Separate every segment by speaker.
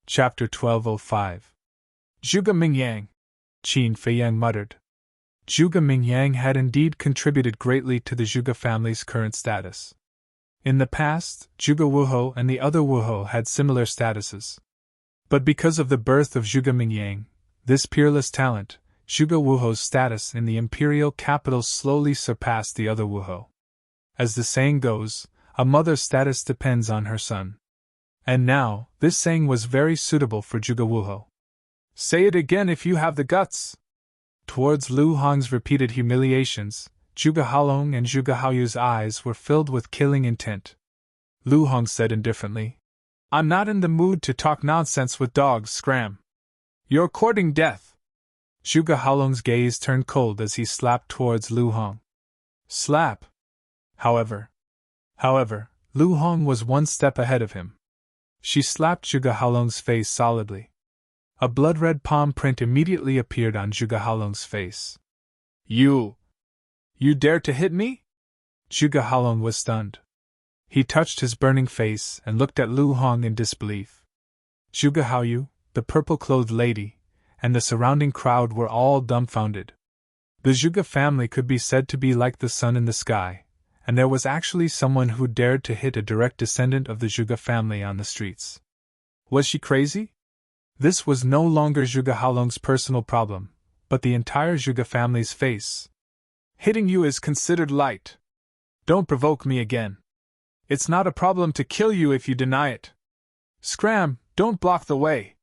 Speaker 1: Chapter 1205. Zhuge Mingyang, Qin Feiyang muttered. Zhuge Mingyang had indeed contributed greatly to the Zhuge family's current status. In the past, Zhuge Wuhou and the other Wuhou had similar statuses. But because of the birth of Zhuge Mingyang, this peerless talent, Zhuge Wuhou's status in the imperial capital slowly surpassed the other Wuhou. As the saying goes, a mother's status depends on her son. And now, this saying was very suitable for Zhuge Wuhou. Say it again if you have the guts! Towards Lu Hong's repeated humiliations, Zhuge Halong and Zhuge Haoyu's eyes were filled with killing intent. Lu Hong said indifferently, "I'm not in the mood to talk nonsense with dogs, Scram. You're courting death." Zhuge Halong's gaze turned cold as he slapped towards Lu Hong. Slap! However, Lu Hong was one step ahead of him. She slapped Zhuge Halong's face solidly. A blood-red palm print immediately appeared on Zhuge Halong's face. You dare to hit me?" Zhuge Halong was stunned. He touched his burning face and looked at Lu Hong in disbelief. Zhuge Haoyu, the purple-clothed lady, and the surrounding crowd were all dumbfounded. The Zhuge family could be said to be like the sun in the sky, and there was actually someone who dared to hit a direct descendant of the Zhuge family on the streets. Was she crazy? This was no longer Zhuge Halong's personal problem, but the entire Zhuge family's face. "Hitting you is considered light. Don't provoke me again. It's not a problem to kill you if you deny it. Scram, don't block the way."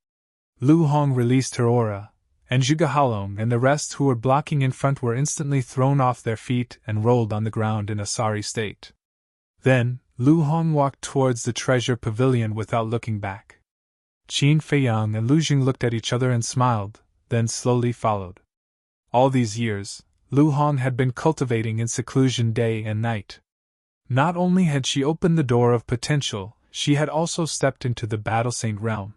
Speaker 1: Lu Hong released her aura, and Zhuge Halong and the rest who were blocking in front were instantly thrown off their feet and rolled on the ground in a sorry state. Then, Lu Hong walked towards the treasure pavilion without looking back. Qin Feiyang and Lu Jing looked at each other and smiled, then slowly followed. All these years, Lu Hong had been cultivating in seclusion day and night. Not only had she opened the door of potential, she had also stepped into the Battle Saint realm.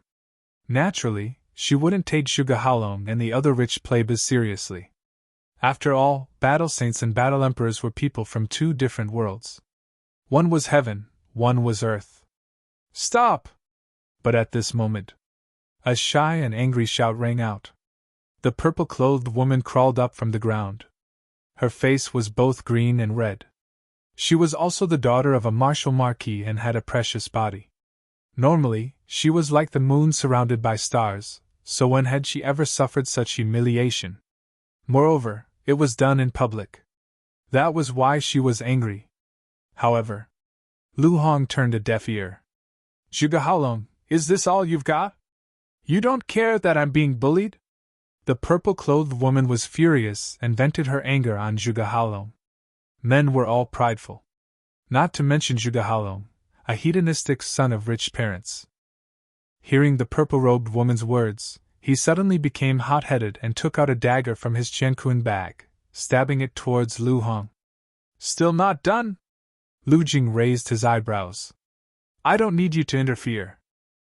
Speaker 1: Naturally, she wouldn't take Zhuge Halong and the other rich plebeians seriously. After all, Battle Saints and Battle Emperors were people from two different worlds. One was heaven, one was earth. "Stop!" But at this moment, a shy and angry shout rang out. The purple-clothed woman crawled up from the ground. Her face was both green and red. She was also the daughter of a martial marquis and had a precious body. Normally, she was like the moon surrounded by stars, so when had she ever suffered such humiliation? Moreover, it was done in public. That was why she was angry. However, Lu Hong turned a deaf ear. "Zhuge Halong, is this all you've got? You don't care that I'm being bullied?" The purple-clothed woman was furious and vented her anger on Zhuge Halong. Men were all prideful. Not to mention Zhuge Halong, a hedonistic son of rich parents. Hearing the purple-robed woman's words, he suddenly became hot-headed and took out a dagger from his Qiankun bag, stabbing it towards Lu Hong. "Still not done?" Lu Jing raised his eyebrows. "I don't need you to interfere."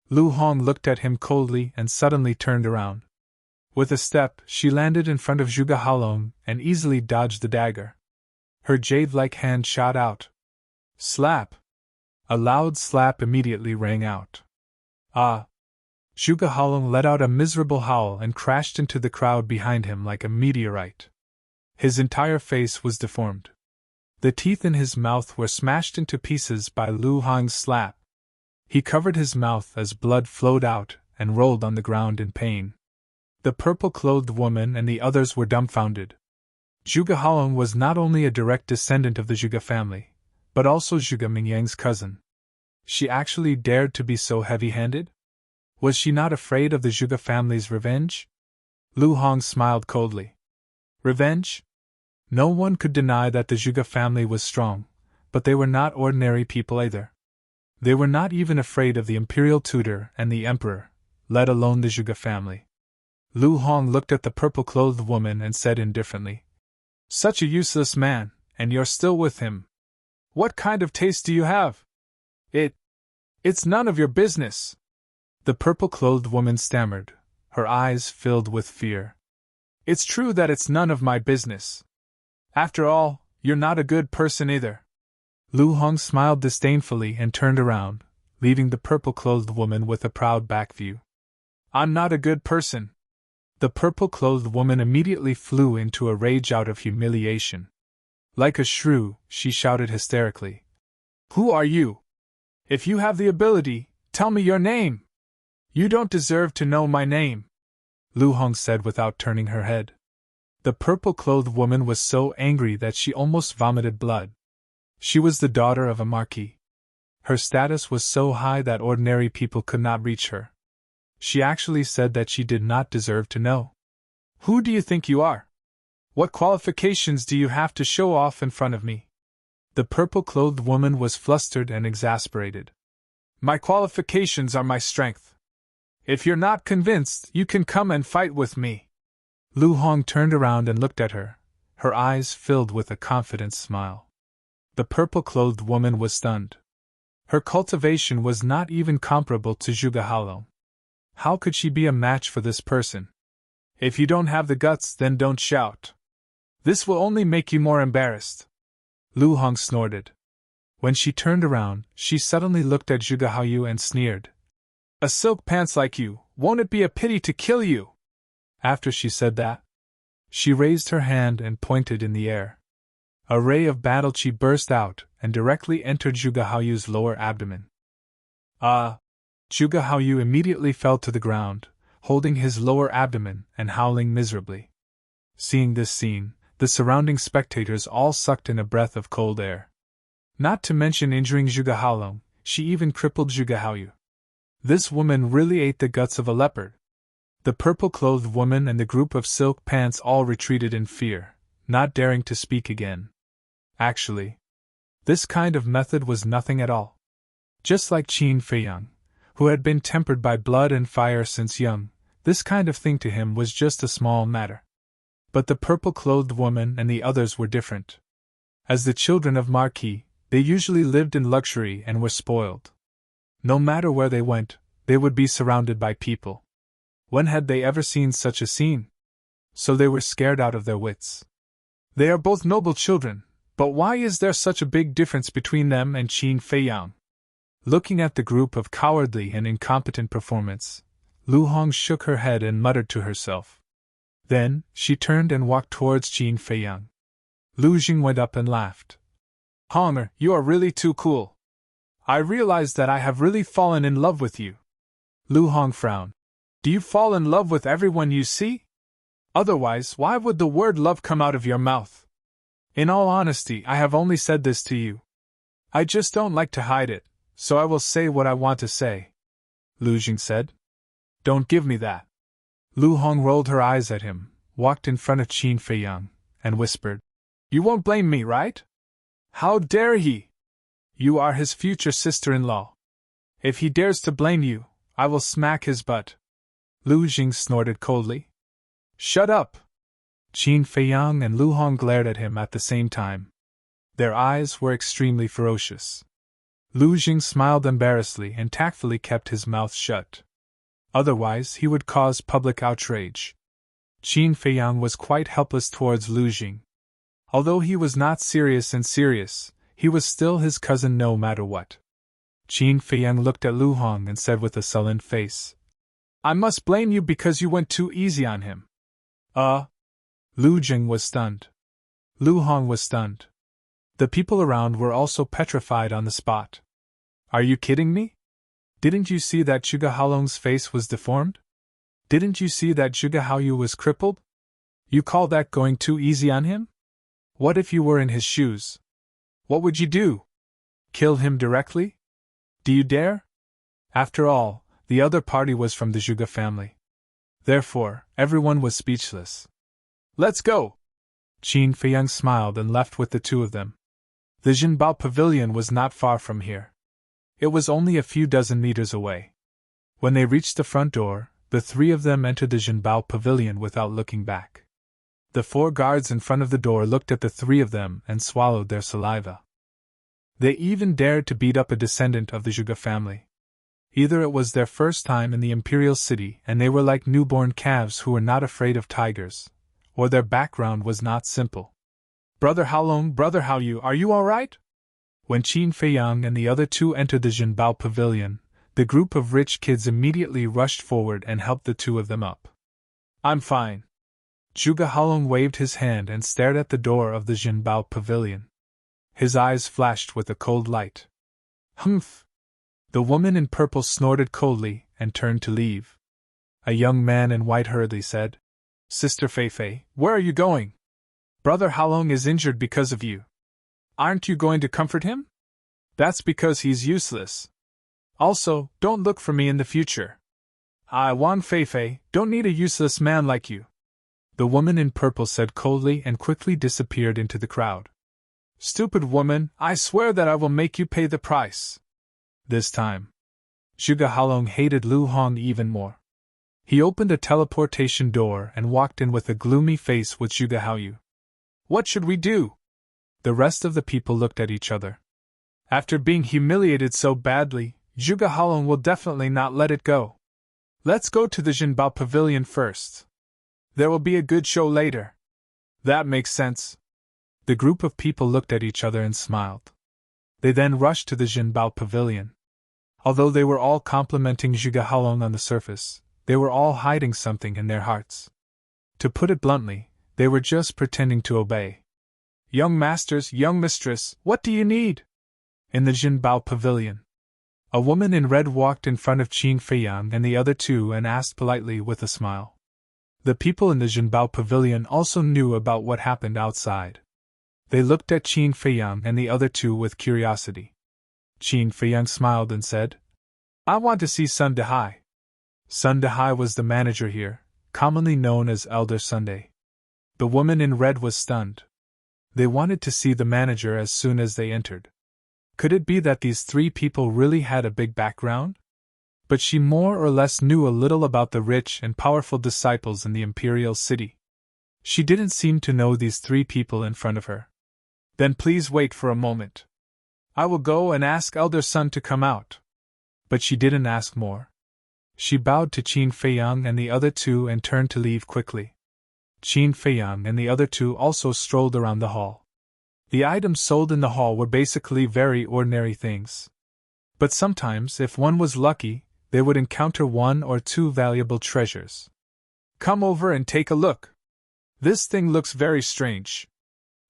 Speaker 1: Lu Hong looked at him coldly and suddenly turned around. With a step, she landed in front of Zhuge Halong and easily dodged the dagger. Her jade-like hand shot out. Slap! A loud slap immediately rang out. "Ah!" Zhuge Halong let out a miserable howl and crashed into the crowd behind him like a meteorite. His entire face was deformed. The teeth in his mouth were smashed into pieces by Lu Hong's slap. He covered his mouth as blood flowed out and rolled on the ground in pain. The purple-clothed woman and the others were dumbfounded. Zhuge Halong was not only a direct descendant of the Zhuge family, but also Zhuge Mingyang's cousin. She actually dared to be so heavy-handed? Was she not afraid of the Zhuge family's revenge? Lu Hong smiled coldly. Revenge? No one could deny that the Zhuge family was strong, but they were not ordinary people either. They were not even afraid of the imperial tutor and the emperor, let alone the Zhuge family. Lu Hong looked at the purple-clothed woman and said indifferently, "Such a useless man, and you're still with him. What kind of taste do you have?" It's none of your business." The purple-clothed woman stammered, her eyes filled with fear. "It's true that it's none of my business. After all, you're not a good person either." Lu Hong smiled disdainfully and turned around, leaving the purple-clothed woman with a proud back view. I'm not a good person. The purple-clothed woman immediately flew into a rage out of humiliation. Like a shrew, she shouted hysterically. Who are you? If you have the ability, tell me your name. You don't deserve to know my name, Lu Hong said without turning her head. The purple-clothed woman was so angry that she almost vomited blood. She was the daughter of a marquis. Her status was so high that ordinary people could not reach her. She actually said that she did not deserve to know. Who do you think you are? What qualifications do you have to show off in front of me? The purple-clothed woman was flustered and exasperated. My qualifications are my strength. If you're not convinced, you can come and fight with me. Lu Hong turned around and looked at her, her eyes filled with a confident smile. The purple-clothed woman was stunned. Her cultivation was not even comparable to Zhuge Halong. How could she be a match for this person? If you don't have the guts, then don't shout. This will only make you more embarrassed. Lu Hong snorted. When she turned around, she suddenly looked at Zhuge Haoyu and sneered. A silk pants like you, won't it be a pity to kill you? After she said that, she raised her hand and pointed in the air. A ray of battle chi burst out and directly entered Zhuge Haoyu's lower abdomen. Zhuge Haoyu immediately fell to the ground, holding his lower abdomen and howling miserably. Seeing this scene, the surrounding spectators all sucked in a breath of cold air. Not to mention injuring Zhuge Halong, she even crippled Zhuge Haoyu. This woman really ate the guts of a leopard. The purple-clothed woman and the group of silk pants all retreated in fear, not daring to speak again. Actually, this kind of method was nothing at all. Just like Qin Feiyang, who had been tempered by blood and fire since young, this kind of thing to him was just a small matter. But the purple-clothed woman and the others were different. As the children of Marquis, they usually lived in luxury and were spoiled. No matter where they went, they would be surrounded by people. When had they ever seen such a scene? So they were scared out of their wits. They are both noble children, but why is there such a big difference between them and Qin Feiyang? Looking at the group of cowardly and incompetent performance, Lu Hong shook her head and muttered to herself. Then, she turned and walked towards Qin Feiyang. Lu Jing went up and laughed. Honger, you are really too cool. I realize that I have really fallen in love with you. Lu Hong frowned. Do you fall in love with everyone you see? Otherwise, why would the word love come out of your mouth? In all honesty, I have only said this to you. I just don't like to hide it, so I will say what I want to say. Lu Jing said. Don't give me that. Lu Hong rolled her eyes at him, walked in front of Qin Feiyang, and whispered. You won't blame me, right? How dare he? You are his future sister-in-law. If he dares to blame you, I will smack his butt. Lu Jing snorted coldly. Shut up! Qin Feiyang and Lu Hong glared at him at the same time. Their eyes were extremely ferocious. Lu Jing smiled embarrassedly and tactfully kept his mouth shut. Otherwise, he would cause public outrage. Qin Feiyang was quite helpless towards Lu Jing. Although he was not serious, he was still his cousin no matter what. Qin Feiyang looked at Lu Hong and said with a sullen face, I must blame you because you went too easy on him. Lu Jing was stunned. Lu Hong was stunned. The people around were also petrified on the spot. Are you kidding me? Didn't you see that Zhuge Halong's face was deformed? Didn't you see that Zhuge Haoyu was crippled? You call that going too easy on him? What if you were in his shoes? What would you do? Kill him directly? Do you dare? After all, the other party was from the Zhuge family. Therefore, everyone was speechless. Let's go! Qin Feiyang smiled and left with the two of them. The Jinbao Pavilion was not far from here. It was only a few dozen meters away. When they reached the front door, the three of them entered the Jinbao Pavilion without looking back. The 4 guards in front of the door looked at the 3 of them and swallowed their saliva. They even dared to beat up a descendant of the Zhuge family. Either it was their first time in the imperial city and they were like newborn calves who were not afraid of tigers, or their background was not simple. Brother Halong, Brother Haoyu, are you all right? When Qin Feiyang and the other 2 entered the Jinbao Pavilion, The group of rich kids immediately rushed forward and helped the two of them up. I'm fine. Zhuge Halong waved his hand and stared at the door of the Jinbao pavilion. His eyes flashed with a cold light. Humph! The woman in purple snorted coldly and turned to leave. A young man in white hurriedly said, Sister Feifei, where are you going? Brother Halong is injured because of you. Aren't you going to comfort him? That's because he's useless. Also, don't look for me in the future. I, Wan Feifei, don't need a useless man like you. The woman in purple said coldly and quickly disappeared into the crowd. Stupid woman, I swear that I will make you pay the price. This time, Zhuge Halong hated Lu Hong even more. He opened a teleportation door and walked in with a gloomy face with Zhuge Haoyu. What should we do? The rest of the people looked at each other. After being humiliated so badly, Zhuge Halong will definitely not let it go. Let's go to the Jinbao Pavilion first. There will be a good show later. That makes sense. The group of people looked at each other and smiled. They then rushed to the Jinbao Pavilion. Although they were all complimenting Zhuge Halong on the surface, they were all hiding something in their hearts. To put it bluntly, they were just pretending to obey. Young masters, young mistress, what do you need? In the Jinbao Pavilion, a woman in red walked in front of Qin Feiyang and the other two and asked politely with a smile. The people in the Jinbao Pavilion also knew about what happened outside. They looked at Qin Feiyang and the other two with curiosity. Qin Feiyang smiled and said, I want to see Sun Dehai. Sun Dehai was the manager here, commonly known as Elder Sunday. The woman in red was stunned. They wanted to see the manager as soon as they entered. Could it be that these three people really had a big background? But she more or less knew a little about the rich and powerful disciples in the imperial city. She didn't seem to know these three people in front of her. Then please wait for a moment. I will go and ask Elder Sun to come out. But she didn't ask more. She bowed to Qin Feiyang and the other two and turned to leave quickly. Qin Feiyang and the other two also strolled around the hall. The items sold in the hall were basically very ordinary things. But sometimes, if one was lucky, they would encounter one or two valuable treasures. Come over and take a look. This thing looks very strange.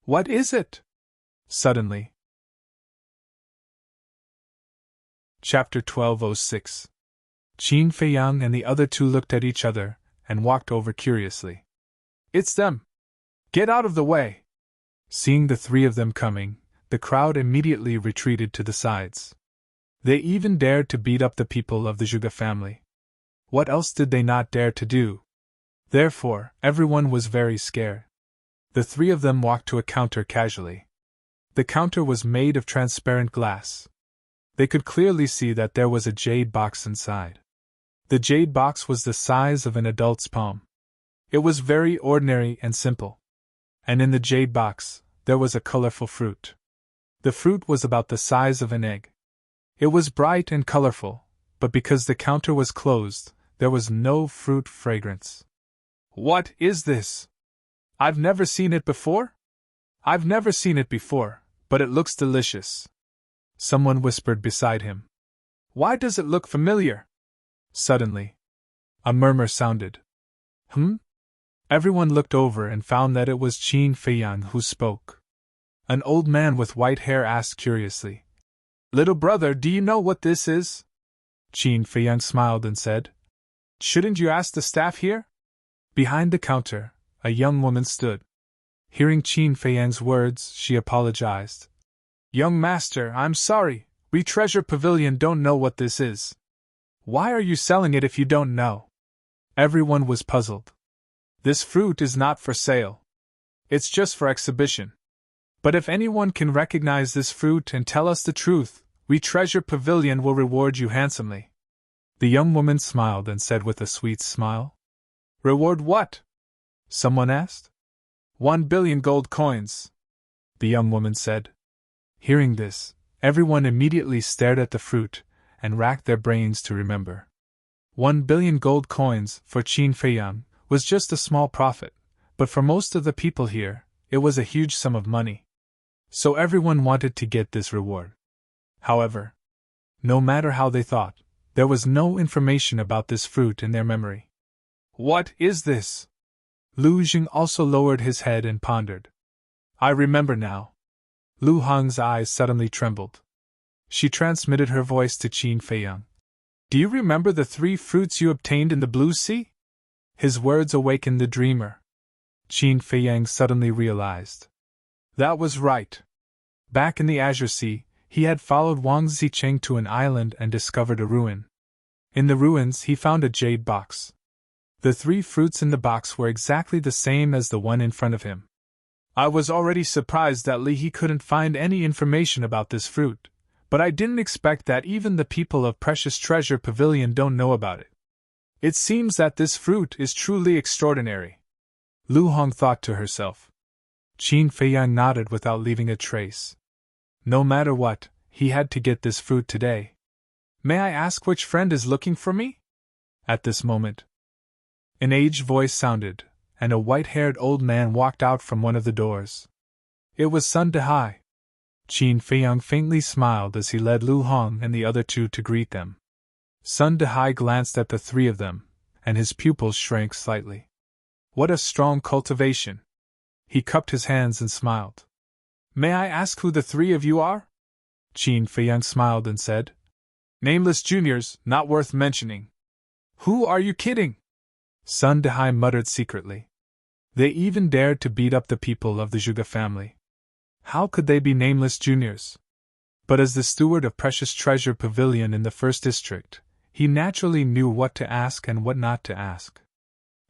Speaker 1: What is it? Suddenly. Chapter 1206. Qin Feiyang and the other two looked at each other and walked over curiously. It's them! Get out of the way! Seeing the three of them coming, the crowd immediately retreated to the sides. They even dared to beat up the people of the Zhuge family. What else did they not dare to do? Therefore, everyone was very scared. The three of them walked to a counter casually. The counter was made of transparent glass. They could clearly see that there was a jade box inside. The jade box was the size of an adult's palm. It was very ordinary and simple. And in the jade box, there was a colorful fruit. The fruit was about the size of an egg. It was bright and colorful, but because the counter was closed, there was no fruit fragrance. What is this? I've never seen it before? I've never seen it before, but it looks delicious. Someone whispered beside him. Why does it look familiar? Suddenly, a murmur sounded. Everyone looked over and found that it was Qin Feiyang who spoke. An old man with white hair asked curiously, Little brother, do you know what this is? Qin Feiyang smiled and said, Shouldn't you ask the staff here? Behind the counter, a young woman stood. Hearing Qin Feiyang's words, she apologized. Young master, I'm sorry, we Treasure Pavilion don't know what this is. Why are you selling it if you don't know? Everyone was puzzled. This fruit is not for sale. It's just for exhibition. But if anyone can recognize this fruit and tell us the truth, we Treasure Pavilion will reward you handsomely. The young woman smiled and said with a sweet smile. Reward what? Someone asked. 1 billion gold coins. The young woman said. Hearing this, everyone immediately stared at the fruit and racked their brains to remember. 1 billion gold coins for Qin Feiyang was just a small profit, but for most of the people here, it was a huge sum of money. So everyone wanted to get this reward. However, no matter how they thought, There was no information about this fruit in their memory. What is this? Lu Jing also lowered his head and pondered. I remember now. Lu Hong's eyes suddenly trembled. She transmitted her voice to Qin Feiyang. Do you remember the 3 fruits you obtained in the Blue Sea? His words awakened the dreamer. Qin Feiyang suddenly realized. That was right. Back in the Azure Sea, he had followed Wang Zicheng to an island and discovered a ruin. In the ruins, he found a jade box. The 3 fruits in the box were exactly the same as the one in front of him. I was already surprised that Li He couldn't find any information about this fruit, but I didn't expect that even the people of Precious Treasure Pavilion don't know about it. It seems that this fruit is truly extraordinary. Lu Hong thought to herself. Qin Feiyang nodded without leaving a trace. No matter what, he had to get this fruit today. May I ask which friend is looking for me? At this moment, an aged voice sounded, and a white-haired old man walked out from one of the doors. It was Sun Dehai. Qin Feiyang faintly smiled as he led Lu Hong and the other 2 to greet them. Sun Dehai glanced at the 3 of them, and his pupils shrank slightly. What a strong cultivation! He cupped his hands and smiled. May I ask who the 3 of you are? Qin Feiyang smiled and said. Nameless juniors, not worth mentioning. Who are you kidding? Sun Dehai muttered secretly. They even dared to beat up the people of the Zhuge family. How could they be nameless juniors? But as the steward of Precious Treasure Pavilion in the first district, he naturally knew what to ask and what not to ask.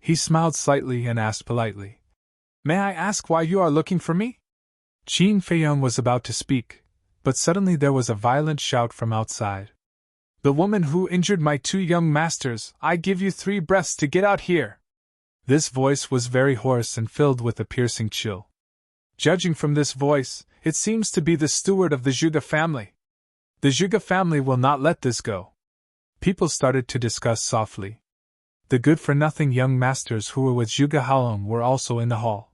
Speaker 1: He smiled slightly and asked politely. May I ask why you are looking for me? Qin Feiyang was about to speak, but suddenly there was a violent shout from outside. The woman who injured my 2 young masters, I give you 3 breaths to get out here. This voice was very hoarse and filled with a piercing chill. Judging from this voice, it seems to be the steward of the Zhuge family. The Zhuge family will not let this go. People started to discuss softly. The good-for-nothing young masters who were with Zhuge Halong were also in the hall.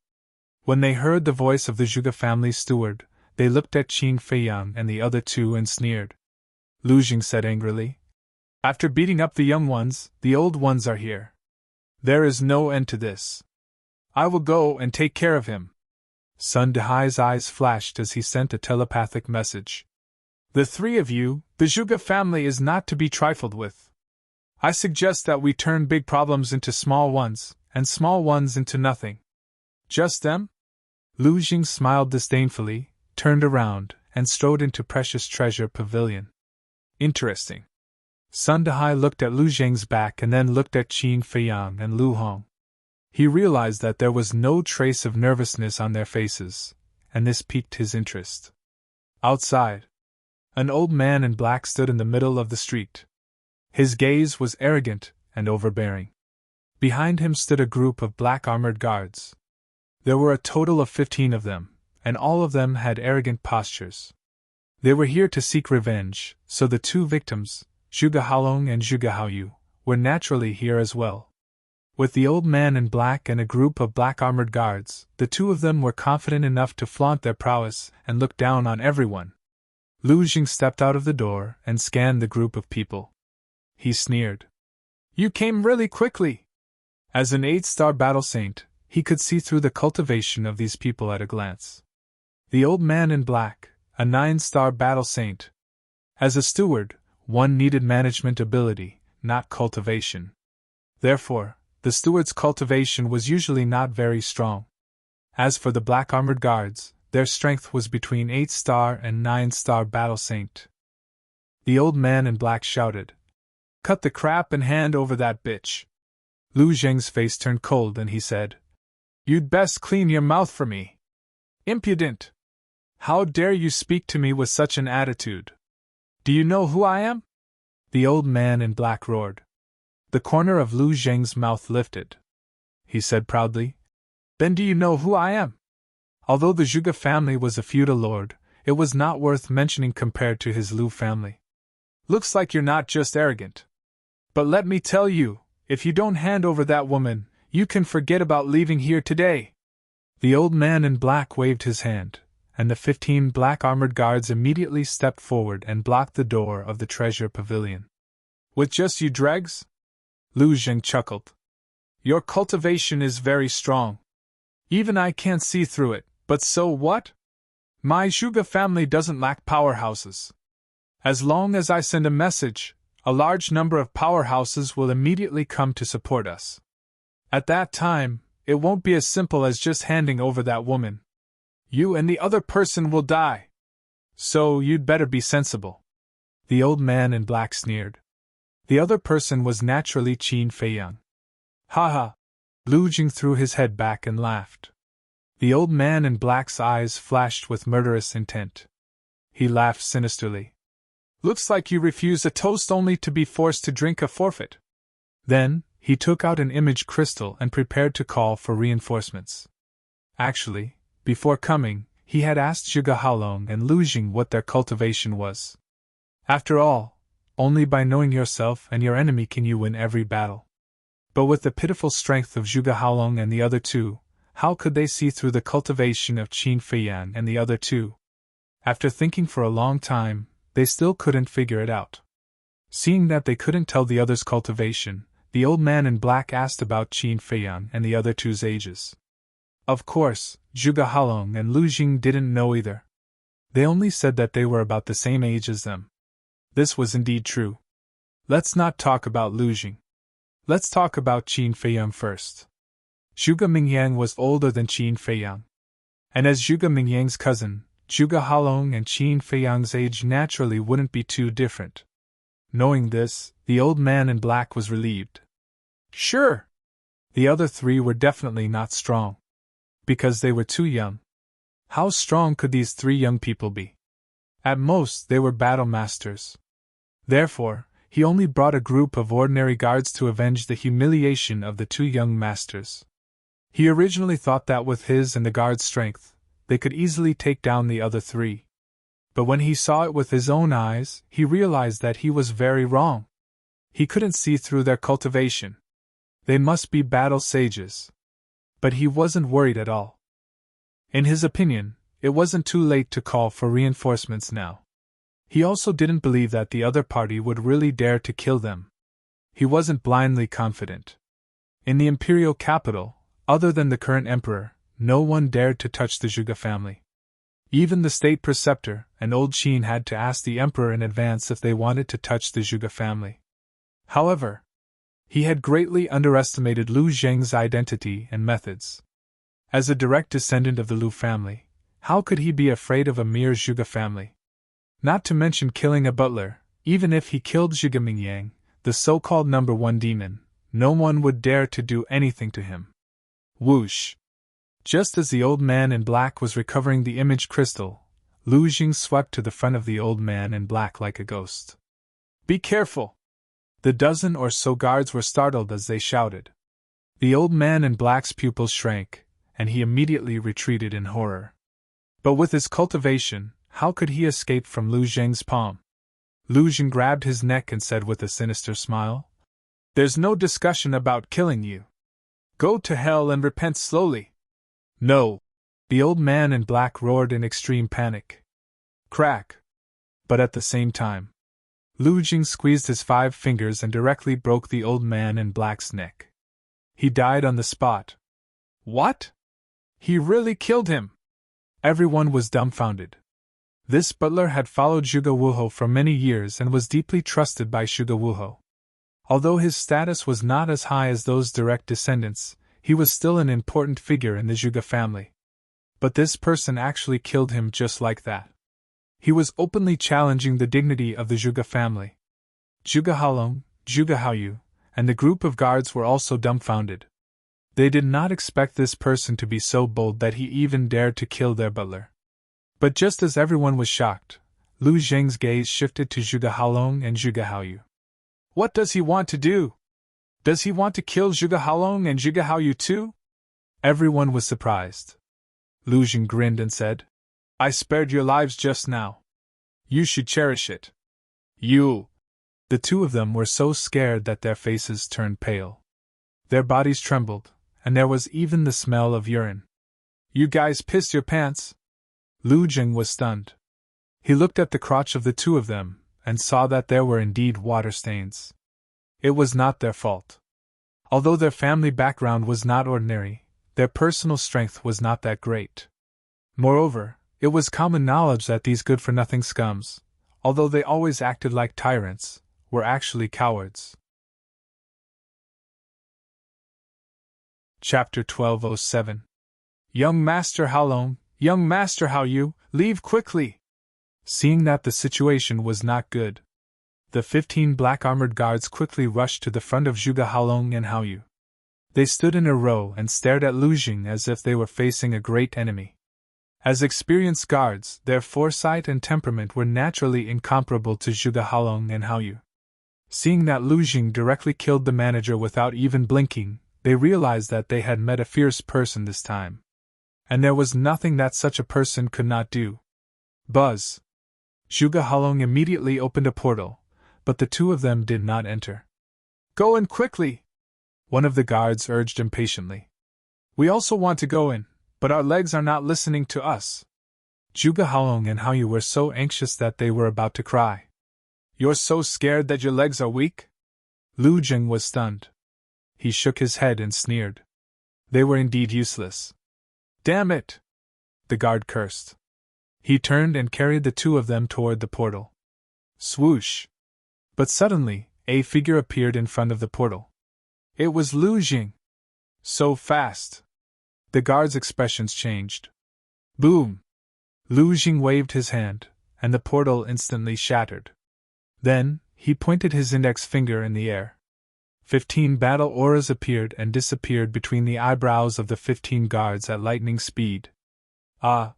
Speaker 1: When they heard the voice of the Zhuge family steward, they looked at Qin Feiyang and the other 2 and sneered. Lu Jing said angrily. After beating up the young ones, the old ones are here. There is no end to this. I will go and take care of him. Sun Dehai's eyes flashed as he sent a telepathic message. The 3 of you, the Zhuge family is not to be trifled with. I suggest that we turn big problems into small ones, and small ones into nothing. Just them? Lu Jing smiled disdainfully, turned around, and strode into Precious Treasure Pavilion. Interesting. Sun Dehai looked at Lu Jing's back and then looked at Qin Feiyang and Lu Hong. He realized that there was no trace of nervousness on their faces, and this piqued his interest. Outside, an old man in black stood in the middle of the street. His gaze was arrogant and overbearing. Behind him stood a group of black-armored guards. There were a total of 15 of them, and all of them had arrogant postures. They were here to seek revenge, so the 2 victims, Zhuge Halong and Zhuge Haoyu, were naturally here as well. With the old man in black and a group of black-armored guards, the 2 of them were confident enough to flaunt their prowess and look down on everyone. Lu Jing stepped out of the door and scanned the group of people. He sneered. You came really quickly. As an 8-star battle saint, he could see through the cultivation of these people at a glance. The old man in black, a 9-star battle saint. As a steward, one needed management ability, not cultivation. Therefore, the steward's cultivation was usually not very strong. As for the black-armored guards, their strength was between 8-star and 9-star battle saint. The old man in black shouted, Cut the crap and hand over that bitch. Lu Zheng's face turned cold and he said, You'd best clean your mouth for me. Impudent! How dare you speak to me with such an attitude? Do you know who I am? The old man in black roared. The corner of Lu Zheng's mouth lifted. He said proudly, Then do you know who I am? Although the Zhuge family was a feudal lord, it was not worth mentioning compared to his Lu family. Looks like you're not just arrogant. But let me tell you, if you don't hand over that woman, you can forget about leaving here today. The old man in black waved his hand, and the 15 black-armored guards immediately stepped forward and blocked the door of the treasure pavilion. With just you dregs? Lu Zheng chuckled. Your cultivation is very strong. Even I can't see through it, but so what? My Zhuge family doesn't lack powerhouses. As long as I send a message, a large number of powerhouses will immediately come to support us. At that time, it won't be as simple as just handing over that woman. You and the other person will die. So you'd better be sensible. The old man in black sneered. The other person was naturally Qin Feiyang. Ha ha! Lu Jing threw his head back and laughed. The old man in black's eyes flashed with murderous intent. He laughed sinisterly. Looks like you refuse a toast only to be forced to drink a forfeit. Then, he took out an image crystal and prepared to call for reinforcements. Actually, before coming, he had asked Zhuge Haolong and Lu Jing what their cultivation was. After all, only by knowing yourself and your enemy can you win every battle. But with the pitiful strength of Zhuge Haolong and the other two, how could they see through the cultivation of Qin Feiyang and the other two? After thinking for a long time, they still couldn't figure it out. Seeing that they couldn't tell the other's cultivation, the old man in black asked about Qin Feiyang and the other two's ages. Of course, Zhuge Haolong and Lu Jing didn't know either. They only said that they were about the same age as them. This was indeed true. Let's not talk about Lu Jing. Let's talk about Qin Feiyang first. Zhuge Mingyang was older than Qin Feiyang. And as Zhuge Mingyang's cousin, Zhuge Haolong and Qin Feiyang's age naturally wouldn't be too different. Knowing this, the old man in black was relieved. Sure! The other three were definitely not strong. Because they were too young. How strong could these three young people be? At most, they were battle masters. Therefore, he only brought a group of ordinary guards to avenge the humiliation of the two young masters. He originally thought that with his and the guards' strength, they could easily take down the other three. But when he saw it with his own eyes, he realized that he was very wrong. He couldn't see through their cultivation. They must be battle sages. But he wasn't worried at all. In his opinion, it wasn't too late to call for reinforcements now. He also didn't believe that the other party would really dare to kill them. He wasn't blindly confident. In the imperial capital, other than the current emperor, no one dared to touch the Zhuge family. Even the state preceptor and old Qin had to ask the emperor in advance if they wanted to touch the Zhuge family. However, he had greatly underestimated Lu Zheng's identity and methods. As a direct descendant of the Lu family, how could he be afraid of a mere Zhuge family? Not to mention killing a butler, even if he killed Zhuge Mingyang, the so-called number one demon, no one would dare to do anything to him. Whoosh! Just as the old man in black was recovering the image crystal, Lu Jing swept to the front of the old man in black like a ghost. Be careful! The dozen or so guards were startled as they shouted. The old man in black's pupils shrank, and he immediately retreated in horror. But with his cultivation, how could he escape from Lu Zheng's palm? Lu Jing grabbed his neck and said with a sinister smile, "There's no discussion about killing you. Go to hell and repent slowly." No! The old man in black roared in extreme panic. Crack! But at the same time, Lu Jing squeezed his 5 fingers and directly broke the old man in black's neck. He died on the spot. What? He really killed him? Everyone was dumbfounded. This butler had followed Zhuge Wuhou for many years and was deeply trusted by Zhuge Wuhou. Although his status was not as high as those direct descendants, he was still an important figure in the Zhuge family. But this person actually killed him just like that. He was openly challenging the dignity of the Zhuge family. Zhuge Haolong, Zhuge Haoyu, and the group of guards were also dumbfounded. They did not expect this person to be so bold that he even dared to kill their butler. But just as everyone was shocked, Lu Zheng's gaze shifted to Zhuge Haolong and Zhuge Haoyu. What does he want to do? Does he want to kill Zhuge Haolong and Zhuge Haoyu too? Everyone was surprised. Lu Zheng grinned and said, I spared your lives just now. You should cherish it. You! The two of them were so scared that their faces turned pale. Their bodies trembled, and there was even the smell of urine. You guys pissed your pants? Lu Zheng was stunned. He looked at the crotch of the two of them, and saw that there were indeed water stains. It was not their fault. Although their family background was not ordinary, their personal strength was not that great. Moreover, it was common knowledge that these good-for-nothing scums, although they always acted like tyrants, were actually cowards. Chapter 1207. Young Master How Long, Young Master How You, leave quickly! Seeing that the situation was not good, the 15 black-armored guards quickly rushed to the front of Zhuge Haolong and Hao Yu. They stood in a row and stared at Lu Jing as if they were facing a great enemy. As experienced guards, their foresight and temperament were naturally incomparable to Zhuge Haolong and Hao Yu. Seeing that Lu Jing directly killed the manager without even blinking, they realized that they had met a fierce person this time. And there was nothing that such a person could not do. Buzz! Zhuge Haolong immediately opened a portal, but the two of them did not enter. Go in quickly! One of the guards urged impatiently. We also want to go in, but our legs are not listening to us. Zhuge Haolong and Hao Yu were so anxious that they were about to cry. You're so scared that your legs are weak? Lu Jing was stunned. He shook his head and sneered. They were indeed useless. Damn it! The guard cursed. He turned and carried the two of them toward the portal. Swoosh! But suddenly, a figure appeared in front of the portal. It was Lu Jing. So fast! The guard's expressions changed. Boom! Lu Jing waved his hand, and the portal instantly shattered. Then, he pointed his index finger in the air. 15 battle auras appeared and disappeared between the eyebrows of the 15 guards at lightning speed. Ah!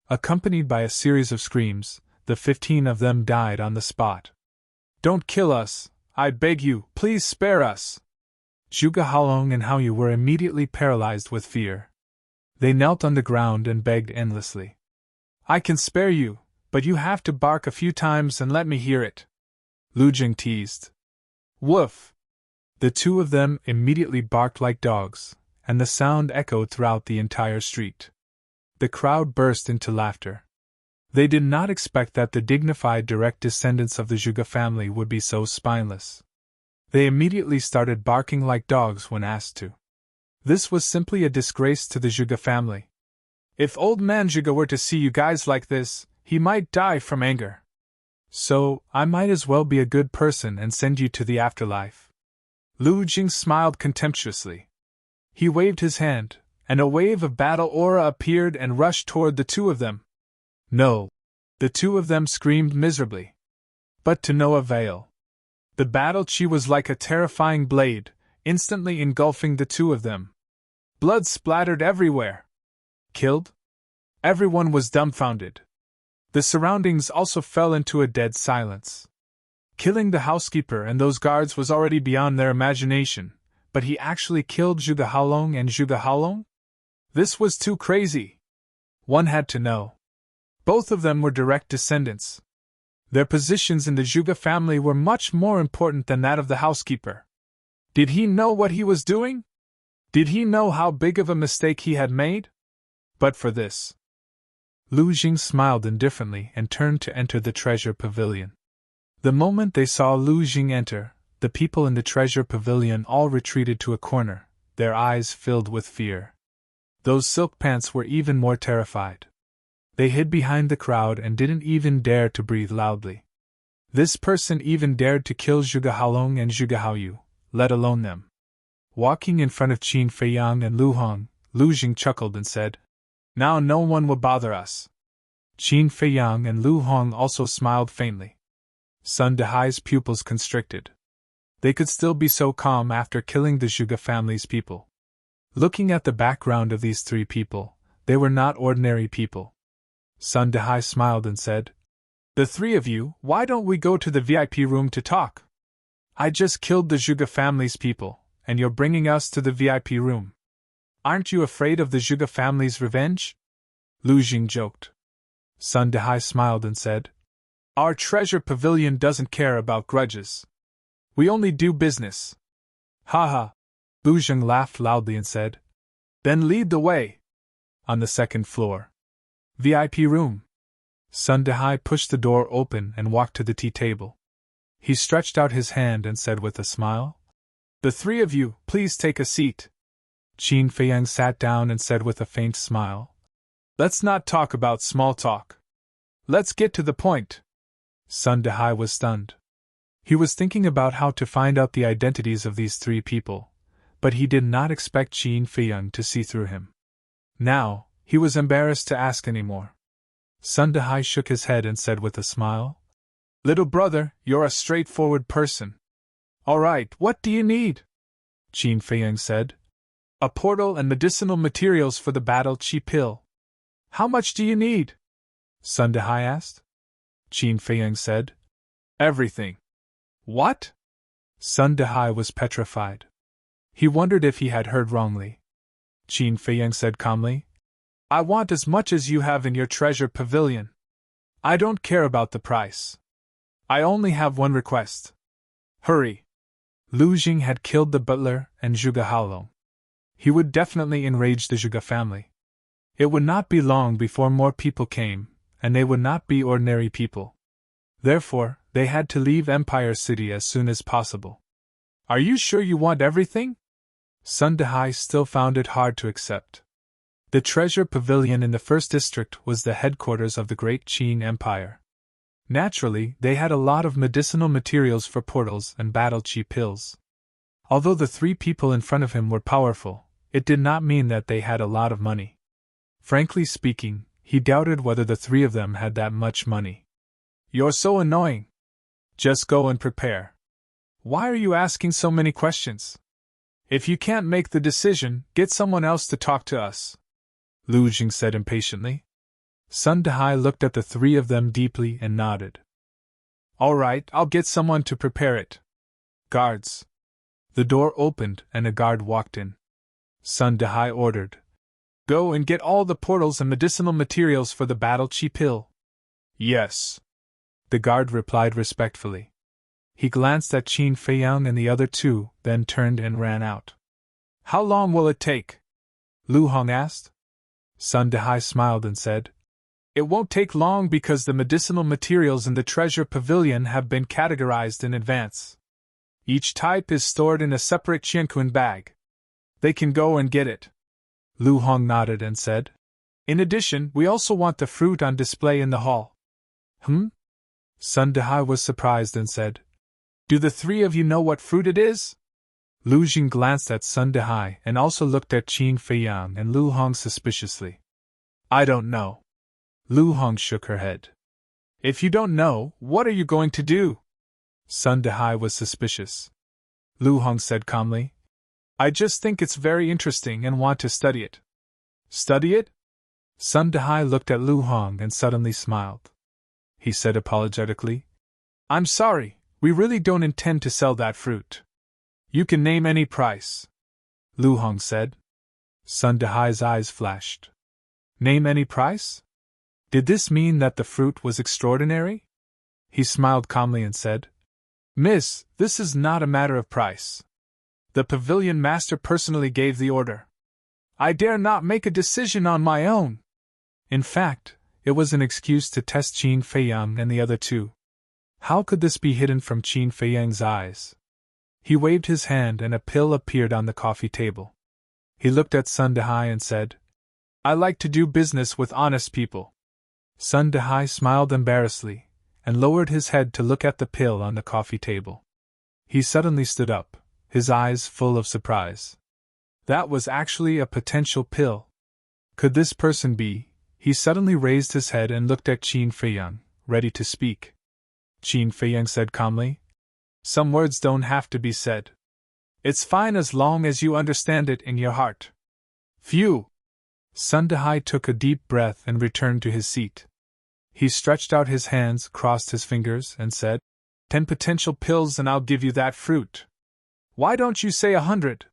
Speaker 1: Accompanied by a series of screams, the 15 of them died on the spot. Don't kill us, I beg you, please spare us! Zhuge Haolong and Hao Yu were immediately paralyzed with fear. They knelt on the ground and begged endlessly. I can spare you, but you have to bark a few times and let me hear it. Lu Jing teased. Woof! The two of them immediately barked like dogs, and the sound echoed throughout the entire street. The crowd burst into laughter. They did not expect that the dignified direct descendants of the Zhuge family would be so spineless. They immediately started barking like dogs when asked to. This was simply a disgrace to the Zhuge family. If old man Zhuge were to see you guys like this, he might die from anger. So, I might as well be a good person and send you to the afterlife. Lu Jing smiled contemptuously. He waved his hand, and a wave of battle aura appeared and rushed toward the two of them. No! The two of them screamed miserably. But to no avail. The battle chi was like a terrifying blade, instantly engulfing the two of them. Blood splattered everywhere. Killed? Everyone was dumbfounded. The surroundings also fell into a dead silence. Killing the housekeeper and those guards was already beyond their imagination, but he actually killed Zhuge Haolong and Zhuge Haolong? This was too crazy. One had to know. Both of them were direct descendants. Their positions in the Zhuge family were much more important than that of the housekeeper. Did he know what he was doing? Did he know how big of a mistake he had made? But for this. Lu Jing smiled indifferently and turned to enter the treasure pavilion. The moment they saw Lu Jing enter, the people in the treasure pavilion all retreated to a corner, their eyes filled with fear. Those silk pants were even more terrified. They hid behind the crowd and didn't even dare to breathe loudly. This person even dared to kill Zhuge Haolong and Zhuge Hao Yu, let alone them. Walking in front of Qin Feiyang and Lu Hong, Lu Jing chuckled and said, Now no one will bother us. Qin Feiyang and Lu Hong also smiled faintly. Sun Dehai's pupils constricted. They could still be so calm after killing the Zhuge family's people. Looking at the background of these three people, they were not ordinary people. Sun Dehai smiled and said, The three of you, why don't we go to the VIP room to talk? I just killed the Zhuge family's people, and you're bringing us to the VIP room. Aren't you afraid of the Zhuge family's revenge? Lu Jing joked. Sun Dehai smiled and said, Our treasure pavilion doesn't care about grudges. We only do business. Ha ha! Lu Jing laughed loudly and said, Then lead the way. On the second floor. VIP room. Sun Dehai pushed the door open and walked to the tea table. He stretched out his hand and said with a smile, "The three of you, please take a seat." Qin Feiyang sat down and said with a faint smile, "Let's not talk about small talk. Let's get to the point." Sun Dehai was stunned. He was thinking about how to find out the identities of these three people, but he did not expect Qin Feiyang to see through him. Now, he was embarrassed to ask any more. Sun Dehai shook his head and said with a smile, "Little brother, you're a straightforward person. All right, what do you need?" Qin Feiyang said, "A portal and medicinal materials for the battle chi pill." "How much do you need?" Sun Dehai asked. Qin Feiyang said, "Everything." "What?" Sun Dehai was petrified. He wondered if he had heard wrongly. Qin Feiyang said calmly, "I want as much as you have in your treasure pavilion. I don't care about the price. I only have one request. Hurry." Lu Jing had killed the butler and Zhuge Haolong. He would definitely enrage the Zhuge family. It would not be long before more people came, and they would not be ordinary people. Therefore, they had to leave Empire City as soon as possible. "Are you sure you want everything?" Sun Dehai still found it hard to accept. The treasure pavilion in the first district was the headquarters of the great Qin Empire. Naturally, they had a lot of medicinal materials for portals and battle chi pills. Although the three people in front of him were powerful, it did not mean that they had a lot of money. Frankly speaking, he doubted whether the three of them had that much money. "You're so annoying. Just go and prepare. Why are you asking so many questions? If you can't make the decision, get someone else to talk to us," Lu Jing said impatiently. Sun Dehai looked at the three of them deeply and nodded. "All right, I'll get someone to prepare it. Guards." The door opened and a guard walked in. Sun Dehai ordered, "Go and get all the portals and medicinal materials for the battle chi pill." "Yes," the guard replied respectfully. He glanced at Qin Feiyang and the other two, then turned and ran out. "How long will it take?" Lu Hong asked. Sun Dehai smiled and said, "It won't take long because the medicinal materials in the treasure pavilion have been categorized in advance. Each type is stored in a separate qianquan bag. They can go and get it." Lu Hong nodded and said, "In addition, we also want the fruit on display in the hall." Sun Dehai was surprised and said, "Do the three of you know what fruit it is?" Lu Jing glanced at Sun Dehai and also looked at Qin Feiyang and Lu Hong suspiciously. "I don't know." Lu Hong shook her head. "If you don't know, what are you going to do?" Sun Dehai was suspicious. Lu Hong said calmly, "I just think it's very interesting and want to study it." "Study it?" Sun Dehai looked at Lu Hong and suddenly smiled. He said apologetically, "I'm sorry, we really don't intend to sell that fruit. You can name any price." Lu Hong said. Sun Dehai's eyes flashed. Name any price? Did this mean that the fruit was extraordinary? He smiled calmly and said, "Miss, this is not a matter of price. The pavilion master personally gave the order. I dare not make a decision on my own." In fact, it was an excuse to test Qin Feiyang and the other two. How could this be hidden from Qin Feiyang's eyes? He waved his hand and a pill appeared on the coffee table. He looked at Sun Dehai and said, "I like to do business with honest people." Sun Dehai smiled embarrassedly and lowered his head to look at the pill on the coffee table. He suddenly stood up, his eyes full of surprise. That was actually a potential pill. Could this person be? He suddenly raised his head and looked at Qin Feiyang, ready to speak. Qin Feiyang said calmly, "Some words don't have to be said. It's fine as long as you understand it in your heart." Phew! Sun Dehai took a deep breath and returned to his seat. He stretched out his hands, crossed his fingers, and said, 10 potential pills and I'll give you that fruit. Why don't you say 100?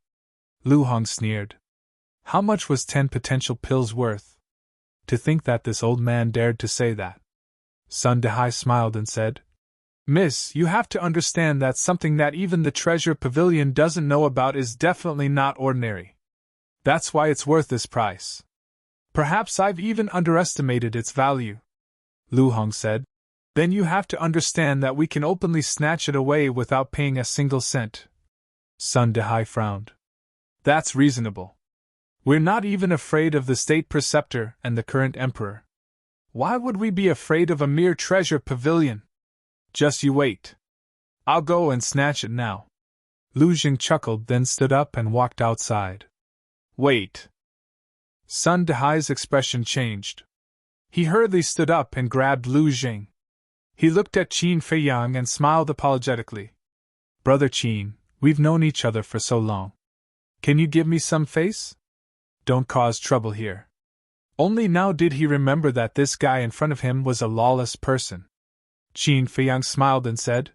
Speaker 1: Lu Hong sneered. How much was 10 potential pills worth? To think that this old man dared to say that. Sun Dehai smiled and said, "Miss, you have to understand that something that even the treasure pavilion doesn't know about is definitely not ordinary. That's why it's worth this price. Perhaps I've even underestimated its value." Lu Hong said, Then you have to understand that we can openly snatch it away without paying a single cent. Sun Dehai frowned. That's reasonable. We're not even afraid of the state preceptor and the current emperor. Why would we be afraid of a mere treasure pavilion? Just you wait. I'll go and snatch it now. Lu Jing chuckled, then stood up and walked outside. Wait. Sun Dehai's expression changed. He hurriedly stood up and grabbed Lu Jing. He looked at Qin Feiyang and smiled apologetically. Brother Qin, we've known each other for so long. Can you give me some face? Don't cause trouble here. Only now did he remember that this guy in front of him was a lawless person. Qin Feiyang smiled and said,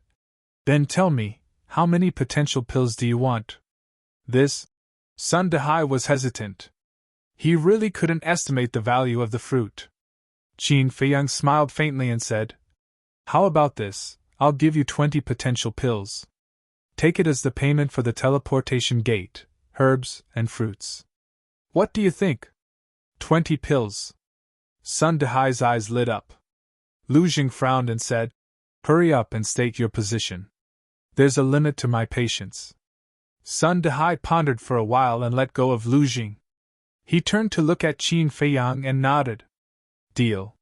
Speaker 1: Then tell me, how many potential pills do you want? This? Sun Dehai was hesitant. He really couldn't estimate the value of the fruit. Qin Feiyang smiled faintly and said, How about this? I'll give you 20 potential pills. Take it as the payment for the teleportation gate, herbs, and fruits. What do you think? 20 pills. Sun Dehai's eyes lit up. Lu Jing frowned and said, Hurry up and state your position. There's a limit to my patience. Sun Dehai pondered for a while and let go of Lu Jing. He turned to look at Qin Feiyang and nodded. Deal.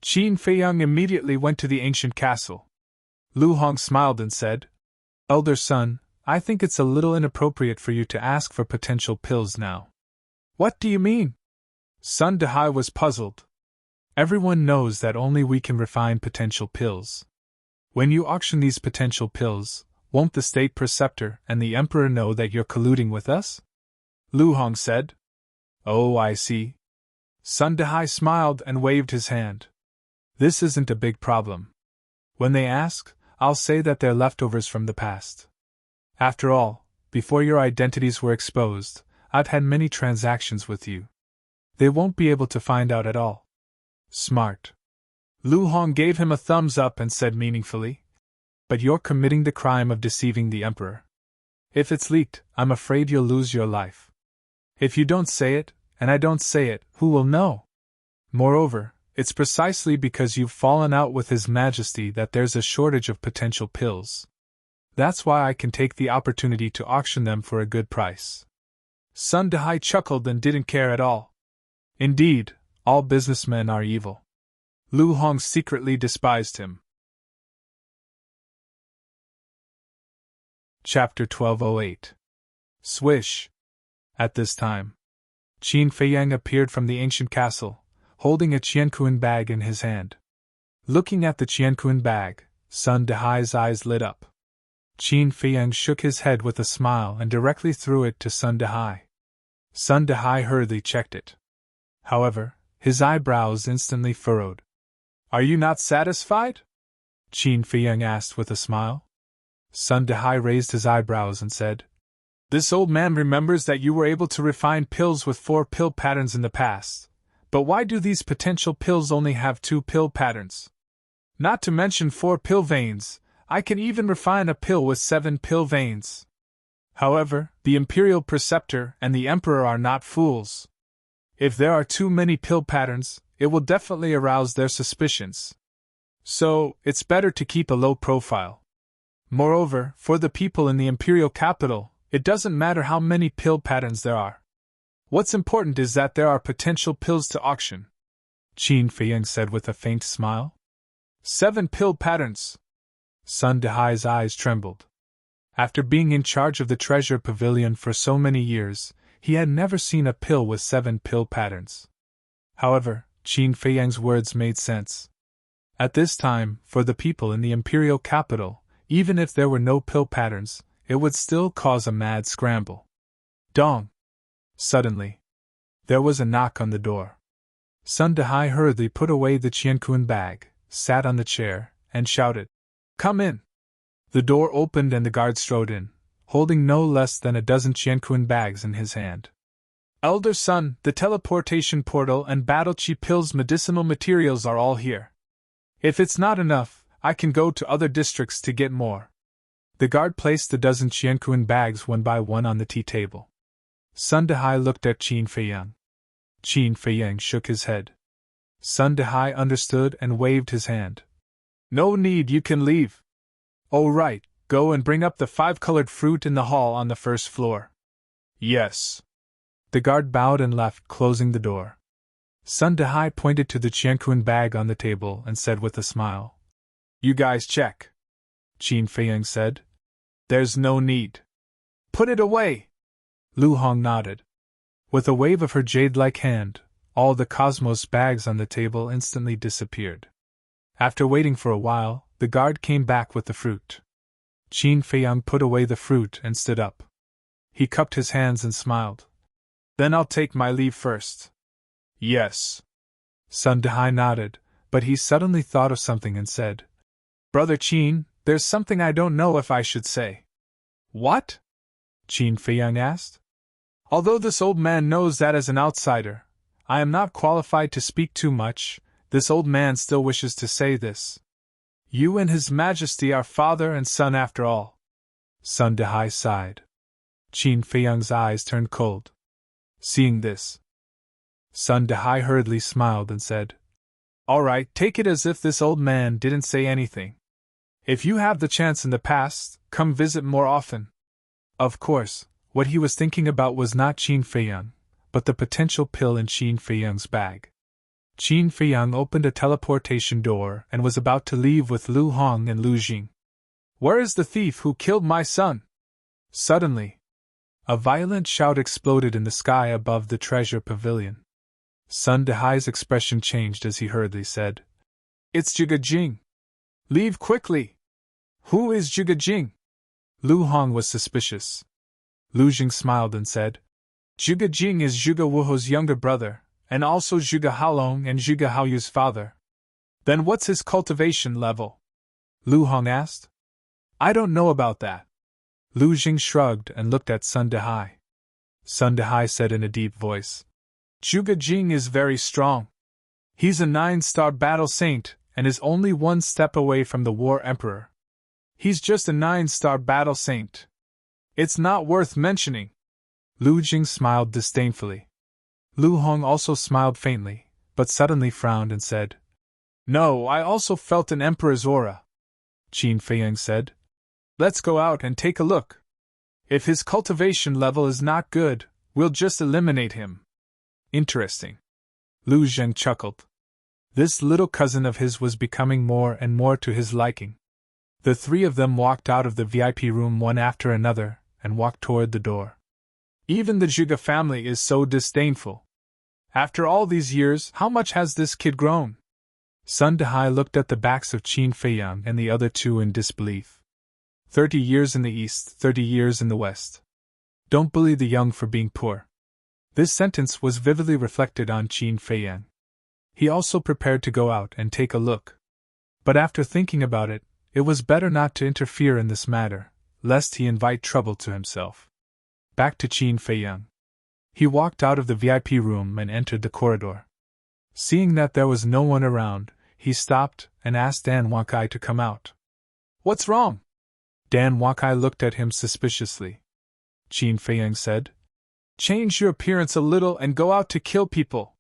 Speaker 1: Qin Feiyang immediately went to the ancient castle. Lu Hong smiled and said, Elder son, I think it's a little inappropriate for you to ask for potential pills now. What do you mean? Sun Dehai was puzzled. Everyone knows that only we can refine potential pills. When you auction these potential pills, won't the state preceptor and the emperor know that you're colluding with us? Lu Hong said. Oh, I see. Sun Dehai smiled and waved his hand. This isn't a big problem. When they ask, I'll say that they're leftovers from the past. After all, before your identities were exposed, I've had many transactions with you. They won't be able to find out at all. Smart. Lu Hong gave him a thumbs up and said meaningfully, But you're committing the crime of deceiving the emperor. If it's leaked, I'm afraid you'll lose your life. If you don't say it, and I don't say it, who will know? Moreover, it's precisely because you've fallen out with His Majesty that there's a shortage of potential pills. That's why I can take the opportunity to auction them for a good price. Sun Dehai chuckled and didn't care at all. Indeed, all businessmen are evil. Lu Hong secretly despised him. Chapter 1208. Swish. At this time, Qin Feiyang appeared from the ancient castle, holding a Qianquan bag in his hand. Looking at the Qianquan bag, Sun Dehai's eyes lit up. Qin Feiyang shook his head with a smile and directly threw it to Sun Dehai. Sun Dehai hurriedly checked it. However, his eyebrows instantly furrowed. Are you not satisfied? Qin Feiyang asked with a smile. Sun Dehai raised his eyebrows and said, This old man remembers that you were able to refine pills with 4 pill patterns in the past, but why do these potential pills only have 2 pill patterns? Not to mention 4 pill veins, I can even refine a pill with 7 pill veins. However, the imperial preceptor and the emperor are not fools. If there are too many pill patterns, it will definitely arouse their suspicions. So, it's better to keep a low profile. Moreover, for the people in the imperial capital, it doesn't matter how many pill patterns there are. What's important is that there are potential pills to auction. Qin Feiyang said with a faint smile. 7 pill patterns. Sun Dehai's eyes trembled. After being in charge of the treasure pavilion for so many years, he had never seen a pill with 7 pill patterns. However, Qin Feiyang's words made sense. At this time, for the people in the imperial capital, even if there were no pill patterns, it would still cause a mad scramble. Dong! Suddenly, there was a knock on the door. Sun Dehai hurriedly put away the Qianquan bag, sat on the chair, and shouted, Come in! The door opened and the guard strode in, holding no less than a dozen Qianquan bags in his hand. Elder son, the teleportation portal and battle chi pills medicinal materials are all here. If it's not enough, I can go to other districts to get more. The guard placed the dozen Qianquan bags one by one on the tea table. Sun Dehai looked at Qin Feiyang. Qin Feiyang shook his head. Sun Dehai understood and waved his hand. No need, you can leave. Oh, right, go and bring up the 5-colored fruit in the hall on the first floor. Yes. The guard bowed and left, closing the door. Sun Dehai pointed to the Qianquan bag on the table and said with a smile. You guys check. Qin Feiyang said. There's no need. Put it away. Lu Hong nodded. With a wave of her jade-like hand, all the cosmos bags on the table instantly disappeared. After waiting for a while, the guard came back with the fruit. Qin Feiyang put away the fruit and stood up. He cupped his hands and smiled. Then I'll take my leave first. Yes. Sun Dehai nodded, but he suddenly thought of something and said, Brother Qin, there's something I don't know if I should say. What? Qin Feiyang asked. Although this old man knows that as an outsider, I am not qualified to speak too much, this old man still wishes to say this. You and His Majesty are father and son after all. Sun Dehai sighed. Qin Feiyang's eyes turned cold. Seeing this, Sun Dehai hurriedly smiled and said, All right, take it as if this old man didn't say anything. If you have the chance in the past, come visit more often. Of course, what he was thinking about was not Qin Feiyang, but the potential pill in Qin Feiyang's bag. Qin Feiyang opened a teleportation door and was about to leave with Lu Hong and Lu Jing. Where is the thief who killed my son? Suddenly, a violent shout exploded in the sky above the treasure pavilion. Sun Dehai's expression changed as he hurriedly said, It's Zhuge Jing. Leave quickly. Who is Zhuge Jing? Lu Hong was suspicious. Lu Jing smiled and said, Zhuge Jing is Zhuge Wuho's younger brother, and also Zhuge Haolong and Zhuge Haoyu's father. Then what's his cultivation level? Lu Hong asked. I don't know about that. Lu Jing shrugged and looked at Sun Dehai. Sun Dehai said in a deep voice, Zhuge Jing is very strong. He's a 9-star battle saint and is only 1 step away from the War Emperor. He's just a 9-star battle saint. It's not worth mentioning. Lu Jing smiled disdainfully. Lu Hong also smiled faintly, but suddenly frowned and said, No, I also felt an emperor's aura. Qin Feiyang said, Let's go out and take a look. If his cultivation level is not good, we'll just eliminate him. Interesting. Lu Zheng chuckled. This little cousin of his was becoming more and more to his liking. The 3 of them walked out of the VIP room one after another and walked toward the door. Even the Zhuge family is so disdainful. After all these years, how much has this kid grown? Sun Dehai looked at the backs of Qin Feiyang and the other 2 in disbelief. 30 years in the east, 30 years in the west. Don't bully the young for being poor. This sentence was vividly reflected on Qin Feiyang. He also prepared to go out and take a look. But after thinking about it, it was better not to interfere in this matter, lest he invite trouble to himself. Back to Qin Feiyang. He walked out of the VIP room and entered the corridor. Seeing that there was no one around, he stopped and asked Dan Wakai to come out. What's wrong? Dan Wakai looked at him suspiciously. Qin Feiyang said, Change your appearance a little and go out to kill people.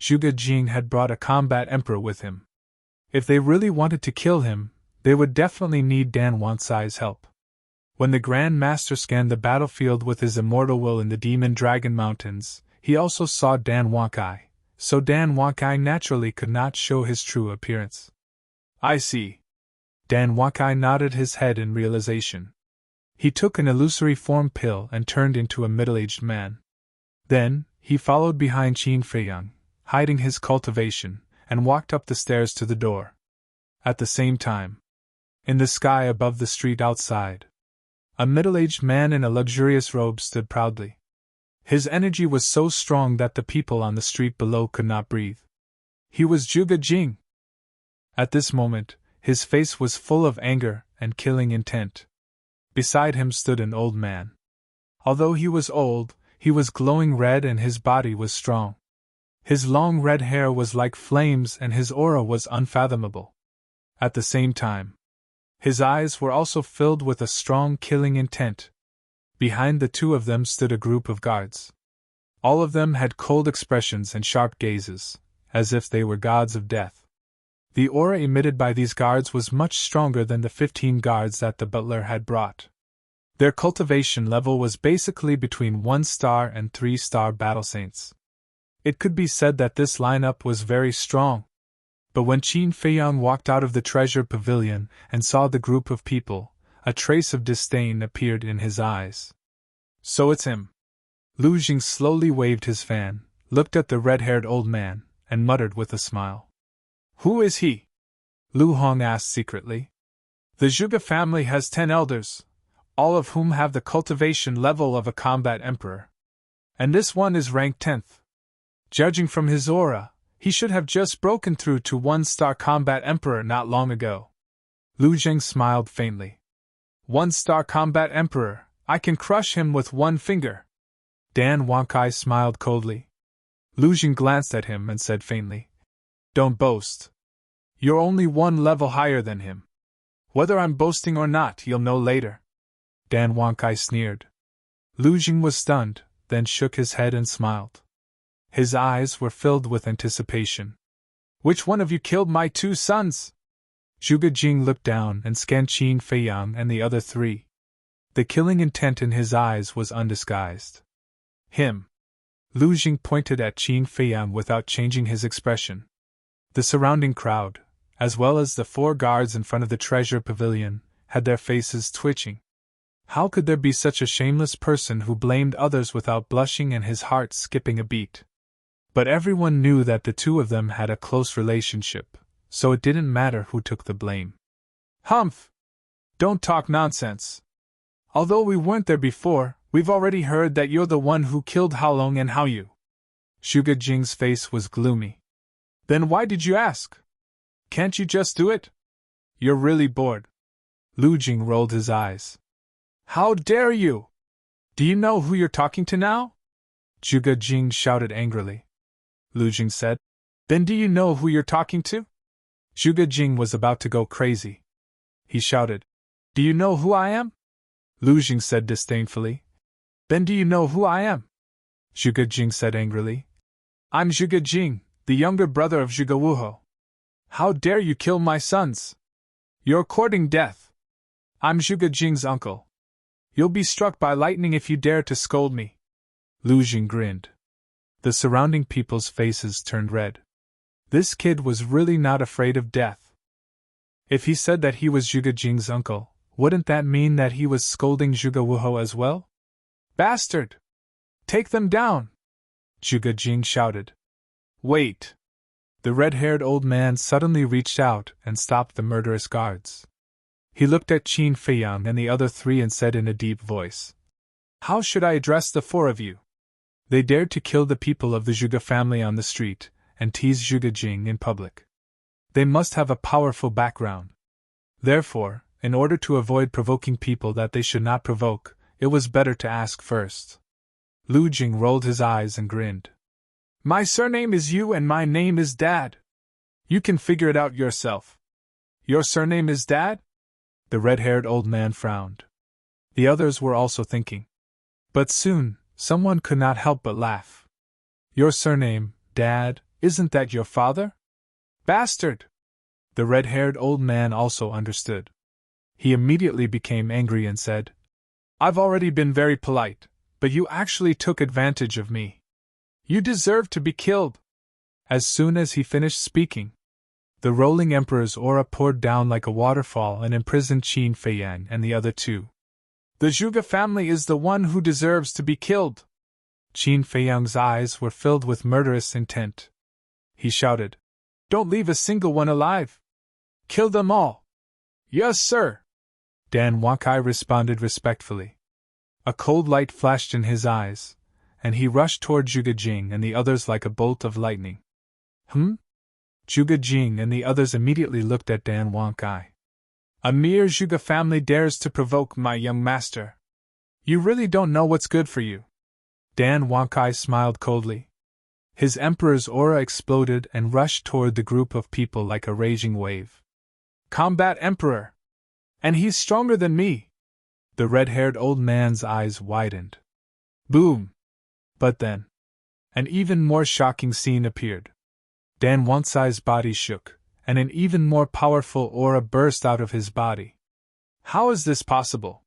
Speaker 1: Zhuge Jing had brought a combat emperor with him. If they really wanted to kill him, they would definitely need Dan Wansai's help. When the Grand Master scanned the battlefield with his immortal will in the Demon Dragon Mountains, he also saw Dan Wakai, so Dan Wakai naturally could not show his true appearance. I see. Dan Wakai nodded his head in realization. He took an illusory form pill and turned into a middle-aged man. Then, he followed behind Qin Feiyang, hiding his cultivation, and walked up the stairs to the door. At the same time, in the sky above the street outside, a middle-aged man in a luxurious robe stood proudly. His energy was so strong that the people on the street below could not breathe. He was Zhuge Jing. At this moment, his face was full of anger and killing intent. Beside him stood an old man. Although he was old, he was glowing red and his body was strong. His long red hair was like flames and his aura was unfathomable. At the same time, his eyes were also filled with a strong killing intent. Behind the 2 of them stood a group of guards. All of them had cold expressions and sharp gazes, as if they were gods of death. The aura emitted by these guards was much stronger than the 15 guards that the butler had brought. Their cultivation level was basically between 1-star and 3-star battle saints. It could be said that this lineup was very strong. But when Qin Feiyang walked out of the treasure pavilion and saw the group of people, a trace of disdain appeared in his eyes. So it's him. Lu Jing slowly waved his fan, looked at the red-haired old man, and muttered with a smile. Who is he? Lu Hong asked secretly. The Zhuge family has 10 elders, all of whom have the cultivation level of a combat emperor. And this one is ranked 10th. Judging from his aura, he should have just broken through to 1-star combat emperor not long ago. Lu Jing smiled faintly. 1-star combat emperor, I can crush him with one finger. Dan Wankai smiled coldly. Lu Jing glanced at him and said faintly, Don't boast. You're only one level higher than him. Whether I'm boasting or not, you'll know later. Dan Wankai sneered. Lu Jing was stunned, then shook his head and smiled. His eyes were filled with anticipation. Which one of you killed my 2 sons? Zhuge Jing looked down and scanned Qin Feiyang and the other 3. The killing intent in his eyes was undisguised. Him. Lu Jing pointed at Qin Feiyang without changing his expression. The surrounding crowd, as well as the 4 guards in front of the treasure pavilion, had their faces twitching. How could there be such a shameless person who blamed others without blushing and his heart skipping a beat? But everyone knew that the 2 of them had a close relationship, so it didn't matter who took the blame. Humph! Don't talk nonsense. Although we weren't there before, we've already heard that you're the one who killed Haolong and Haoyu. Zhuge Jing's face was gloomy. Then why did you ask? Can't you just do it? You're really bored. Lu Jing rolled his eyes. How dare you? Do you know who you're talking to now? Zhuge Jing shouted angrily. Lu Jing said, Then do you know who you're talking to? Zhuge Jing was about to go crazy. He shouted, Do you know who I am? Lu Jing said disdainfully. Then do you know who I am? Zhuge Jing said angrily. I'm Zhuge Jing, the younger brother of Zhuge Wuhou. How dare you kill my sons? You're courting death. I'm Zhuge Jing's uncle. You'll be struck by lightning if you dare to scold me. Lu Jing grinned. The surrounding people's faces turned red. This kid was really not afraid of death. If he said that he was Zhuge Jing's uncle, wouldn't that mean that he was scolding Zhuge Wuhou as well? Bastard! Take them down! Zhuge Jing shouted. Wait! The red-haired old man suddenly reached out and stopped the murderous guards. He looked at Qin Feiyang and the other 3 and said in a deep voice, How should I address the 4 of you? They dared to kill the people of the Zhuge family on the street and tease Zhuge Jing in public. They must have a powerful background. Therefore, in order to avoid provoking people that they should not provoke, it was better to ask first. Lu Jing rolled his eyes and grinned. My surname is Yu and my name is Dad. You can figure it out yourself. Your surname is Dad? The red-haired old man frowned. The others were also thinking. But soon, someone could not help but laugh. Your surname, Dad, isn't that your father? Bastard! The red-haired old man also understood. He immediately became angry and said, I've already been very polite, but you actually took advantage of me. You deserve to be killed. As soon as he finished speaking, the rolling emperor's aura poured down like a waterfall and imprisoned Qin Feiyang and the other 2. The Zhuge family is the one who deserves to be killed. Qin Feiyang's eyes were filled with murderous intent. He shouted, Don't leave a single one alive. Kill them all. Yes, sir. Dan Wankai responded respectfully. A cold light flashed in his eyes, and he rushed toward Zhuge Jing and the others like a bolt of lightning. Zhuge Jing and the others immediately looked at Dan Wankai. A mere Zhuge family dares to provoke my young master. You really don't know what's good for you. Dan Wankai smiled coldly. His emperor's aura exploded and rushed toward the group of people like a raging wave. Combat emperor! And he's stronger than me! The red-haired old man's eyes widened. Boom! But then, an even more shocking scene appeared. Dan Wankai's body shook, and an even more powerful aura burst out of his body. How is this possible?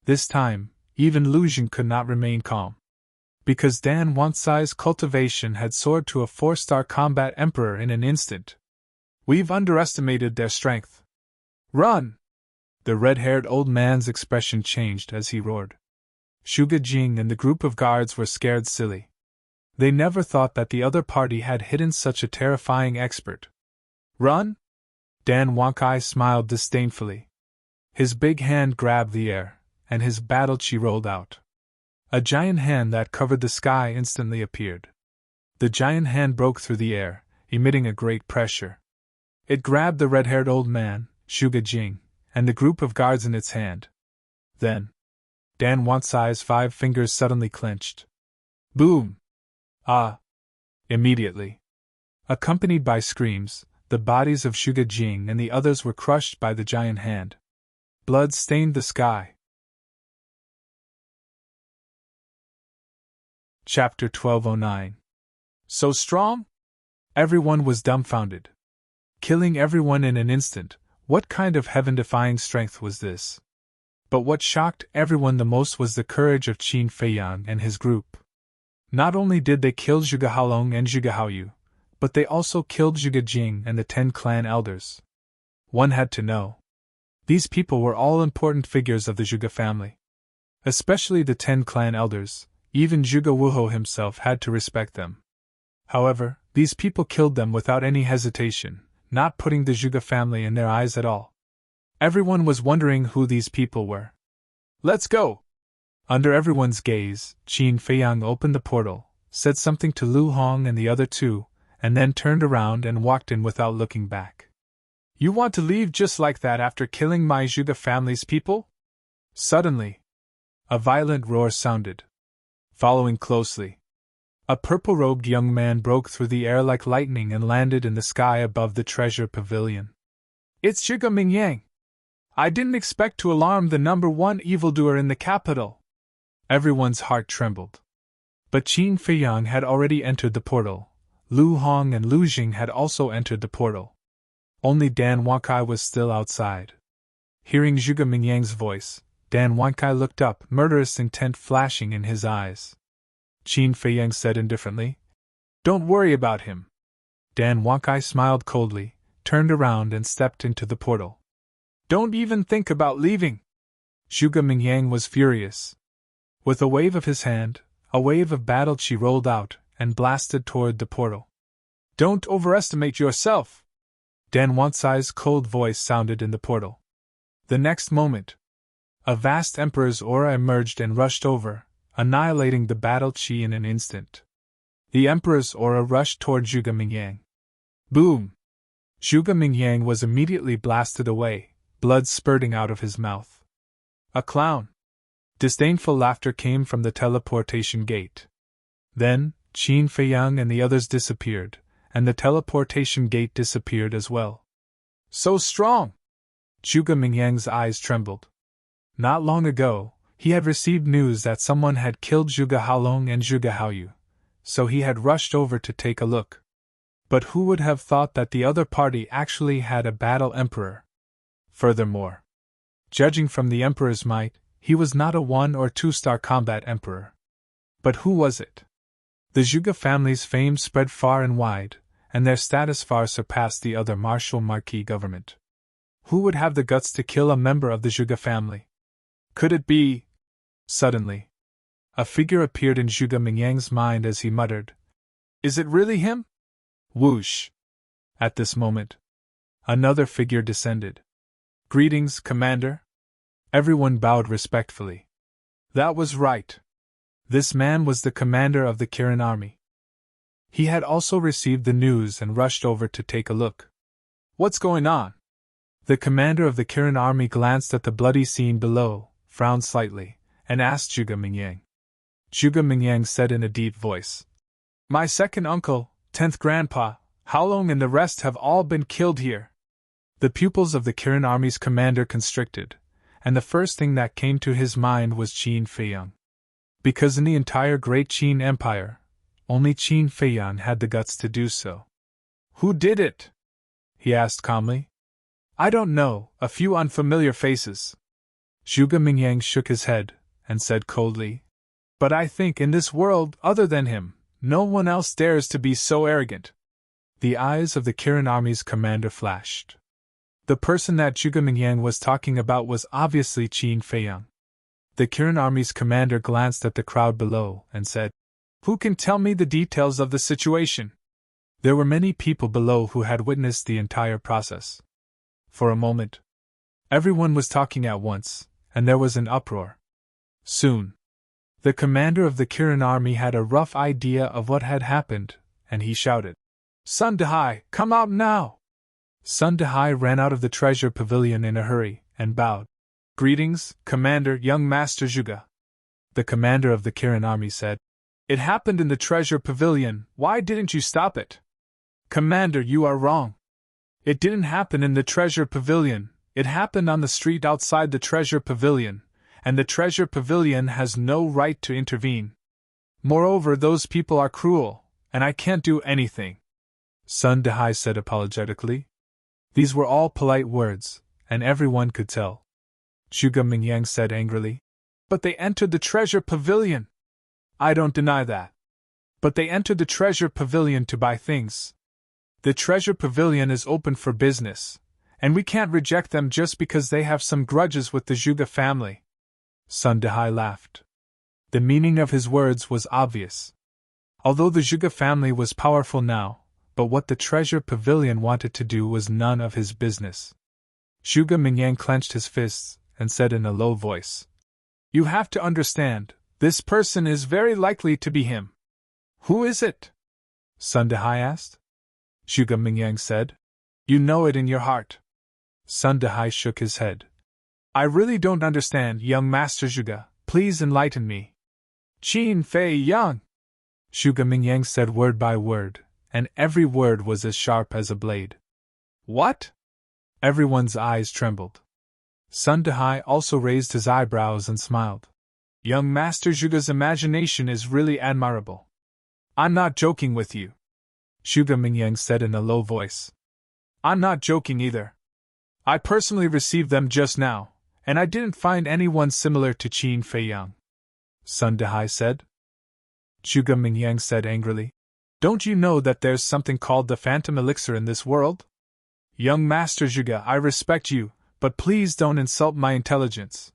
Speaker 1: This time, even Lu Jing could not remain calm. Because Dan Wansai's cultivation had soared to a 4-star combat emperor in an instant. We've underestimated their strength. Run! The red-haired old man's expression changed as he roared. Zhuge Jing and the group of guards were scared silly. They never thought that the other party had hidden such a terrifying expert. Run? Dan Wankai smiled disdainfully. His big hand grabbed the air, and his battle chi rolled out. A giant hand that covered the sky instantly appeared. The giant hand broke through the air, emitting a great pressure. It grabbed the red-haired old man, Zhuge Jing, and the group of guards in its hand. Then, Dan Wansai's 5 fingers suddenly clenched. Boom! Ah! Immediately. Accompanied by screams, the bodies of Zhuge Jing and the others were crushed by the giant hand. Blood stained the sky. Chapter 1209. So strong? Everyone was dumbfounded. Killing everyone in an instant, what kind of heaven-defying strength was this? But what shocked everyone the most was the courage of Qin Feiyang and his group. Not only did they kill Zhuge Haolong and Zhuge Haoyu, but they also killed Zhuge Jing and the 10 clan elders. One had to know. These people were all important figures of the Zhuge family. Especially the 10 clan elders, even Zhuge Wuhou himself had to respect them. However, these people killed them without any hesitation, not putting the Zhuge family in their eyes at all. Everyone was wondering who these people were. Let's go! Under everyone's gaze, Qin Feiyang opened the portal, said something to Lu Hong and the other 2, and then turned around and walked in without looking back. You want to leave just like that after killing my Zhuge family's people? Suddenly, a violent roar sounded. Following closely, a purple-robed young man broke through the air like lightning and landed in the sky above the treasure pavilion. It's Zhuge Mingyang! I didn't expect to alarm the #1 evildoer in the capital. Everyone's heart trembled. But Qin Feiyang had already entered the portal. Lu Hong and Lu Jing had also entered the portal. Only Dan Wankai was still outside. Hearing Zhuge Mingyang's voice, Dan Wankai looked up, murderous intent flashing in his eyes. Qin Feiyang said indifferently, Don't worry about him. Dan Wankai smiled coldly, turned around and stepped into the portal. Don't even think about leaving. Zhuge Mingyang was furious. With a wave of his hand, a wave of battle chi rolled out and blasted toward the portal. Don't overestimate yourself! Dan Wansai's cold voice sounded in the portal. The next moment, a vast emperor's aura emerged and rushed over, annihilating the battle chi in an instant. The emperor's aura rushed toward Zhuge Mingyang. Boom! Zhuge Mingyang was immediately blasted away, blood spurting out of his mouth. A clown! Disdainful laughter came from the teleportation gate. Then, Qin Feiyang and the others disappeared, and the teleportation gate disappeared as well. So strong! Zhuge Mingyang's eyes trembled. Not long ago, he had received news that someone had killed Zhuge Haolong and Zhuge Haoyu, so he had rushed over to take a look. But who would have thought that the other party actually had a battle emperor? Furthermore, judging from the emperor's might, he was not a 1- or 2-star combat emperor. But who was it? The Zhuge family's fame spread far and wide, and their status far surpassed the other martial marquis government. Who would have the guts to kill a member of the Zhuge family? Could it be? Suddenly, a figure appeared in Zhuge Mingyang's mind as he muttered, Is it really him? Whoosh! At this moment, another figure descended. Greetings, Commander. Everyone bowed respectfully. That was right. This man was the commander of the Kirin army. He had also received the news and rushed over to take a look. What's going on? The commander of the Kirin army glanced at the bloody scene below, frowned slightly, and asked Zhuge Mingyang. Zhuge Mingyang said in a deep voice, My second uncle, 10th grandpa, Haolong and the rest have all been killed here. The pupils of the Kirin army's commander constricted, and the first thing that came to his mind was Qin Feiyang. Because in the entire Great Qin Empire, only Qin Feiyang had the guts to do so. Who did it? he asked calmly. I don't know, a few unfamiliar faces. Zhuge Mingyang shook his head, and said coldly, but I think in this world, other than him, no one else dares to be so arrogant. The eyes of the Kirin Army's commander flashed. The person that Zhuge Mingyang was talking about was obviously Qin Feiyang. The Kirin Army's commander glanced at the crowd below and said, Who can tell me the details of the situation? There were many people below who had witnessed the entire process. For a moment, everyone was talking at once, and there was an uproar. Soon, the commander of the Kirin Army had a rough idea of what had happened, and he shouted, Sun Dehai, come out now! Sun Dehai ran out of the treasure pavilion in a hurry, and bowed. Greetings, Commander, young Master Zhuge. The commander of the Kirin Army said, It happened in the treasure pavilion, why didn't you stop it? Commander, you are wrong. It didn't happen in the treasure pavilion, it happened on the street outside the treasure pavilion, and the treasure pavilion has no right to intervene. Moreover, those people are cruel, and I can't do anything. Sun Dehai said apologetically. These were all polite words, and everyone could tell. Zhuge Mingyang said angrily, But they entered the treasure pavilion. I don't deny that. But they entered the treasure pavilion to buy things. The treasure pavilion is open for business, and we can't reject them just because they have some grudges with the Zhuge family. Sun Dehai laughed. The meaning of his words was obvious. Although the Zhuge family was powerful now, but what the treasure pavilion wanted to do was none of his business. Zhuge Mingyang clenched his fists and said in a low voice, You have to understand, this person is very likely to be him. Who is it? Sun Dehai asked. Zhuge Mingyang said, You know it in your heart. Sun Dehai shook his head. I really don't understand, young Master Zhuge, please enlighten me. Qin Feiyang! Zhuge Mingyang said word by word, and every word was as sharp as a blade. What? Everyone's eyes trembled. Sun Dehai also raised his eyebrows and smiled. Young Master Zhuge's imagination is really admirable. I'm not joking with you. Zhuge Mingyang said in a low voice. I'm not joking either. I personally received them just now, and I didn't find anyone similar to Qin Feiyang. Sun Dehai said. Zhuge Mingyang said angrily. Don't you know that there's something called the phantom elixir in this world? Young Master Zhuge, I respect you, but please don't insult my intelligence.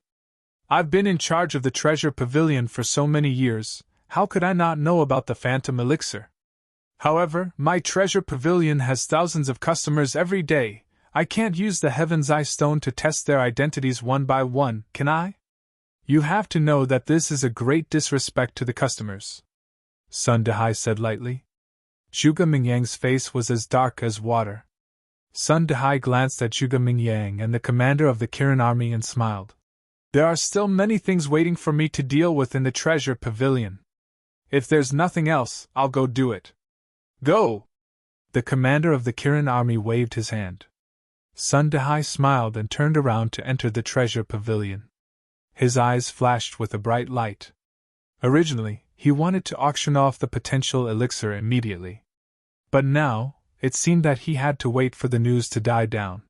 Speaker 1: I've been in charge of the treasure pavilion for so many years, how could I not know about the phantom elixir? However, my treasure pavilion has thousands of customers every day. I can't use the Heaven's Eye Stone to test their identities one by one, can I? You have to know that this is a great disrespect to the customers. Sun Dehai said lightly. Zhuge Mingyang's face was as dark as water. Sun Dehai glanced at Zhuge Mingyang and the commander of the Kirin Army and smiled. There are still many things waiting for me to deal with in the treasure pavilion. If there's nothing else, I'll go do it. Go! The commander of the Kirin Army waved his hand. Sun Dehai smiled and turned around to enter the treasure pavilion. His eyes flashed with a bright light. Originally, he wanted to auction off the potential elixir immediately. But now, it seemed that he had to wait for the news to die down.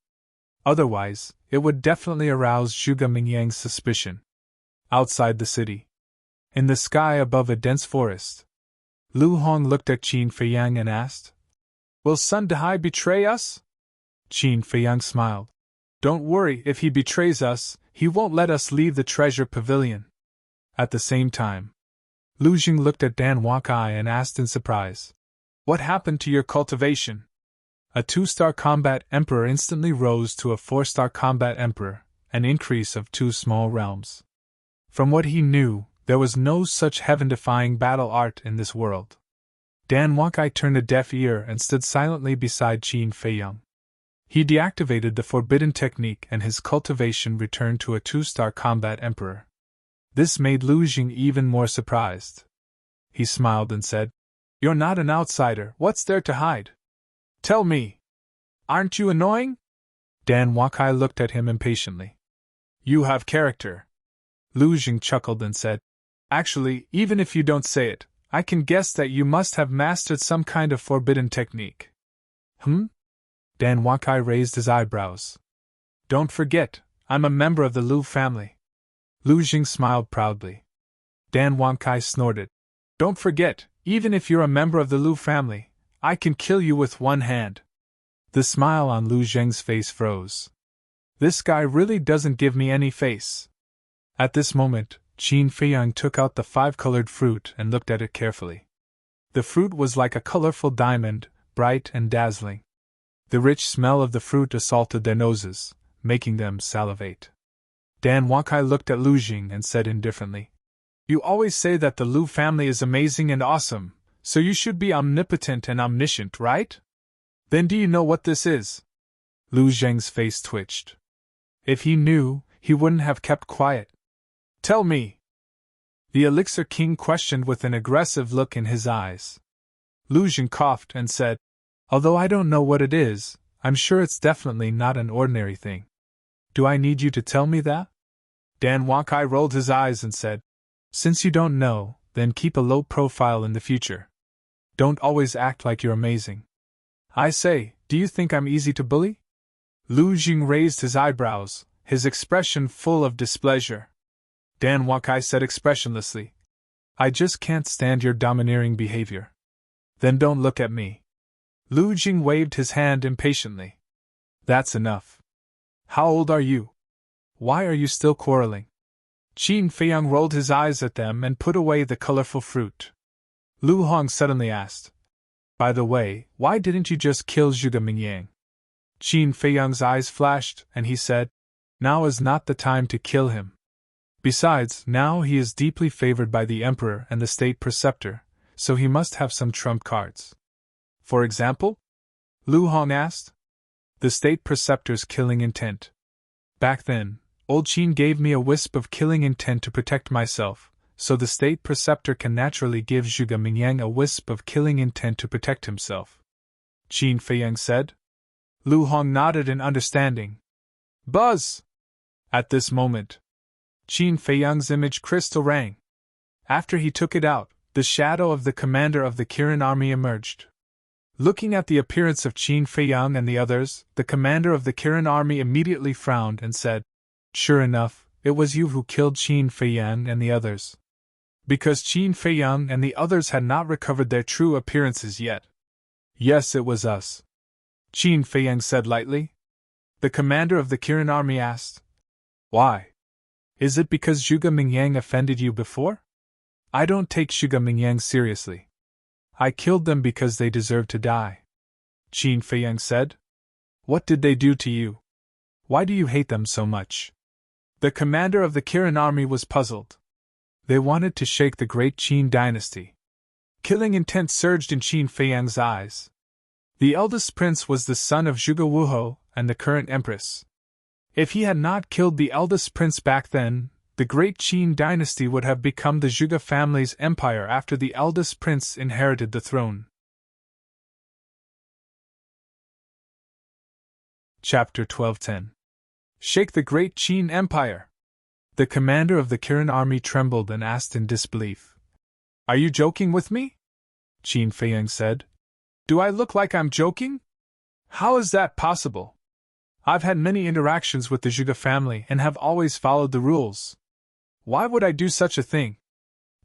Speaker 1: Otherwise, it would definitely arouse Zhuge Mingyang's suspicion. Outside the city, in the sky above a dense forest, Lu Hong looked at Qin Feiyang and asked, Will Sun Dehai betray us? Qin Feiyang smiled. Don't worry, if he betrays us, he won't let us leave the treasure pavilion. At the same time, Lu Jing looked at Dan Wakai and asked in surprise, What happened to your cultivation? A 2-star combat emperor instantly rose to a 4-star combat emperor, an increase of 2 small realms. From what he knew, there was no such heaven-defying battle art in this world. Dan Wakai turned a deaf ear and stood silently beside Qin Feiyang. He deactivated the forbidden technique and his cultivation returned to a 2-star combat emperor. This made Lu Jing even more surprised. He smiled and said, You're not an outsider, what's there to hide? Tell me. Aren't you annoying? Dan Wakai looked at him impatiently. You have character. Lu Jing chuckled and said, Actually, even if you don't say it, I can guess that you must have mastered some kind of forbidden technique. Dan Wankai raised his eyebrows. Don't forget, I'm a member of the Lu family. Lu Jing smiled proudly. Dan Wankai snorted. Don't forget, even if you're a member of the Lu family, I can kill you with one hand. The smile on Lu Zheng's face froze. This guy really doesn't give me any face. At this moment, Qin Feiyang took out the 5-colored fruit and looked at it carefully. The fruit was like a colorful diamond, bright and dazzling. The rich smell of the fruit assaulted their noses, making them salivate. Dan Wankai looked at Lu Jing and said indifferently, You always say that the Lu family is amazing and awesome, so you should be omnipotent and omniscient, right? Then do you know what this is? Lu Zheng's face twitched. If he knew, he wouldn't have kept quiet. Tell me! The Elixir King questioned with an aggressive look in his eyes. Lu Jing coughed and said, Although I don't know what it is, I'm sure it's definitely not an ordinary thing. Do I need you to tell me that? Dan Wankai rolled his eyes and said, Since you don't know, then keep a low profile in the future. Don't always act like you're amazing. I say, do you think I'm easy to bully? Lu Jing raised his eyebrows, his expression full of displeasure. Dan Wankai said expressionlessly, I just can't stand your domineering behavior. Then don't look at me. Lu Jing waved his hand impatiently. That's enough. How old are you? Why are you still quarreling? Qin Feiyang rolled his eyes at them and put away the colorful fruit. Lu Hong suddenly asked, By the way, why didn't you just kill Zhuge Mingyang? Qin Feiyang's eyes flashed, and he said, Now is not the time to kill him. Besides, now he is deeply favored by the Emperor and the State Preceptor, so he must have some trump cards. For example? Lu Hong asked. The State Preceptor's killing intent. Back then, old Qin gave me a wisp of killing intent to protect myself, so the State Preceptor can naturally give Zhuge Mingyang a wisp of killing intent to protect himself. Qin Feiyang said. Lu Hong nodded in understanding. Buzz! At this moment, Qin Feiyang's image crystal rang. After he took it out, the shadow of the commander of the Kirin army emerged. Looking at the appearance of Qin Feiyang and the others, the commander of the Kirin army immediately frowned and said, Sure enough, it was you who killed Qin Feiyang and the others. Because Qin Feiyang and the others had not recovered their true appearances yet. Yes, it was us. Qin Feiyang said lightly. The commander of the Kirin army asked, Why? Is it because Zhuge Mingyang offended you before? I don't take Zhuge Mingyang seriously. I killed them because they deserve to die. Qin Feiyang said. What did they do to you? Why do you hate them so much? The commander of the Kirin army was puzzled. They wanted to shake the great Qin dynasty. Killing intent surged in Qin Feiyang's eyes. The eldest prince was the son of Zhuge Wuhou and the current empress. If he had not killed the eldest prince back then, the great Qin dynasty would have become the Zhuge family's empire after the eldest prince inherited the throne. Chapter 12:10. Shake the great Qin empire! The commander of the Kirin army trembled and asked in disbelief. Are you joking with me? Qin Feiyang said. Do I look like I'm joking? How is that possible? I've had many interactions with the Zhuge family and have always followed the rules. Why would I do such a thing?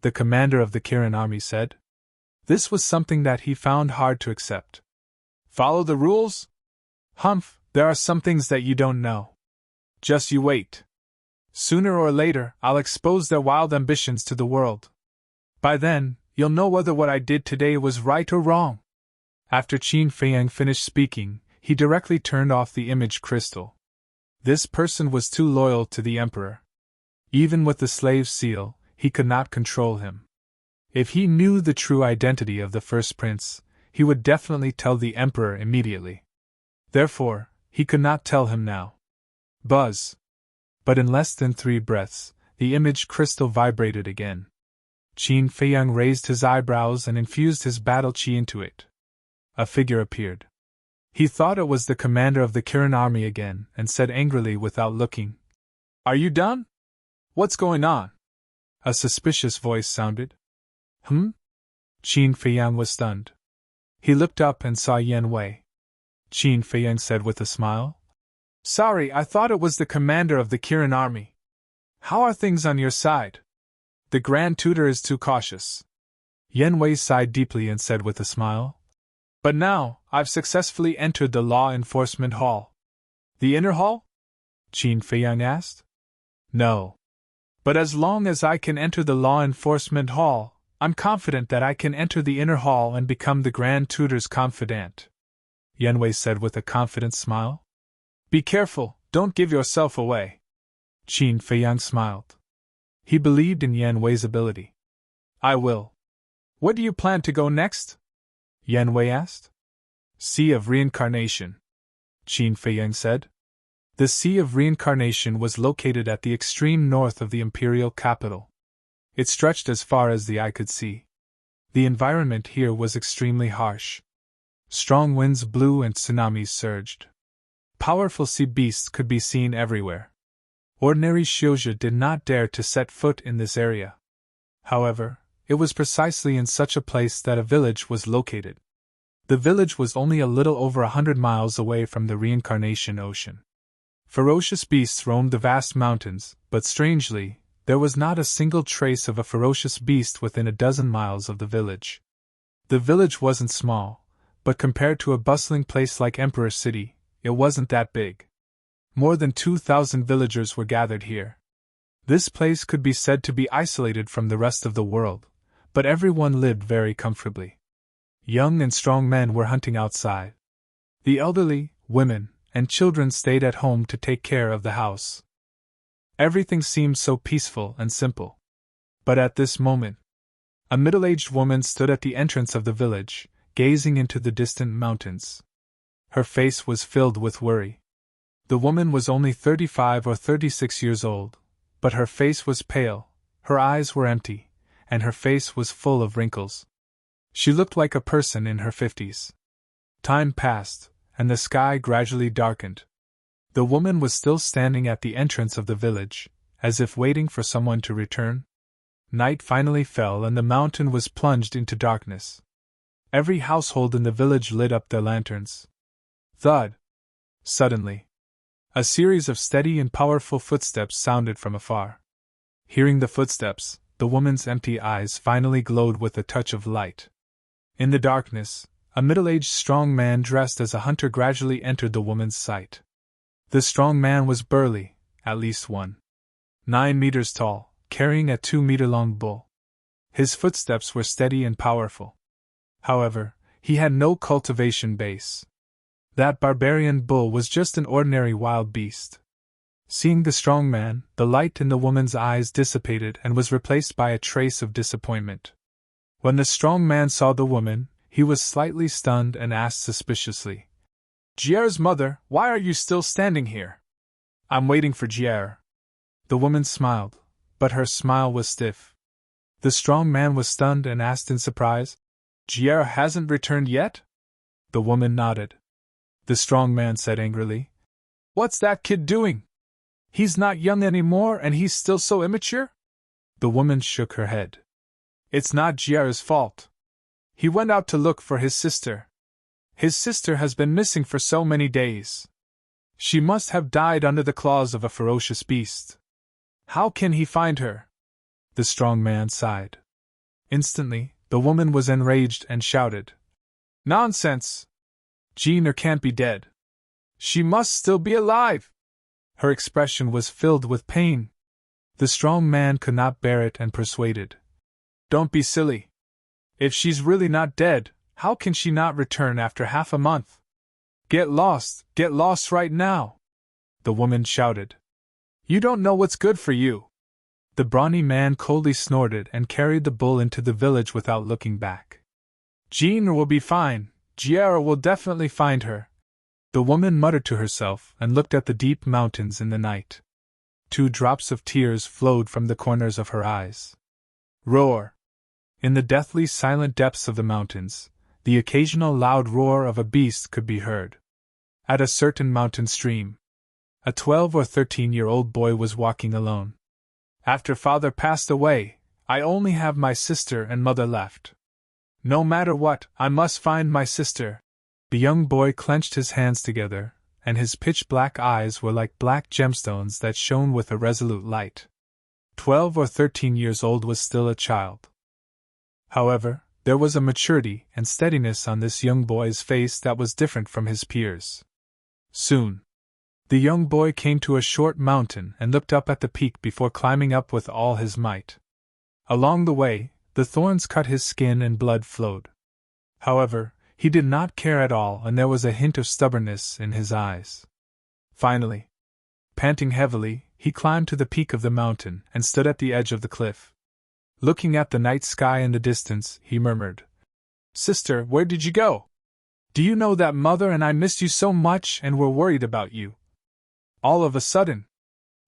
Speaker 1: The commander of the Kirin army said. This was something that he found hard to accept. Follow the rules? Humph, there are some things that you don't know. Just you wait. Sooner or later, I'll expose their wild ambitions to the world. By then, you'll know whether what I did today was right or wrong. After Qin Feiyang finished speaking, he directly turned off the image crystal. This person was too loyal to the emperor. Even with the slave seal, he could not control him. If he knew the true identity of the first prince, he would definitely tell the emperor immediately. Therefore, he could not tell him now. Buzz! But in less than 3 breaths, the image crystal vibrated again. Qin Feiyang raised his eyebrows and infused his battle qi into it. A figure appeared. He thought it was the commander of the Kirin army again, and said angrily without looking, Are you done? What's going on? A suspicious voice sounded. Qin Feiyang was stunned. He looked up and saw Yan Wei. Qin Feiyang said with a smile. Sorry, I thought it was the commander of the Kirin army. How are things on your side? The Grand Tutor is too cautious. Yan Wei sighed deeply and said with a smile. But now, I've successfully entered the law enforcement hall. The inner hall? Qin Feiyang asked. No. But as long as I can enter the law enforcement hall, I'm confident that I can enter the inner hall and become the Grand Tutor's confidant. Yan Wei said with a confident smile. Be careful, don't give yourself away. Qin Feiyang smiled. He believed in Yan Wei's ability. I will. Where do you plan to go next? Yan Wei asked. Sea of Reincarnation, Qin Feiyang said. The Sea of Reincarnation was located at the extreme north of the imperial capital. It stretched as far as the eye could see. The environment here was extremely harsh. Strong winds blew and tsunamis surged. Powerful sea beasts could be seen everywhere. Ordinary Xiuzhi did not dare to set foot in this area. However, it was precisely in such a place that a village was located. The village was only a little over 100 miles away from the Reincarnation Ocean. Ferocious beasts roamed the vast mountains, but strangely, there was not a single trace of a ferocious beast within a dozen miles of the village. The village wasn't small, but compared to a bustling place like Emperor City, it wasn't that big. More than 2,000 villagers were gathered here. This place could be said to be isolated from the rest of the world, but everyone lived very comfortably. Young and strong men were hunting outside. The elderly, women, and children stayed at home to take care of the house. Everything seemed so peaceful and simple. But at this moment, a middle-aged woman stood at the entrance of the village, gazing into the distant mountains. Her face was filled with worry. The woman was only 35 or 36 years old, but her face was pale, her eyes were empty, and her face was full of wrinkles. She looked like a person in her 50s. Time passed, and the sky gradually darkened. The woman was still standing at the entrance of the village, as if waiting for someone to return. Night finally fell and the mountain was plunged into darkness. Every household in the village lit up their lanterns. Thud! Suddenly, a series of steady and powerful footsteps sounded from afar. Hearing the footsteps, the woman's empty eyes finally glowed with a touch of light. In the darkness, a middle-aged strong man dressed as a hunter gradually entered the woman's sight. The strong man was burly, at least 1.9 meters tall, carrying a 2-meter-long bull. His footsteps were steady and powerful. However, he had no cultivation base. That barbarian bull was just an ordinary wild beast. Seeing the strong man, the light in the woman's eyes dissipated and was replaced by a trace of disappointment. When the strong man saw the woman, he was slightly stunned and asked suspiciously, Jier's mother, why are you still standing here? I'm waiting for Jier. The woman smiled, but her smile was stiff. The strong man was stunned and asked in surprise, Jier hasn't returned yet? The woman nodded. The strong man said angrily, What's that kid doing? He's not young anymore and he's still so immature? The woman shook her head. It's not Jier's fault. He went out to look for his sister. His sister has been missing for so many days. She must have died under the claws of a ferocious beast. How can he find her? The strong man sighed. Instantly, the woman was enraged and shouted, Nonsense! Jean can't be dead. She must still be alive! Her expression was filled with pain. The strong man could not bear it and persuaded, Don't be silly. If she's really not dead, how can she not return after half a month? Get lost right now! The woman shouted. You don't know what's good for you. The brawny man coldly snorted and carried the bull into the village without looking back. Jean will be fine. Jier will definitely find her. The woman muttered to herself and looked at the deep mountains in the night. 2 drops of tears flowed from the corners of her eyes. Roar! In the deathly silent depths of the mountains, the occasional loud roar of a beast could be heard. At a certain mountain stream, a 12 or 13-year-old boy was walking alone. After father passed away, I only have my sister and mother left. No matter what, I must find my sister. The young boy clenched his hands together, and his pitch-black eyes were like black gemstones that shone with a resolute light. 12 or 13 years old was still a child. However, there was a maturity and steadiness on this young boy's face that was different from his peers. Soon, the young boy came to a short mountain and looked up at the peak before climbing up with all his might. Along the way, the thorns cut his skin and blood flowed. However, he did not care at all, and there was a hint of stubbornness in his eyes. Finally, panting heavily, he climbed to the peak of the mountain and stood at the edge of the cliff. Looking at the night sky in the distance, he murmured, "Sister, where did you go? Do you know that Mother and I missed you so much and were worried about you?" All of a sudden,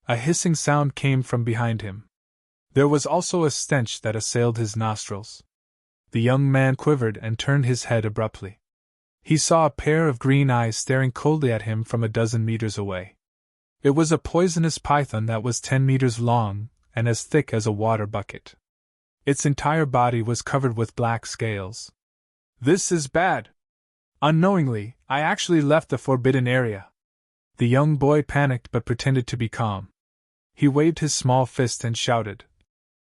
Speaker 1: a hissing sound came from behind him. There was also a stench that assailed his nostrils. The young man quivered and turned his head abruptly. He saw a pair of green eyes staring coldly at him from a dozen meters away. It was a poisonous python that was 10 meters long and as thick as a water bucket. Its entire body was covered with black scales. "This is bad. Unknowingly, I actually left the forbidden area." The young boy panicked but pretended to be calm. He waved his small fist and shouted,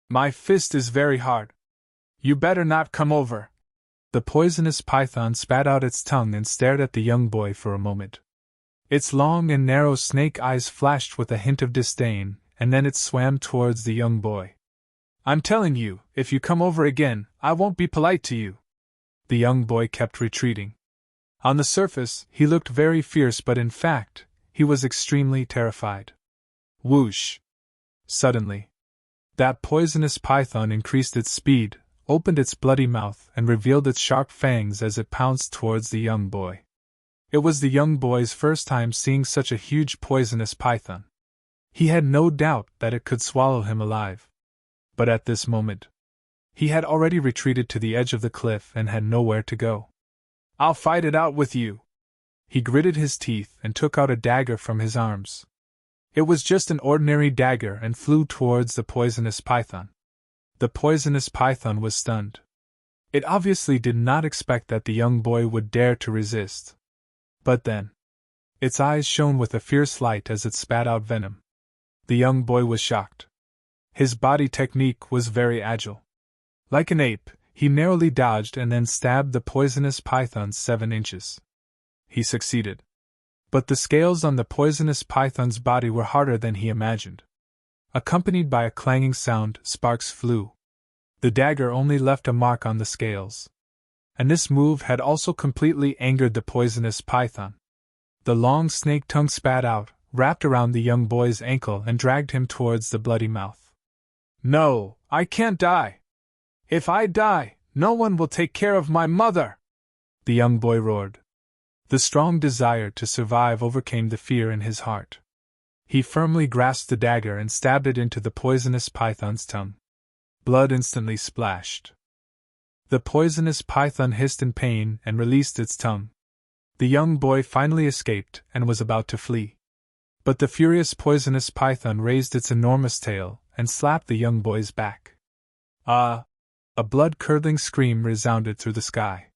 Speaker 1: "My fist is very hard. You better not come over." The poisonous python spat out its tongue and stared at the young boy for a moment. Its long and narrow snake eyes flashed with a hint of disdain, and then it swam towards the young boy. "I'm telling you, if you come over again, I won't be polite to you." The young boy kept retreating. On the surface, he looked very fierce, but in fact, he was extremely terrified. Whoosh! Suddenly, that poisonous python increased its speed, opened its bloody mouth, and revealed its sharp fangs as it pounced towards the young boy. It was the young boy's first time seeing such a huge poisonous python. He had no doubt that it could swallow him alive. But at this moment, he had already retreated to the edge of the cliff and had nowhere to go. "I'll fight it out with you." He gritted his teeth and took out a dagger from his arms. It was just an ordinary dagger and flew towards the poisonous python. The poisonous python was stunned. It obviously did not expect that the young boy would dare to resist. But then, its eyes shone with a fierce light as it spat out venom. The young boy was shocked. His body technique was very agile. Like an ape, he narrowly dodged and then stabbed the poisonous python 7 inches. He succeeded. But the scales on the poisonous python's body were harder than he imagined. Accompanied by a clanging sound, sparks flew. The dagger only left a mark on the scales. And this move had also completely angered the poisonous python. The long snake tongue spat out, wrapped around the young boy's ankle, and dragged him towards the bloody mouth. "No, I can't die. If I die, no one will take care of my mother!" the young boy roared. The strong desire to survive overcame the fear in his heart. He firmly grasped the dagger and stabbed it into the poisonous python's tongue. Blood instantly splashed. The poisonous python hissed in pain and released its tongue. The young boy finally escaped and was about to flee. But the furious poisonous python raised its enormous tail and slapped the young boy's back. "Ah!" A blood-curdling scream resounded through the sky.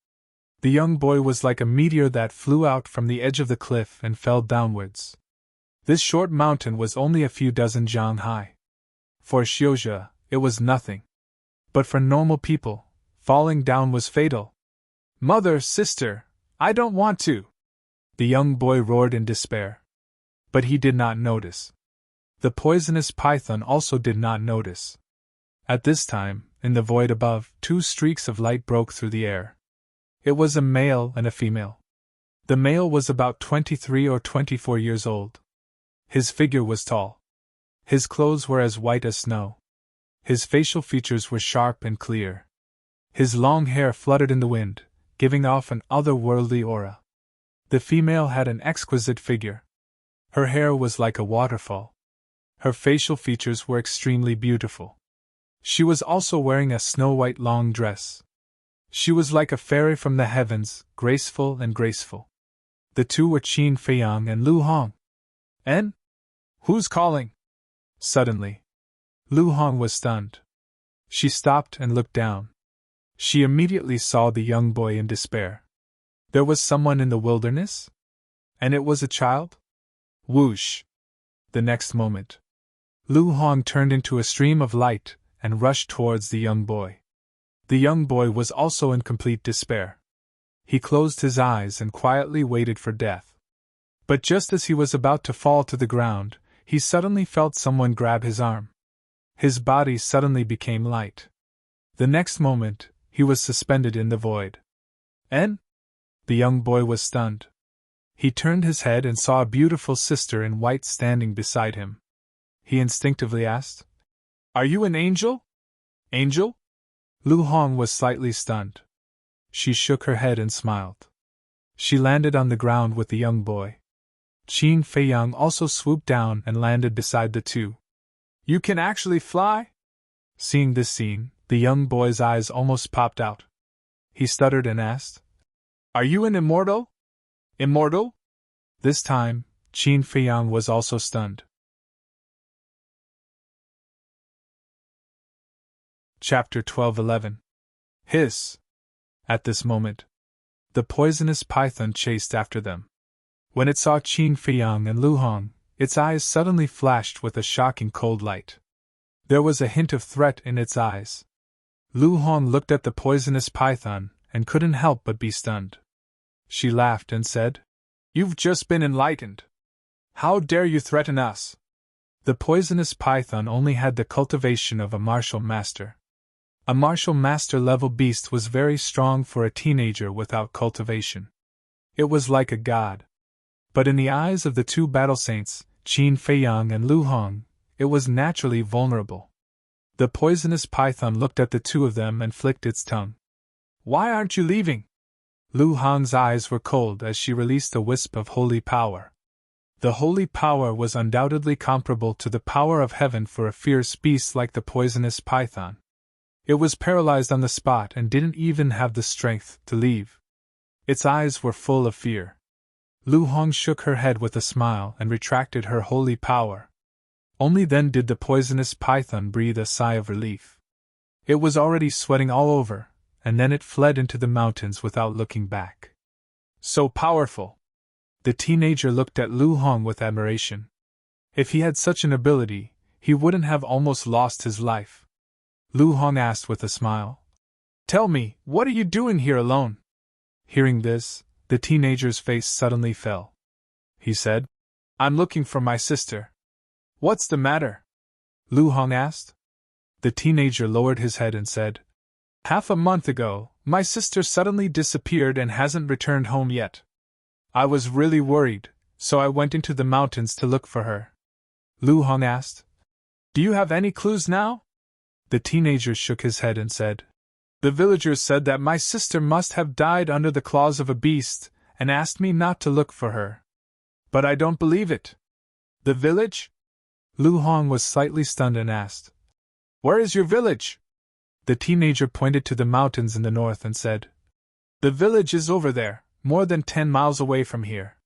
Speaker 1: The young boy was like a meteor that flew out from the edge of the cliff and fell downwards. This short mountain was only a few dozen jang high. For Xiuzhe, it was nothing. But for normal people, falling down was fatal. "Mother, sister, I don't want to!" the young boy roared in despair. But he did not notice. The poisonous python also did not notice. At this time, in the void above, 2 streaks of light broke through the air. It was a male and a female. The male was about 23 or 24 years old. His figure was tall. His clothes were as white as snow. His facial features were sharp and clear. His long hair fluttered in the wind, giving off an otherworldly aura. The female had an exquisite figure. Her hair was like a waterfall. Her facial features were extremely beautiful. She was also wearing a snow-white long dress. She was like a fairy from the heavens, graceful and graceful. The two were Qin Feiyang and Lu Hong. "En? Who's calling?" Suddenly, Lu Hong was stunned. She stopped and looked down. She immediately saw the young boy in despair. There was someone in the wilderness? And it was a child? Whoosh! The next moment, Lu Hong turned into a stream of light and rushed towards the young boy. The young boy was also in complete despair. He closed his eyes and quietly waited for death. But just as he was about to fall to the ground, he suddenly felt someone grab his arm. His body suddenly became light. The next moment, he was suspended in the void. And? The young boy was stunned. He turned his head and saw a beautiful sister in white standing beside him. He instinctively asked, "Are you an angel? Angel?" Lu Hong was slightly stunned. She shook her head and smiled. She landed on the ground with the young boy. Qin Feiyang also swooped down and landed beside the two. "You can actually fly?" Seeing this scene, the young boy's eyes almost popped out. He stuttered and asked, "Are you an immortal? Immortal?" This time, Qin Feiyang was also stunned. Chapter 12:11. Hiss! At this moment, the poisonous python chased after them. When it saw Qin Feiyang and Lu Hong, its eyes suddenly flashed with a shocking cold light. There was a hint of threat in its eyes. Lu Hong looked at the poisonous python and couldn't help but be stunned. She laughed and said, "You've just been enlightened. How dare you threaten us?" The poisonous python only had the cultivation of a martial master. A martial master level beast was very strong for a teenager without cultivation. It was like a god. But in the eyes of the two battle saints, Qin Feiyang and Lu Hong, it was naturally vulnerable. The poisonous python looked at the two of them and flicked its tongue. "Why aren't you leaving?" Lu Hong's eyes were cold as she released a wisp of holy power. The holy power was undoubtedly comparable to the power of heaven for a fierce beast like the poisonous python. It was paralyzed on the spot and didn't even have the strength to leave. Its eyes were full of fear. Lu Hong shook her head with a smile and retracted her holy power. Only then did the poisonous python breathe a sigh of relief. It was already sweating all over, and then it fled into the mountains without looking back. So powerful! The teenager looked at Lu Hong with admiration. If he had such an ability, he wouldn't have almost lost his life. Lu Hong asked with a smile, "Tell me, what are you doing here alone?" Hearing this, the teenager's face suddenly fell. He said, "I'm looking for my sister." "What's the matter?" Lu Hong asked. The teenager lowered his head and said, "Half a month ago, my sister suddenly disappeared and hasn't returned home yet. I was really worried, so I went into the mountains to look for her." Lu Hong asked, "Do you have any clues now?" The teenager shook his head and said, "The villagers said that my sister must have died under the claws of a beast, and asked me not to look for her. But I don't believe it." "The village?" Lu Hong was slightly stunned and asked, "Where is your village?" The teenager pointed to the mountains in the north and said, "The village is over there, more than 10 miles away from here."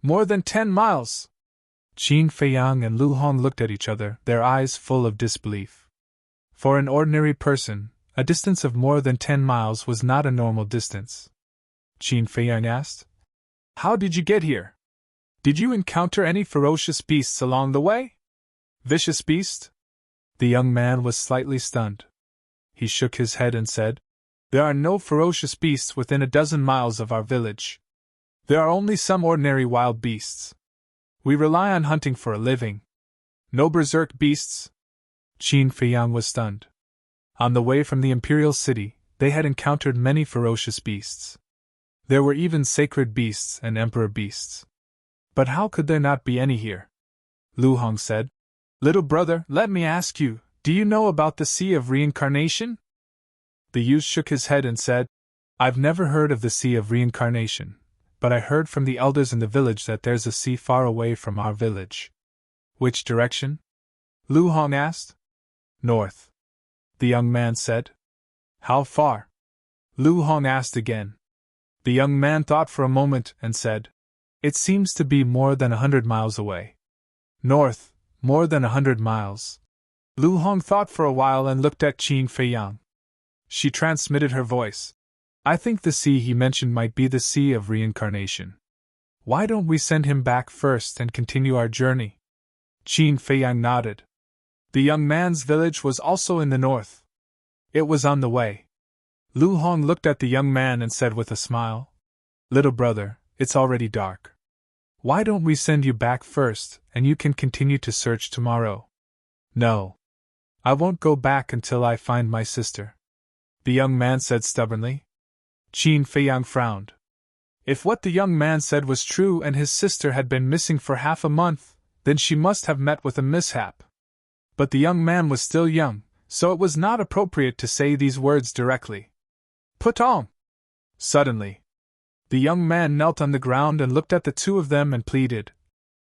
Speaker 1: "More than 10 miles?" Qin Feiyang and Lu Hong looked at each other, their eyes full of disbelief. For an ordinary person, a distance of more than 10 miles was not a normal distance. Qin Feiyang asked, "How did you get here? Did you encounter any ferocious beasts along the way?" "Vicious beast?" The young man was slightly stunned. He shook his head and said, "There are no ferocious beasts within a dozen miles of our village. There are only some ordinary wild beasts. We rely on hunting for a living. No berserk beasts." Qin Feiyang was stunned. On the way from the imperial city, they had encountered many ferocious beasts. There were even sacred beasts and emperor beasts. But how could there not be any here? Lu Hong said, "Little brother, let me ask you, do you know about the Sea of Reincarnation?" The youth shook his head and said, "I've never heard of the Sea of Reincarnation, but I heard from the elders in the village that there's a sea far away from our village." "Which direction?" Lu Hong asked. "North," the young man said. "How far?" Lu Hong asked again. The young man thought for a moment and said, "It seems to be more than 100 miles away." "North, more than 100 miles." Lu Hong thought for a while and looked at Qin Feiyang. She transmitted her voice. I think the sea he mentioned might be the sea of reincarnation. Why don't we send him back first and continue our journey? Qin Feiyang nodded. The young man's village was also in the north. It was on the way. Lu Hong looked at the young man and said with a smile, "Little brother, it's already dark. Why don't we send you back first, and you can continue to search tomorrow?" "No. I won't go back until I find my sister," the young man said stubbornly. Qin Feiyang frowned. If what the young man said was true and his sister had been missing for half a month, then she must have met with a mishap. But the young man was still young, so it was not appropriate to say these words directly. "Put on!" Suddenly, the young man knelt on the ground and looked at the two of them and pleaded,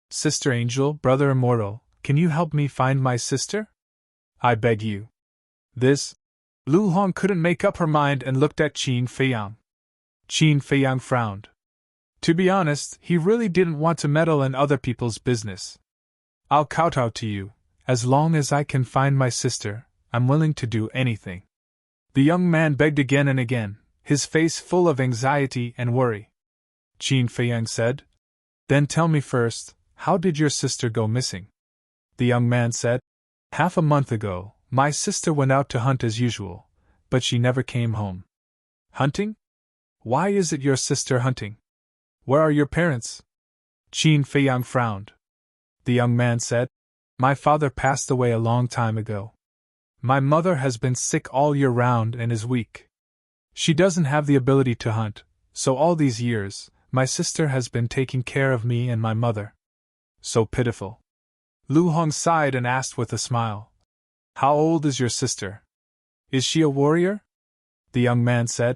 Speaker 1: "Sister Angel, brother immortal, can you help me find my sister? I beg you." This, Lu Hong couldn't make up her mind and looked at Qin Feiyang. Qin Feiyang frowned. To be honest, he really didn't want to meddle in other people's business. "I'll kowtow to you. As long as I can find my sister, I'm willing to do anything." The young man begged again and again, his face full of anxiety and worry. Qin Feiyang said, "Then tell me first, how did your sister go missing?" The young man said, "Half a month ago, my sister went out to hunt as usual, but she never came home." "Hunting? Why is it your sister hunting? Where are your parents?" Qin Feiyang frowned. The young man said, "My father passed away a long time ago. My mother has been sick all year round and is weak. She doesn't have the ability to hunt, so all these years, my sister has been taking care of me and my mother." So pitiful. Lu Hong sighed and asked with a smile, "How old is your sister? Is she a warrior?" The young man said,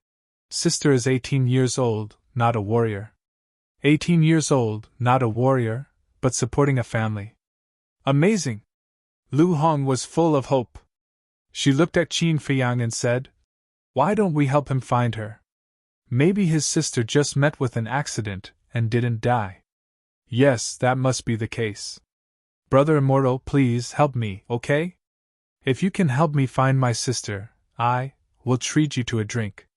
Speaker 1: "Sister is 18 years old, not a warrior." 18 years old, not a warrior, but supporting a family. Amazing! Lu Hong was full of hope. She looked at Qin Feiyang and said, "Why don't we help him find her? Maybe his sister just met with an accident and didn't die." "Yes, that must be the case. Brother Immortal, please help me, okay? If you can help me find my sister, I will treat you to a drink,"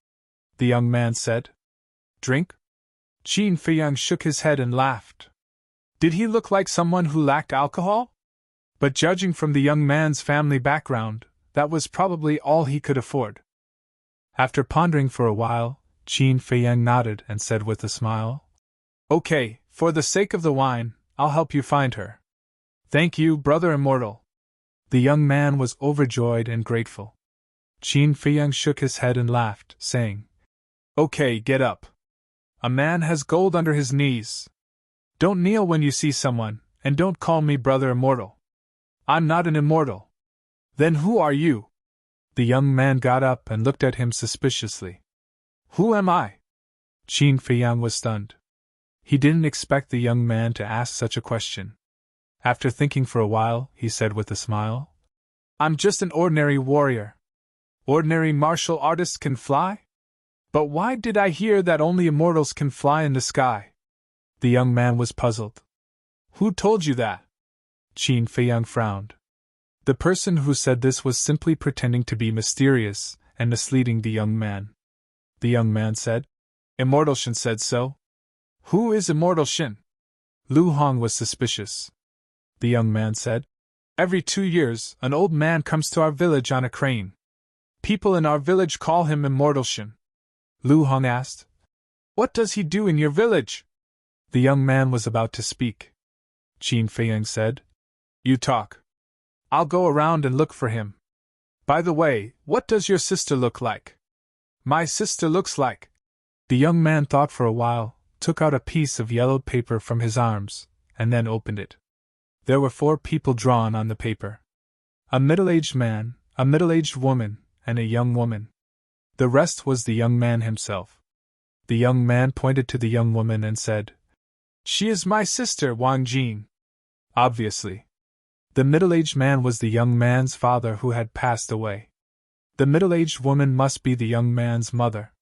Speaker 1: the young man said. "Drink?" Qin Feiyang shook his head and laughed. Did he look like someone who lacked alcohol? But judging from the young man's family background, that was probably all he could afford. After pondering for a while, Qin Feiyang nodded and said with a smile, "Okay, for the sake of the wine, I'll help you find her." "Thank you, brother immortal." The young man was overjoyed and grateful. Qin Feiyang shook his head and laughed, saying, "Okay, get up. A man has gold under his knees. Don't kneel when you see someone, and don't call me brother immortal. I'm not an immortal." "Then who are you?" The young man got up and looked at him suspiciously. "Who am I?" Qin Feiyang was stunned. He didn't expect the young man to ask such a question. After thinking for a while, he said with a smile, "I'm just an ordinary warrior. Ordinary martial artists can fly? But why did I hear that only immortals can fly in the sky?" The young man was puzzled. "Who told you that?" Qin Feiyang frowned. The person who said this was simply pretending to be mysterious and misleading the young man. The young man said, "Immortal Shin said so." "Who is Immortal Shin?" Lu Hong was suspicious. The young man said, "Every 2 years, an old man comes to our village on a crane. People in our village call him Immortal Shin." Lu Hong asked, "What does he do in your village?" The young man was about to speak. Qin Feiyang said, "You talk. I'll go around and look for him. By the way, what does your sister look like?" "My sister looks like..." The young man thought for a while, took out a piece of yellowed paper from his arms, and then opened it. There were 4 people drawn on the paper. A middle-aged man, a middle-aged woman, and a young woman. The rest was the young man himself. The young man pointed to the young woman and said, "She is my sister, Wang Jing." Obviously. The middle-aged man was the young man's father who had passed away. The middle-aged woman must be the young man's mother.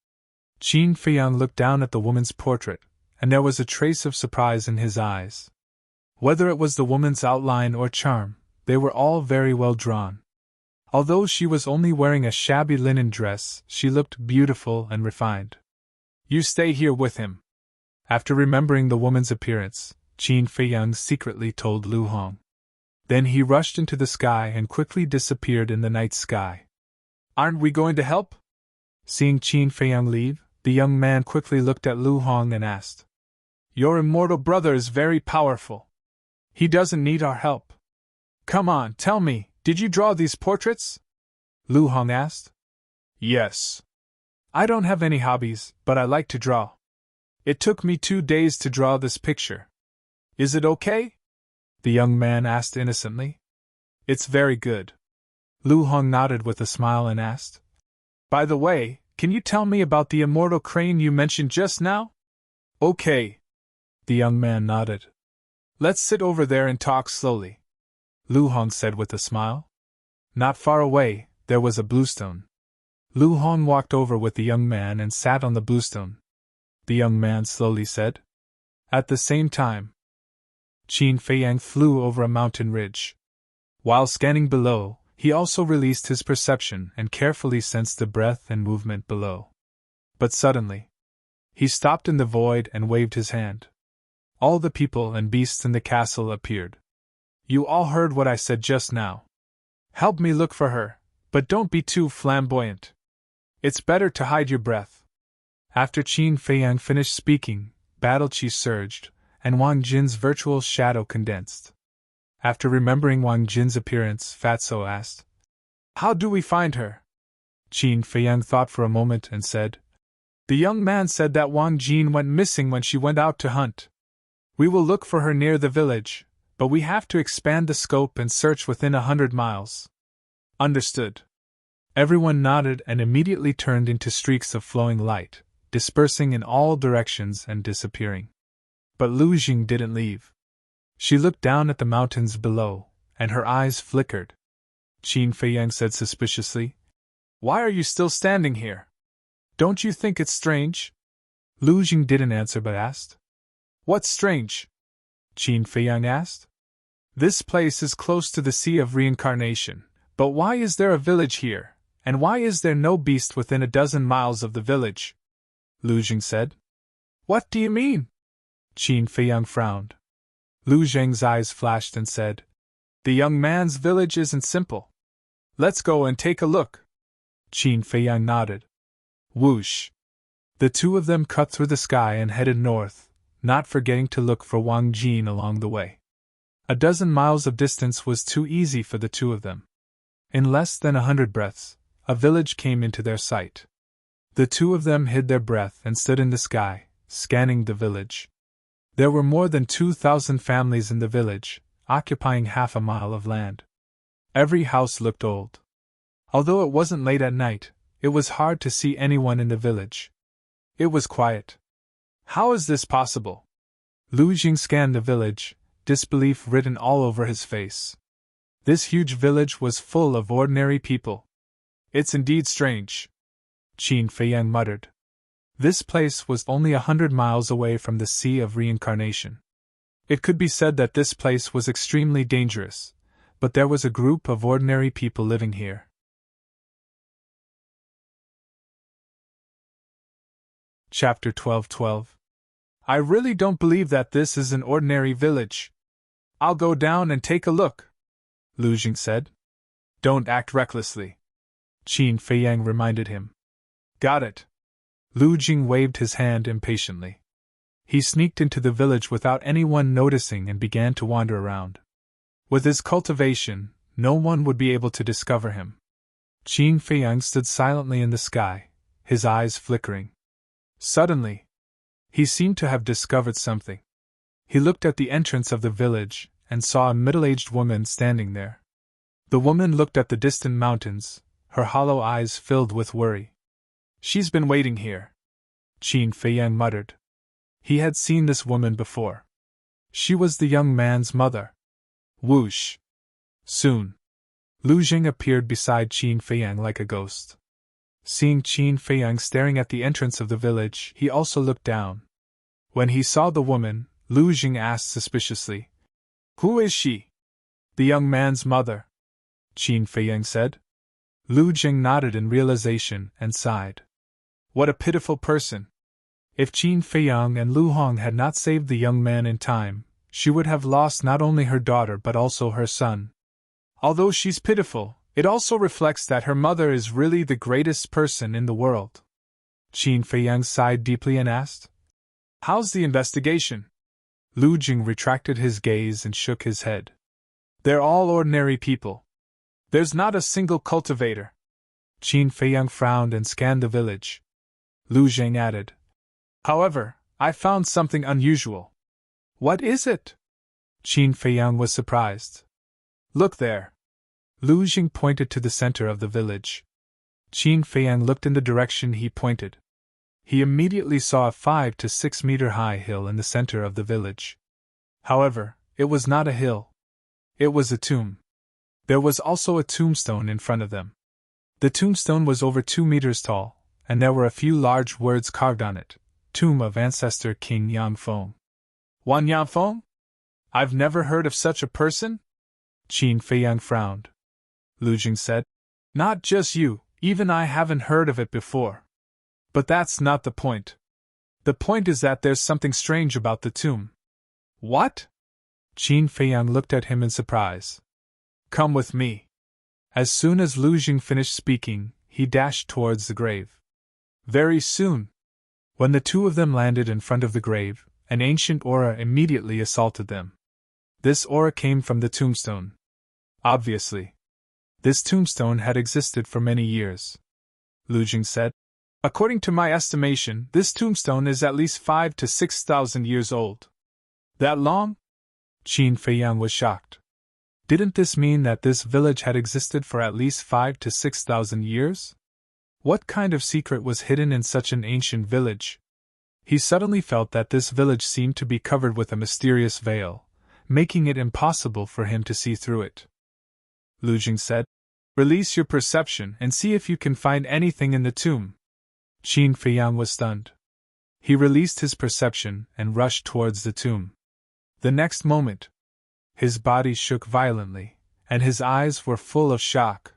Speaker 1: Qin Feiyang looked down at the woman's portrait, and there was a trace of surprise in his eyes. Whether it was the woman's outline or charm, they were all very well drawn. Although she was only wearing a shabby linen dress, she looked beautiful and refined. You stay here with him. After remembering the woman's appearance, Qin Feiyang secretly told Lu Hong. Then he rushed into the sky and quickly disappeared in the night sky. Aren't we going to help? Seeing Qin Feiyang leave, the young man quickly looked at Lu Hong and asked. Your immortal brother is very powerful. He doesn't need our help. Come on, tell me, did you draw these portraits? Lu Hong asked. Yes. I don't have any hobbies, but I like to draw. It took me 2 days to draw this picture. Is it okay? The young man asked innocently. It's very good. Lu Hong nodded with a smile and asked. By the way, can you tell me about the immortal crane you mentioned just now? Okay. The young man nodded. Let's sit over there and talk slowly, Lu Hong said with a smile. Not far away, there was a bluestone. Lu Hong walked over with the young man and sat on the bluestone. The young man slowly said. At the same time, Qin Feiyang flew over a mountain ridge. While scanning below, he also released his perception and carefully sensed the breath and movement below. But suddenly, he stopped in the void and waved his hand. All the people and beasts in the castle appeared. You all heard what I said just now. Help me look for her, but don't be too flamboyant. It's better to hide your breath. After Qin Feiyang finished speaking, battle chi surged, and Wang Jin's virtual shadow condensed. After remembering Wang Jin's appearance, Fatso asked, How do we find her? Qin Feiyang thought for a moment and said, The young man said that Wang Jin went missing when she went out to hunt. We will look for her near the village, but we have to expand the scope and search within 100 miles. Understood. Everyone nodded and immediately turned into streaks of flowing light, dispersing in all directions and disappearing. But Lu Jing didn't leave. She looked down at the mountains below, and her eyes flickered. Qin Feiyang said suspiciously, Why are you still standing here? Don't you think it's strange? Lu Jing didn't answer but asked. What's strange? Qin Feiyang asked. This place is close to the Sea of Reincarnation, but why is there a village here, and why is there no beast within a dozen miles of the village? Lu Jing said. What do you mean? Qin Feiyang frowned. Lu Jing's eyes flashed and said, The young man's village isn't simple. Let's go and take a look. Qin Feiyang nodded. Whoosh! The two of them cut through the sky and headed north, not forgetting to look for Wang Jin along the way. A dozen miles of distance was too easy for the two of them. In less than 100 breaths, a village came into their sight. The two of them hid their breath and stood in the sky, scanning the village. There were more than 2,000 families in the village, occupying half a mile of land. Every house looked old. Although it wasn't late at night, it was hard to see anyone in the village. It was quiet. How is this possible? Lu Jing scanned the village, disbelief written all over his face. This huge village was full of ordinary people. It's indeed strange, Qin Feiyang muttered. This place was only 100 miles away from the Sea of Reincarnation. It could be said that this place was extremely dangerous, but there was a group of ordinary people living here. Chapter 12:12. I really don't believe that this is an ordinary village. I'll go down and take a look, Lu Jing said. Don't act recklessly, Qin Feiyang reminded him. Got it. Lu Jing waved his hand impatiently. He sneaked into the village without anyone noticing and began to wander around. With his cultivation, no one would be able to discover him. Qin Feiyang stood silently in the sky, his eyes flickering. Suddenly, he seemed to have discovered something. He looked at the entrance of the village and saw a middle-aged woman standing there. The woman looked at the distant mountains, her hollow eyes filled with worry. She's been waiting here, Qin Feiyang muttered. He had seen this woman before. She was the young man's mother. Whoosh! Soon, Lu Jing appeared beside Qin Feiyang like a ghost. Seeing Qin Feiyang staring at the entrance of the village, he also looked down. When he saw the woman, Lu Jing asked suspiciously, Who is she? The young man's mother, Qin Feiyang said. Lu Jing nodded in realization and sighed. What a pitiful person! If Qin Feiyang and Lu Hong had not saved the young man in time, she would have lost not only her daughter but also her son. Although she's pitiful, it also reflects that her mother is really the greatest person in the world. Qin Feiyang sighed deeply and asked, "How's the investigation?" Lu Jing retracted his gaze and shook his head. "They're all ordinary people. There's not a single cultivator." Qin Feiyang frowned and scanned the village. Lu Jing added, "However, I found something unusual." "What is it?" Qin Feiyang was surprised. "Look there." Lu Jing pointed to the center of the village. Qin Feiyang looked in the direction he pointed. He immediately saw a 5 to 6 meter high hill in the center of the village. However, it was not a hill. It was a tomb. There was also a tombstone in front of them. The tombstone was over 2 meters tall, and there were a few large words carved on it: Tomb of Ancestor King Yanfeng. Wan Yanfeng? I've never heard of such a person? Qin Feiyang frowned. Lu Jing said, "Not just you, even I haven't heard of it before. But that's not the point. The point is that there's something strange about the tomb." "What?" Qin Feiyang looked at him in surprise. "Come with me." As soon as Lu Jing finished speaking, he dashed towards the grave. Very soon, when the two of them landed in front of the grave, an ancient aura immediately assaulted them. This aura came from the tombstone. Obviously, this tombstone had existed for many years. Lu Jing said, "According to my estimation, this tombstone is at least 5 to 6,000 years old." "That long?" Qin Feiyang was shocked. Didn't this mean that this village had existed for at least 5 to 6,000 years? What kind of secret was hidden in such an ancient village? He suddenly felt that this village seemed to be covered with a mysterious veil, making it impossible for him to see through it. Lu Jing said, "Release your perception and see if you can find anything in the tomb." Qin Feiyang was stunned. He released his perception and rushed towards the tomb. The next moment, his body shook violently, and his eyes were full of shock.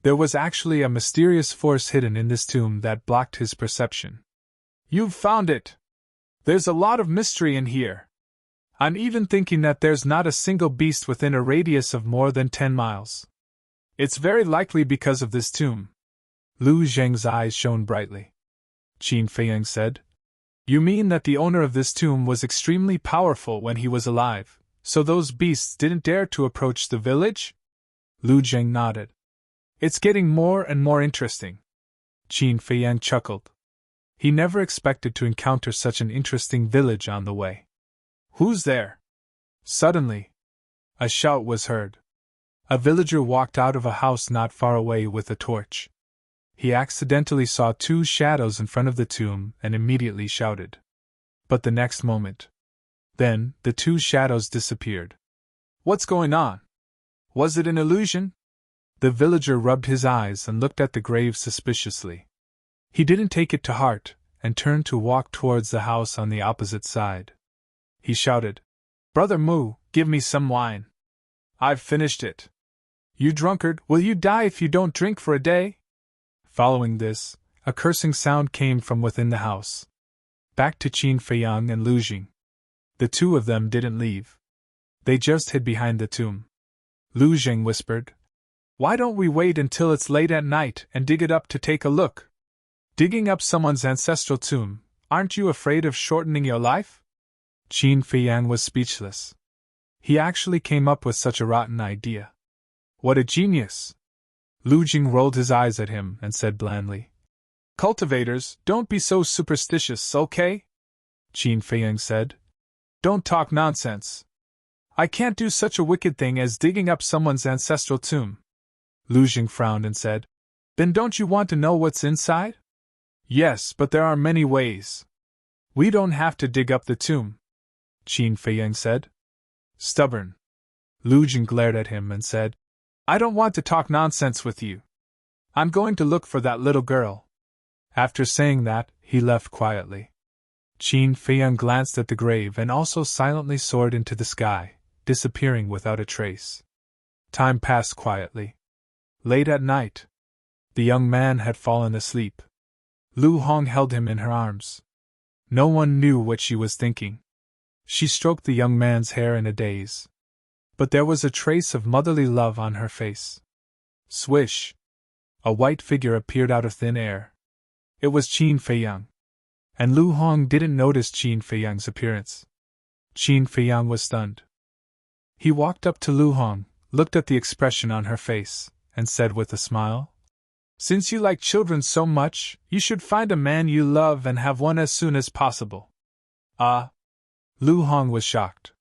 Speaker 1: There was actually a mysterious force hidden in this tomb that blocked his perception. "You've found it! There's a lot of mystery in here. I'm even thinking that there's not a single beast within a radius of more than 10 miles. It's very likely because of this tomb." Lu Zheng's eyes shone brightly. Qin Feiyang said, "You mean that the owner of this tomb was extremely powerful when he was alive, so those beasts didn't dare to approach the village?" Lu Zheng nodded. "It's getting more and more interesting." Qin Feiyang chuckled. He never expected to encounter such an interesting village on the way. "Who's there?" Suddenly, a shout was heard. A villager walked out of a house not far away with a torch. He accidentally saw 2 shadows in front of the tomb and immediately shouted. But the next moment, then, the 2 shadows disappeared. "What's going on? Was it an illusion?" The villager rubbed his eyes and looked at the grave suspiciously. He didn't take it to heart, and turned to walk towards the house on the opposite side. He shouted, "Brother Mu, give me some wine. I've finished it." "You drunkard, will you die if you don't drink for a day?" Following this, a cursing sound came from within the house. Back to Qin Feiyang and Lu Jing. The two of them didn't leave. They just hid behind the tomb. Lu Jing whispered, "Why don't we wait until it's late at night and dig it up to take a look? Digging up someone's ancestral tomb, aren't you afraid of shortening your life?" Qin Feiyang was speechless. He actually came up with such a rotten idea. What a genius! Lu Jing rolled his eyes at him and said blandly, "Cultivators, don't be so superstitious, okay?" Qin Feiyang said, "Don't talk nonsense. I can't do such a wicked thing as digging up someone's ancestral tomb." Lu Jing frowned and said, "Then don't you want to know what's inside?" "Yes, but there are many ways. We don't have to dig up the tomb," Qin Feiyang said. "Stubborn." Lu Jing glared at him and said, "I don't want to talk nonsense with you. I'm going to look for that little girl." After saying that, he left quietly. Qin Feiyang glanced at the grave and also silently soared into the sky, disappearing without a trace. Time passed quietly. Late at night, The young man had fallen asleep. Lu Hong held him in her arms. No one knew what she was thinking. She stroked the young man's hair in a daze. But there was a trace of motherly love on her face. Swish! A white figure appeared out of thin air. It was Qin Feiyang. And Lu Hong didn't notice Qin Feiyang's appearance. Qin Feiyang was stunned. He walked up to Lu Hong, looked at the expression on her face, and said with a smile, "Since you like children so much, you should find a man you love and have one as soon as possible." Ah! Lu Hong was shocked.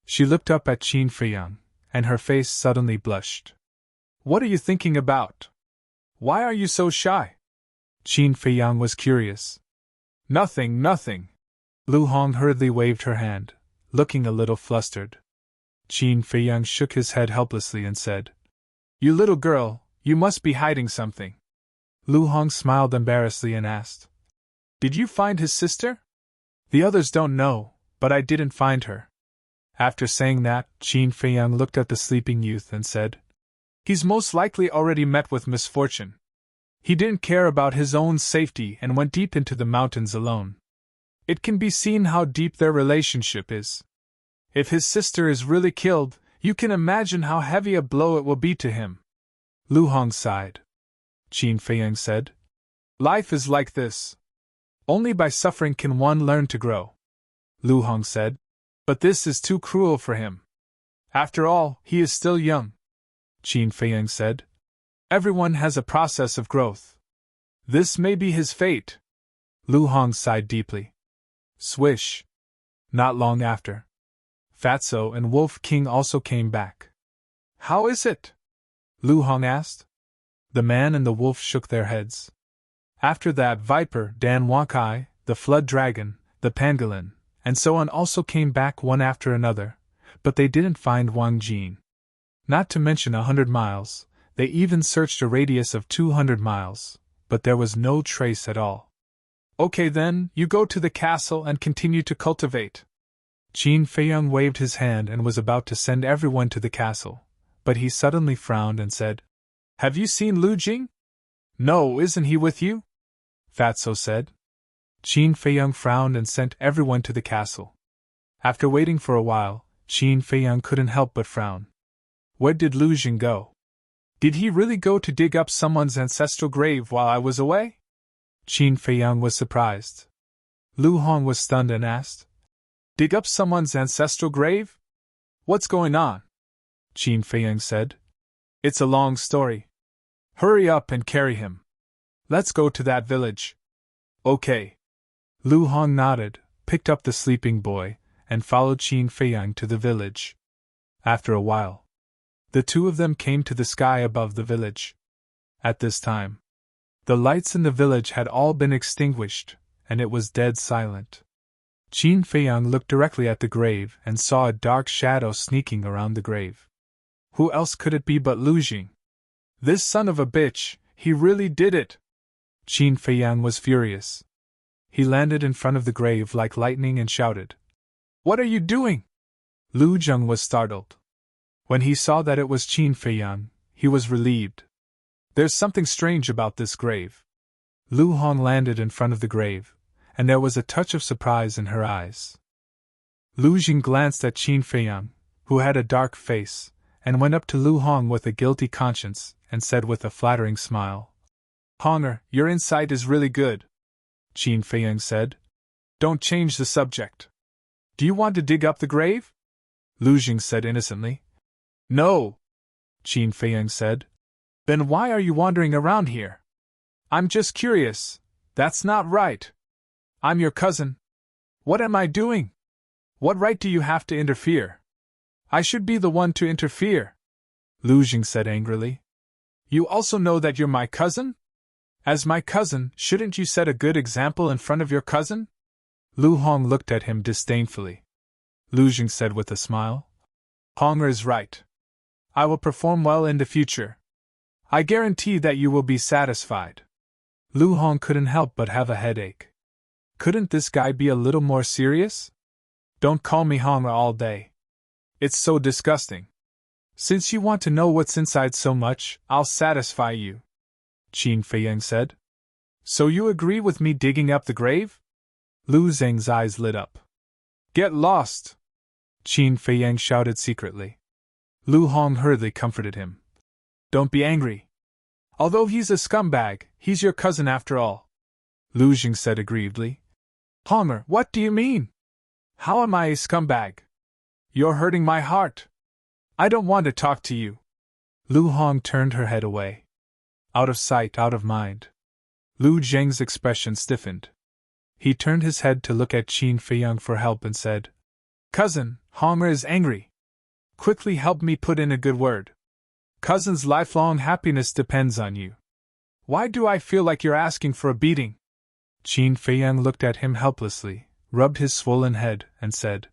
Speaker 1: She looked up at Qin Feiyang, and her face suddenly blushed. "What are you thinking about? Why are you so shy?" Qin Feiyang was curious. "Nothing, nothing." Lu Hong hurriedly waved her hand, looking a little flustered. Qin Feiyang shook his head helplessly and said, "You little girl, you must be hiding something." Lu Hong smiled embarrassedly and asked, "Did you find his sister?" "The others don't know, but I didn't find her." After saying that, Qin Feiyang looked at the sleeping youth and said, "He's most likely already met with misfortune. He didn't care about his own safety and went deep into the mountains alone. It can be seen how deep their relationship is. If his sister is really killed, you can imagine how heavy a blow it will be to him." Lu Hong sighed. Qin Feiyang said, "Life is like this. Only by suffering can one learn to grow." Lu Hong said, "But this is too cruel for him. After all, he is still young." Qin Feiyang said, "Everyone has a process of growth. This may be his fate." Lu Hong sighed deeply. Swish! Not long after, Fatso and Wolf King also came back. "How is it?" Lu Hong asked. The man and the wolf shook their heads. After that, Viper, Dan Wakai, the Flood Dragon, the Pangolin, and so on also came back one after another, but they didn't find Wang Jin. Not to mention 100 miles, they even searched a radius of 200 miles, but there was no trace at all. "Okay then, you go to the castle and continue to cultivate." Qin Feiyang waved his hand and was about to send everyone to the castle, but he suddenly frowned and said, "Have you seen Lu Jing?" "No, isn't he with you?" Fatso said. Qin Feiyang frowned and sent everyone to the castle. After waiting for a while, Qin Feiyang couldn't help but frown. Where did Lu Jing go? Did he really go to dig up someone's ancestral grave while I was away? Qin Feiyang was surprised. Lu Hong was stunned and asked, "Dig up someone's ancestral grave? What's going on?" Qin Feiyang said, "It's a long story. Hurry up and carry him. Let's go to that village." "Okay." Lu Hong nodded, picked up the sleeping boy, and followed Qin Feiyang to the village. After a while, the two of them came to the sky above the village. At this time, the lights in the village had all been extinguished, and it was dead silent. Qin Feiyang looked directly at the grave and saw a dark shadow sneaking around the grave. Who else could it be but Lu Jing? This son of a bitch, he really did it! Qin Feiyang was furious. He landed in front of the grave like lightning and shouted, "What are you doing?" Lu Jing was startled. When he saw that it was Qin Feiyang, he was relieved. "There's something strange about this grave." Lu Hong landed in front of the grave, and there was a touch of surprise in her eyes. Lu Jing glanced at Qin Feiyang, who had a dark face, and went up to Lu Hong with a guilty conscience, and said with a flattering smile, "Honger, your insight is really good." Qin Feiyang said, "Don't change the subject. Do you want to dig up the grave?" Lu Jing said innocently. "No," Qin Feiyang said. "Then why are you wandering around here?" "I'm just curious. That's not right. I'm your cousin. What am I doing? What right do you have to interfere?" "I should be the one to interfere," Lu Jing said angrily. "You also know that you're my cousin? As my cousin, shouldn't you set a good example in front of your cousin?" Lu Hong looked at him disdainfully. Lu Jing said with a smile, "Honger is right. I will perform well in the future. I guarantee that you will be satisfied." Lu Hong couldn't help but have a headache. Couldn't this guy be a little more serious? "Don't call me Honger all day. It's so disgusting. Since you want to know what's inside so much, I'll satisfy you." Qin Feiyang said. So you agree with me digging up the grave? Lu Zheng's eyes lit up. Get lost! Qin Feiyang shouted secretly. Lu Hong hurriedly comforted him. Don't be angry. Although he's a scumbag, he's your cousin after all. Lu Zheng said aggrievedly. Honger, what do you mean? How am I a scumbag? You're hurting my heart. I don't want to talk to you. Lu Hong turned her head away. Out of sight, out of mind. Lu Zheng's expression stiffened. He turned his head to look at Qin Feiyang for help and said, Cousin, Honger is angry. Quickly help me put in a good word. Cousin's lifelong happiness depends on you. Why do I feel like you're asking for a beating? Qin Feiyang looked at him helplessly, rubbed his swollen head, and said,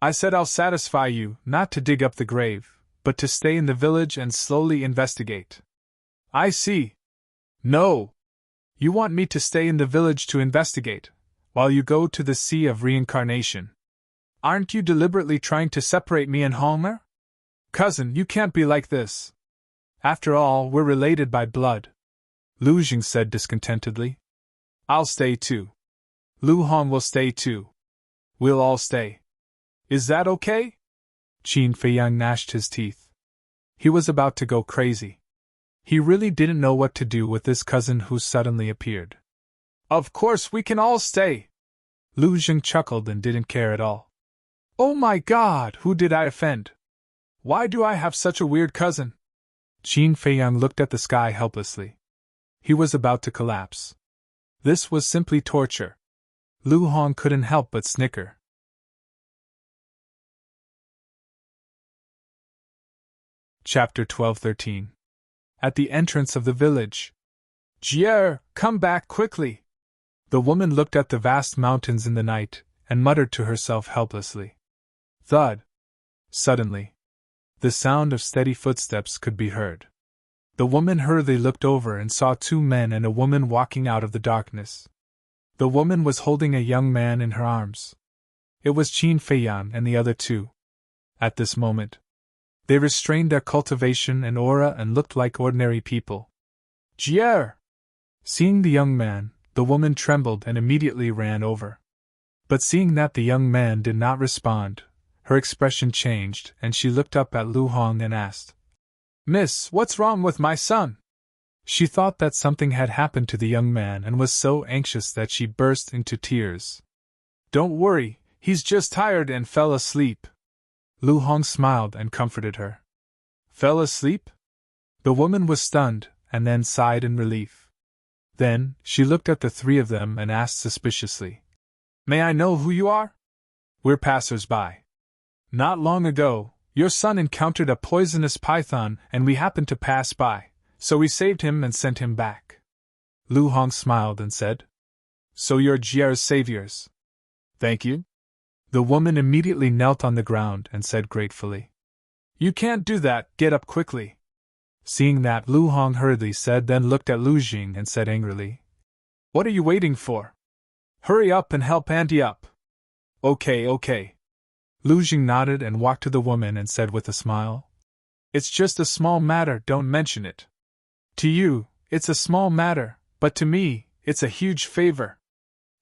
Speaker 1: I said I'll satisfy you, not to dig up the grave, but to stay in the village and slowly investigate. I see. No. You want me to stay in the village to investigate, while you go to the Sea of Reincarnation. Aren't you deliberately trying to separate me and Honger? Cousin, you can't be like this. After all, we're related by blood. Lu Zheng said discontentedly. I'll stay too. Lu Hong will stay too. We'll all stay. Is that okay? Qin Feiyang gnashed his teeth. He was about to go crazy. He really didn't know what to do with this cousin who suddenly appeared. Of course we can all stay. Lu Zheng chuckled and didn't care at all. Oh my God, who did I offend? Why do I have such a weird cousin? Qin Feiyang looked at the sky helplessly. He was about to collapse. This was simply torture. Lu Hong couldn't help but snicker. Chapter 12-13. At the entrance of the village. Jier, come back quickly! The woman looked at the vast mountains in the night, and muttered to herself helplessly. Thud! Suddenly, the sound of steady footsteps could be heard. The woman hurriedly looked over and saw two men and a woman walking out of the darkness. The woman was holding a young man in her arms. It was Qin Feiyang and the other two. At this moment, they restrained their cultivation and aura and looked like ordinary people. Jier! Seeing the young man, the woman trembled and immediately ran over. But seeing that the young man did not respond, her expression changed and she looked up at Lu Hong and asked, Miss, what's wrong with my son? She thought that something had happened to the young man and was so anxious that she burst into tears. Don't worry, he's just tired and fell asleep. Lu Hong smiled and comforted her. Fell asleep? The woman was stunned, and then sighed in relief. Then, she looked at the three of them and asked suspiciously, May I know who you are? We're passers-by. Not long ago, your son encountered a poisonous python and we happened to pass by, so we saved him and sent him back. Lu Hong smiled and said, So you're Jier's saviors. Thank you. The woman immediately knelt on the ground and said gratefully, You can't do that, get up quickly. Seeing that, Lu Hong hurriedly said, then looked at Lu Zheng and said angrily, What are you waiting for? Hurry up and help Auntie up. Okay. Lu Zheng nodded and walked to the woman and said with a smile, It's just a small matter, don't mention it. To you, it's a small matter, but to me, it's a huge favor.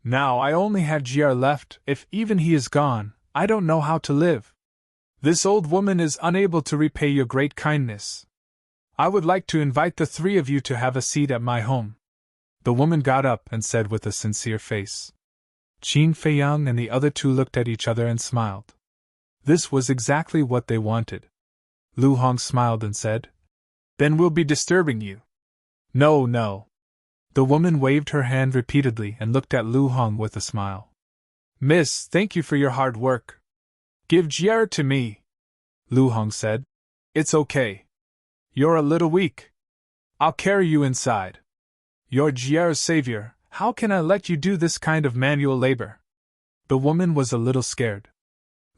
Speaker 1: Now I only have Jier left, if even he is gone, I don't know how to live. This old woman is unable to repay your great kindness. I would like to invite the three of you to have a seat at my home. The woman got up and said with a sincere face. Qin Feiyang and the other two looked at each other and smiled. This was exactly what they wanted. Lu Hong smiled and said, Then we'll be disturbing you. No. The woman waved her hand repeatedly and looked at Lu Hong with a smile. Miss, thank you for your hard work. Give Jier to me. Lu Hong said. It's okay. You're a little weak. I'll carry you inside. You're Jier's savior, how can I let you do this kind of manual labor? The woman was a little scared.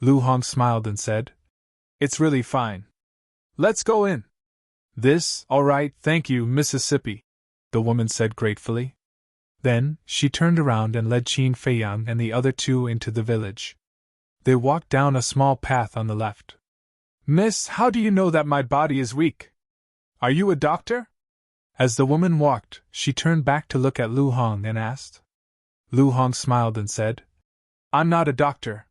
Speaker 1: Lu Hong smiled and said, It's really fine. Let's go in. All right, thank you, Mississippi, the woman said gratefully. Then, she turned around and led Qin Feiyang and the other two into the village. They walked down a small path on the left. Miss, how do you know that my body is weak? Are you a doctor? As the woman walked, she turned back to look at Lu Hong and asked. Lu Hong smiled and said, I'm not a doctor.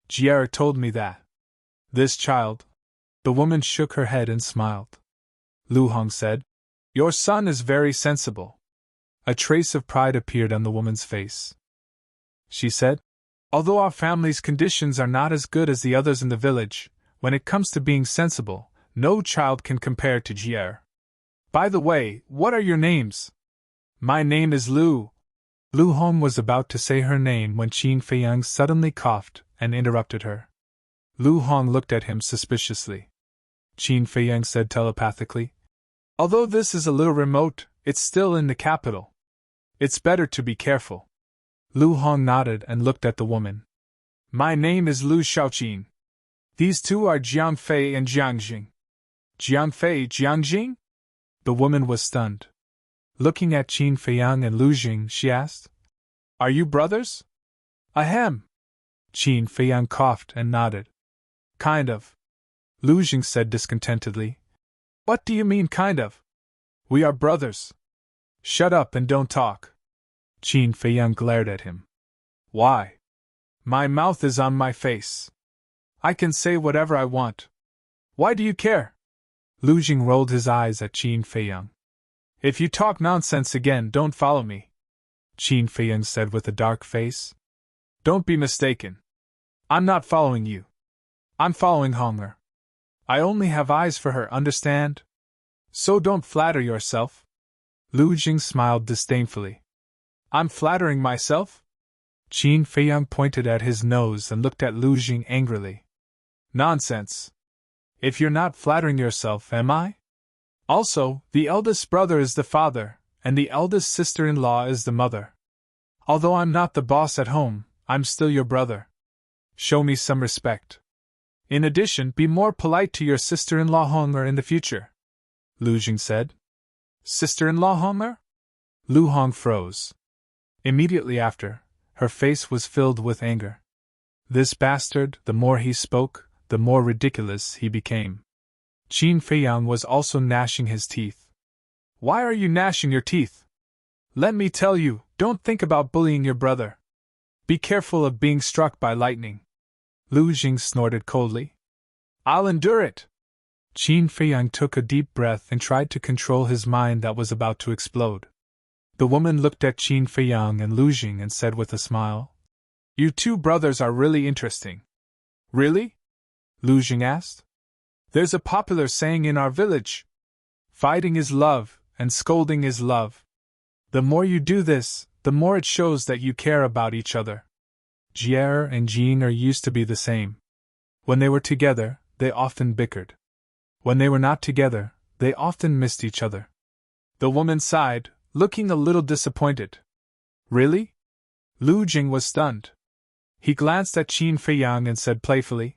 Speaker 1: Jie told me that. This child. The woman shook her head and smiled. Lu Hong said, Your son is very sensible. A trace of pride appeared on the woman's face. She said, Although our family's conditions are not as good as the others in the village, when it comes to being sensible, no child can compare to Jie. By the way, what are your names? My name is Lu. Lu Hong was about to say her name when Qin Feiyang suddenly coughed and interrupted her. Lu Hong looked at him suspiciously. Qin Feiyang said telepathically, Although this is a little remote, it's still in the capital. It's better to be careful. Lu Hong nodded and looked at the woman. My name is Lu Xiaoqin. These two are Jiang Fei and Jiang Jing. Jiang Fei, Jiang Jing? The woman was stunned. Looking at Qin Feiyang and Lu Jing, she asked, Are you brothers? Ahem. Qin Feiyang coughed and nodded. Kind of. Lu Jing said discontentedly. What do you mean, kind of? We are brothers. Shut up and don't talk. Qin Feiyang glared at him. Why? My mouth is on my face. I can say whatever I want. Why do you care? Lu Jing rolled his eyes at Qin Feiyang. If you talk nonsense again, don't follow me, Qin Feiyang said with a dark face. Don't be mistaken. I'm not following you. I'm following Honger. I only have eyes for her, understand? So don't flatter yourself. Lu Jing smiled disdainfully. I'm flattering myself? Qin Feiyang pointed at his nose and looked at Lu Jing angrily. Nonsense. If you're not flattering yourself, am I? Also, the eldest brother is the father, and the eldest sister-in-law is the mother. Although I'm not the boss at home, I'm still your brother. Show me some respect. In addition, be more polite to your sister-in-law Honger in the future, Lu Jing said. Sister-in-law Honger? Lu Hong froze. Immediately after, her face was filled with anger. This bastard, the more he spoke, the more ridiculous he became. Qin Feiyang was also gnashing his teeth. Why are you gnashing your teeth? Let me tell you, don't think about bullying your brother. Be careful of being struck by lightning. Lu Jing snorted coldly. I'll endure it. Qin Feiyang took a deep breath and tried to control his mind that was about to explode. The woman looked at Qin Feiyang and Lu Jing and said with a smile, You two brothers are really interesting. Really? Lu Jing asked. There's a popular saying in our village. Fighting is love, and scolding is love. The more you do this, the more it shows that you care about each other. Jie and Jing used to be the same. When they were together, they often bickered. When they were not together, they often missed each other. The woman sighed, looking a little disappointed. Really? Lu Jing was stunned. He glanced at Qin Feiyang and said playfully,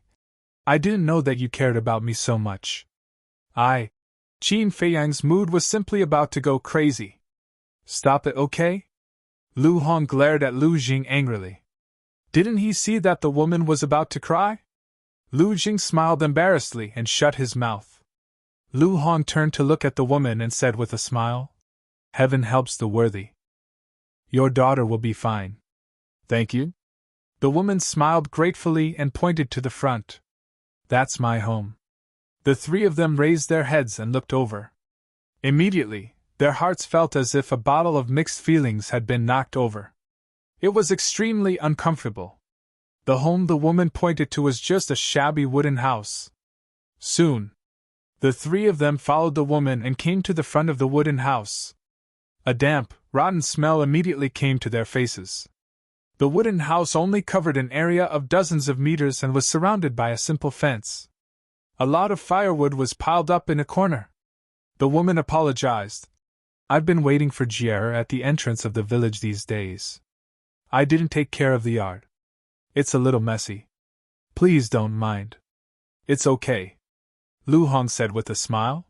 Speaker 1: I didn't know that you cared about me so much. Qin Feiyang's mood was simply about to go crazy. Stop it, okay? Lu Hong glared at Lu Jing angrily. Didn't he see that the woman was about to cry? Lu Jing smiled embarrassedly and shut his mouth. Lu Hong turned to look at the woman and said with a smile, Heaven helps the worthy. Your daughter will be fine. Thank you. The woman smiled gratefully and pointed to the front. That's my home. The three of them raised their heads and looked over. Immediately, their hearts felt as if a bottle of mixed feelings had been knocked over. It was extremely uncomfortable. The home the woman pointed to was just a shabby wooden house. Soon, the three of them followed the woman and came to the front of the wooden house. A damp, rotten smell immediately came to their faces. The wooden house only covered an area of dozens of meters and was surrounded by a simple fence. A lot of firewood was piled up in a corner. The woman apologized. I've been waiting for Jie at the entrance of the village these days. I didn't take care of the yard. It's a little messy. Please don't mind. It's okay, Lu Hong said with a smile.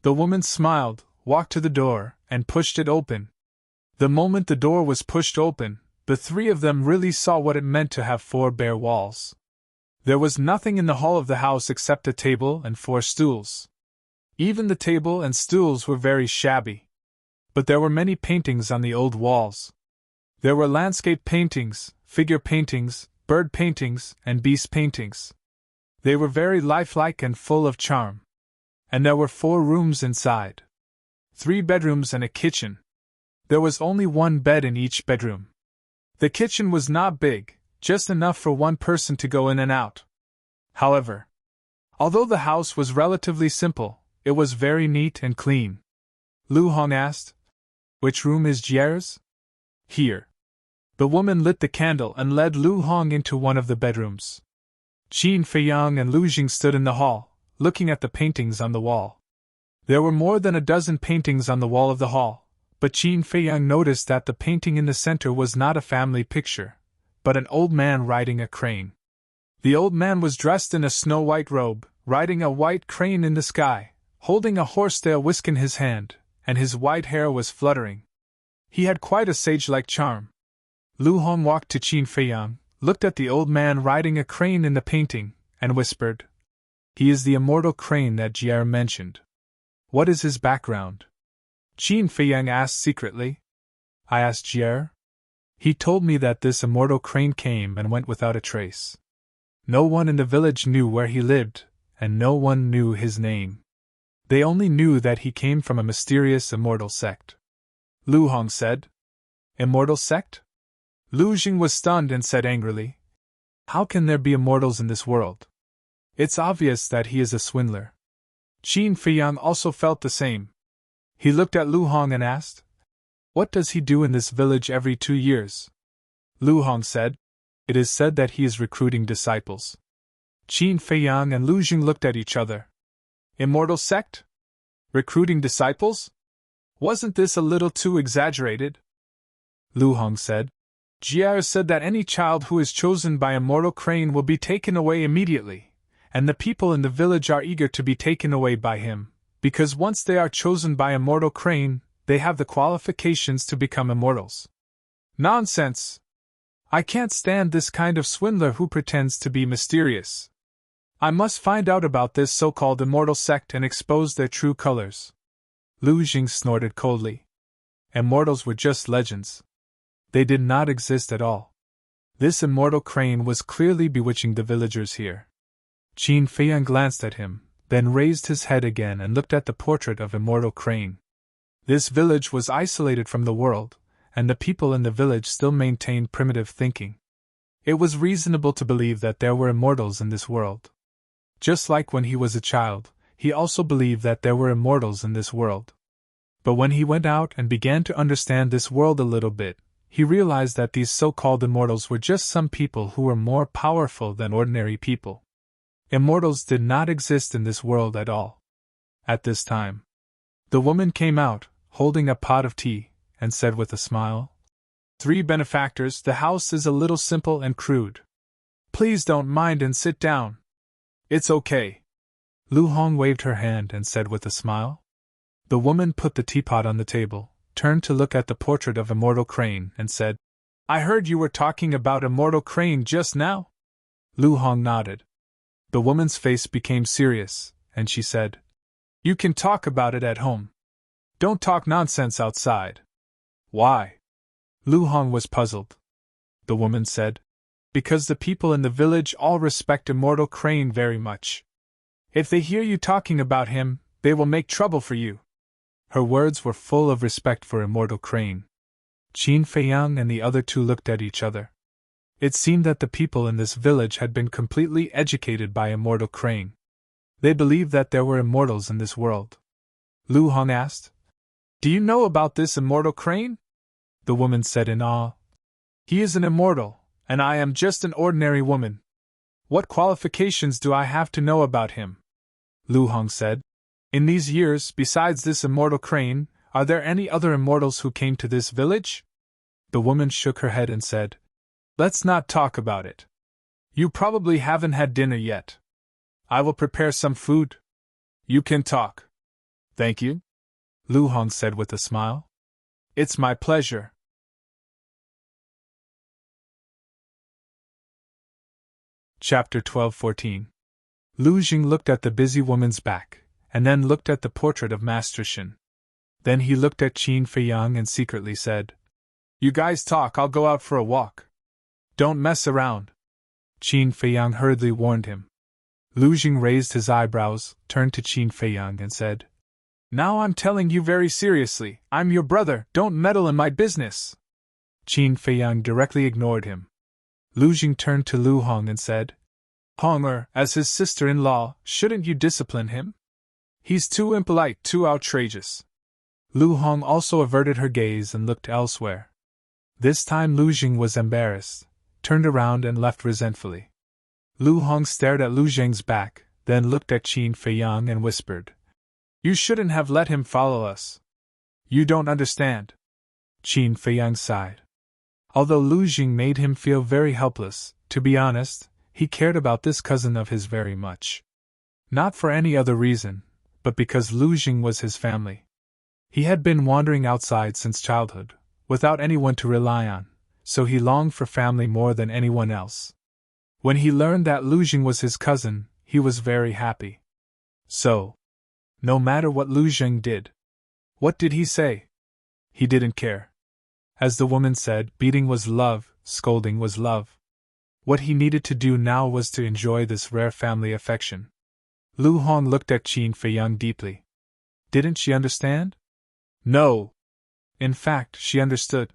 Speaker 1: The woman smiled, walked to the door, and pushed it open. The moment the door was pushed open, the three of them really saw what it meant to have 4 bare walls. There was nothing in the hall of the house except a table and 4 stools. Even the table and stools were very shabby. But there were many paintings on the old walls. There were landscape paintings, figure paintings, bird paintings, and beast paintings. They were very lifelike and full of charm. And there were 4 rooms inside. 3 bedrooms and a kitchen. There was only 1 bed in each bedroom. The kitchen was not big, just enough for 1 person to go in and out. However, although the house was relatively simple, it was very neat and clean. Lu Hong asked, "Which room is Jier's?" "Here." The woman lit the candle and led Lu Hong into one of the bedrooms. Qin Feiyang and Lu Jing stood in the hall, looking at the paintings on the wall. There were more than a dozen paintings on the wall of the hall, but Qin Feiyang noticed that the painting in the center was not a family picture, but an old man riding a crane. The old man was dressed in a snow-white robe, riding a white crane in the sky, holding a horsetail whisk in his hand, and his white hair was fluttering. He had quite a sage-like charm. Lu Hong walked to Qin Feiyang, looked at the old man riding a crane in the painting, and whispered, "He is the immortal crane that Jier mentioned. What is his background?" Qin Feiyang asked secretly. "I asked Jier. He told me that this immortal crane came and went without a trace. No one in the village knew where he lived, and no one knew his name. They only knew that he came from a mysterious immortal sect." Lu Hong said. "Immortal sect?" Lu Jing was stunned and said angrily, "How can there be immortals in this world? It's obvious that he is a swindler." Qin Feiyang also felt the same. He looked at Lu Hong and asked, "What does he do in this village every 2 years?" Lu Hong said, "It is said that he is recruiting disciples." Qin Feiyang and Lu Jing looked at each other. Immortal sect? Recruiting disciples? Wasn't this a little too exaggerated? Lu Hong said, "Jier said that any child who is chosen by Immortal Crane will be taken away immediately, and the people in the village are eager to be taken away by him, because once they are chosen by Immortal Crane, they have the qualifications to become immortals." Nonsense! I can't stand this kind of swindler who pretends to be mysterious. I must find out about this so-called immortal sect and expose their true colors. Lu Jing snorted coldly. Immortals were just legends. They did not exist at all. This immortal crane was clearly bewitching the villagers here. Qin Feiyang glanced at him, then raised his head again and looked at the portrait of immortal crane. This village was isolated from the world, and the people in the village still maintained primitive thinking. It was reasonable to believe that there were immortals in this world. Just like when he was a child, he also believed that there were immortals in this world. But when he went out and began to understand this world a little bit, he realized that these so-called immortals were just some people who were more powerful than ordinary people. Immortals did not exist in this world at all. At this time, the woman came out, holding a pot of tea, and said with a smile, "3 benefactors, the house is a little simple and crude. Please don't mind and sit down." "It's okay." Lu Hong waved her hand and said with a smile. The woman put the teapot on the table, turned to look at the portrait of Immortal Crane, and said, "I heard you were talking about Immortal Crane just now?" Lu Hong nodded. The woman's face became serious, and she said, "You can talk about it at home. Don't talk nonsense outside." "Why?" Lu Hong was puzzled. The woman said, "Because the people in the village all respect Immortal Crane very much. If they hear you talking about him, they will make trouble for you." Her words were full of respect for Immortal Crane. Qin Feiyang and the other 2 looked at each other. It seemed that the people in this village had been completely educated by Immortal Crane. They believed that there were immortals in this world. Lu Hong asked, "Do you know about this Immortal Crane?" The woman said in awe, "He is an immortal, and I am just an ordinary woman. What qualifications do I have to know about him?" Lu Hong said, "In these years, besides this Immortal Crane, are there any other immortals who came to this village?" The woman shook her head and said, "Let's not talk about it. You probably haven't had dinner yet. I will prepare some food. You can talk." "Thank you," Lu Hong said with a smile. "It's my pleasure." Chapter 12-14. Lu Jing looked at the busy woman's back, and then looked at the portrait of Master Shen. Then he looked at Qin Feiyang and secretly said, "You guys talk, I'll go out for a walk. Don't mess around." Qin Feiyang hurriedly warned him. Lu Jing raised his eyebrows, turned to Qin Feiyang and said, "Now I'm telling you very seriously, I'm your brother, don't meddle in my business." Qin Feiyang directly ignored him. Lu Jing turned to Lu Hong and said, "Honger, as his sister-in-law, shouldn't you discipline him? He's too impolite, too outrageous." Lu Hong also averted her gaze and looked elsewhere. This time Lu Jing was embarrassed, turned around and left resentfully. Lu Hong stared at Lu Jing's back, then looked at Qin Feiyang and whispered, "You shouldn't have let him follow us. You don't understand." Qin Feiyang sighed. Although Lu Jing made him feel very helpless, to be honest, he cared about this cousin of his very much. Not for any other reason, but because Lu Jing was his family. He had been wandering outside since childhood, without anyone to rely on, so he longed for family more than anyone else. When he learned that Lu Jing was his cousin, he was very happy. So, no matter what Lu Jing did, what did he say? He didn't care. As the woman said, beating was love, scolding was love. What he needed to do now was to enjoy this rare family affection. Lu Hong looked at Qin Feiyang deeply. Didn't she understand? No. In fact, she understood.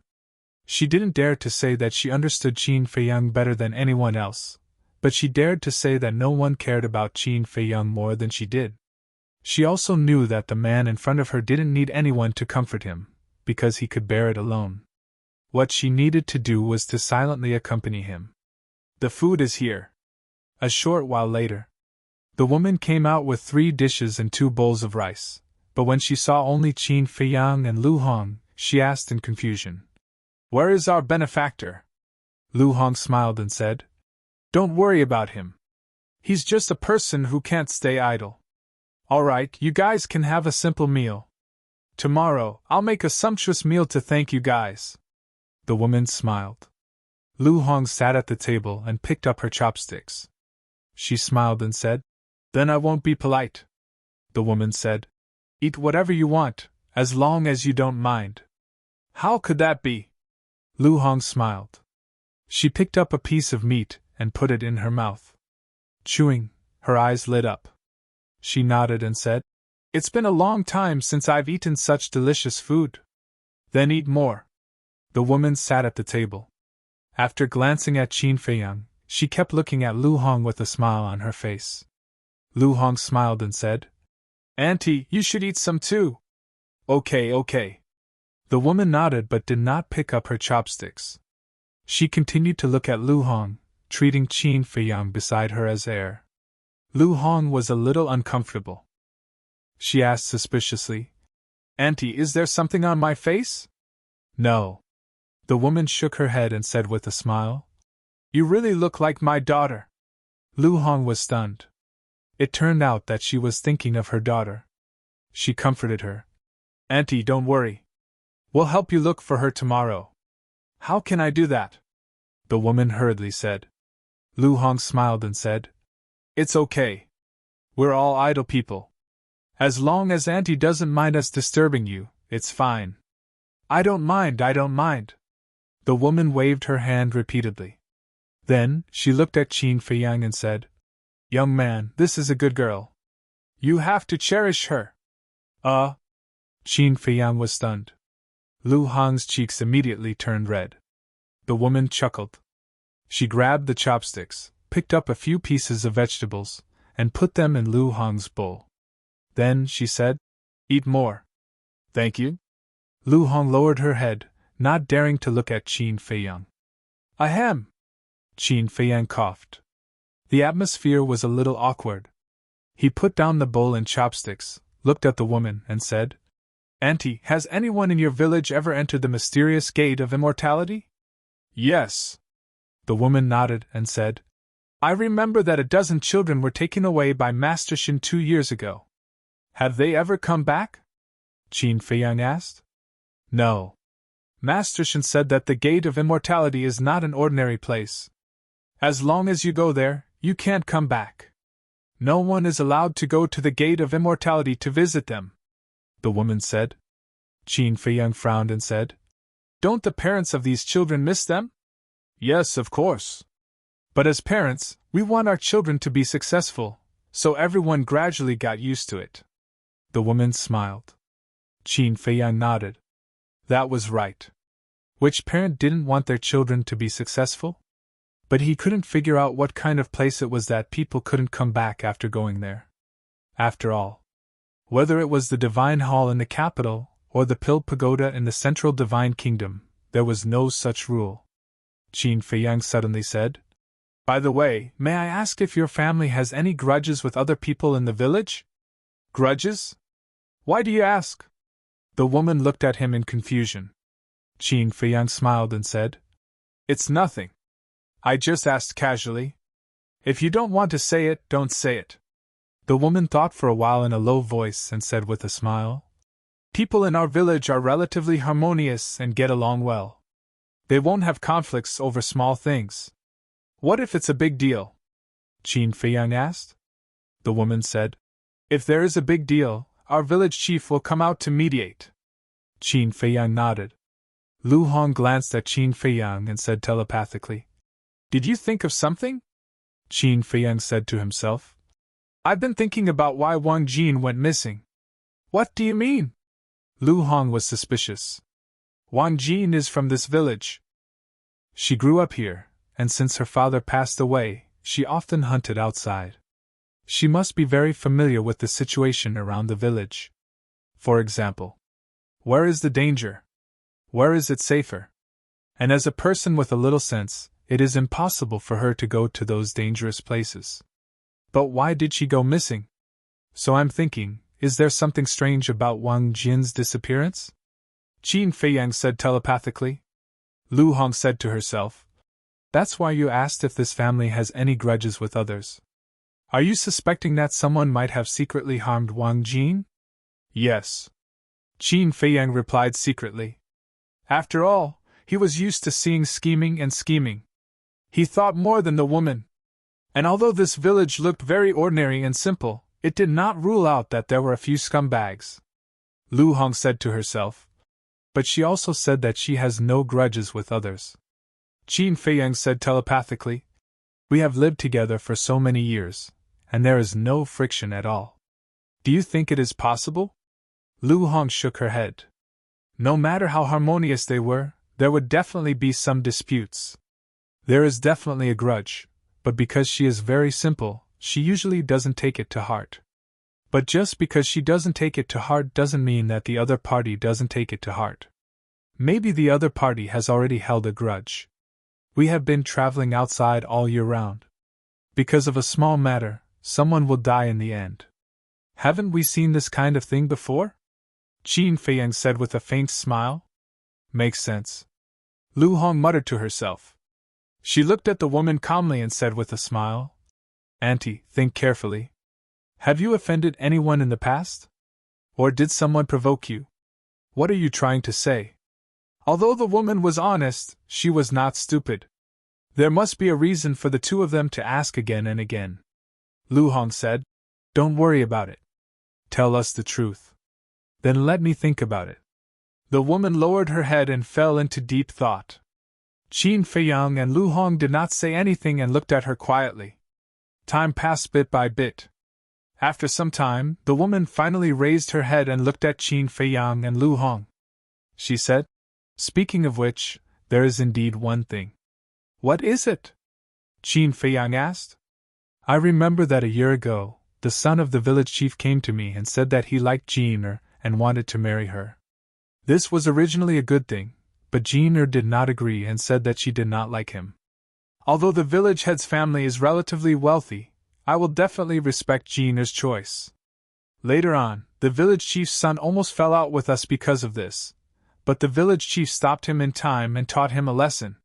Speaker 1: She didn't dare to say that she understood Qin Feiyang better than anyone else, but she dared to say that no one cared about Qin Feiyang more than she did. She also knew that the man in front of her didn't need anyone to comfort him, because he could bear it alone. What she needed to do was to silently accompany him. "The food is here." A short while later, the woman came out with 3 dishes and 2 bowls of rice, but when she saw only Qin Feiyang and Lu Hong, she asked in confusion, "Where is our benefactor?" Lu Hong smiled and said, "Don't worry about him. He's just a person who can't stay idle. All right, you guys can have a simple meal. Tomorrow, I'll make a sumptuous meal to thank you guys." The woman smiled. Lu Hong sat at the table and picked up her chopsticks. She smiled and said, "Then I won't be polite." The woman said, "Eat whatever you want, as long as you don't mind." "How could that be?" Lu Hong smiled. She picked up a piece of meat and put it in her mouth. Chewing, her eyes lit up. She nodded and said, "It's been a long time since I've eaten such delicious food." "Then eat more." The woman sat at the table. After glancing at Qin Feiyang, she kept looking at Lu Hong with a smile on her face. Lu Hong smiled and said, "Auntie, you should eat some too." Okay. The woman nodded but did not pick up her chopsticks. She continued to look at Lu Hong, treating Qin Feiyang beside her as heir. Lu Hong was a little uncomfortable. She asked suspiciously, "Auntie, is there something on my face?" "No." The woman shook her head and said with a smile, "You really look like my daughter." Lu Hong was stunned. It turned out that she was thinking of her daughter. She comforted her. "Auntie, don't worry. We'll help you look for her tomorrow." "How can I do that?" the woman hurriedly said. Lu Hong smiled and said, "It's okay. We're all idle people. As long as Auntie doesn't mind us disturbing you, it's fine." I don't mind. The woman waved her hand repeatedly. Then, she looked at Qin Feiyang and said, "Young man, this is a good girl. You have to cherish her." Qin Feiyang was stunned. Lu Hong's cheeks immediately turned red. The woman chuckled. She grabbed the chopsticks, picked up a few pieces of vegetables, and put them in Lu Hong's bowl. Then she said, "Eat more." "Thank you." Lu Hong lowered her head, not daring to look at Qin Feiyang. "Ahem." Qin Feiyang coughed. The atmosphere was a little awkward. He put down the bowl and chopsticks, looked at the woman, and said, "Auntie, has anyone in your village ever entered the mysterious gate of immortality?" "Yes." The woman nodded and said, "I remember that a dozen children were taken away by Master Shin 2 years ago. Have they ever come back?" Qin Feiyang asked. "No. Master Shin said that the Gate of Immortality is not an ordinary place. As long as you go there, you can't come back. No one is allowed to go to the Gate of Immortality to visit them," the woman said. Qin Feiyang frowned and said, "Don't the parents of these children miss them?" "Yes, of course. But as parents, we want our children to be successful, so everyone gradually got used to it." The woman smiled. Qin Feiyang nodded. That was right. Which parent didn't want their children to be successful? But he couldn't figure out what kind of place it was that people couldn't come back after going there. After all, whether it was the Divine Hall in the capital or the Pill Pagoda in the central Divine Kingdom, there was no such rule. Qin Feiyang suddenly said, "By the way, may I ask if your family has any grudges with other people in the village?" "Grudges? Why do you ask?" The woman looked at him in confusion. Qin Feiyang smiled and said, "It's nothing. I just asked casually. If you don't want to say it, don't say it." The woman thought for a while in a low voice and said with a smile, "People in our village are relatively harmonious and get along well. They won't have conflicts over small things." "What if it's a big deal?" Qin Feiyang asked. The woman said, "If there is a big deal, our village chief will come out to mediate." Qin Feiyang nodded. Lu Hong glanced at Qin Feiyang and said telepathically, "Did you think of something?" Qin Feiyang said to himself, "I've been thinking about why Wang Jin went missing." "What do you mean?" Lu Hong was suspicious. "Wang Jin is from this village. She grew up here, and since her father passed away, she often hunted outside. She must be very familiar with the situation around the village. For example, where is the danger? Where is it safer? And as a person with a little sense, it is impossible for her to go to those dangerous places. But why did she go missing? So I'm thinking, is there something strange about Wang Jin's disappearance?" Qin Feiyang said telepathically. Lu Hong said to herself, "That's why you asked if this family has any grudges with others. Are you suspecting that someone might have secretly harmed Wang Jin?" "Yes," Qin Feiyang replied secretly. After all, he was used to seeing scheming and scheming. He thought more than the woman. And although this village looked very ordinary and simple, it did not rule out that there were a few scumbags. Lu Hong said to herself. But she also said that she has no grudges with others. Qin Feiyang said telepathically, "We have lived together for so many years, and there is no friction at all. Do you think it is possible?" Lu Hong shook her head. No matter how harmonious they were, there would definitely be some disputes. There is definitely a grudge, but because she is very simple, she usually doesn't take it to heart. But just because she doesn't take it to heart doesn't mean that the other party doesn't take it to heart. Maybe the other party has already held a grudge. We have been traveling outside all year round. Because of a small matter, someone will die in the end. Haven't we seen this kind of thing before? Qin Feiyang said with a faint smile. Makes sense. Lu Hong muttered to herself. She looked at the woman calmly and said with a smile, "Auntie, think carefully. Have you offended anyone in the past? Or did someone provoke you? What are you trying to say?" Although the woman was honest, she was not stupid. There must be a reason for the two of them to ask again and again. Lu Hong said, "Don't worry about it. Tell us the truth. Then let me think about it." The woman lowered her head and fell into deep thought. Qin Feiyang and Lu Hong did not say anything and looked at her quietly. Time passed bit by bit. After some time, the woman finally raised her head and looked at Qin Feiyang and Lu Hong. She said, "Speaking of which, there is indeed one thing." "What is it?" Qin Feiyang asked. "I remember that a year ago, the son of the village chief came to me and said that he liked Jean and wanted to marry her. This was originally a good thing, but Jean did not agree and said that she did not like him. Although the village head's family is relatively wealthy, I will definitely respect Jean's choice. Later on, the village chief's son almost fell out with us because of this, but the village chief stopped him in time and taught him a lesson.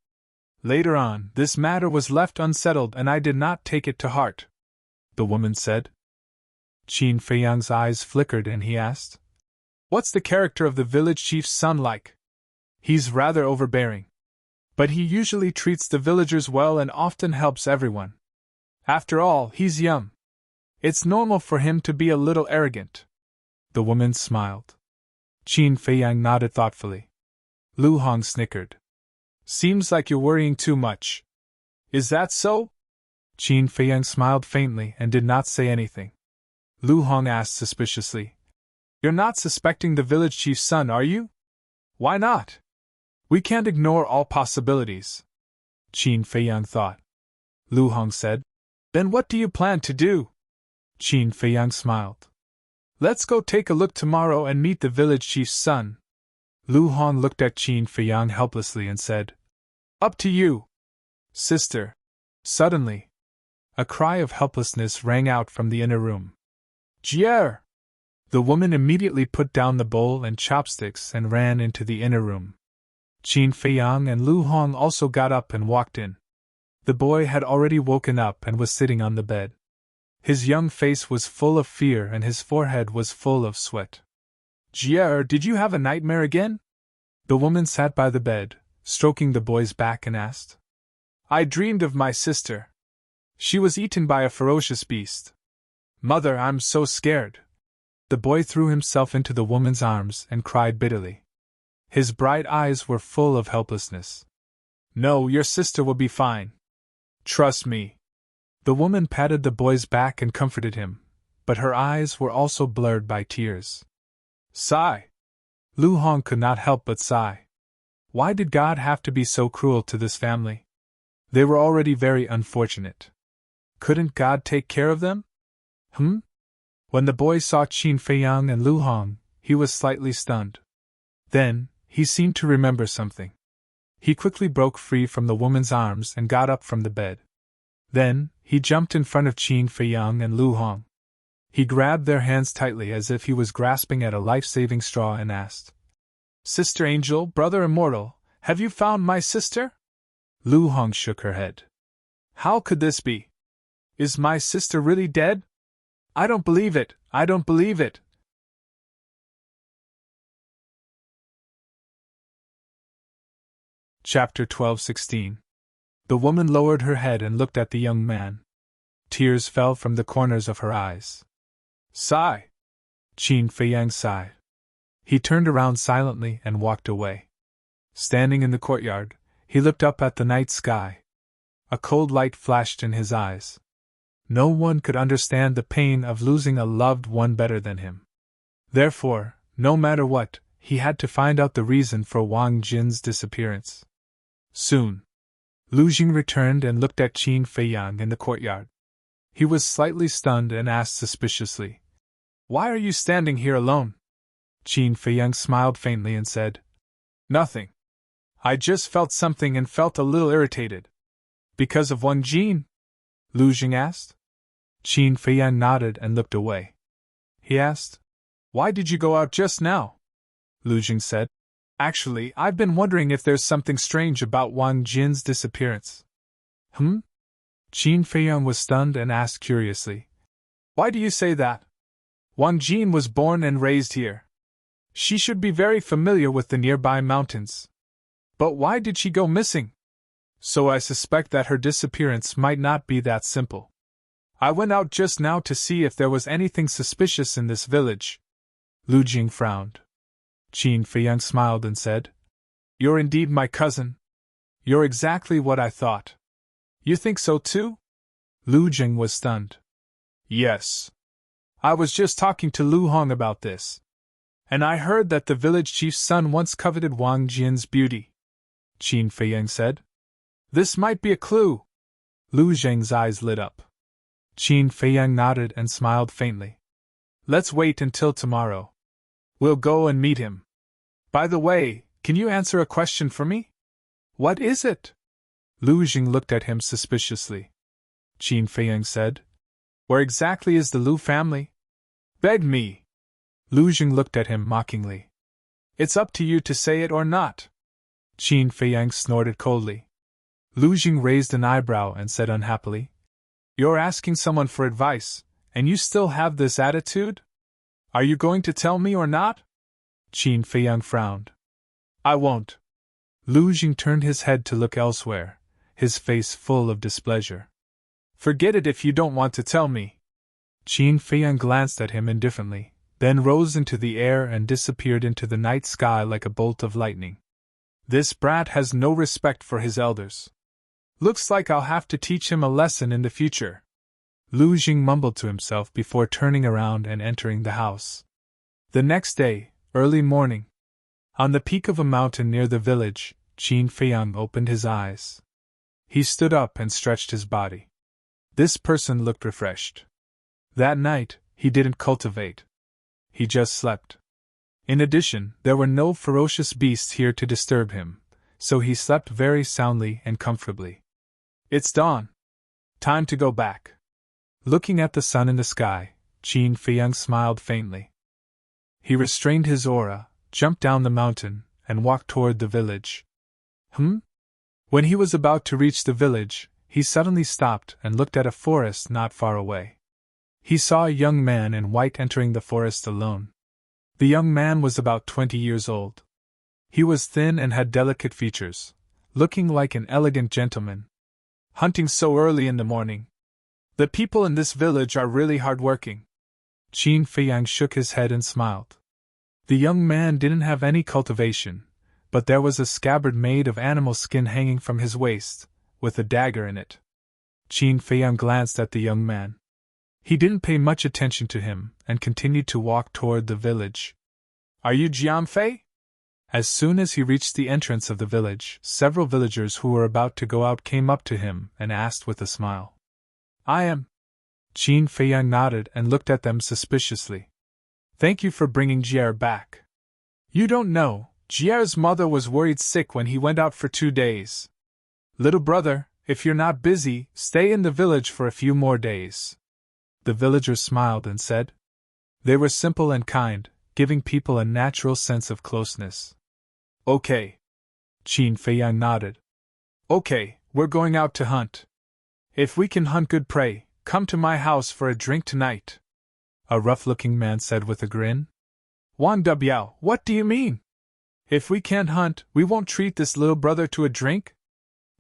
Speaker 1: Later on, this matter was left unsettled and I did not take it to heart," the woman said. Qin Feiyang's eyes flickered and he asked, "What's the character of the village chief's son like?" "He's rather overbearing. But he usually treats the villagers well and often helps everyone. After all, he's young. It's normal for him to be a little arrogant." The woman smiled. Qin Feiyang nodded thoughtfully. Lu Hong snickered. Seems like you're worrying too much. Is that so? Qin Feiyang smiled faintly and did not say anything. Lu Hong asked suspiciously. You're not suspecting the village chief's son, are you? Why not? We can't ignore all possibilities. Qin Feiyang thought. Lu Hong said. Then what do you plan to do? Qin Feiyang smiled. Let's go take a look tomorrow and meet the village chief's son. Lu Hong looked at Qin Feiyang helplessly and said, Up to you. Sister. Suddenly, a cry of helplessness rang out from the inner room. Jier! The woman immediately put down the bowl and chopsticks and ran into the inner room. Qin Feiyang and Lu Hong also got up and walked in. The boy had already woken up and was sitting on the bed. His young face was full of fear and his forehead was full of sweat. Jier, did you have a nightmare again? The woman sat by the bed, stroking the boy's back, and asked. I dreamed of my sister. She was eaten by a ferocious beast. Mother, I'm so scared. The boy threw himself into the woman's arms and cried bitterly. His bright eyes were full of helplessness. No, your sister will be fine. Trust me. The woman patted the boy's back and comforted him, but her eyes were also blurred by tears. Sigh. Lu Hong could not help but sigh. Why did God have to be so cruel to this family? They were already very unfortunate. Couldn't God take care of them? When the boy saw Qin Feiyang and Lu Hong, he was slightly stunned. Then, he seemed to remember something. He quickly broke free from the woman's arms and got up from the bed. Then, he jumped in front of Qin Feiyang and Lu Hong. He grabbed their hands tightly as if he was grasping at a life-saving straw and asked, Sister Angel, Brother Immortal, have you found my sister? Lu Hong shook her head. How could this be? Is my sister really dead? I don't believe it, I don't believe it. Chapter 12:16. The woman lowered her head and looked at the young man. Tears fell from the corners of her eyes. Sigh. Qin Feiyang sighed. He turned around silently and walked away. Standing in the courtyard, he looked up at the night sky. A cold light flashed in his eyes. No one could understand the pain of losing a loved one better than him. Therefore, no matter what, he had to find out the reason for Wang Jin's disappearance. Soon, Lu Jing returned and looked at Qin Feiyang in the courtyard. He was slightly stunned and asked suspiciously, Why are you standing here alone? Qin Feiyang smiled faintly and said, Nothing. I just felt something and felt a little irritated. Because of Wang Jin? Lu Jing asked. Qin Feiyang nodded and looked away. He asked, Why did you go out just now? Lu Jing said, Actually, I've been wondering if there's something strange about Wang Jin's disappearance. Qin Feiyang was stunned and asked curiously, Why do you say that? Wang Jin was born and raised here. She should be very familiar with the nearby mountains. But why did she go missing? So I suspect that her disappearance might not be that simple. I went out just now to see if there was anything suspicious in this village. Lu Jing frowned. Qin Feiyang smiled and said, You're indeed my cousin. You're exactly what I thought. You think so too? Lu Jing was stunned. Yes. I was just talking to Lu Hong about this. And I heard that the village chief's son once coveted Wang Jin's beauty. Qin Feiyang said. This might be a clue. Lu Jing's eyes lit up. Qin Feiyang nodded and smiled faintly. Let's wait until tomorrow. We'll go and meet him. By the way, can you answer a question for me? What is it? Lu Jing looked at him suspiciously. Qin Feiyang said, Where exactly is the Lu family? Beg me. Lu Jing looked at him mockingly. It's up to you to say it or not. Qin Feiyang snorted coldly. Lu Jing raised an eyebrow and said unhappily, You're asking someone for advice, and you still have this attitude? Are you going to tell me or not? Qin Feiyang frowned. I won't. Lu Jing turned his head to look elsewhere, his face full of displeasure. Forget it if you don't want to tell me. Qin Feiyang glanced at him indifferently, then rose into the air and disappeared into the night sky like a bolt of lightning. This brat has no respect for his elders. Looks like I'll have to teach him a lesson in the future. Lu Jing mumbled to himself before turning around and entering the house. The next day, early morning. On the peak of a mountain near the village, Qin Feiyang opened his eyes. He stood up and stretched his body. This person looked refreshed. That night, he didn't cultivate. He just slept. In addition, there were no ferocious beasts here to disturb him, so he slept very soundly and comfortably. It's dawn. Time to go back. Looking at the sun in the sky, Qin Feiyang smiled faintly. He restrained his aura, jumped down the mountain, and walked toward the village. When he was about to reach the village, he suddenly stopped and looked at a forest not far away. He saw a young man in white entering the forest alone. The young man was about 20 years old. He was thin and had delicate features, looking like an elegant gentleman. Hunting so early in the morning. The people in this village are really hard-working. Qin Feiyang shook his head and smiled. The young man didn't have any cultivation, but there was a scabbard made of animal skin hanging from his waist, with a dagger in it. Qin Feiyang glanced at the young man. He didn't pay much attention to him and continued to walk toward the village. Are you Jiang Fei? As soon as he reached the entrance of the village, several villagers who were about to go out came up to him and asked with a smile. I am. Qin Feiyang nodded and looked at them suspiciously. Thank you for bringing Jier back. You don't know, Jier's mother was worried sick when he went out for 2 days. Little brother, if you're not busy, stay in the village for a few more days. The villagers smiled and said. They were simple and kind, giving people a natural sense of closeness. Okay. Qin Feiyang nodded. Okay, we're going out to hunt. If we can hunt good prey, come to my house for a drink tonight. A rough-looking man said with a grin. Wang Dubiao, what do you mean? If we can't hunt, we won't treat this little brother to a drink?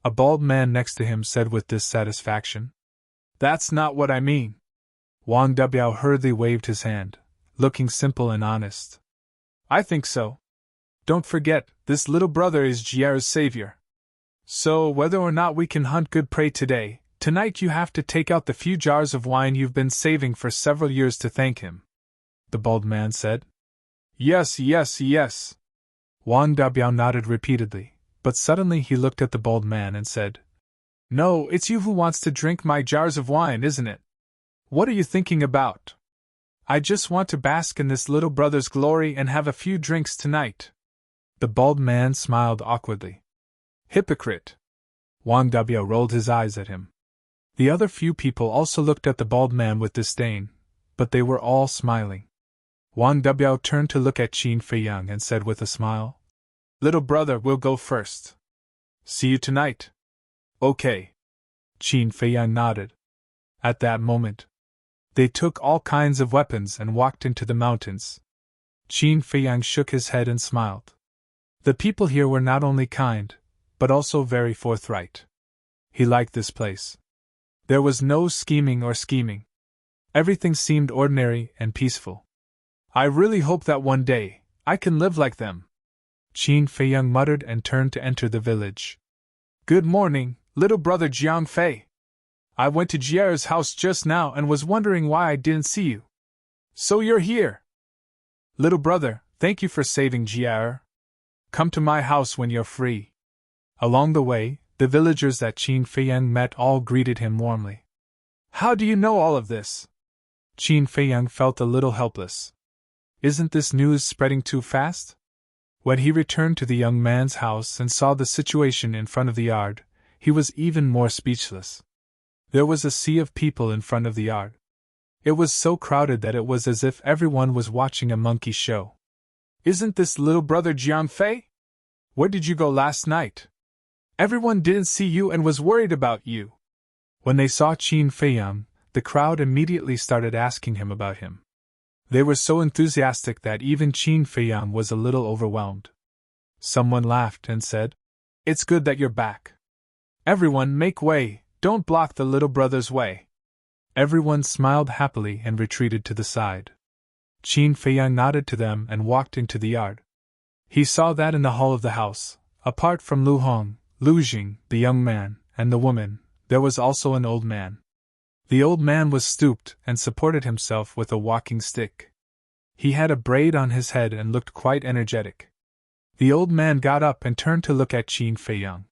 Speaker 1: A bald man next to him said with dissatisfaction. That's not what I mean. Wang Dubiao hurriedly waved his hand, looking simple and honest. I think so. Don't forget, this little brother is Jier's savior. So, whether or not we can hunt good prey today, tonight you have to take out the few jars of wine you've been saving for several years to thank him. The bald man said. Yes, yes, yes. Wang Dabiao nodded repeatedly, but suddenly he looked at the bald man and said, No, it's you who wants to drink my jars of wine, isn't it? What are you thinking about? I just want to bask in this little brother's glory and have a few drinks tonight. The bald man smiled awkwardly. Hypocrite. Wang Dabiao rolled his eyes at him. The other few people also looked at the bald man with disdain, but they were all smiling. Wang Dabiao turned to look at Qin Feiyang and said with a smile, Little brother, we'll go first. See you tonight. Okay. Qin Feiyang nodded. At that moment, they took all kinds of weapons and walked into the mountains. Qin Feiyang shook his head and smiled. The people here were not only kind, but also very forthright. He liked this place. There was no scheming or scheming. Everything seemed ordinary and peaceful. I really hope that one day, I can live like them. Qin Feiyang muttered and turned to enter the village. Good morning, little brother Jiang Fei. I went to Jier's house just now and was wondering why I didn't see you. So you're here. Little brother, thank you for saving Jier. Come to my house when you're free. Along the way, the villagers that Qin Feiyang met all greeted him warmly. How do you know all of this? Qin Feiyang felt a little helpless. Isn't this news spreading too fast? When he returned to the young man's house and saw the situation in front of the yard, he was even more speechless. There was a sea of people in front of the yard. It was so crowded that it was as if everyone was watching a monkey show. Isn't this little brother Jiang Fei? Where did you go last night? Everyone didn't see you and was worried about you. When they saw Qin Feiyang, the crowd immediately started asking him about him. They were so enthusiastic that even Qin Feiyang was a little overwhelmed. Someone laughed and said, It's good that you're back. Everyone make way, don't block the little brother's way. Everyone smiled happily and retreated to the side. Qin Feiyang nodded to them and walked into the yard. He saw that in the hall of the house, apart from Lu Hong, Lu Jing, the young man, and the woman, there was also an old man. The old man was stooped and supported himself with a walking stick. He had a braid on his head and looked quite energetic. The old man got up and turned to look at Qin Feiyang.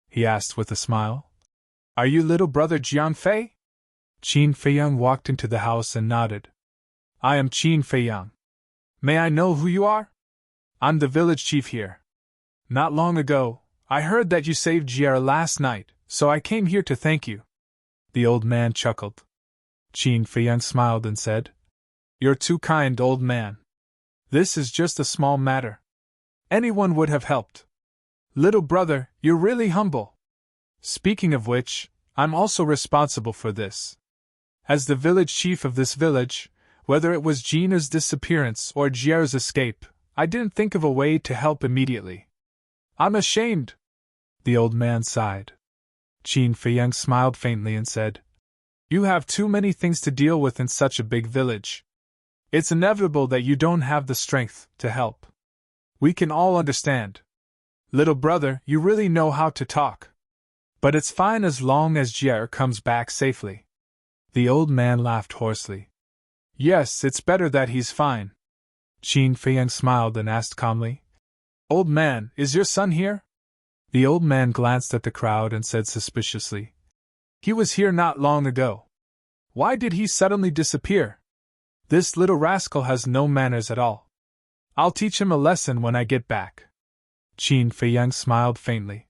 Speaker 1: He asked with a smile, "Are you little brother Jiang Fei?" Qin Feiyang walked into the house and nodded. "I am Qin Feiyang. May I know who you are?" "I'm the village chief here. Not long ago, I heard that you saved Jier last night, so I came here to thank you." The old man chuckled. Qin Feiyang smiled and said, "You're too kind, old man. This is just a small matter. Anyone would have helped. Little brother, you're really humble. Speaking of which, I'm also responsible for this. As the village chief of this village, whether it was Gina's disappearance or Jier's escape, I didn't think of a way to help immediately. I'm ashamed." The old man sighed. Qin Feiyang smiled faintly and said, "You have too many things to deal with in such a big village. It's inevitable that you don't have the strength to help. We can all understand. Little brother, you really know how to talk. But it's fine as long as Jier comes back safely." The old man laughed hoarsely. "Yes, it's better that he's fine." Qin Feiyang smiled and asked calmly, "Old man, is your son here?" The old man glanced at the crowd and said suspiciously, "He was here not long ago. Why did he suddenly disappear? This little rascal has no manners at all. I'll teach him a lesson when I get back." Qin Feiyang smiled faintly.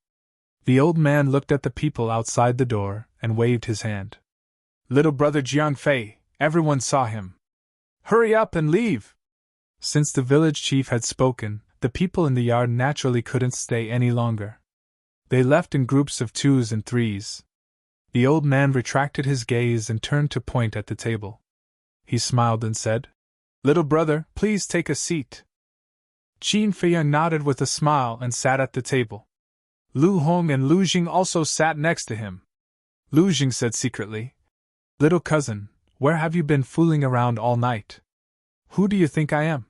Speaker 1: The old man looked at the people outside the door and waved his hand. "Little brother Jiang Fei, everyone saw him. Hurry up and leave!" Since the village chief had spoken, the people in the yard naturally couldn't stay any longer. They left in groups of 2s and 3s. The old man retracted his gaze and turned to point at the table. He smiled and said, "Little brother, please take a seat." Qin Feiyang nodded with a smile and sat at the table. Lu Hong and Lu Jing also sat next to him. Lu Jing said secretly, "Little cousin, where have you been fooling around all night? Who do you think I am?"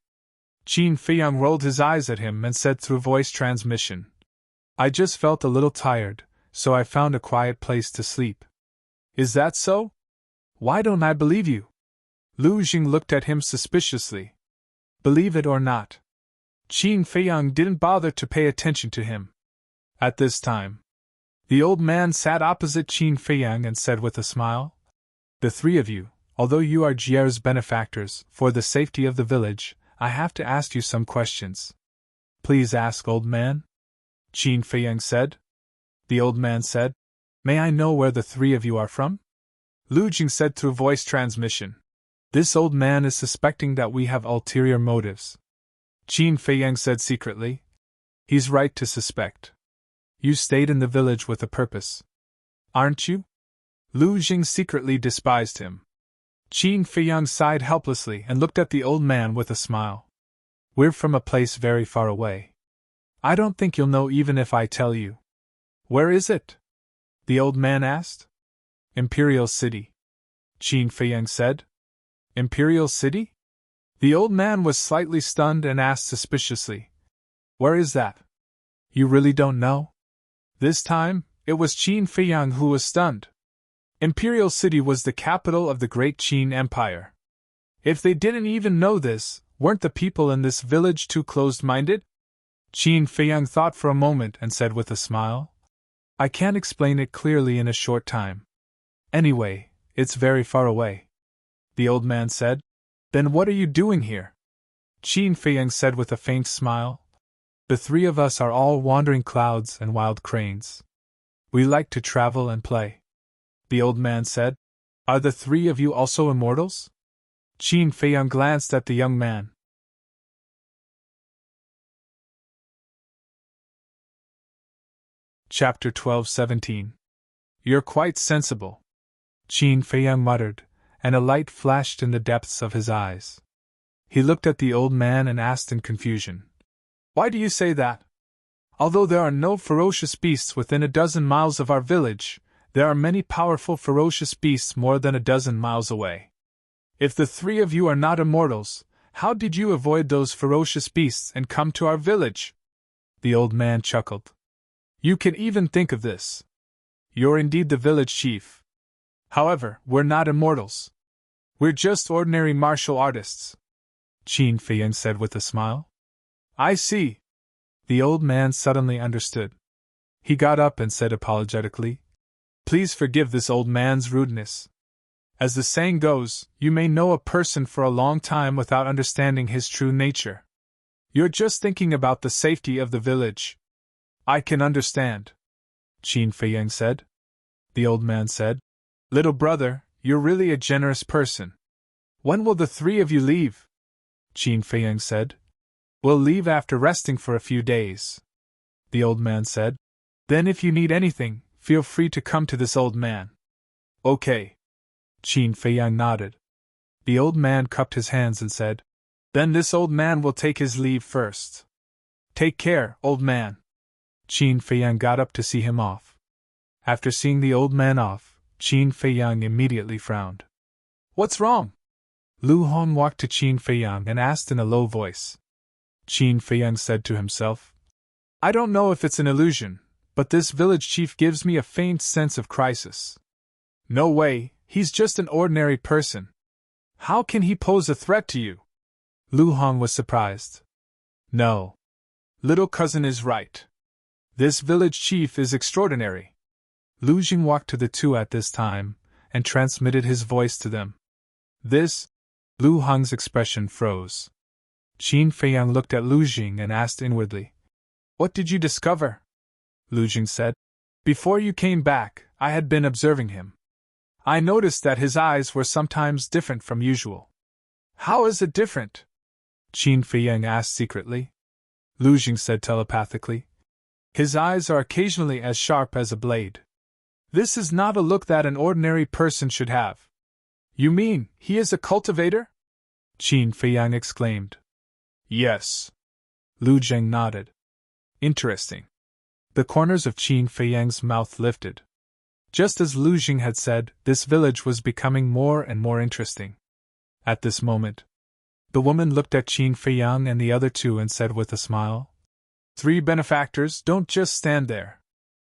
Speaker 1: Qin Feiyang rolled his eyes at him and said through voice transmission, "I just felt a little tired, so I found a quiet place to sleep." "Is that so? Why don't I believe you?" Lu Jing looked at him suspiciously. Believe it or not, Qin Feiyang didn't bother to pay attention to him. At this time, the old man sat opposite Qin Feiyang and said with a smile, "The three of you, although you are Jier's benefactors, for the safety of the village, I have to ask you some questions." "Please ask, old man," Qin Feiyang said. The old man said, "May I know where the three of you are from?" Lu Jing said through voice transmission, "This old man is suspecting that we have ulterior motives." Qin Feiyang said secretly, "He's right to suspect. You stayed in the village with a purpose, aren't you?" Lu Jing secretly despised him. Qin Feiyang sighed helplessly and looked at the old man with a smile. "We're from a place very far away. I don't think you'll know even if I tell you." "Where is it?" the old man asked. "Imperial City," Qin Feiyang said. "Imperial City?" The old man was slightly stunned and asked suspiciously, "Where is that? You really don't know?" This time, it was Qin Feiyang who was stunned. Imperial City was the capital of the great Qin Empire. If they didn't even know this, weren't the people in this village too closed-minded? Qin Feiyang thought for a moment and said with a smile, "I can't explain it clearly in a short time. Anyway, it's very far away." The old man said, "Then what are you doing here?" Qin Feiyang said with a faint smile, "The three of us are all wandering clouds and wild cranes. We like to travel and play." The old man said, "Are the three of you also immortals?" Qin Feiyang glanced at the young man. Chapter 12-17. "You're quite sensible," Qin Feiyang muttered, and a light flashed in the depths of his eyes. He looked at the old man and asked in confusion, "Why do you say that? Although there are no ferocious beasts within a dozen miles of our village, there are many powerful ferocious beasts more than a dozen miles away. If the three of you are not immortals, how did you avoid those ferocious beasts and come to our village?" The old man chuckled. "You can even think of this. You're indeed the village chief. However, we're not immortals. We're just ordinary martial artists," Qin Feiyang said with a smile. "I see." The old man suddenly understood. He got up and said apologetically, "Please forgive this old man's rudeness. As the saying goes, you may know a person for a long time without understanding his true nature. You're just thinking about the safety of the village." "I can understand," Qin Feiyang said. The old man said, "Little brother, you're really a generous person. When will the three of you leave?" Qin Feiyang said. "We'll leave after resting for a few days," the old man said. "Then if you need anything, feel free to come to this old man." "Okay." Qin Feiyang nodded. The old man cupped his hands and said, "Then this old man will take his leave first. Take care, old man." Qin Feiyang got up to see him off. After seeing the old man off, Qin Feiyang immediately frowned. "What's wrong?" Lu Hong walked to Qin Feiyang and asked in a low voice. Qin Feiyang said to himself, "I don't know if it's an illusion, but this village chief gives me a faint sense of crisis. No way, he's just an ordinary person. How can he pose a threat to you?" Lu Hong was surprised. "No. Little cousin is right. This village chief is extraordinary." Lu Jing walked to the two at this time, and transmitted his voice to them. Lu Hong's expression froze. Qin Feiyang looked at Lu Jing and asked inwardly, "What did you discover?" Lu Jing said, "Before you came back, I had been observing him. I noticed that his eyes were sometimes different from usual." "How is it different?" Qin Feiyang asked secretly. Lu Jing said telepathically, "His eyes are occasionally as sharp as a blade. This is not a look that an ordinary person should have." "You mean, he is a cultivator?" Qin Feiyang exclaimed. "Yes." Lu Jing nodded. "Interesting." The corners of Qin Feiyang's mouth lifted. Just as Lu Jing had said, this village was becoming more and more interesting. At this moment, the woman looked at Qin Feiyang and the other two and said with a smile, "Three benefactors, don't just stand there.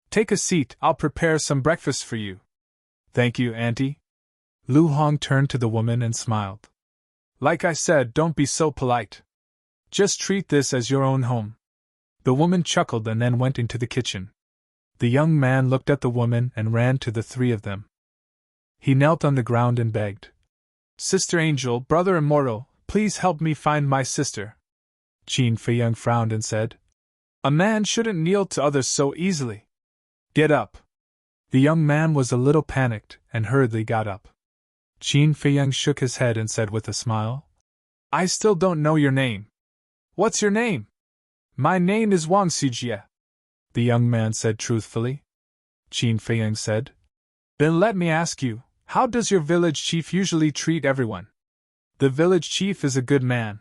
Speaker 1: Take a seat, I'll prepare some breakfast for you." "Thank you, Auntie." Lu Hong turned to the woman and smiled. "Like I said, don't be so polite. Just treat this as your own home." The woman chuckled and then went into the kitchen. The young man looked at the woman and ran to the three of them. He knelt on the ground and begged, "Sister Angel, Brother Immortal, please help me find my sister." Qin Feiyang frowned and said, "A man shouldn't kneel to others so easily. Get up." The young man was a little panicked and hurriedly got up. Qin Feiyang shook his head and said with a smile, "I still don't know your name." "What's your name?" "My name is Wang Xijie," the young man said truthfully. Qin Feiyang said, "Then let me ask you, how does your village chief usually treat everyone?" "The village chief is a good man.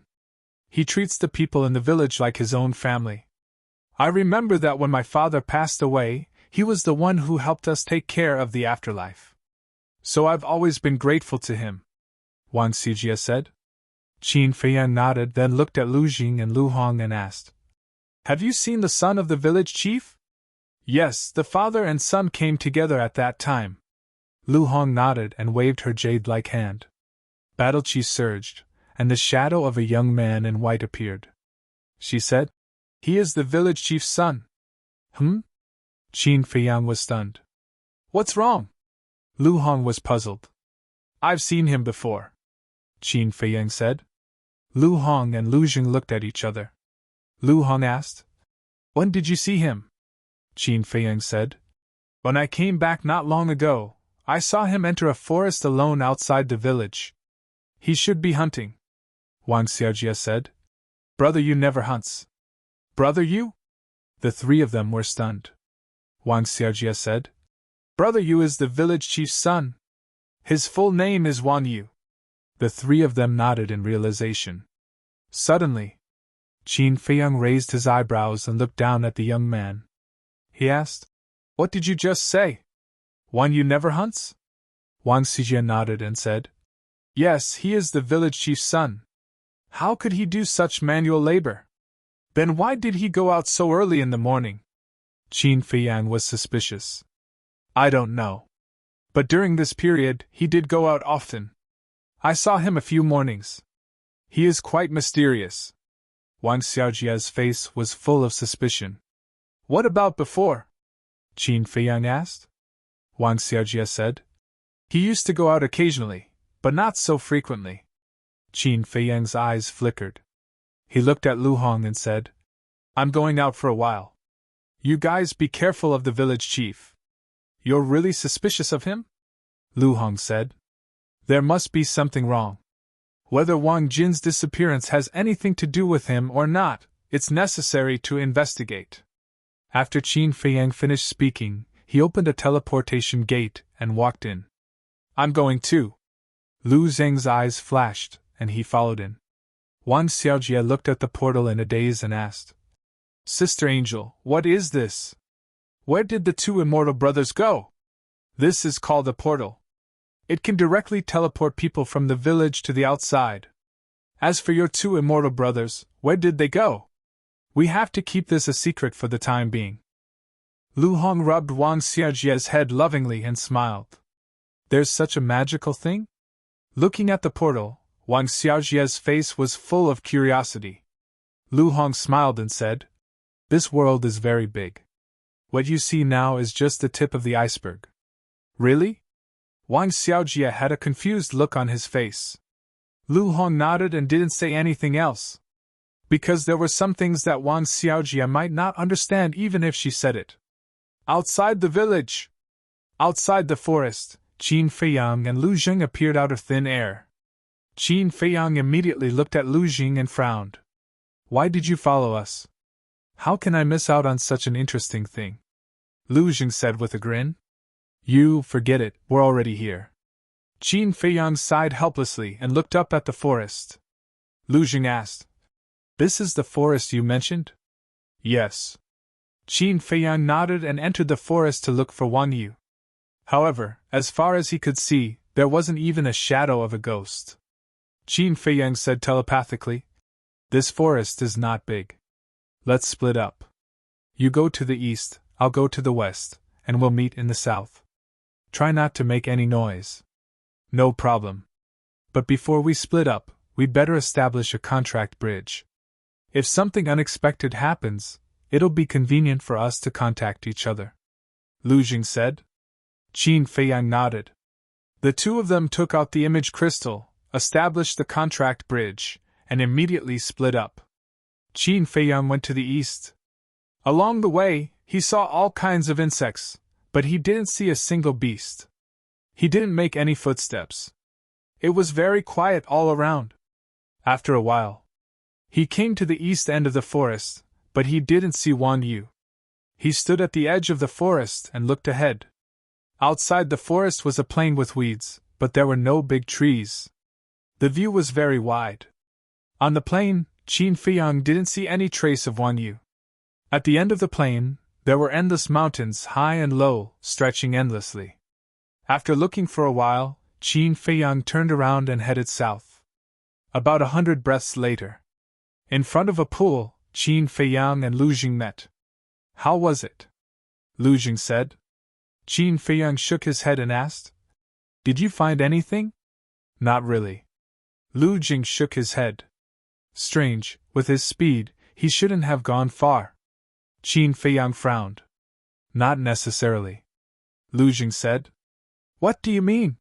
Speaker 1: He treats the people in the village like his own family. I remember that when my father passed away, he was the one who helped us take care of the afterlife. So I've always been grateful to him," Wang Xijie said. Qin Feiyang nodded, then looked at Lu Jing and Lu Hong and asked, "Have you seen the son of the village chief?" "Yes, the father and son came together at that time." Lu Hong nodded and waved her jade-like hand. Battle Chi surged, and the shadow of a young man in white appeared. She said, "He is the village chief's son." "Hmm?" Qin Feiyang was stunned. "What's wrong?" Lu Hong was puzzled. "I've seen him before," Qin Feiyang said. Lu Hong and Lu Jing looked at each other. Lu Hong asked, "When did you see him?" Qin Feiyang said, "When I came back not long ago, I saw him enter a forest alone outside the village. He should be hunting." Wang Xiaojie said, "Brother Yu never hunts." "Brother Yu?" The three of them were stunned. Wang Xiaojie said, "Brother Yu is the village chief's son. His full name is Wang Yu." The three of them nodded in realization. Suddenly, Qin Feiyang raised his eyebrows and looked down at the young man. He asked, "What did you just say? Wang Yu never hunts?" Wang Xijie nodded and said, "Yes, he is the village chief's son. How could he do such manual labor? Then why did he go out so early in the morning? Qin Feiyang was suspicious. I don't know. But during this period, he did go out often. I saw him a few mornings. He is quite mysterious. Wang Xiaojia's face was full of suspicion. What about before? Qin Feiyang asked. Wang Xiaojia said. He used to go out occasionally, but not so frequently. Qin Feiyang's eyes flickered. He looked at Lu Hong and said, I'm going out for a while. You guys be careful of the village chief. You're really suspicious of him? Lu Hong said. There must be something wrong. Whether Wang Jin's disappearance has anything to do with him or not, it's necessary to investigate. After Qin Feiyang finished speaking, he opened a teleportation gate and walked in. I'm going too. Lu Zheng's eyes flashed, and he followed in. Wang Xiaojia looked at the portal in a daze and asked, Sister Angel, what is this? Where did the two immortal brothers go? This is called a portal. It can directly teleport people from the village to the outside. As for your two immortal brothers, where did they go? We have to keep this a secret for the time being. Lu Hong rubbed Wang Xiaojia's head lovingly and smiled. There's such a magical thing? Looking at the portal, Wang Xiaojia's face was full of curiosity. Lu Hong smiled and said, This world is very big. What you see now is just the tip of the iceberg. Really? Wang Xiaojia had a confused look on his face. Lu Hong nodded and didn't say anything else. Because there were some things that Wang Xiaojia might not understand even if she said it. Outside the village! Outside the forest, Qin Feiyang and Lu Jing appeared out of thin air. Qin Feiyang immediately looked at Lu Jing and frowned. Why did you follow us? How can I miss out on such an interesting thing? Lu Jing said with a grin. You, forget it, we're already here. Qin Feiyang sighed helplessly and looked up at the forest. Lu Jing asked, This is the forest you mentioned? Yes. Qin Feiyang nodded and entered the forest to look for Wang Yu. However, as far as he could see, there wasn't even a shadow of a ghost. Qin Feiyang said telepathically, This forest is not big. Let's split up. You go to the east, I'll go to the west, and we'll meet in the south. Try not to make any noise. No problem. But before we split up, we'd better establish a contract bridge. If something unexpected happens, it'll be convenient for us to contact each other. Lu Jing said. Qin Feiyang nodded. The two of them took out the image crystal, established the contract bridge, and immediately split up. Qin Feiyang went to the east. Along the way, he saw all kinds of insects, but he didn't see a single beast. He didn't make any footsteps. It was very quiet all around. After a while, he came to the east end of the forest, but he didn't see Wang Yu. He stood at the edge of the forest and looked ahead. Outside the forest was a plain with weeds, but there were no big trees. The view was very wide. On the plain, Qin Feiyang didn't see any trace of Wang Yu. At the end of the plain, there were endless mountains, high and low, stretching endlessly. After looking for a while, Qin Feiyang turned around and headed south. About 100 breaths later, in front of a pool, Qin Feiyang and Lu Jing met. How was it? Lu Jing said. Qin Feiyang shook his head and asked, Did you find anything? Not really. Lu Jing shook his head. Strange, with his speed, he shouldn't have gone far. Qin Feiyang frowned. Not necessarily. Lu Jing said. What do you mean?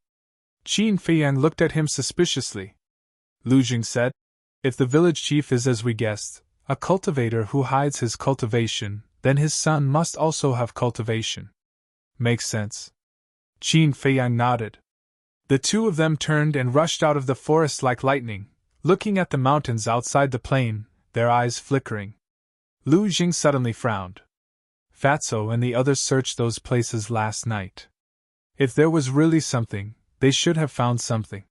Speaker 1: Qin Feiyang looked at him suspiciously. Lu Jing said, If the village chief is as we guessed, a cultivator who hides his cultivation, then his son must also have cultivation. Makes sense. Qin Feiyang nodded. The two of them turned and rushed out of the forest like lightning, looking at the mountains outside the plain, their eyes flickering. Lu Jing suddenly frowned. Fatso and the others searched those places last night. If there was really something, they should have found something.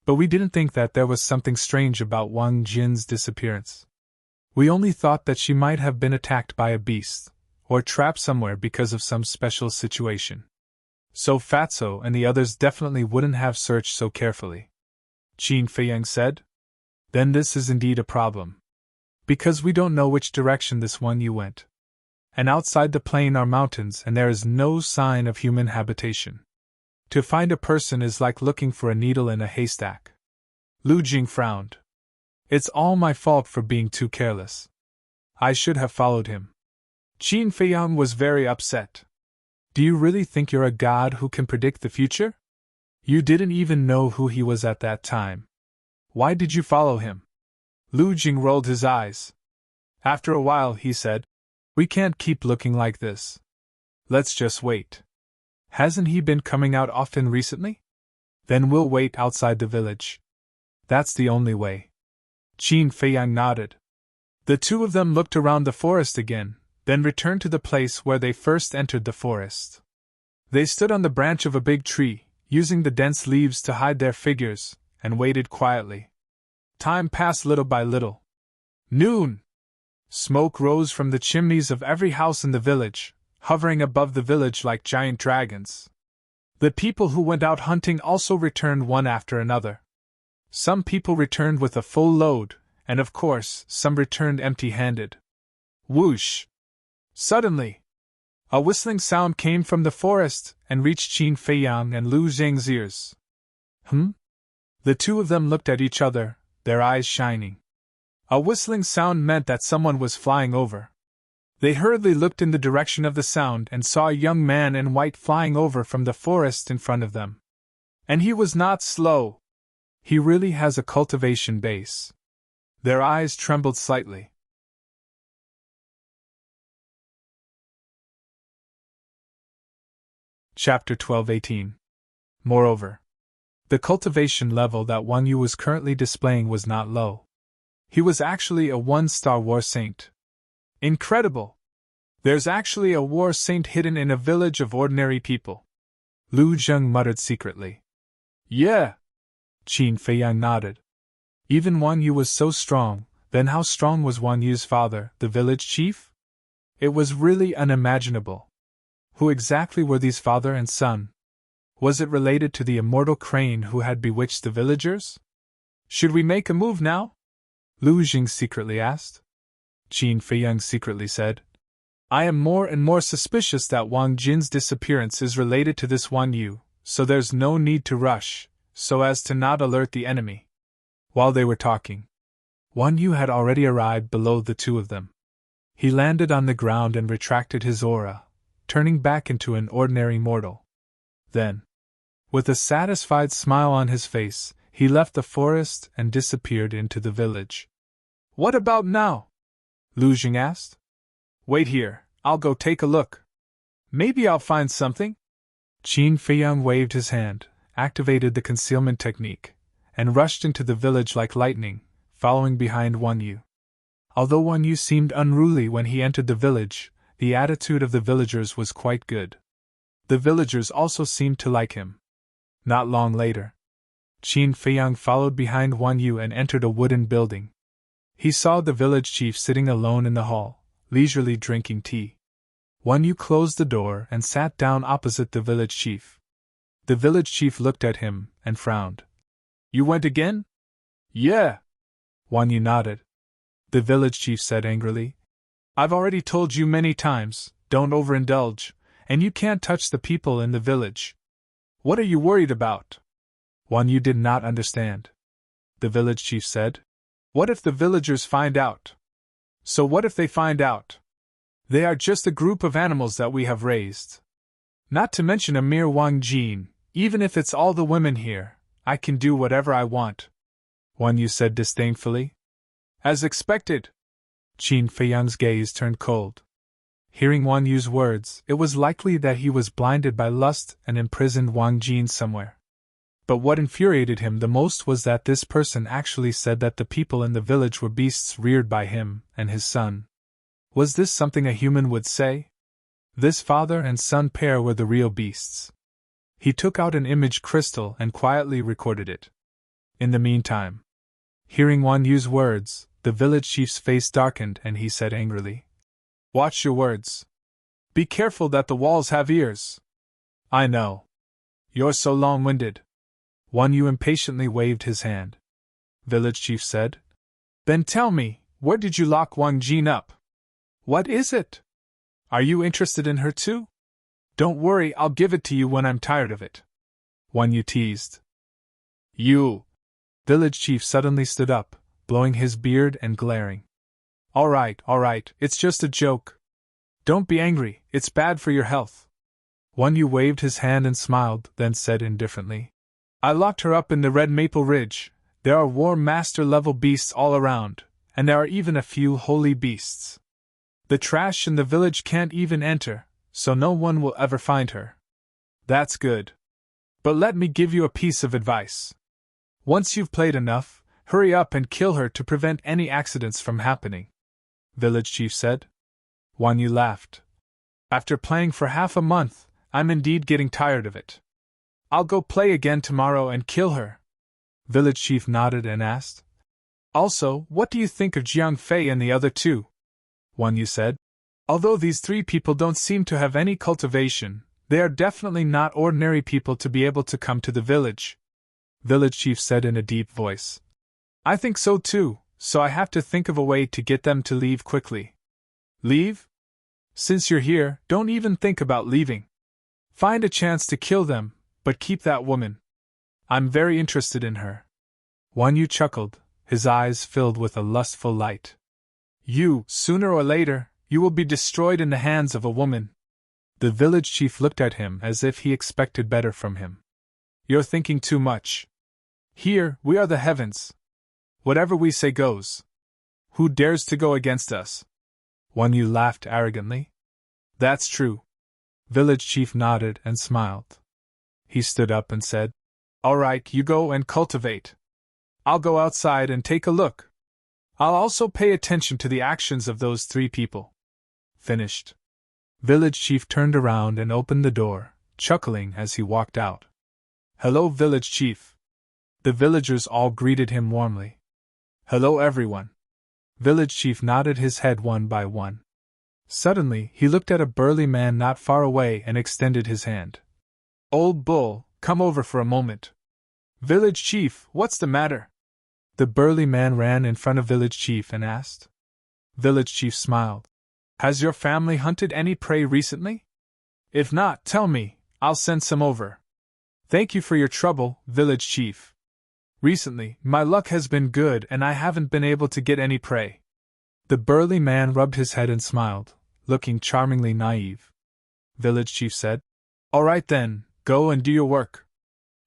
Speaker 1: But we didn't think that there was something strange about Wang Jin's disappearance. We only thought that she might have been attacked by a beast, or trapped somewhere because of some special situation. So Fatso and the others definitely wouldn't have searched so carefully. Qin Feiyang said. Then this is indeed a problem. Because we don't know which direction this one you went. And outside the plain are mountains and there is no sign of human habitation. To find a person is like looking for a needle in a haystack. Lu Jing frowned. It's all my fault for being too careless. I should have followed him. Qin Feiyang was very upset. Do you really think you're a god who can predict the future? You didn't even know who he was at that time. Why did you follow him? Lu Jing rolled his eyes. After a while, he said, We can't keep looking like this. Let's just wait. Hasn't he been coming out often recently? Then we'll wait outside the village. That's the only way. Qin Feiyang nodded. The two of them looked around the forest again, then returned to the place where they first entered the forest. They stood on the branch of a big tree, using the dense leaves to hide their figures, and waited quietly. Time passed little by little. Noon! Smoke rose from the chimneys of every house in the village, hovering above the village like giant dragons. The people who went out hunting also returned one after another. Some people returned with a full load, and of course, some returned empty-handed. Whoosh! Suddenly, a whistling sound came from the forest and reached Qin Feiyang and Lu Jing's ears. The two of them looked at each other, their eyes shining. A whistling sound meant that someone was flying over. They hurriedly looked in the direction of the sound and saw a young man in white flying over from the forest in front of them. And he was not slow. He really has a cultivation base. Their eyes trembled slightly. Chapter 12:18. Moreover, the cultivation level that Wang Yu was currently displaying was not low. He was actually a one-star war saint. Incredible! There's actually a war saint hidden in a village of ordinary people. Lu Zheng muttered secretly. Yeah! Qin Feiyang nodded. Even Wang Yu was so strong, then how strong was Wang Yu's father, the village chief? It was really unimaginable. Who exactly were these father and son? Was it related to the immortal crane who had bewitched the villagers? Should we make a move now? Lu Jing secretly asked. Qin Feiyang secretly said, I am more and more suspicious that Wang Jin's disappearance is related to this Wang Yu, so there's no need to rush, so as to not alert the enemy. While they were talking, Wang Yu had already arrived below the two of them. He landed on the ground and retracted his aura, turning back into an ordinary mortal. Then, with a satisfied smile on his face, he left the forest and disappeared into the village. What about now? Lu Jing asked. Wait here, I'll go take a look. Maybe I'll find something? Qin Feiyang waved his hand, activated the concealment technique, and rushed into the village like lightning, following behind Wang Yu. Although Wang Yu seemed unruly when he entered the village, the attitude of the villagers was quite good. The villagers also seemed to like him. Not long later, Qin Feiyang followed behind Wang Yu and entered a wooden building. He saw the village chief sitting alone in the hall, leisurely drinking tea. Wang Yu closed the door and sat down opposite the village chief. The village chief looked at him and frowned. You went again? Yeah. Wang Yu nodded. The village chief said angrily, I've already told you many times, don't overindulge, and you can't touch the people in the village. What are you worried about? Wang Yu did not understand. The village chief said, What if the villagers find out? So what if they find out? They are just a group of animals that we have raised. Not to mention a mere Wang Jin, even if it's all the women here, I can do whatever I want. Wang Yu said disdainfully. As expected. Qin Feiyang's gaze turned cold. Hearing Wang Yu's words, it was likely that he was blinded by lust and imprisoned Wang Jin somewhere. But what infuriated him the most was that this person actually said that the people in the village were beasts reared by him and his son. Was this something a human would say? This father and son pair were the real beasts. He took out an image crystal and quietly recorded it. In the meantime, hearing Wang Yu's words, the village chief's face darkened and he said angrily, Watch your words. Be careful that the walls have ears. I know. You're so long-winded. Wang Yu impatiently waved his hand. Village chief said, Then tell me, where did you lock Wang Jin up? What is it? Are you interested in her too? Don't worry, I'll give it to you when I'm tired of it. Wan Yu teased. You! Village chief suddenly stood up, blowing his beard and glaring. All right, it's just a joke. Don't be angry, it's bad for your health. Wan Yu waved his hand and smiled, then said indifferently. I locked her up in the Red Maple Ridge. There are War Master level beasts all around, and there are even a few holy beasts. The trash in the village can't even enter, so no one will ever find her. That's good. But let me give you a piece of advice. Once you've played enough, hurry up and kill her to prevent any accidents from happening. Village chief said. Wan Yu laughed. After playing for half a month, I'm indeed getting tired of it. I'll go play again tomorrow and kill her. Village chief nodded and asked. Also, what do you think of Jiang Fei and the other two? Wan Yu said. Although these three people don't seem to have any cultivation, they are definitely not ordinary people to be able to come to the village. Village chief said in a deep voice. I think so too, so I have to think of a way to get them to leave quickly. Leave? Since you're here, don't even think about leaving. Find a chance to kill them, but keep that woman. I'm very interested in her. Wan Yu chuckled, his eyes filled with a lustful light. Sooner or later, you will be destroyed in the hands of a woman. The village chief looked at him as if he expected better from him. You're thinking too much. Here, we are the heavens. Whatever we say goes. Who dares to go against us? Wan Yu laughed arrogantly. That's true. Village chief nodded and smiled. He stood up and said, All right, you go and cultivate. I'll go outside and take a look. I'll also pay attention to the actions of those three people. Finished. Village chief turned around and opened the door, chuckling as he walked out. Hello, village chief. The villagers all greeted him warmly. Hello, everyone. Village chief nodded his head one by one. Suddenly, he looked at a burly man not far away and extended his hand. Old bull, come over for a moment. Village chief, what's the matter? The burly man ran in front of village chief and asked. Village chief smiled. Has your family hunted any prey recently? If not, tell me, I'll send some over. Thank you for your trouble, village chief. Recently, my luck has been good and I haven't been able to get any prey. The burly man rubbed his head and smiled, looking charmingly naive. Village chief said, All right then, go and do your work.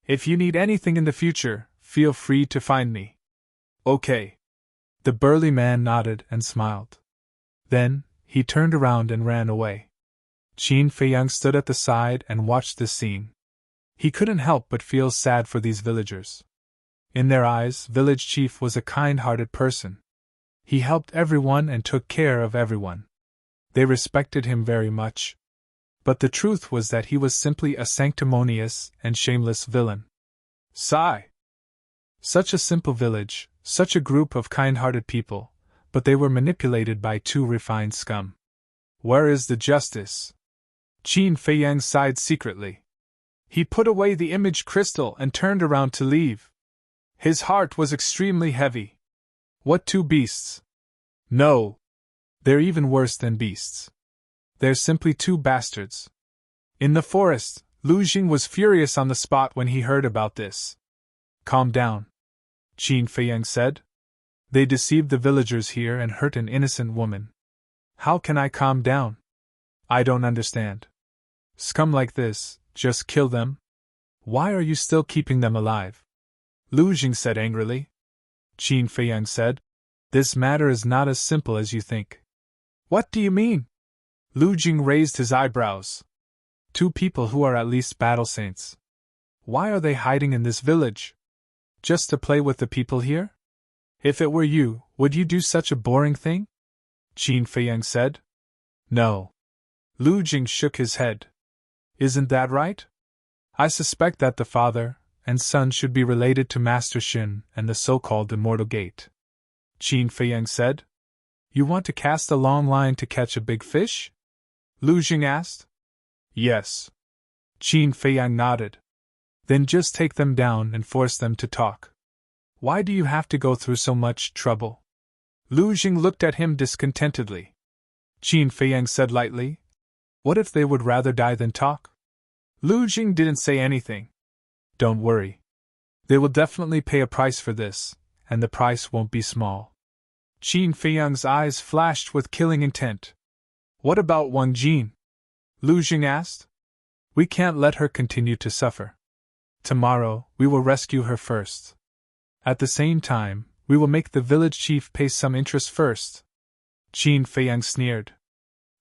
Speaker 1: If you need anything in the future, feel free to find me. Okay. The burly man nodded and smiled. Then, he turned around and ran away. Qin Feiyang stood at the side and watched this scene. He couldn't help but feel sad for these villagers. In their eyes, village chief was a kind-hearted person. He helped everyone and took care of everyone. They respected him very much. But the truth was that he was simply a sanctimonious and shameless villain. Sigh. Such a simple village, such a group of kind-hearted people, but they were manipulated by two refined scum. Where is the justice? Qin Feiyang sighed secretly. He put away the image crystal and turned around to leave. His heart was extremely heavy. What two beasts? No. They're even worse than beasts. They're simply two bastards. In the forest, Lu Jing was furious on the spot when he heard about this. Calm down, Qin Feiyang said. They deceived the villagers here and hurt an innocent woman. How can I calm down? I don't understand. Scum like this, just kill them? Why are you still keeping them alive? Lu Jing said angrily. Qin Feiyang said, This matter is not as simple as you think. What do you mean? Lu Jing raised his eyebrows. Two people who are at least battle saints. Why are they hiding in this village? Just to play with the people here? If it were you, would you do such a boring thing? Qin Feiyang said. No. Lu Jing shook his head. Isn't that right? I suspect that the father and son should be related to Master Xin and the so-called Immortal Gate. Qin Feiyang said. You want to cast a long line to catch a big fish? Lu Jing asked. Yes. Qin Feiyang nodded. Then just take them down and force them to talk. Why do you have to go through so much trouble? Lu Jing looked at him discontentedly. Qin Feiyang said lightly, "What if they would rather die than talk?" Lu Jing didn't say anything. "Don't worry. They will definitely pay a price for this, and the price won't be small." Qin Feiyang's eyes flashed with killing intent. "What about Wang Jin?" Lu Jing asked. "We can't let her continue to suffer. Tomorrow, we will rescue her first. At the same time, we will make the village chief pay some interest first." Qin Feiyang sneered.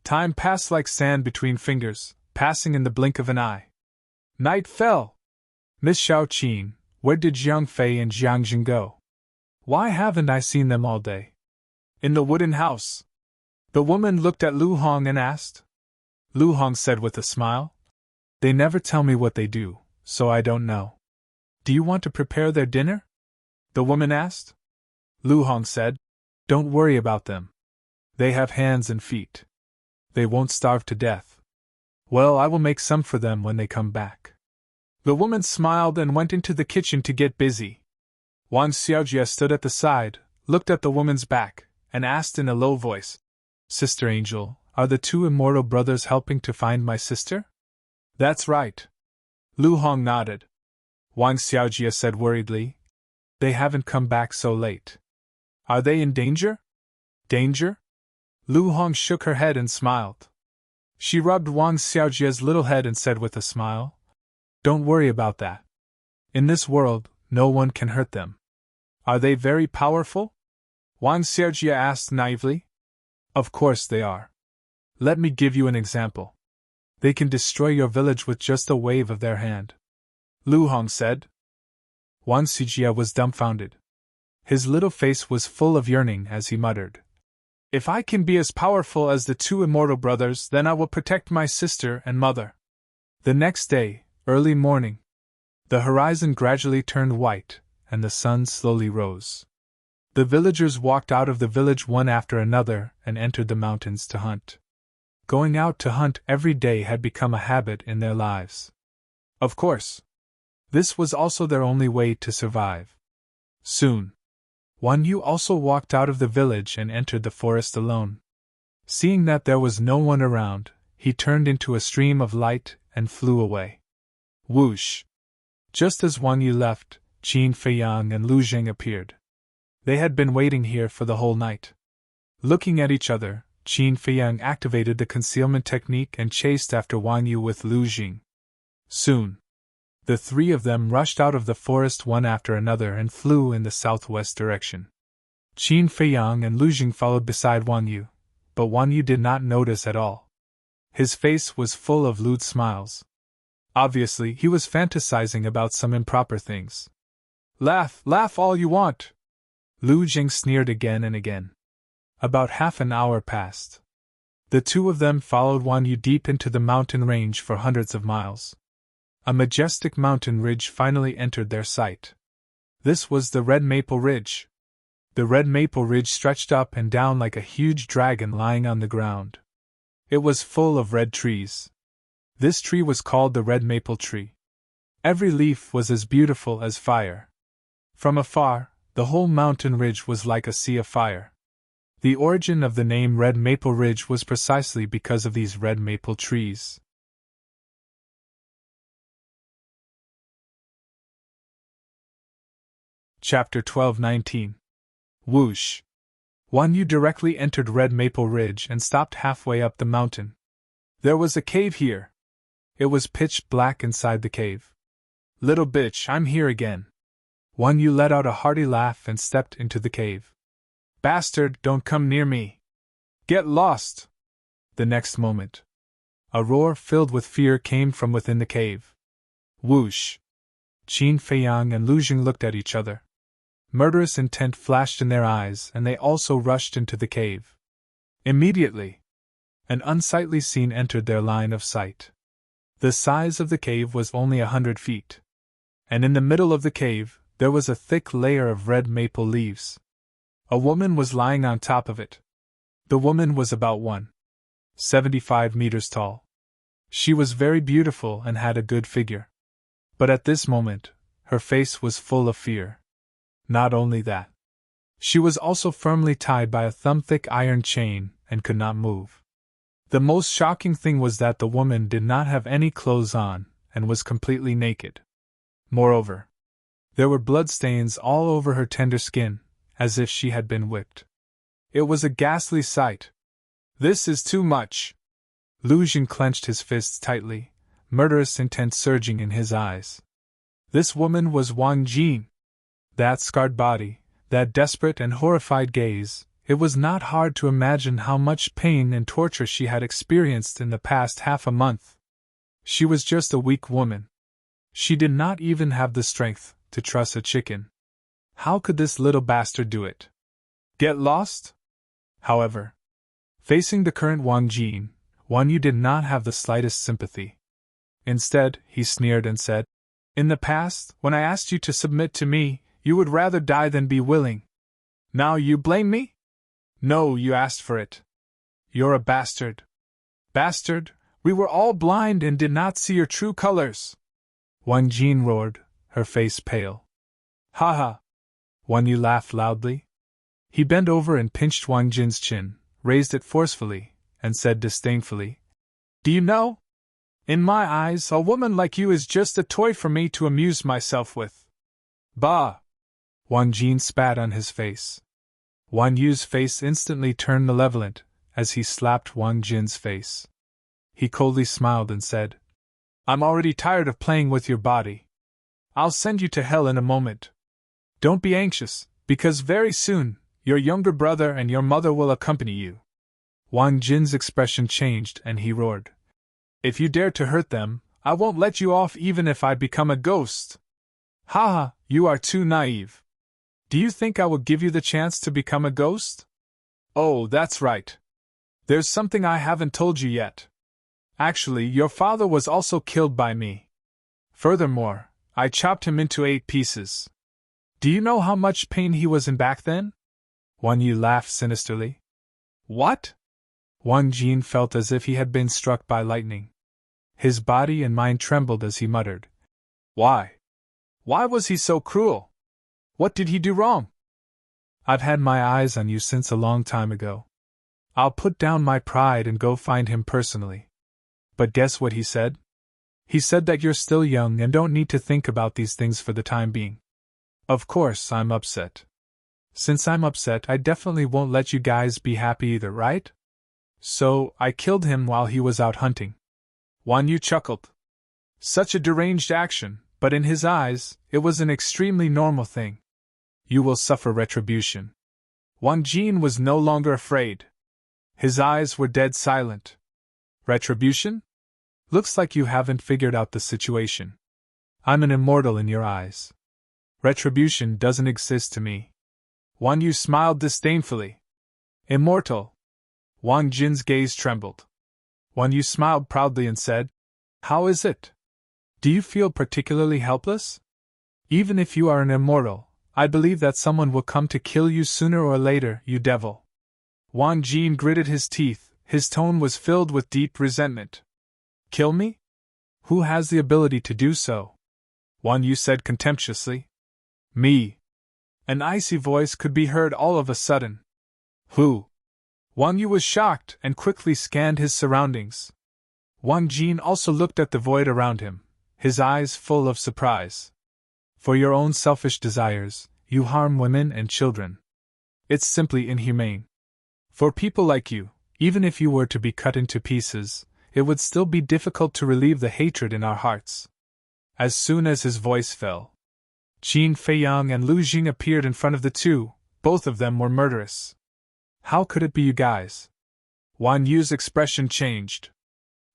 Speaker 1: Time passed like sand between fingers, passing in the blink of an eye. Night fell. "Miss Xiao Qin, where did Jiang Fei and Jiang Jing go? Why haven't I seen them all day?" "In the wooden house." The woman looked at Lu Hong and asked. Lu Hong said with a smile, "They never tell me what they do, so I don't know." "Do you want to prepare their dinner?" the woman asked. Lu Hong said, "Don't worry about them. They have hands and feet. They won't starve to death." "Well, I will make some for them when they come back." The woman smiled and went into the kitchen to get busy. Wang Xiaojie stood at the side, looked at the woman's back, and asked in a low voice, "Sister Angel, are the two immortal brothers helping to find my sister?" "That's right." Lu Hong nodded. Wang Xiaojie said worriedly, "They haven't come back so late. Are they in danger?" "Danger?" Lu Hong shook her head and smiled. She rubbed Wang Xiaojie's little head and said with a smile, "Don't worry about that. In this world, no one can hurt them." "Are they very powerful?" Wang Xiaojie asked naively. "Of course they are. Let me give you an example. They can destroy your village with just a wave of their hand," Lu Hong said. Wang Xiaojie was dumbfounded. His little face was full of yearning as he muttered, "If I can be as powerful as the two immortal brothers, then I will protect my sister and mother." The next day, early morning, the horizon gradually turned white, and the sun slowly rose. The villagers walked out of the village one after another and entered the mountains to hunt. Going out to hunt every day had become a habit in their lives. Of course, this was also their only way to survive. Soon, Wan Yu also walked out of the village and entered the forest alone. Seeing that there was no one around, he turned into a stream of light and flew away. Whoosh! Just as Wan Yu left, Qin Feiyang and Lu Jing appeared. They had been waiting here for the whole night. Looking at each other, Qin Feiyang activated the concealment technique and chased after Wang Yu with Lu Jing. Soon, the three of them rushed out of the forest one after another and flew in the southwest direction. Qin Feiyang and Lu Jing followed beside Wang Yu, but Wang Yu did not notice at all. His face was full of lewd smiles. Obviously, he was fantasizing about some improper things. "Laugh, laugh all you want!" Lu Jing sneered again and again. About half an hour passed. The two of them followed Wan Yu deep into the mountain range for hundreds of miles. A majestic mountain ridge finally entered their sight. This was the Red Maple Ridge. The Red Maple Ridge stretched up and down like a huge dragon lying on the ground. It was full of red trees. This tree was called the Red Maple Tree. Every leaf was as beautiful as fire. From afar, the whole mountain ridge was like a sea of fire. The origin of the name Red Maple Ridge was precisely because of these red maple trees. Chapter 12:19. Whoosh! Wan Yu directly entered Red Maple Ridge and stopped halfway up the mountain. There was a cave here. It was pitch black inside the cave. "Little bitch, I'm here again." Wan Yu let out a hearty laugh and stepped into the cave. "Bastard, don't come near me. Get lost!" The next moment, a roar filled with fear came from within the cave. Whoosh! Qin Feiyang and Lu Jing looked at each other. Murderous intent flashed in their eyes, and they also rushed into the cave. Immediately, an unsightly scene entered their line of sight. The size of the cave was only 100 feet. And in the middle of the cave, there was a thick layer of red maple leaves. A woman was lying on top of it. The woman was about 1.75 meters tall. She was very beautiful and had a good figure. But at this moment, her face was full of fear. Not only that. She was also firmly tied by a thumb-thick iron chain and could not move. The most shocking thing was that the woman did not have any clothes on and was completely naked. Moreover, there were bloodstains all over her tender skin, as if she had been whipped. It was a ghastly sight. "This is too much." Lu Jing clenched his fists tightly, murderous intent surging in his eyes. This woman was Wang Jin. That scarred body, that desperate and horrified gaze, it was not hard to imagine how much pain and torture she had experienced in the past half a month. She was just a weak woman. She did not even have the strength to truss a chicken. How could this little bastard do it? Get lost? However, facing the current Wang Jin, Wan Yu did not have the slightest sympathy. Instead, he sneered and said, "In the past, when I asked you to submit to me, you would rather die than be willing. Now you blame me? No, you asked for it. You're a bastard. Bastard, we were all blind and did not see your true colors." Wang Jin roared, her face pale. "Ha ha!" Wan Yu laughed loudly. He bent over and pinched Wang Jin's chin, raised it forcefully, and said disdainfully, "Do you know? In my eyes, a woman like you is just a toy for me to amuse myself with." "Bah!" Wang Jin spat on his face. Wan Yu's face instantly turned malevolent as he slapped Wang Jin's face. He coldly smiled and said, "I'm already tired of playing with your body. I'll send you to hell in a moment. Don't be anxious, because very soon, your younger brother and your mother will accompany you." Wang Jin's expression changed and he roared, "If you dare to hurt them, I won't let you off even if I become a ghost." "Ha ha, you are too naive. Do you think I will give you the chance to become a ghost? Oh, that's right. There's something I haven't told you yet. Actually, your father was also killed by me. Furthermore, I chopped him into 8 pieces. Do you know how much pain he was in back then?" Wan Yu laughed sinisterly. "What?" Wang Jin felt as if he had been struck by lightning. His body and mind trembled as he muttered, "Why? Why was he so cruel? What did he do wrong?" "I've had my eyes on you since a long time ago. I'll put down my pride and go find him personally." But guess what he said? He said that you're still young and don't need to think about these things for the time being. Of course, I'm upset. Since I'm upset, I definitely won't let you guys be happy either, right? So, I killed him while he was out hunting. Wan Yu chuckled. Such a deranged action, but in his eyes, it was an extremely normal thing. You will suffer retribution. Wang Jin was no longer afraid. His eyes were dead silent. Retribution? Looks like you haven't figured out the situation. I'm an immortal in your eyes. Retribution doesn't exist to me. Wang Yu smiled disdainfully. Immortal? Wang Jin's gaze trembled. Wang Yu smiled proudly and said, "How is it? Do you feel particularly helpless? Even if you are an immortal, I believe that someone will come to kill you sooner or later, you devil." Wang Jin gritted his teeth, his tone was filled with deep resentment. "Kill me? Who has the ability to do so?" Wang Yu said contemptuously. "Me." An icy voice could be heard all of a sudden. "Who?" Wang Yu was shocked and quickly scanned his surroundings. Wang Jin also looked at the void around him, his eyes full of surprise. "For your own selfish desires, you harm women and children. It's simply inhumane. For people like you, even if you were to be cut into pieces, it would still be difficult to relieve the hatred in our hearts." As soon as his voice fell, Qin Feiyang and Lu Jing appeared in front of the two. Both of them were murderous. "How could it be you guys?" Wang Yu's expression changed.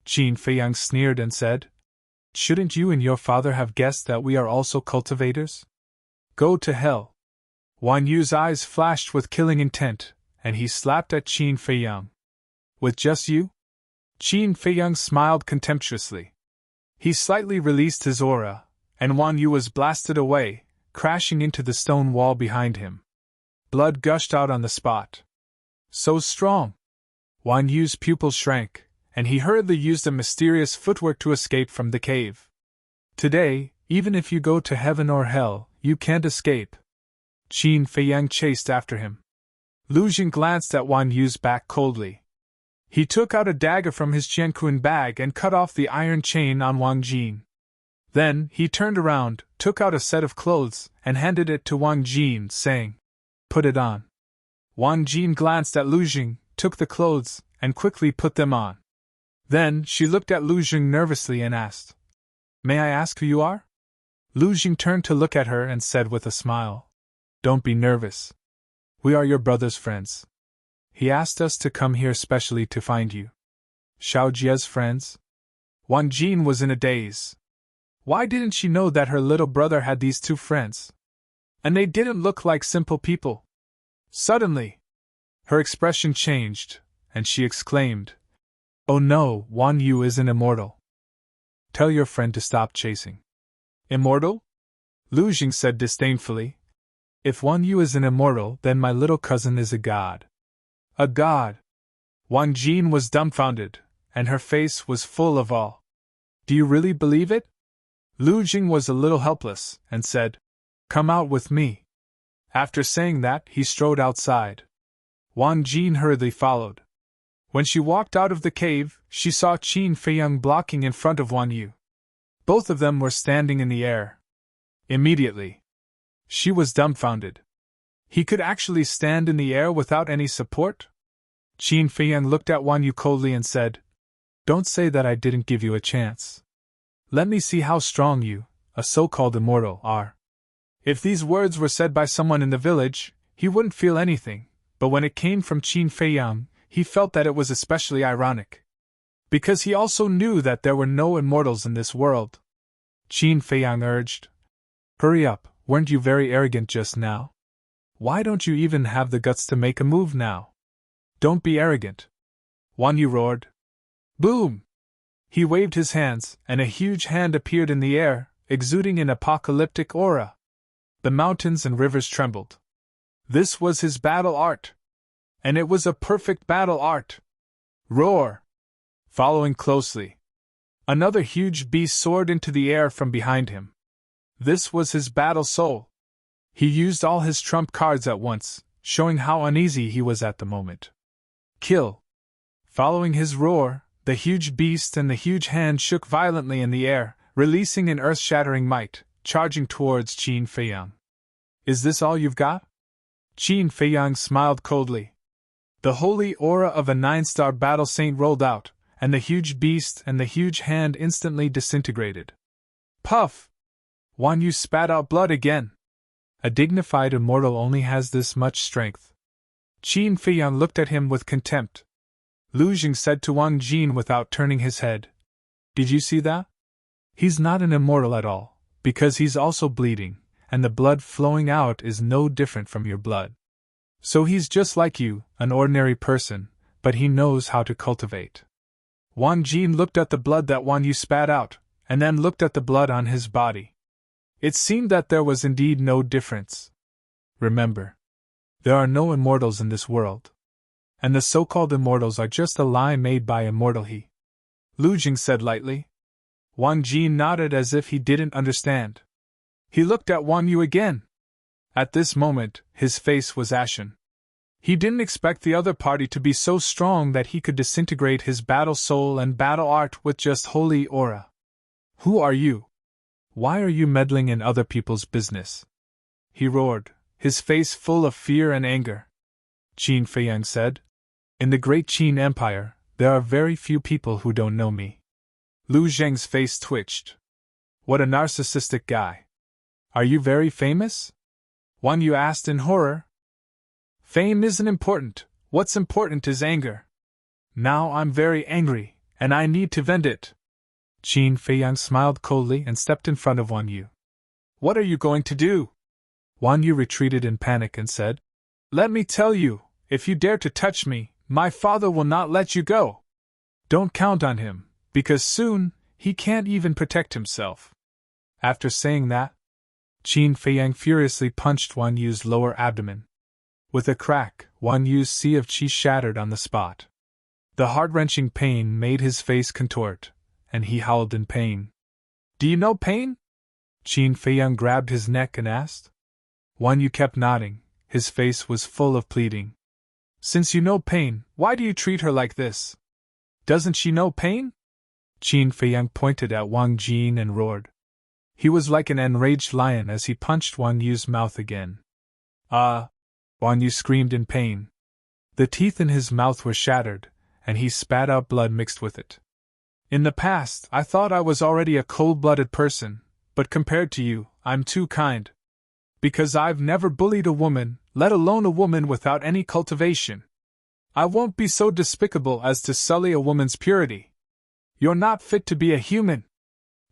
Speaker 1: Qin Feiyang sneered and said, "Shouldn't you and your father have guessed that we are also cultivators? Go to hell." Wang Yu's eyes flashed with killing intent, and he slapped at Qin Feiyang. "With just you?" Qin Feiyang smiled contemptuously. He slightly released his aura, and Wang Yu was blasted away, crashing into the stone wall behind him. Blood gushed out on the spot. So strong! Wang Yu's pupils shrank, and he hurriedly used a mysterious footwork to escape from the cave. "Today, even if you go to heaven or hell, you can't escape." Qin Feiyang chased after him. Lu Jing glanced at Wan Yu's back coldly. He took out a dagger from his Jiankun bag and cut off the iron chain on Wang Jin. Then, he turned around, took out a set of clothes, and handed it to Wang Jin, saying, "Put it on." Wang Jin glanced at Lu Jing, took the clothes, and quickly put them on. Then, she looked at Lu Jing nervously and asked, "May I ask who you are?" Lu Jing turned to look at her and said with a smile, "Don't be nervous. We are your brother's friends. He asked us to come here specially to find you." Xiao Jie's friends? Wang Jin was in a daze. Why didn't she know that her little brother had these two friends? And they didn't look like simple people. Suddenly, her expression changed, and she exclaimed, "Oh no, Wan Yu isn't immortal. Tell your friend to stop chasing." "Immortal?" Lu Jing said disdainfully. "If Wan Yu is an immortal, then my little cousin is a god." "A god?" Wang Jin was dumbfounded, and her face was full of awe. "Do you really believe it?" Lu Jing was a little helpless, and said, "Come out with me." After saying that, he strode outside. Wang Jin hurriedly followed. When she walked out of the cave, she saw Qin Feiyang blocking in front of Wan Yu. Both of them were standing in the air. Immediately, she was dumbfounded. He could actually stand in the air without any support? Qin Feiyang looked at Wan Yu coldly and said, "Don't say that I didn't give you a chance. Let me see how strong you, a so-called immortal, are." If these words were said by someone in the village, he wouldn't feel anything, but when it came from Qin Feiyang, he felt that it was especially ironic. Because he also knew that there were no immortals in this world. Qin Feiyang urged, "Hurry up, weren't you very arrogant just now? Why don't you even have the guts to make a move now? Don't be arrogant." Wan Yu roared. Boom! He waved his hands, and a huge hand appeared in the air, exuding an apocalyptic aura. The mountains and rivers trembled. This was his battle art. And it was a perfect battle art. Roar! Following closely, another huge beast soared into the air from behind him. This was his battle soul. He used all his trump cards at once, showing how uneasy he was at the moment. Kill! Following his roar, the huge beast and the huge hand shook violently in the air, releasing an earth-shattering might, charging towards Qin Feiyang. "Is this all you've got?" Qin Feiyang smiled coldly. The holy aura of a 9-star battle saint rolled out, and the huge beast and the huge hand instantly disintegrated. Puff! Wan Yu spat out blood again. A dignified immortal only has this much strength. Qin Feiyang looked at him with contempt. Lu Jing said to Wang Jin without turning his head, "Did you see that? He's not an immortal at all, because he's also bleeding, and the blood flowing out is no different from your blood. So he's just like you, an ordinary person, but he knows how to cultivate." Wang Jin looked at the blood that Wan Yu spat out, and then looked at the blood on his body. It seemed that there was indeed no difference. Remember, there are no immortals in this world. And the so-called immortals are just a lie made by immortal he. Lu Jing said lightly. Wang Jin nodded as if he didn't understand. He looked at Wan Yu again. At this moment, his face was ashen. He didn't expect the other party to be so strong that he could disintegrate his battle soul and battle art with just holy aura. "Who are you? Why are you meddling in other people's business?" he roared, his face full of fear and anger. Qin Feiyang said, "In the great Qin Empire, there are very few people who don't know me." Lu Zheng's face twitched. "What a narcissistic guy. Are you very famous?" Wan Yu asked in horror. "Fame isn't important. What's important is anger. Now I'm very angry, and I need to vent it." Qin Feiyang smiled coldly and stepped in front of Wan Yu. "What are you going to do?" Wan Yu retreated in panic and said, "Let me tell you, if you dare to touch me, my father will not let you go. Don't count on him, because soon, he can't even protect himself." After saying that, Qin Feiyang furiously punched Wan Yu's lower abdomen. With a crack, Wan Yu's sea of qi shattered on the spot. The heart-wrenching pain made his face contort, and he howled in pain. "Do you know pain?" Qin Feiyang grabbed his neck and asked. Wang Yu kept nodding, his face was full of pleading. Since you know pain, why do you treat her like this? Doesn't she know pain? Qin Feiyang pointed at Wang Jin and roared. He was like an enraged lion as he punched Wang Yu's mouth again. Wang Yu screamed in pain. The teeth in his mouth were shattered, and he spat out blood mixed with it. In the past, I thought I was already a cold-blooded person, but compared to you, I'm too kind. Because I've never bullied a woman, let alone a woman without any cultivation. I won't be so despicable as to sully a woman's purity. You're not fit to be a human.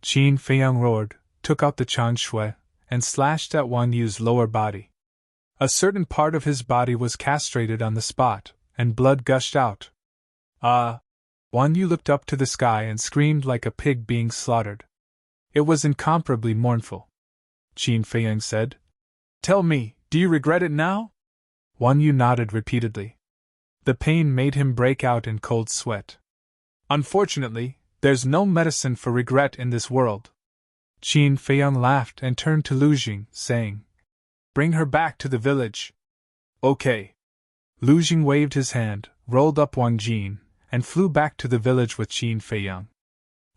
Speaker 1: Qin Feiyang roared, took out the Chang Shui, and slashed at Wang Yu's lower body. A certain part of his body was castrated on the spot, and blood gushed out. Wang Yu looked up to the sky and screamed like a pig being slaughtered. It was incomparably mournful. Qin Feiyang said, Tell me, do you regret it now? Wang Yu nodded repeatedly. The pain made him break out in cold sweat. Unfortunately, there's no medicine for regret in this world. Qin Feiyang laughed and turned to Lu Jing, saying, Bring her back to the village. Okay. Lu Jing waved his hand, rolled up Wang Jin, and flew back to the village with Qin Feiyang.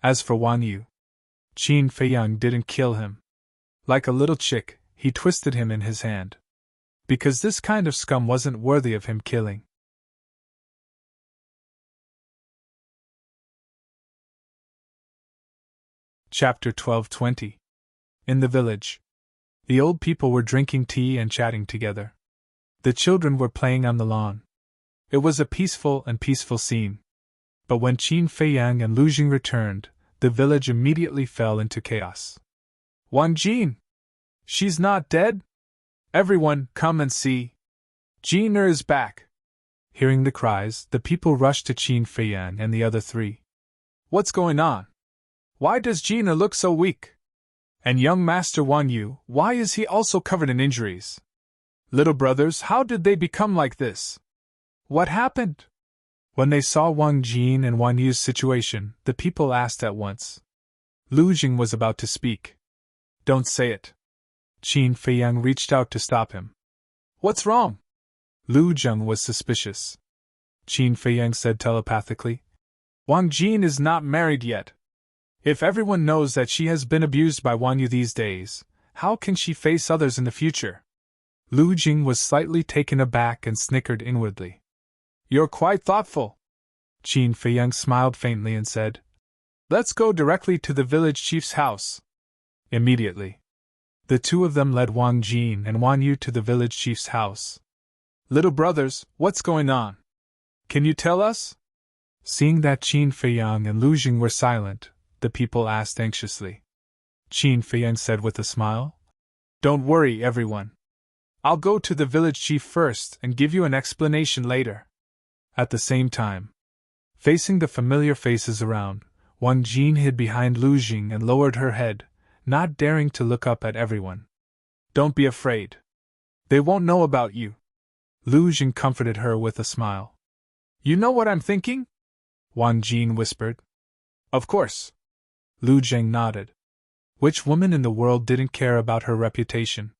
Speaker 1: As for Wang Yu, Qin Feiyang didn't kill him. Like a little chick, he twisted him in his hand. Because this kind of scum wasn't worthy of him killing. Chapter 12:20. In the village. The old people were drinking tea and chatting together. The children were playing on the lawn. It was a peaceful scene. But when Qin Feiyang and Lu Jing returned, the village immediately fell into chaos. Wang Jin! She's not dead? Everyone, come and see. Jin is back. Hearing the cries, the people rushed to Qin Feiyang and the other three. What's going on? Why does Jina look so weak? And young Master Wang Yu, why is he also covered in injuries? Little brothers, how did they become like this? What happened? When they saw Wang Jin and Wang Yu's situation, the people asked at once. Lu Jing was about to speak. Don't say it. Qin Feiyang reached out to stop him. What's wrong? Lu Jing was suspicious. Qin Feiyang said telepathically. Wang Jin is not married yet. If everyone knows that she has been abused by Wang Yu these days, how can she face others in the future? Lu Jing was slightly taken aback and snickered inwardly. You're quite thoughtful. Qin Feiyang smiled faintly and said, Let's go directly to the village chief's house. Immediately. The two of them led Wang Jin and Wang Yu to the village chief's house. Little brothers, what's going on? Can you tell us? Seeing that Qin Feiyang and Lu Jing were silent, the people asked anxiously. Qin Feiyang said with a smile, Don't worry, everyone. I'll go to the village chief first and give you an explanation later. At the same time, facing the familiar faces around, Wang Jin hid behind Lu Jing and lowered her head, not daring to look up at everyone. Don't be afraid. They won't know about you. Lu Jing comforted her with a smile. You know what I'm thinking? Wang Jin whispered. Of course. Lu Jing nodded. Which woman in the world didn't care about her reputation?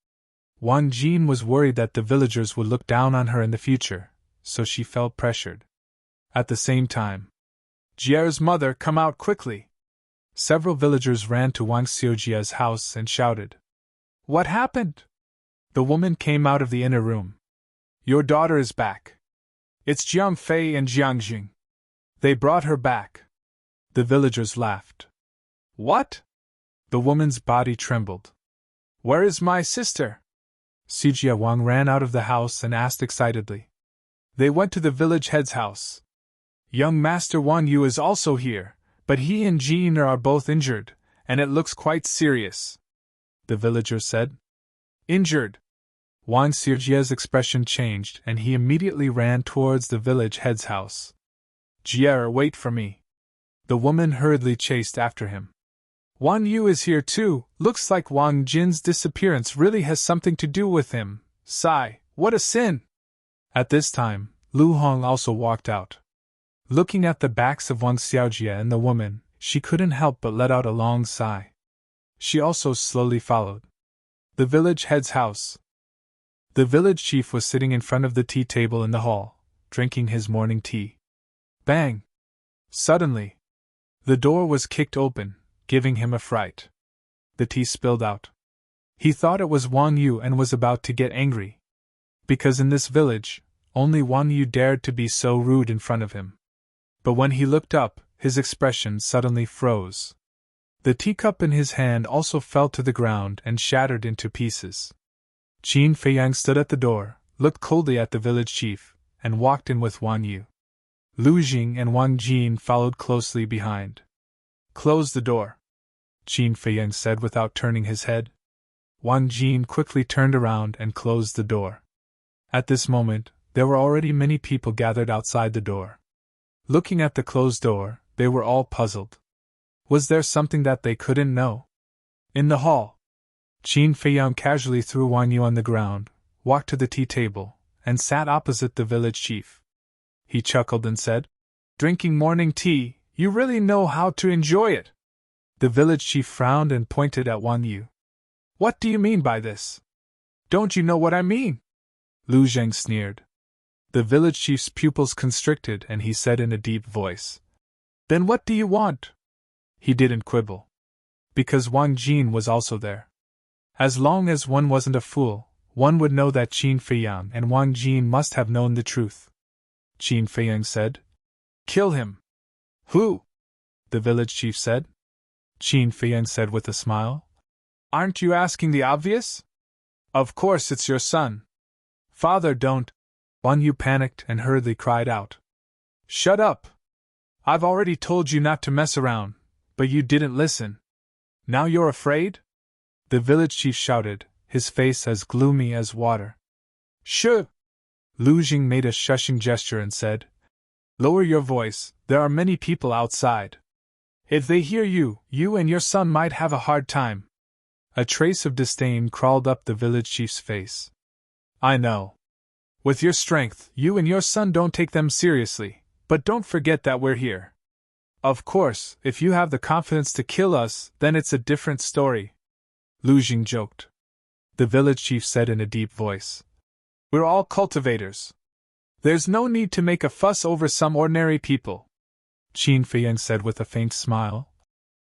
Speaker 1: Wang Jin was worried that the villagers would look down on her in the future, so she felt pressured. At the same time, Jie's mother, come out quickly. Several villagers ran to Wang Xiujia's house and shouted. What happened? The woman came out of the inner room. Your daughter is back. It's Jiang Fei and Jiang Jing. They brought her back. The villagers laughed. What? The woman's body trembled. Where is my sister? Xijia Wang ran out of the house and asked excitedly. They went to the village head's house. Young Master Wang Yu is also here, but he and Jin are both injured, and it looks quite serious. The villager said. Injured? Wang Xiujia's expression changed and he immediately ran towards the village head's house. Jie, wait for me. The woman hurriedly chased after him. Wang Yu is here too, looks like Wang Jin's disappearance really has something to do with him. Sigh, what a sin! At this time, Lu Hong also walked out. Looking at the backs of Wang Xiaojia and the woman, she couldn't help but let out a long sigh. She also slowly followed. The village head's house. The village chief was sitting in front of the tea table in the hall, drinking his morning tea. Bang! Suddenly, the door was kicked open, giving him a fright. The tea spilled out. He thought it was Wang Yu and was about to get angry. Because in this village, only Wang Yu dared to be so rude in front of him. But when he looked up, his expression suddenly froze. The teacup in his hand also fell to the ground and shattered into pieces. Qin Feiyang stood at the door, looked coldly at the village chief, and walked in with Wang Yu. Lu Jing and Wang Jin followed closely behind. "Close the door," Qin Feiyang said without turning his head. Wang Jin quickly turned around and closed the door. At this moment, there were already many people gathered outside the door. Looking at the closed door, they were all puzzled. Was there something that they couldn't know? In the hall, Qin Feiyang casually threw Wang Yu on the ground, walked to the tea table, and sat opposite the village chief. He chuckled and said, "Drinking morning tea, you really know how to enjoy it." The village chief frowned and pointed at Wang Yu. "What do you mean by this? Don't you know what I mean?" Lu Zheng sneered. The village chief's pupils constricted and he said in a deep voice, "Then what do you want?" He didn't quibble. Because Wang Jin was also there. As long as one wasn't a fool, one would know that Qin Feiyang and Wang Jin must have known the truth. Qin Feiyang said, "Kill him." "Who?" the village chief said. Qin Feiyang said with a smile. "Aren't you asking the obvious? Of course it's your son." "Father, don't!" Wang Yu panicked and hurriedly cried out. "Shut up! I've already told you not to mess around, but you didn't listen. Now you're afraid?" The village chief shouted, his face as gloomy as water. "Shh!" Lu Jing made a shushing gesture and said, "Lower your voice, there are many people outside. If they hear you, you and your son might have a hard time." A trace of disdain crawled up the village chief's face. "I know. With your strength, you and your son don't take them seriously, but don't forget that we're here. Of course, if you have the confidence to kill us, then it's a different story." Lu Jing joked. The village chief said in a deep voice, "We're all cultivators. There's no need to make a fuss over some ordinary people." Qin Feiyang said with a faint smile,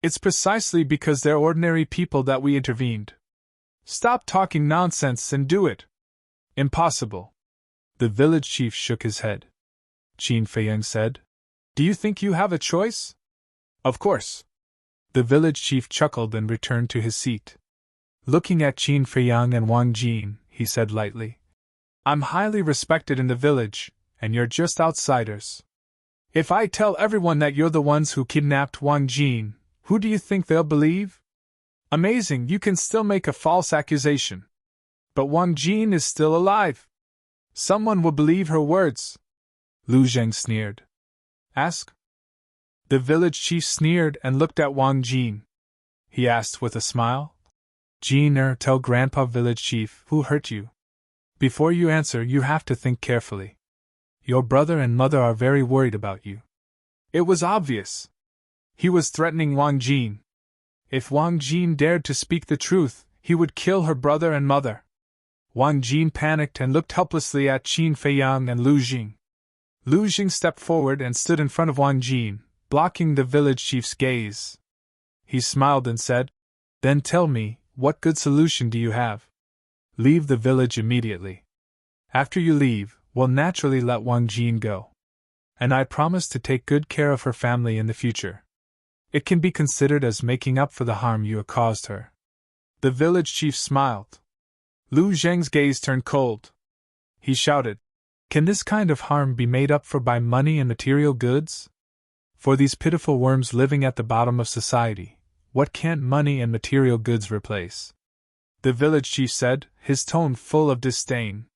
Speaker 1: "It's precisely because they're ordinary people that we intervened. Stop talking nonsense and do it." "Impossible." The village chief shook his head. Qin Feiyang said, "Do you think you have a choice?" "Of course." The village chief chuckled and returned to his seat. Looking at Qin Feiyang and Wang Jin, he said lightly, "I'm highly respected in the village, and you're just outsiders. If I tell everyone that you're the ones who kidnapped Wang Jin, who do you think they'll believe? Amazing, you can still make a false accusation. But Wang Jin is still alive. Someone will believe her words." Lu Zheng sneered. "Ask." The village chief sneered and looked at Wang Jin. He asked with a smile, "Jin, tell Grandpa village chief who hurt you. Before you answer, you have to think carefully. Your brother and mother are very worried about you." It was obvious. He was threatening Wang Jin. If Wang Jin dared to speak the truth, he would kill her brother and mother. Wang Jin panicked and looked helplessly at Qin Feiyang and Lu Jing. Lu Jing stepped forward and stood in front of Wang Jin, blocking the village chief's gaze. He smiled and said, "Then tell me, what good solution do you have?" "Leave the village immediately. After you leave, we'll naturally let Wang Jin go. And I promise to take good care of her family in the future. It can be considered as making up for the harm you have caused her." The village chief smiled. Lu Zheng's gaze turned cold. He shouted, "Can this kind of harm be made up for by money and material goods? For these pitiful worms living at the bottom of society, what can't money and material goods replace?" The village chief said, his tone full of disdain.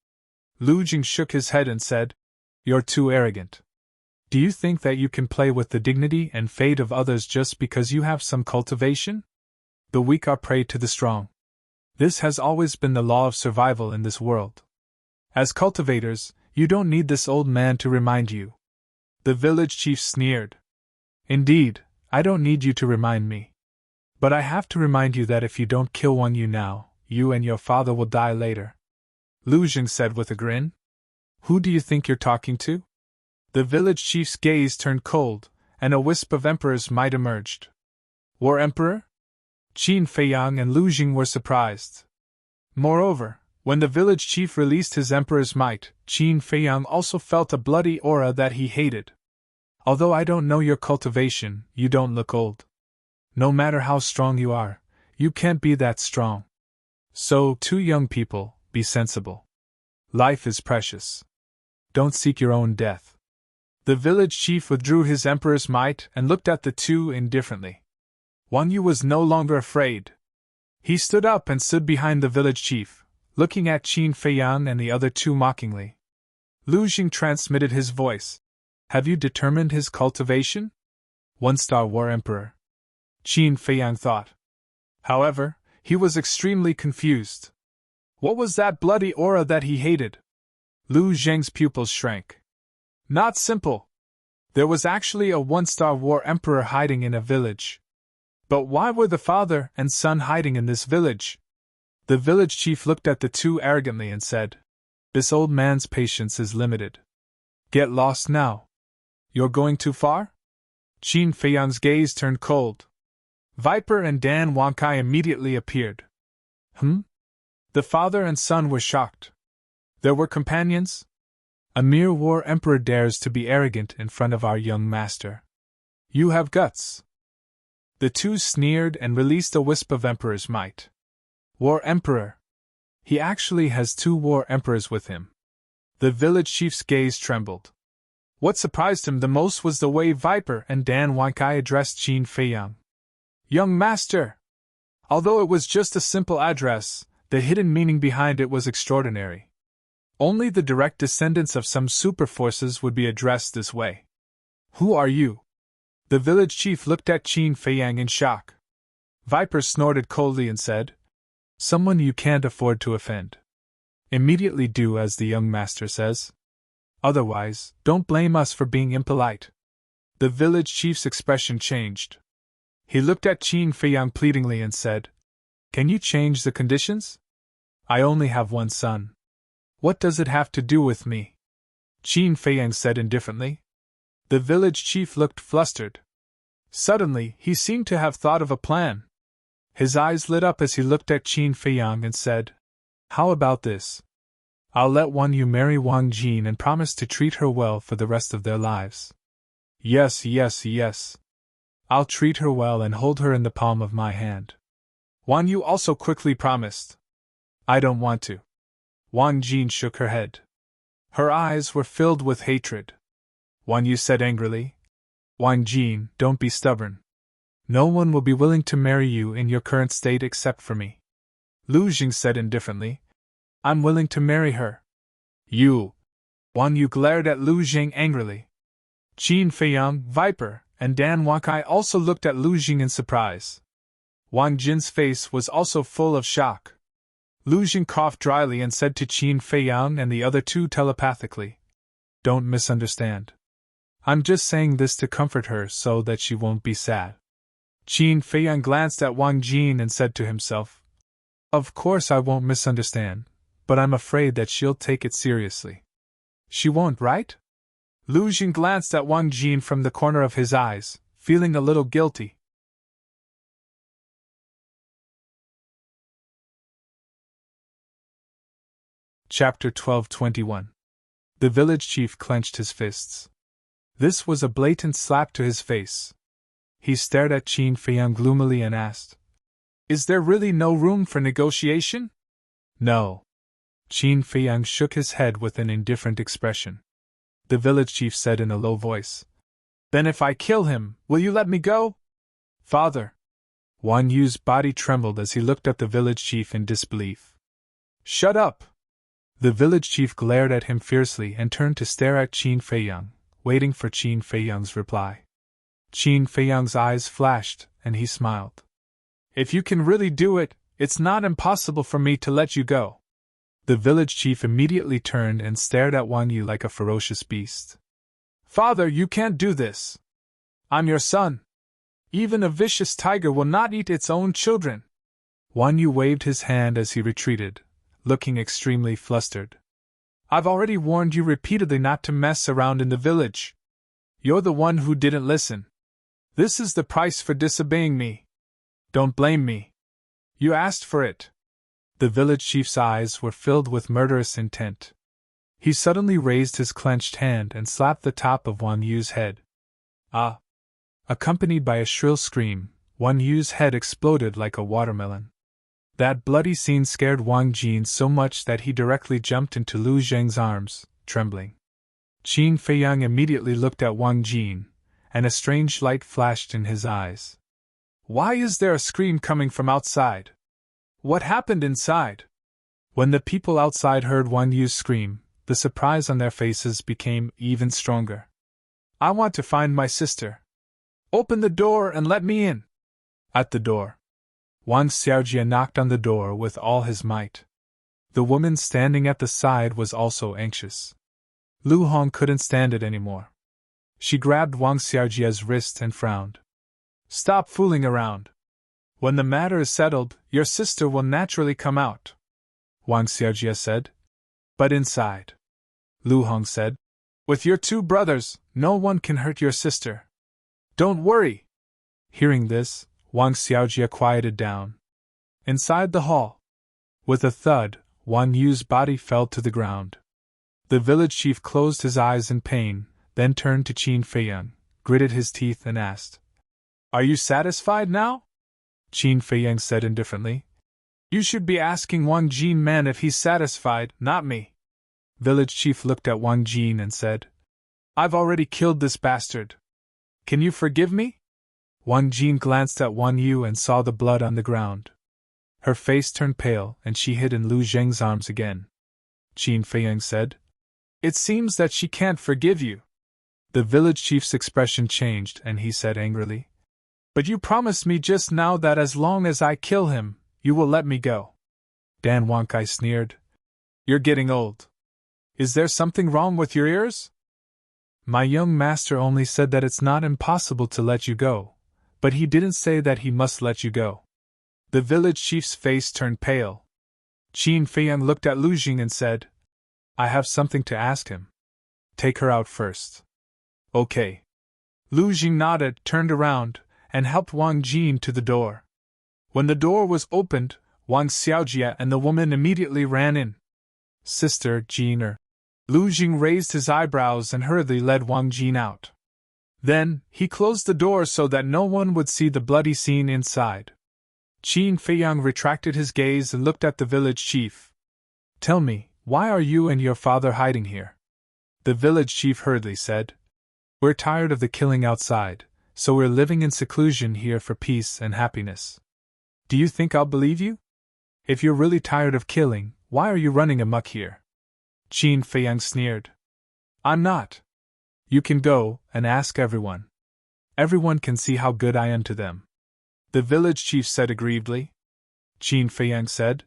Speaker 1: Lu Jing shook his head and said, "You're too arrogant. Do you think that you can play with the dignity and fate of others just because you have some cultivation? The weak are prey to the strong. This has always been the law of survival in this world. As cultivators, you don't need this old man to remind you." The village chief sneered. "Indeed, I don't need you to remind me. But I have to remind you that if you don't kill Wang Yu now, you and your father will die later." Lu Jing said with a grin. Who do you think you're talking to? The village chief's gaze turned cold, and a wisp of emperor's might emerged. War Emperor? Qin Feiyang and Lu Jing were surprised. Moreover, when the village chief released his emperor's might, Qin Feiyang also felt a bloody aura that he hated. Although I don't know your cultivation, you don't look old. No matter how strong you are, you can't be that strong. So, two young people, be sensible. Life is precious. Don't seek your own death. The village chief withdrew his emperor's might and looked at the two indifferently. Wang Yu was no longer afraid. He stood up and stood behind the village chief, looking at Qin Feiyang and the other two mockingly. Lu Jing transmitted his voice. Have you determined his cultivation? 1-star War Emperor. Qin Feiyang thought. However, he was extremely confused. What was that bloody aura that he hated? Lu Zheng's pupils shrank. Not simple. There was actually a 1-star War Emperor hiding in a village. But why were the father and son hiding in this village? The village chief looked at the two arrogantly and said, This old man's patience is limited. Get lost now. You're going too far? Qin Feiyang's gaze turned cold. Viper and Dan Wankai immediately appeared. The father and son were shocked. There were companions? A mere war emperor dares to be arrogant in front of our young master. You have guts. The two sneered and released a wisp of emperor's might. War Emperor. He actually has 2 war emperors with him. The village chief's gaze trembled. What surprised him the most was the way Viper and Dan Wankai addressed Qin Feiyang. Young master! Although it was just a simple address, the hidden meaning behind it was extraordinary. Only the direct descendants of some super forces would be addressed this way. Who are you? The village chief looked at Qin Feiyang in shock. Viper snorted coldly and said, Someone you can't afford to offend. Immediately do as the young master says. Otherwise, don't blame us for being impolite. The village chief's expression changed. He looked at Qin Feiyang pleadingly and said, Can you change the conditions? I only have 1 son. What does it have to do with me? Qin Feiyang said indifferently. The village chief looked flustered. Suddenly, he seemed to have thought of a plan. His eyes lit up as he looked at Qin Feiyang and said, How about this? I'll let Wang Yu marry Wang Jin and promise to treat her well for the rest of their lives. Yes. I'll treat her well and hold her in the palm of my hand. Wang Yu also quickly promised. I don't want to. Wang Jin shook her head. Her eyes were filled with hatred. Wang Yu said angrily, Wang Jin, don't be stubborn. No one will be willing to marry you in your current state except for me. Lu Jing said indifferently, I'm willing to marry her. You! Wang Yu glared at Lu Jing angrily. Qin Feiyang, Viper, and Dan Wankai also looked at Lu Jing in surprise. Wang Jin's face was also full of shock. Lu Jing coughed dryly and said to Qin Feiyang and the other two telepathically, Don't misunderstand. I'm just saying this to comfort her so that she won't be sad. Qin Feiyang glanced at Wang Jin and said to himself, Of course I won't misunderstand, but I'm afraid that she'll take it seriously. She won't, right? Lu Jing glanced at Wang Jin from the corner of his eyes, feeling a little guilty. Chapter 12:21. The village chief clenched his fists. This was a blatant slap to his face. He stared at Qin Feiyang gloomily and asked, Is there really no room for negotiation? No. Qin Feiyang shook his head with an indifferent expression. The village chief said in a low voice, Then if I kill him, will you let me go? Father. Wang Yu's body trembled as he looked at the village chief in disbelief. Shut up! The village chief glared at him fiercely and turned to stare at Qin Feiyang, waiting for Qin Feiyang's reply. Qin Feiyang's eyes flashed, and he smiled. If you can really do it, it's not impossible for me to let you go. The village chief immediately turned and stared at Wang Yu like a ferocious beast. Father, you can't do this. I'm your son. Even a vicious tiger will not eat its own children. Wang Yu waved his hand as he retreated, looking extremely flustered. I've already warned you repeatedly not to mess around in the village. You're the one who didn't listen. This is the price for disobeying me. Don't blame me. You asked for it. The village chief's eyes were filled with murderous intent. He suddenly raised his clenched hand and slapped the top of Wang Yu's head. Ah! Accompanied by a shrill scream, Wang Yu's head exploded like a watermelon. That bloody scene scared Wang Jin so much that he directly jumped into Lu Zheng's arms, trembling. Qin Feiyang immediately looked at Wang Jin, and a strange light flashed in his eyes. Why is there a scream coming from outside? What happened inside? When the people outside heard Wang Yu's scream, the surprise on their faces became even stronger. I want to find my sister. Open the door and let me in. At the door, Wang Xiaojie knocked on the door with all his might. The woman standing at the side was also anxious. Lu Hong couldn't stand it anymore. She grabbed Wang Xiaojie's wrist and frowned. Stop fooling around. When the matter is settled, your sister will naturally come out, Wang Xiaojie said. But inside, Lu Hong said, with your two brothers, no one can hurt your sister. Don't worry. Hearing this, Wang Xiaojie quieted down. Inside the hall, with a thud, Wang Yu's body fell to the ground. The village chief closed his eyes in pain, then turned to Qin Feiyang, gritted his teeth and asked, Are you satisfied now? Qin Feiyang said indifferently. You should be asking Wang Jin man if he's satisfied, not me. Village chief looked at Wang Jin and said, I've already killed this bastard. Can you forgive me? Wang Jin glanced at Wang Yu and saw the blood on the ground. Her face turned pale and she hid in Lu Zheng's arms again. Qin Feiyang said, It seems that she can't forgive you. The village chief's expression changed and he said angrily, But you promised me just now that as long as I kill him, you will let me go. Dan Wankai sneered. You're getting old. Is there something wrong with your ears? My young master only said that it's not impossible to let you go, but he didn't say that he must let you go. The village chief's face turned pale. Qin Feiyang looked at Lu Jing and said, I have something to ask him. Take her out first. Okay. Lu Jing nodded, turned around, and helped Wang Jin to the door. When the door was opened, Wang Xiaojie and the woman immediately ran in. Sister Jin. Lu Jing raised his eyebrows and hurriedly led Wang Jin out. Then, he closed the door so that no one would see the bloody scene inside. Qin Feiyang retracted his gaze and looked at the village chief. Tell me, why are you and your father hiding here? The village chief hurriedly said, We're tired of the killing outside, so we're living in seclusion here for peace and happiness. Do you think I'll believe you? If you're really tired of killing, why are you running amok here? Qin Feiyang sneered. I'm not. You can go and ask everyone. Everyone can see how good I am to them. The village chief said aggrievedly. Qin Feiyang said,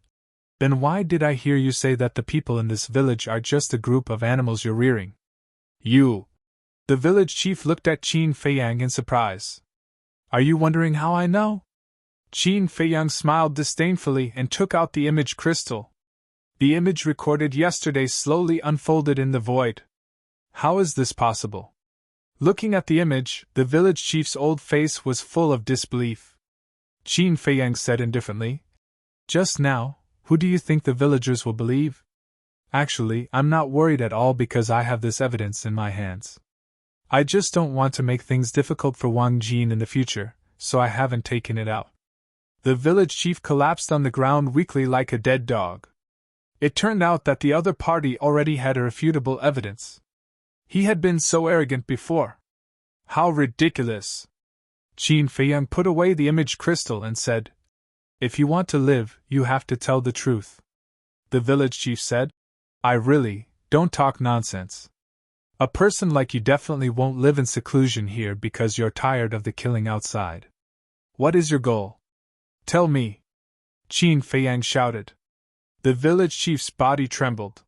Speaker 1: Then why did I hear you say that the people in this village are just a group of animals you're rearing? You. The village chief looked at Qin Feiyang in surprise. Are you wondering how I know? Qin Feiyang smiled disdainfully and took out the image crystal. The image recorded yesterday slowly unfolded in the void. How is this possible? Looking at the image, the village chief's old face was full of disbelief. Qin Feiyang said indifferently, Just now, who do you think the villagers will believe? Actually, I'm not worried at all because I have this evidence in my hands. I just don't want to make things difficult for Wang Jin in the future, so I haven't taken it out. The village chief collapsed on the ground weakly like a dead dog. It turned out that the other party already had irrefutable evidence. He had been so arrogant before. How ridiculous! Qin Feiyang put away the image crystal and said, If you want to live, you have to tell the truth. The village chief said, I really don't talk nonsense. A person like you definitely won't live in seclusion here because you're tired of the killing outside. What is your goal? Tell me. Qin Feiyang shouted. The village chief's body trembled.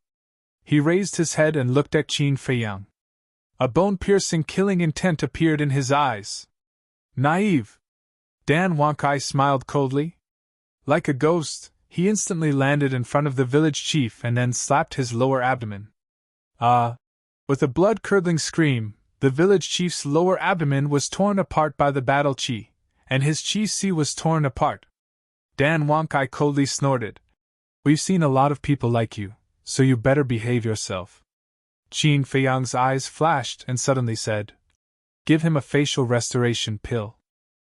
Speaker 1: He raised his head and looked at Qin Feiyang. A bone-piercing killing intent appeared in his eyes. Naive. Dan Wankai smiled coldly. Like a ghost, He instantly landed in front of the village chief and then slapped his lower abdomen. Ah! With a blood-curdling scream, the village chief's lower abdomen was torn apart by the battle chi, and his chi was torn apart. Dan Wonkai coldly snorted. We've seen a lot of people like you, so you better behave yourself. Qin Feiyang's eyes flashed and suddenly said, Give him a facial restoration pill.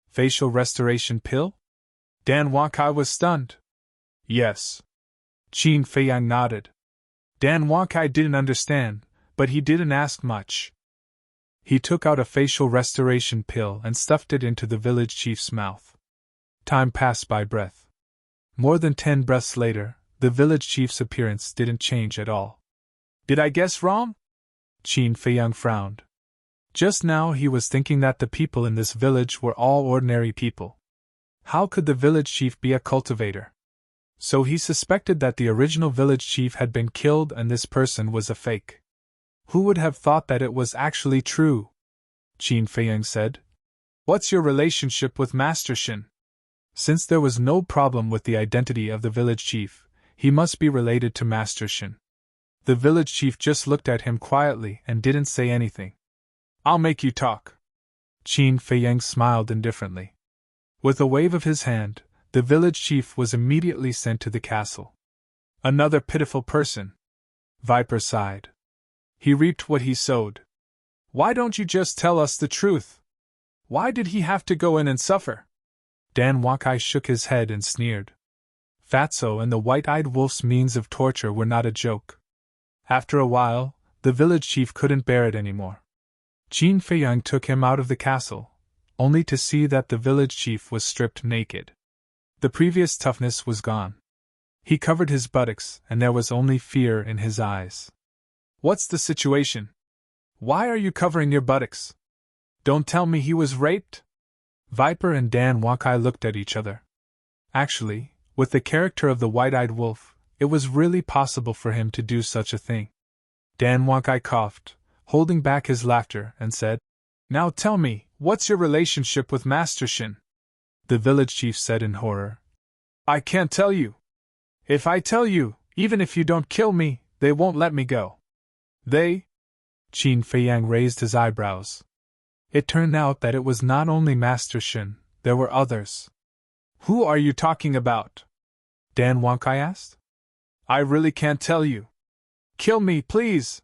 Speaker 1: Facial restoration pill? Dan Wonkai was stunned. Yes. Qin Feiyang nodded. Dan Wonkai didn't understand, but he didn't ask much. He took out a facial restoration pill and stuffed it into the village chief's mouth. Time passed by breath. More than 10 breaths later, the village chief's appearance didn't change at all. Did I guess wrong? Qin Feiyang frowned. Just now he was thinking that the people in this village were all ordinary people. How could the village chief be a cultivator? So he suspected that the original village chief had been killed and this person was a fake. Who would have thought that it was actually true? Qin Feiyang said. What's your relationship with Master Shin? Since there was no problem with the identity of the village chief, he must be related to Master Shin. The village chief just looked at him quietly and didn't say anything. I'll make you talk. Qin Feiyang smiled indifferently. With a wave of his hand, the village chief was immediately sent to the castle. Another pitiful person. Viper sighed. He reaped what he sowed. Why don't you just tell us the truth? Why did he have to go in and suffer? Dan Wonkai shook his head and sneered. Fatso and the white-eyed wolf's means of torture were not a joke. After a while, the village chief couldn't bear it anymore. Qin Feiyang took him out of the castle, only to see that the village chief was stripped naked. The previous toughness was gone. He covered his buttocks and there was only fear in his eyes. What's the situation? Why are you covering your buttocks? Don't tell me he was raped? Viper and Dan Wonkai looked at each other. Actually, with the character of the white-eyed wolf, it was really possible for him to do such a thing. Dan Wonkai coughed, holding back his laughter, and said, Now tell me, what's your relationship with Master Shin? The village chief said in horror. I can't tell you. If I tell you, even if you don't kill me, they won't let me go. They? Qin Feiyang raised his eyebrows. It turned out that it was not only Master Shin, there were others. Who are you talking about? Dan Wonkai asked. I really can't tell you. Kill me, please.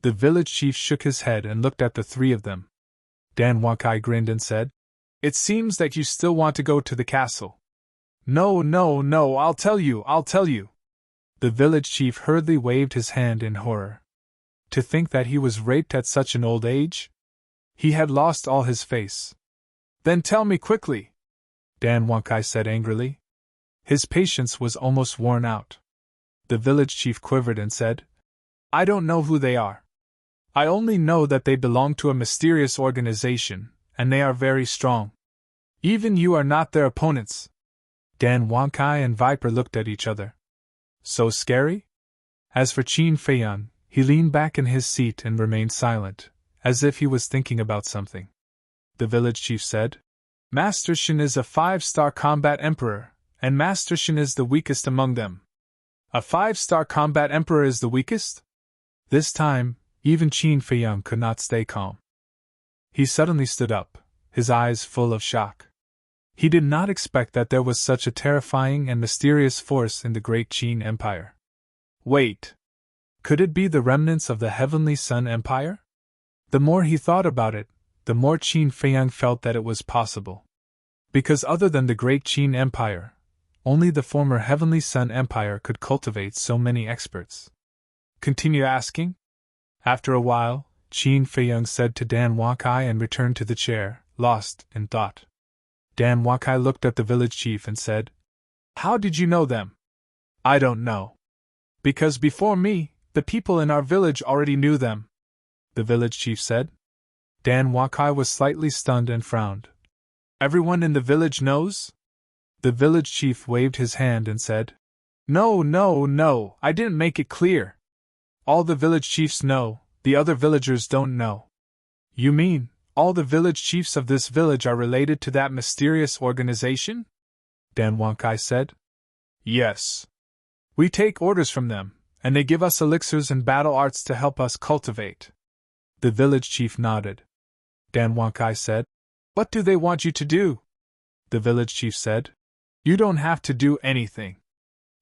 Speaker 1: The village chief shook his head and looked at the three of them. Dan Wonkai grinned and said, It seems that you still want to go to the castle. No, I'll tell you. The village chief hurriedly waved his hand in horror. To think that he was raped at such an old age? He had lost all his face. Then tell me quickly, Dan Wonkai said angrily. His patience was almost worn out. The village chief quivered and said, I don't know who they are. I only know that they belong to a mysterious organization, and they are very strong. Even you are not their opponents. Dan Wonkai and Viper looked at each other. So scary? As for Qin Feiyang, he leaned back in his seat and remained silent, as if he was thinking about something. The village chief said, Master Shin is a 5-star combat emperor, and Master Shin is the weakest among them. A 5-star combat emperor is the weakest? This time, even Qin Feiyang could not stay calm. He suddenly stood up, his eyes full of shock. He did not expect that there was such a terrifying and mysterious force in the great Qin Empire. Wait! Could it be the remnants of the Heavenly Sun Empire? The more he thought about it, the more Qin Feiyang felt that it was possible. Because other than the great Qin Empire, only the former Heavenly Sun Empire could cultivate so many experts. Continue asking? After a while, Qin Feiyang said to Dan Wonkai and returned to the chair, lost in thought. Dan Wonkai looked at the village chief and said, How did you know them? I don't know. Because before me, the people in our village already knew them, the village chief said. Dan Wonkai was slightly stunned and frowned. Everyone in the village knows? The village chief waved his hand and said, No, I didn't make it clear. All the village chiefs know, the other villagers don't know. You mean, all the village chiefs of this village are related to that mysterious organization? Dan Wonkai said. Yes. We take orders from them, and they give us elixirs and battle arts to help us cultivate. The village chief nodded. Dan Wankai said, What do they want you to do? The village chief said, You don't have to do anything.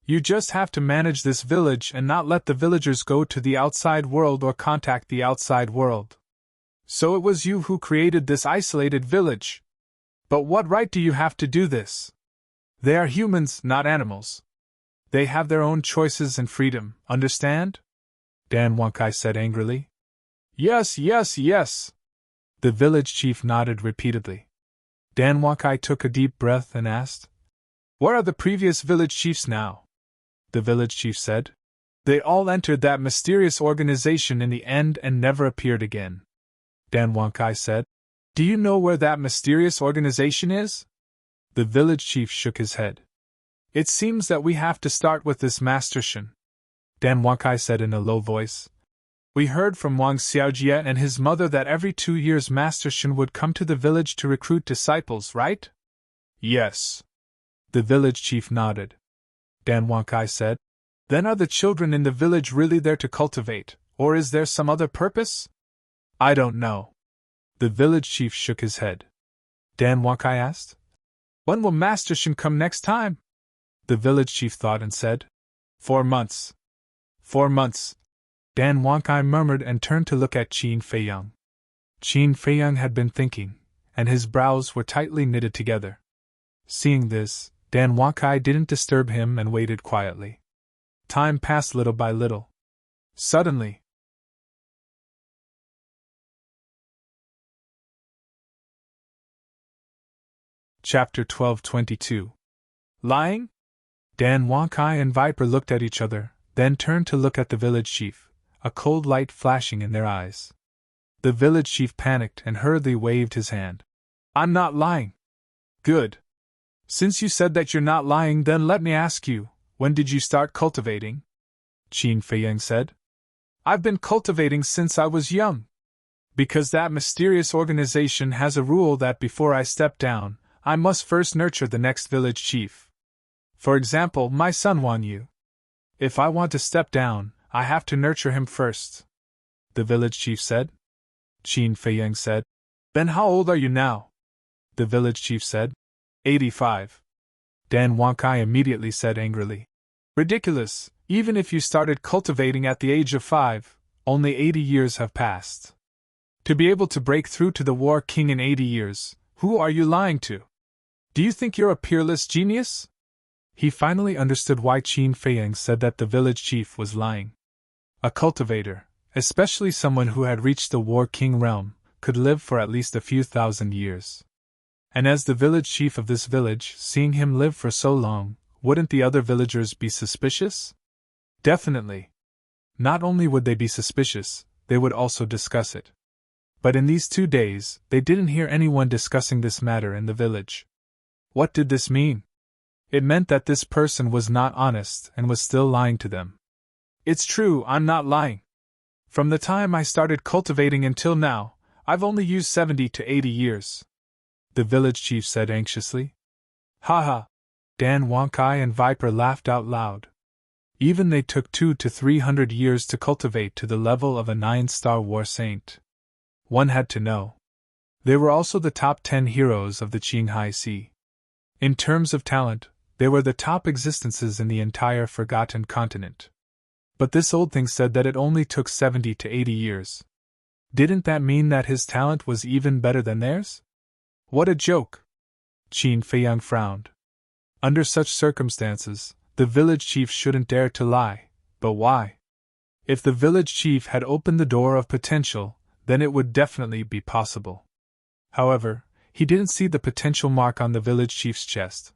Speaker 1: You just have to manage this village and not let the villagers go to the outside world or contact the outside world. So it was you who created this isolated village. But what right do you have to do this? They are humans, not animals. They have their own choices and freedom, understand? Dan Wankai said angrily. Yes, yes, yes. The village chief nodded repeatedly. Dan Wankai took a deep breath and asked, Where are the previous village chiefs now? The village chief said, They all entered that mysterious organization in the end and never appeared again. Dan Wankai said, Do you know where that mysterious organization is? The village chief shook his head. It seems that we have to start with this Master Shen. Dan Wankai said in a low voice. We heard from Wang Xiaojie and his mother that every 2 years Master Shen would come to the village to recruit disciples, right? Yes. The village chief nodded. Dan Wankai said, Then are the children in the village really there to cultivate, or is there some other purpose? I don't know. The village chief shook his head. Dan Wankai asked, When will Master Shen come next time? The village chief thought and said, 4 months. 4 months. Dan Wankai murmured and turned to look at Qin Feiyang. Qin Feiyang had been thinking, and his brows were tightly knitted together. Seeing this, Dan Wankai didn't disturb him and waited quietly. Time passed little by little. Suddenly, Chapter 12:22. Lying? Dan Wankai and Viper looked at each other, then turned to look at the village chief, a cold light flashing in their eyes. The village chief panicked and hurriedly waved his hand. I'm not lying. Good. Since you said that you're not lying, then let me ask you, when did you start cultivating? Qin Feiyang said. I've been cultivating since I was young. Because that mysterious organization has a rule that before I step down, I must first nurture the next village chief. For example, my son Wan Yu. If I want to step down, I have to nurture him first. The village chief said. Qin Feiyang said. Then how old are you now? The village chief said. 85. Dan Wankai immediately said angrily. Ridiculous, even if you started cultivating at the age of 5, only 80 years have passed. To be able to break through to the War King in 80 years, who are you lying to? Do you think you're a peerless genius? He finally understood why Qin Feiyang said that the village chief was lying. A cultivator, especially someone who had reached the War King realm, could live for at least a few thousand years. And as the village chief of this village, seeing him live for so long, wouldn't the other villagers be suspicious? Definitely. Not only would they be suspicious, they would also discuss it. But in these 2 days, they didn't hear anyone discussing this matter in the village. What did this mean? It meant that this person was not honest and was still lying to them. It's true, I'm not lying. From the time I started cultivating until now, I've only used 70 to 80 years. The village chief said anxiously. Haha. Dan Wankai and Viper laughed out loud. Even they took 200 to 300 years to cultivate to the level of a 9-star war saint. One had to know. They were also the top 10 heroes of the Qinghai Sea. In terms of talent, they were the top existences in the entire forgotten continent. But this old thing said that it only took 70 to 80 years. Didn't that mean that his talent was even better than theirs? What a joke! Qin Feiyang frowned. Under such circumstances, the village chief shouldn't dare to lie, but why? If the village chief had opened the door of potential, then it would definitely be possible. However, he didn't see the potential mark on the village chief's chest.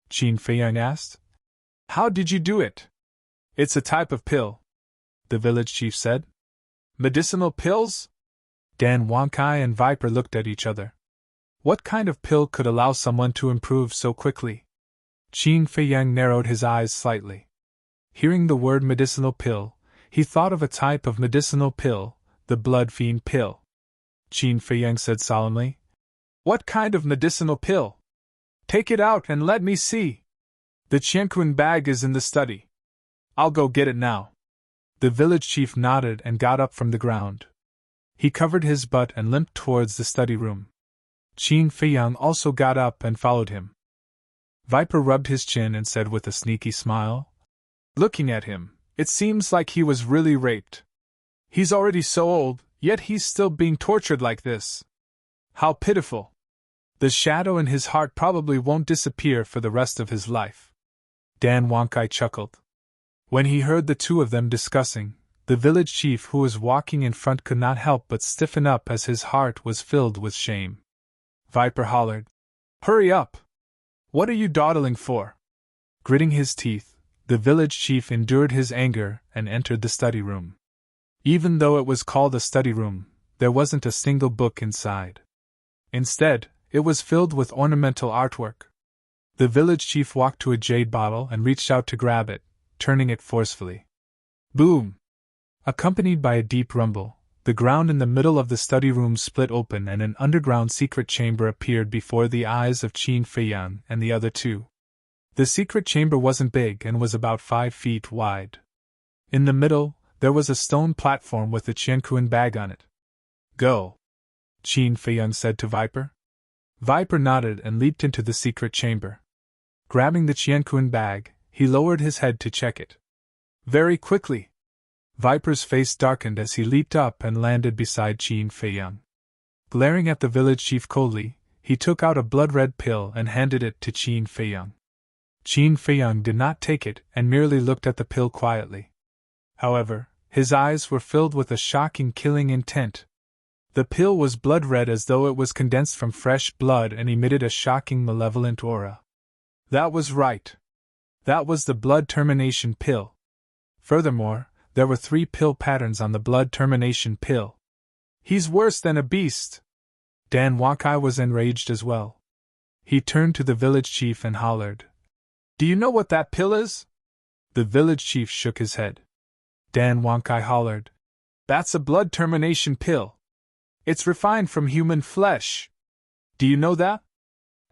Speaker 1: Qin Feiyang asked. How did you do it? It's a type of pill, the village chief said. Medicinal pills? Dan Wankai and Viper looked at each other. What kind of pill could allow someone to improve so quickly? Qin Feiyang narrowed his eyes slightly. Hearing the word medicinal pill, he thought of a type of medicinal pill, the blood fiend pill. Qin Feiyang said solemnly. What kind of medicinal pill? Take it out and let me see. The Qianquan bag is in the study. I'll go get it now. The village chief nodded and got up from the ground. He covered his butt and limped towards the study room. Qin Feiyang also got up and followed him. Viper rubbed his chin and said with a sneaky smile, "Looking at him, it seems like he was really raped. He's already so old, yet he's still being tortured like this. How pitiful. The shadow in his heart probably won't disappear for the rest of his life." Dan Wankai chuckled. When he heard the two of them discussing, the village chief who was walking in front could not help but stiffen up as his heart was filled with shame. Viper hollered, "Hurry up! What are you dawdling for?" Gritting his teeth, the village chief endured his anger and entered the study room. Even though it was called a study room, there wasn't a single book inside. Instead, it was filled with ornamental artwork. The village chief walked to a jade bottle and reached out to grab it, turning it forcefully. Boom! Accompanied by a deep rumble, the ground in the middle of the study room split open and an underground secret chamber appeared before the eyes of Qin Feiyang and the other two. The secret chamber wasn't big and was about 5 feet wide. In the middle, there was a stone platform with the Qianquan bag on it. "Go," Qin Feiyang said to Viper. Viper nodded and leaped into the secret chamber. Grabbing the Qianquan bag, he lowered his head to check it. Very quickly, Viper's face darkened as he leaped up and landed beside Qin Feiyang. Glaring at the village chief coldly, he took out a blood-red pill and handed it to Qin Feiyang. Qin Feiyang did not take it and merely looked at the pill quietly. However, his eyes were filled with a shocking killing intent. The pill was blood-red as though it was condensed from fresh blood and emitted a shocking malevolent aura. That was right. That was the blood termination pill. Furthermore, there were 3 pill patterns on the blood termination pill. He's worse than a beast. Dan Wankai was enraged as well. He turned to the village chief and hollered, "Do you know what that pill is?" The village chief shook his head. Dan Wankai hollered, "That's a blood termination pill. It's refined from human flesh. Do you know that?"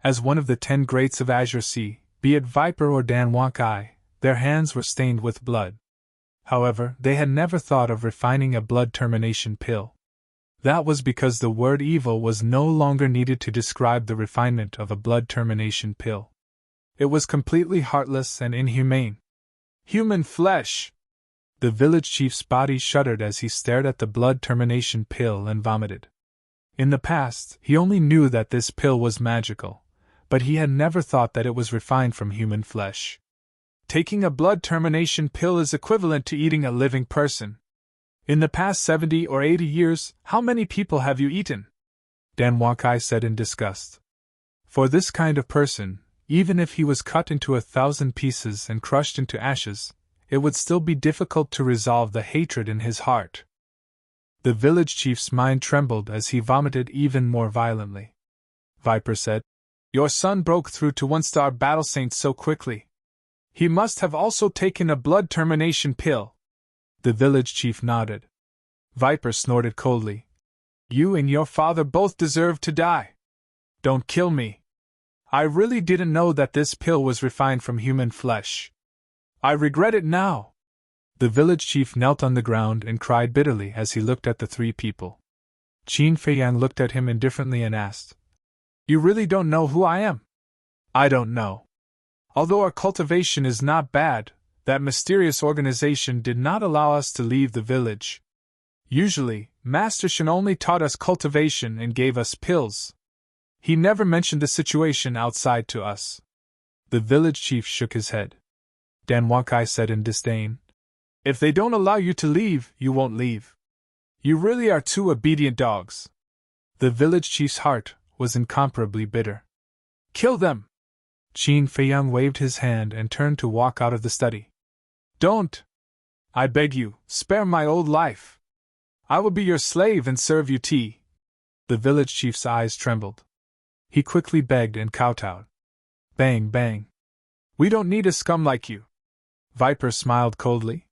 Speaker 1: As one of the 10 greats of Azure Sea, be it Viper or Dan Wankai, their hands were stained with blood. However, they had never thought of refining a blood termination pill. That was because the word evil was no longer needed to describe the refinement of a blood termination pill. It was completely heartless and inhumane. Human flesh! The village chief's body shuddered as he stared at the blood termination pill and vomited. In the past, he only knew that this pill was magical, but he had never thought that it was refined from human flesh. Taking a blood termination pill is equivalent to eating a living person. In the past 70 or 80 years, how many people have you eaten? Dan Wankai said in disgust. For this kind of person, even if he was cut into 1,000 pieces and crushed into ashes, it would still be difficult to resolve the hatred in his heart. The village chief's mind trembled as he vomited even more violently. Viper said, "Your son broke through to 1-star battle saint so quickly. He must have also taken a blood termination pill." The village chief nodded. Viper snorted coldly. "You and your father both deserve to die. Don't kill me. I really didn't know that this pill was refined from human flesh. I regret it now." The village chief knelt on the ground and cried bitterly as he looked at the 3 people. Qin Feiyang looked at him indifferently and asked, "You really don't know who I am?" "I don't know. Although our cultivation is not bad, that mysterious organization did not allow us to leave the village. Usually, Master Shen only taught us cultivation and gave us pills. He never mentioned the situation outside to us." The village chief shook his head. Dan Wankai said in disdain, "If they don't allow you to leave, you won't leave. You really are 2 obedient dogs." The village chief's heart was incomparably bitter. "Kill them!" Qin Feiyang waved his hand and turned to walk out of the study. "Don't! I beg you, spare my old life. I will be your slave and serve you tea." The village chief's eyes trembled. He quickly begged and kowtowed. Bang, bang. "We don't need a scum like you." Viper smiled coldly.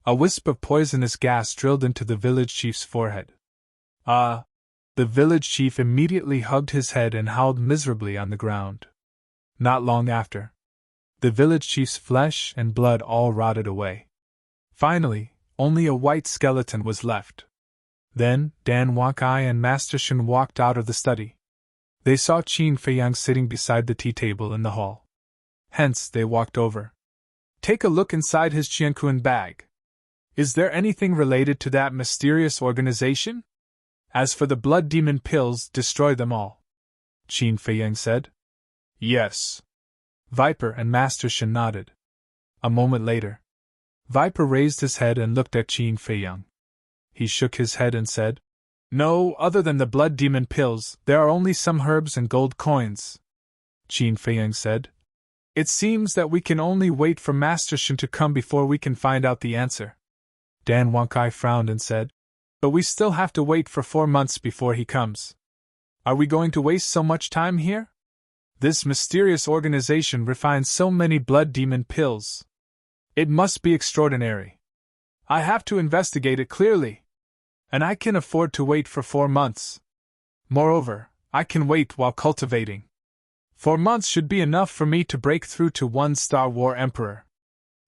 Speaker 1: A wisp of poisonous gas drilled into the village chief's forehead. "Ah!" The village chief immediately hugged his head and howled miserably on the ground. Not long after, The village chief's flesh and blood all rotted away. Finally, only a white skeleton was left. Then, Dan Wakai and Master Shen walked out of the study. They saw Qin Feiyang sitting beside the tea table in the hall. Hence, they walked over. Take a look inside his Qianquan bag. Is there anything related to that mysterious organization? As for the blood demon pills, destroy them all. Qin Feiyang said. Yes. Viper and Master Shen nodded. A moment later, Viper raised his head and looked at Qin Feiyang. He shook his head and said, No, other than the blood demon pills, there are only some herbs and gold coins. Qin Feiyang said, It seems that we can only wait for Master Shen to come before we can find out the answer. Dan Wankai frowned and said, But we still have to wait for 4 months before he comes. Are we going to waste so much time here? This mysterious organization refines so many blood demon pills. It must be extraordinary. I have to investigate it clearly. And I can afford to wait for 4 months. Moreover, I can wait while cultivating. 4 months should be enough for me to break through to 1-star War Emperor.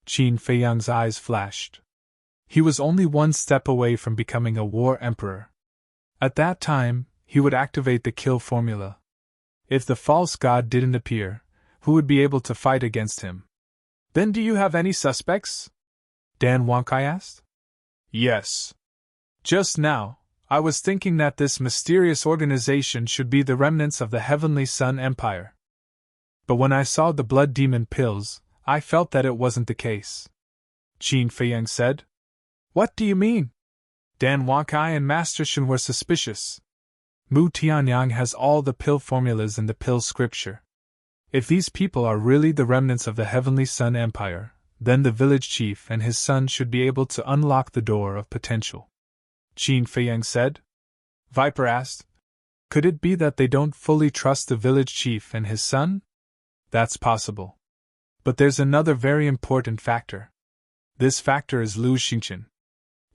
Speaker 1: Qin Feiyang's eyes flashed. He was only 1 step away from becoming a War Emperor. At that time, he would activate the kill formula. If the false god didn't appear, who would be able to fight against him? Then do you have any suspects? Dan Wankai asked. Yes. Just now, I was thinking that this mysterious organization should be the remnants of the Heavenly Sun Empire. But when I saw the blood demon pills, I felt that it wasn't the case. Qin Feiyang said. What do you mean? Dan Wankai and Master Shen were suspicious. Mu Tianyang has all the pill formulas in the pill scripture. If these people are really the remnants of the Heavenly Sun Empire, then the village chief and his son should be able to unlock the door of potential. Qin Feiyang said. Viper asked, Could it be that they don't fully trust the village chief and his son? That's possible. But there's another very important factor. This factor is Lu Xingqian.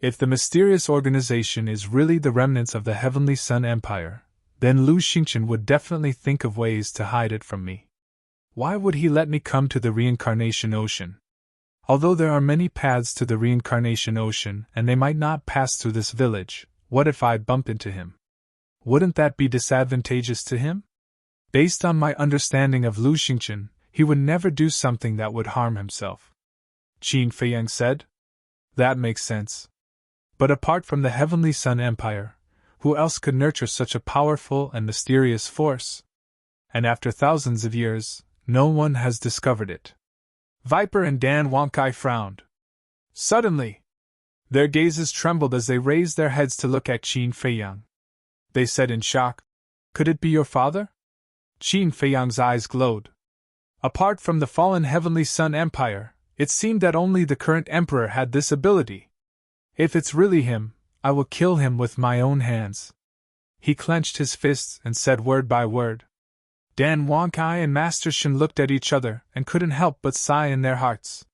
Speaker 1: If the mysterious organization is really the remnants of the Heavenly Sun Empire, then Lu Xingqian would definitely think of ways to hide it from me. Why would he let me come to the reincarnation ocean? Although there are many paths to the reincarnation ocean and they might not pass through this village, what if I bump into him? Wouldn't that be disadvantageous to him? Based on my understanding of Lu Xingqian, he would never do something that would harm himself. Qin Feiyang said. That makes sense. But apart from the Heavenly Sun Empire, who else could nurture such a powerful and mysterious force? And after thousands of years, no one has discovered it. Viper and Dan Wankai frowned. Suddenly, their gazes trembled as they raised their heads to look at Qin Feiyang. They said in shock, Could it be your father? Qin Feiyang's eyes glowed. Apart from the fallen Heavenly Sun Empire, it seemed that only the current emperor had this ability. If it's really him, I will kill him with my own hands. He clenched his fists and said word by word. Dan Wankai and Master Shen looked at each other and couldn't help but sigh in their hearts.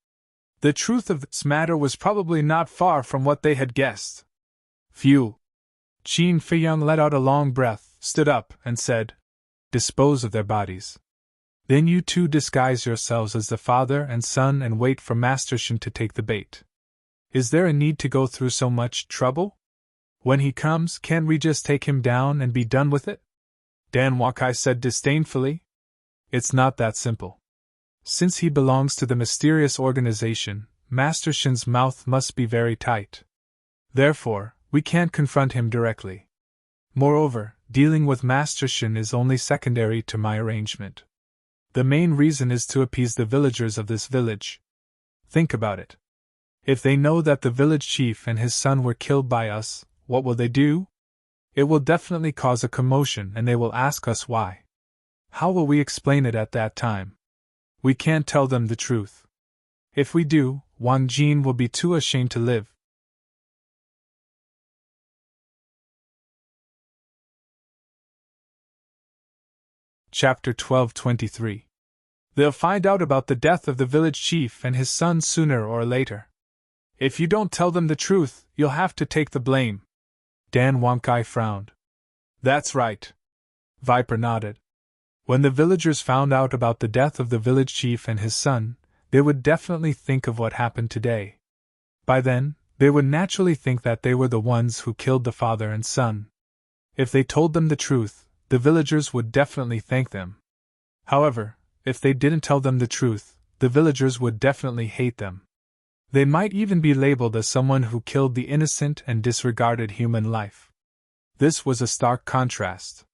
Speaker 1: The truth of this matter was probably not far from what they had guessed. Phew! Qin Feiyang let out a long breath, stood up, and said, Dispose of their bodies. Then you two disguise yourselves as the father and son and wait for Master Shen to take the bait. Is there a need to go through so much trouble? When he comes, can't we just take him down and be done with it? Dan Wakai said disdainfully. It's not that simple. Since he belongs to the mysterious organization, Master Shen's mouth must be very tight. Therefore, we can't confront him directly. Moreover, dealing with Master Shen is only secondary to my arrangement. The main reason is to appease the villagers of this village. Think about it. If they know that the village chief and his son were killed by us, what will they do? It will definitely cause a commotion and they will ask us why. How will we explain it at that time? We can't tell them the truth. If we do, Wang Jin will be too ashamed to live. Chapter 12:23. They'll find out about the death of the village chief and his son sooner or later. If you don't tell them the truth, you'll have to take the blame. Dan Wankai frowned. That's right. Viper nodded. When the villagers found out about the death of the village chief and his son, they would definitely think of what happened today. By then, they would naturally think that they were the ones who killed the father and son. If they told them the truth, the villagers would definitely thank them. However, if they didn't tell them the truth, the villagers would definitely hate them. They might even be labeled as someone who killed the innocent and disregarded human life. This was a stark contrast.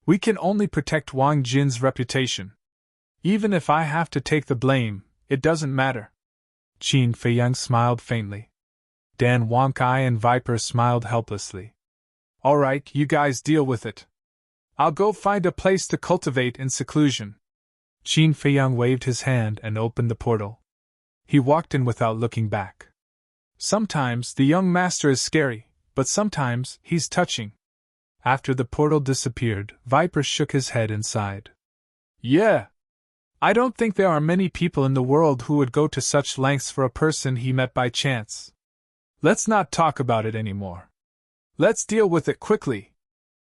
Speaker 1: We can only protect Wang Jin's reputation. Even if I have to take the blame, it doesn't matter. Qin Feiyang smiled faintly. Dan Wangkai and Viper smiled helplessly. All right, you guys deal with it. I'll go find a place to cultivate in seclusion. Qin Feiyang waved his hand and opened the portal. He walked in without looking back. Sometimes the young master is scary, but sometimes he's touching. After the portal disappeared, Viper shook his head and sighed. Yeah. I don't think there are many people in the world who would go to such lengths for a person he met by chance. Let's not talk about it anymore. Let's deal with it quickly.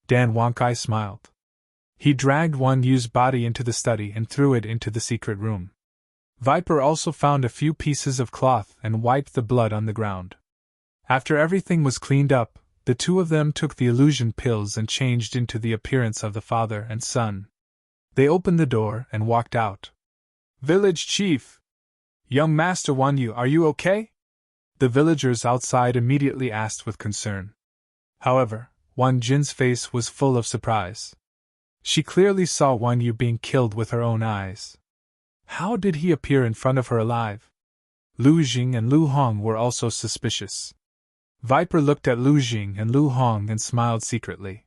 Speaker 1: Dan Wangkai smiled. He dragged Wang Yu's body into the study and threw it into the secret room. Viper also found a few pieces of cloth and wiped the blood on the ground. After everything was cleaned up, the two of them took the illusion pills and changed into the appearance of the father and son. They opened the door and walked out. Village chief! Young Master Wang Yu, are you okay? The villagers outside immediately asked with concern. However, Wang Jin's face was full of surprise. She clearly saw Wang Yu being killed with her own eyes. How did he appear in front of her alive? Lu Jing and Lu Hong were also suspicious. Viper looked at Lu Jing and Lu Hong and smiled secretly.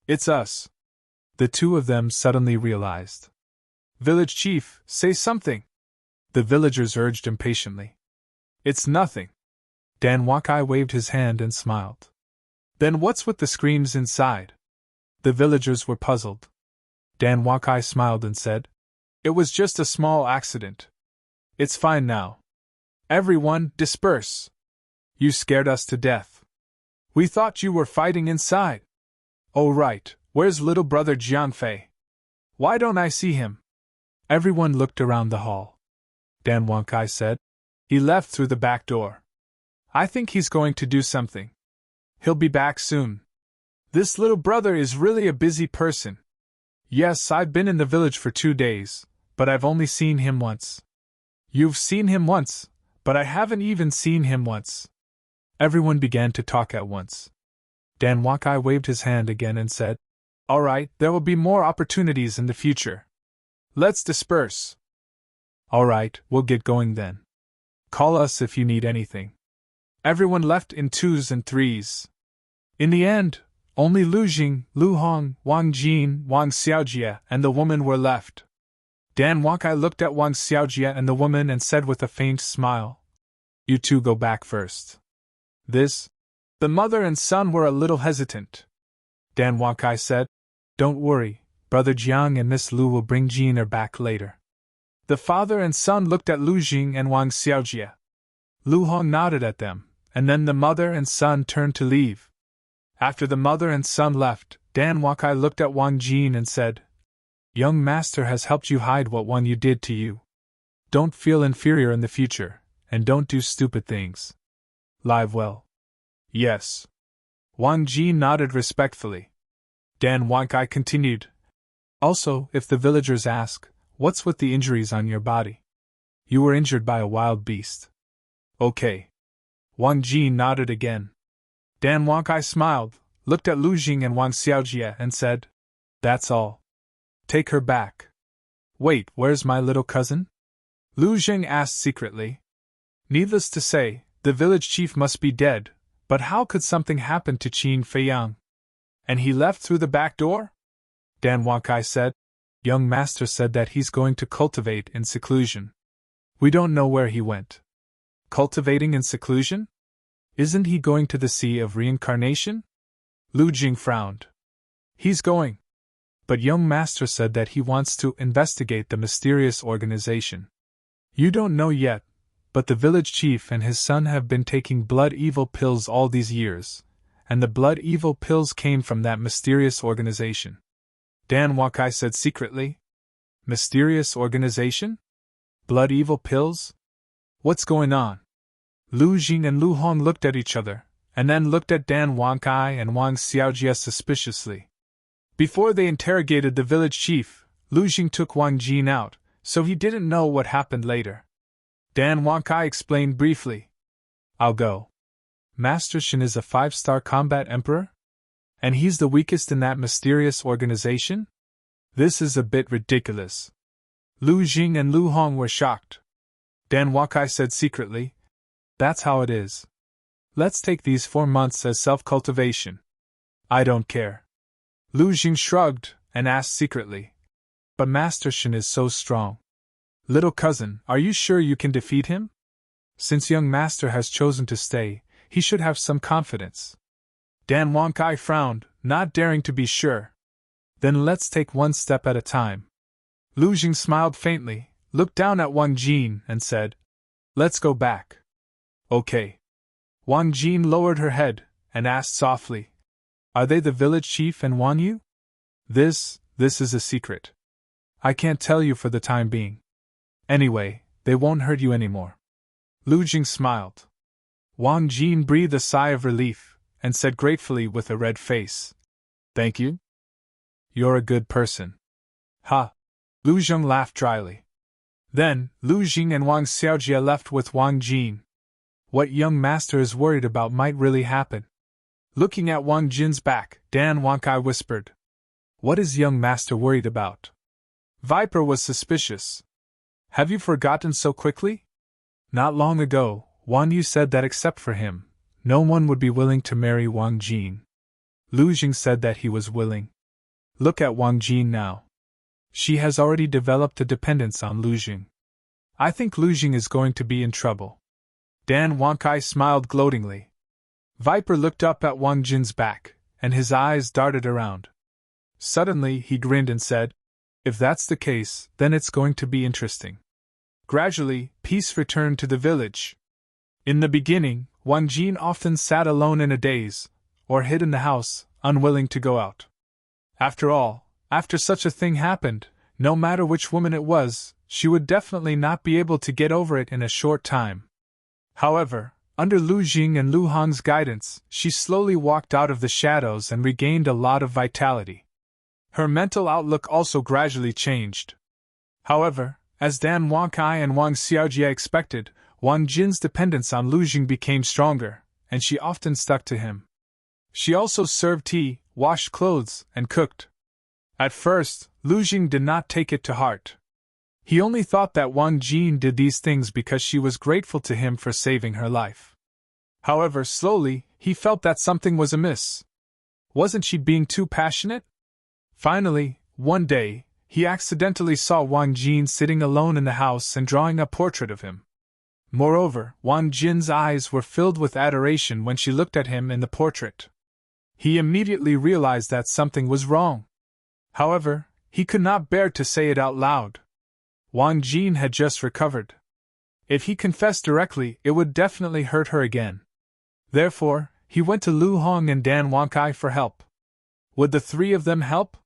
Speaker 1: It's us. The two of them suddenly realized. Village chief, say something. The villagers urged impatiently. It's nothing. Dan Wakai waved his hand and smiled. Then what's with the screams inside? The villagers were puzzled. Dan Wakai smiled and said, It was just a small accident. It's fine now. Everyone, disperse. You scared us to death. We thought you were fighting inside. Oh right, where's little brother Jianfei? Why don't I see him? Everyone looked around the hall. Dan Wangkai said, He left through the back door. I think he's going to do something. He'll be back soon. This little brother is really a busy person. Yes, I've been in the village for 2 days, but I've only seen him once. You've seen him once, but I haven't even seen him once. Everyone began to talk at once. Dan Wakai waved his hand again and said, All right, there will be more opportunities in the future. Let's disperse. All right, we'll get going then. Call us if you need anything. Everyone left in 2s and 3s. In the end, only Lu Jing, Lu Hong, Wang Jin, Wang Xiaojie, and the woman were left. Dan Wakai looked at Wang Xiaojie and the woman and said with a faint smile, You two go back first. The mother and son were a little hesitant. Dan Wakai said, Don't worry, Brother Jiang and Miss Lu will bring Jiner back later. The father and son looked at Lu Jing and Wang Xiaojie. Lu Hong nodded at them, and then the mother and son turned to leave. After the mother and son left, Dan Wakai looked at Wang Jin and said, Young master has helped you hide what Wang Yu did to you. Don't feel inferior in the future, and don't do stupid things. Live well. Yes. Wang Jin nodded respectfully. Dan Wankai continued. Also, if the villagers ask, what's with the injuries on your body? You were injured by a wild beast. Okay. Wang Jin nodded again. Dan Wankai smiled, looked at Lu Jing and Wang Xiaojie and said, That's all. Take her back. Wait, where's my little cousin? Lu Jing asked secretly. Needless to say, the village chief must be dead, but how could something happen to Qin Feiyang? And he left through the back door? Dan Wankai said. Young master said that he's going to cultivate in seclusion. We don't know where he went. Cultivating in seclusion? Isn't he going to the Sea of Reincarnation? Lu Jing frowned. He's going. But young master said that he wants to investigate the mysterious organization. You don't know yet, but the village chief and his son have been taking blood evil pills all these years, and the blood evil pills came from that mysterious organization. Dan Wakai said secretly. Mysterious organization? Blood evil pills? What's going on? Lu Jing and Lu Hong looked at each other, and then looked at Dan Wakai and Wang Xiaojie suspiciously. Before they interrogated the village chief, Lu Jing took Wang Jin out, so he didn't know what happened later. Dan Wakai explained briefly. I'll go. Master Shen is a 5-star combat emperor? And he's the weakest in that mysterious organization? This is a bit ridiculous. Lu Jing and Lu Hong were shocked. Dan Wakai said secretly, That's how it is. Let's take these 4 months as self-cultivation. I don't care. Lu Jing shrugged and asked secretly, But Master Shen is so strong. Little cousin, are you sure you can defeat him? Since young master has chosen to stay, he should have some confidence. Dan Wakai frowned, not daring to be sure. Then let's take one step at a time. Lu Jing smiled faintly, looked down at Wang Jin, and said, Let's go back. Okay. Wang Jin lowered her head and asked softly, Are they the village chief and Wan Yu? This is a secret. I can't tell you for the time being. Anyway, they won't hurt you anymore. Lu Jing smiled. Wang Jin breathed a sigh of relief and said gratefully with a red face, Thank you. You're a good person. Ha! Lu Jing laughed dryly. Then, Lu Jing and Wang Xiaojie left with Wang Jin. What young master is worried about might really happen. Looking at Wang Jin's back, Dan Wakai whispered, What is young master worried about? Viper was suspicious. Have you forgotten so quickly? Not long ago, Wan Yu said that except for him, no one would be willing to marry Wang Jin. Lu Jing said that he was willing. Look at Wang Jin now. She has already developed a dependence on Lu Jing. I think Lu Jing is going to be in trouble. Dan Wakai smiled gloatingly. Viper looked up at Wang Jin's back, and his eyes darted around. Suddenly he grinned and said, If that's the case, then it's going to be interesting. Gradually, peace returned to the village. In the beginning, Wang Jin often sat alone in a daze, or hid in the house, unwilling to go out. After all, after such a thing happened, no matter which woman it was, she would definitely not be able to get over it in a short time. However, under Lu Jing and Lu Hong's guidance, she slowly walked out of the shadows and regained a lot of vitality. Her mental outlook also gradually changed. However, as Dan Wakai and Wang Xiaojie expected, Wang Jin's dependence on Lu Jing became stronger, and she often stuck to him. She also served tea, washed clothes, and cooked. At first, Lu Jing did not take it to heart. He only thought that Wang Jin did these things because she was grateful to him for saving her life. However, slowly, he felt that something was amiss. Wasn't she being too passionate? Finally, one day, he accidentally saw Wang Jin sitting alone in the house and drawing a portrait of him. Moreover, Wang Jin's eyes were filled with adoration when she looked at him in the portrait. He immediately realized that something was wrong. However, he could not bear to say it out loud. Wang Jin had just recovered. If he confessed directly, it would definitely hurt her again. Therefore, he went to Lu Hong and Dan Wakai for help. Would the three of them help?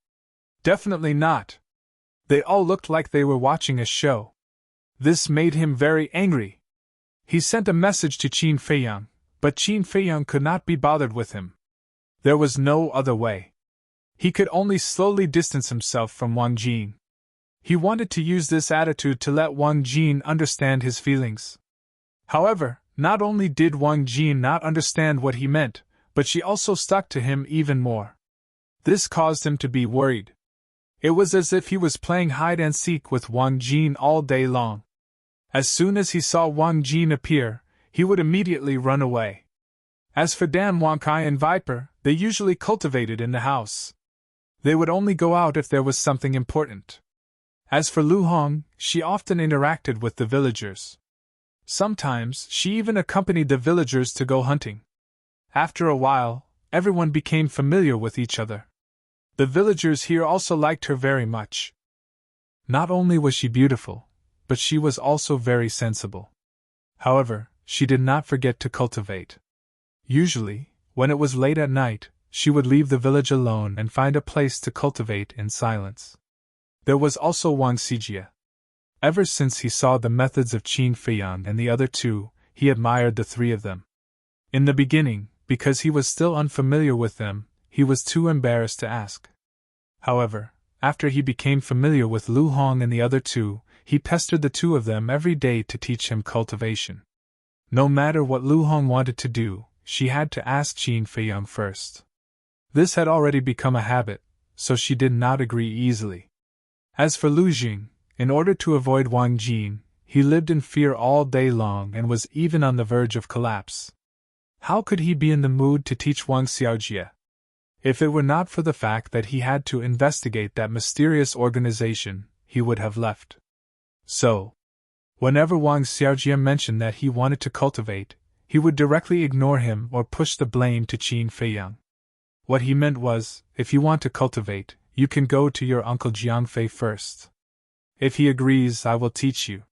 Speaker 1: Definitely not. They all looked like they were watching a show. This made him very angry. He sent a message to Qin Feiyang, but Qin Feiyang could not be bothered with him. There was no other way. He could only slowly distance himself from Wang Jin. He wanted to use this attitude to let Wang Jin understand his feelings. However, not only did Wang Jin not understand what he meant, but she also stuck to him even more. This caused him to be worried. It was as if he was playing hide-and-seek with Wang Jin all day long. As soon as he saw Wang Jin appear, he would immediately run away. As for Dan Wakai and Viper, they usually cultivated in the house. They would only go out if there was something important. As for Lu Hong, she often interacted with the villagers. Sometimes, she even accompanied the villagers to go hunting. After a while, everyone became familiar with each other. The villagers here also liked her very much. Not only was she beautiful, but she was also very sensible. However, she did not forget to cultivate. Usually, when it was late at night, she would leave the village alone and find a place to cultivate in silence. There was also Wang Xijie. Ever since he saw the methods of Qin Feiyang and the other two, he admired the three of them. In the beginning, because he was still unfamiliar with them, he was too embarrassed to ask. However, after he became familiar with Lu Hong and the other two, he pestered the two of them every day to teach him cultivation. No matter what Lu Hong wanted to do, she had to ask Qin Feiyang first. This had already become a habit, so she did not agree easily. As for Lu Jing, in order to avoid Wang Jin, he lived in fear all day long and was even on the verge of collapse. How could he be in the mood to teach Wang Xiaojie? If it were not for the fact that he had to investigate that mysterious organization, he would have left. So, whenever Wang Xiaojie mentioned that he wanted to cultivate, he would directly ignore him or push the blame to Qin Feiyang. What he meant was, if you want to cultivate, you can go to your uncle Jiangfei first. If he agrees, I will teach you.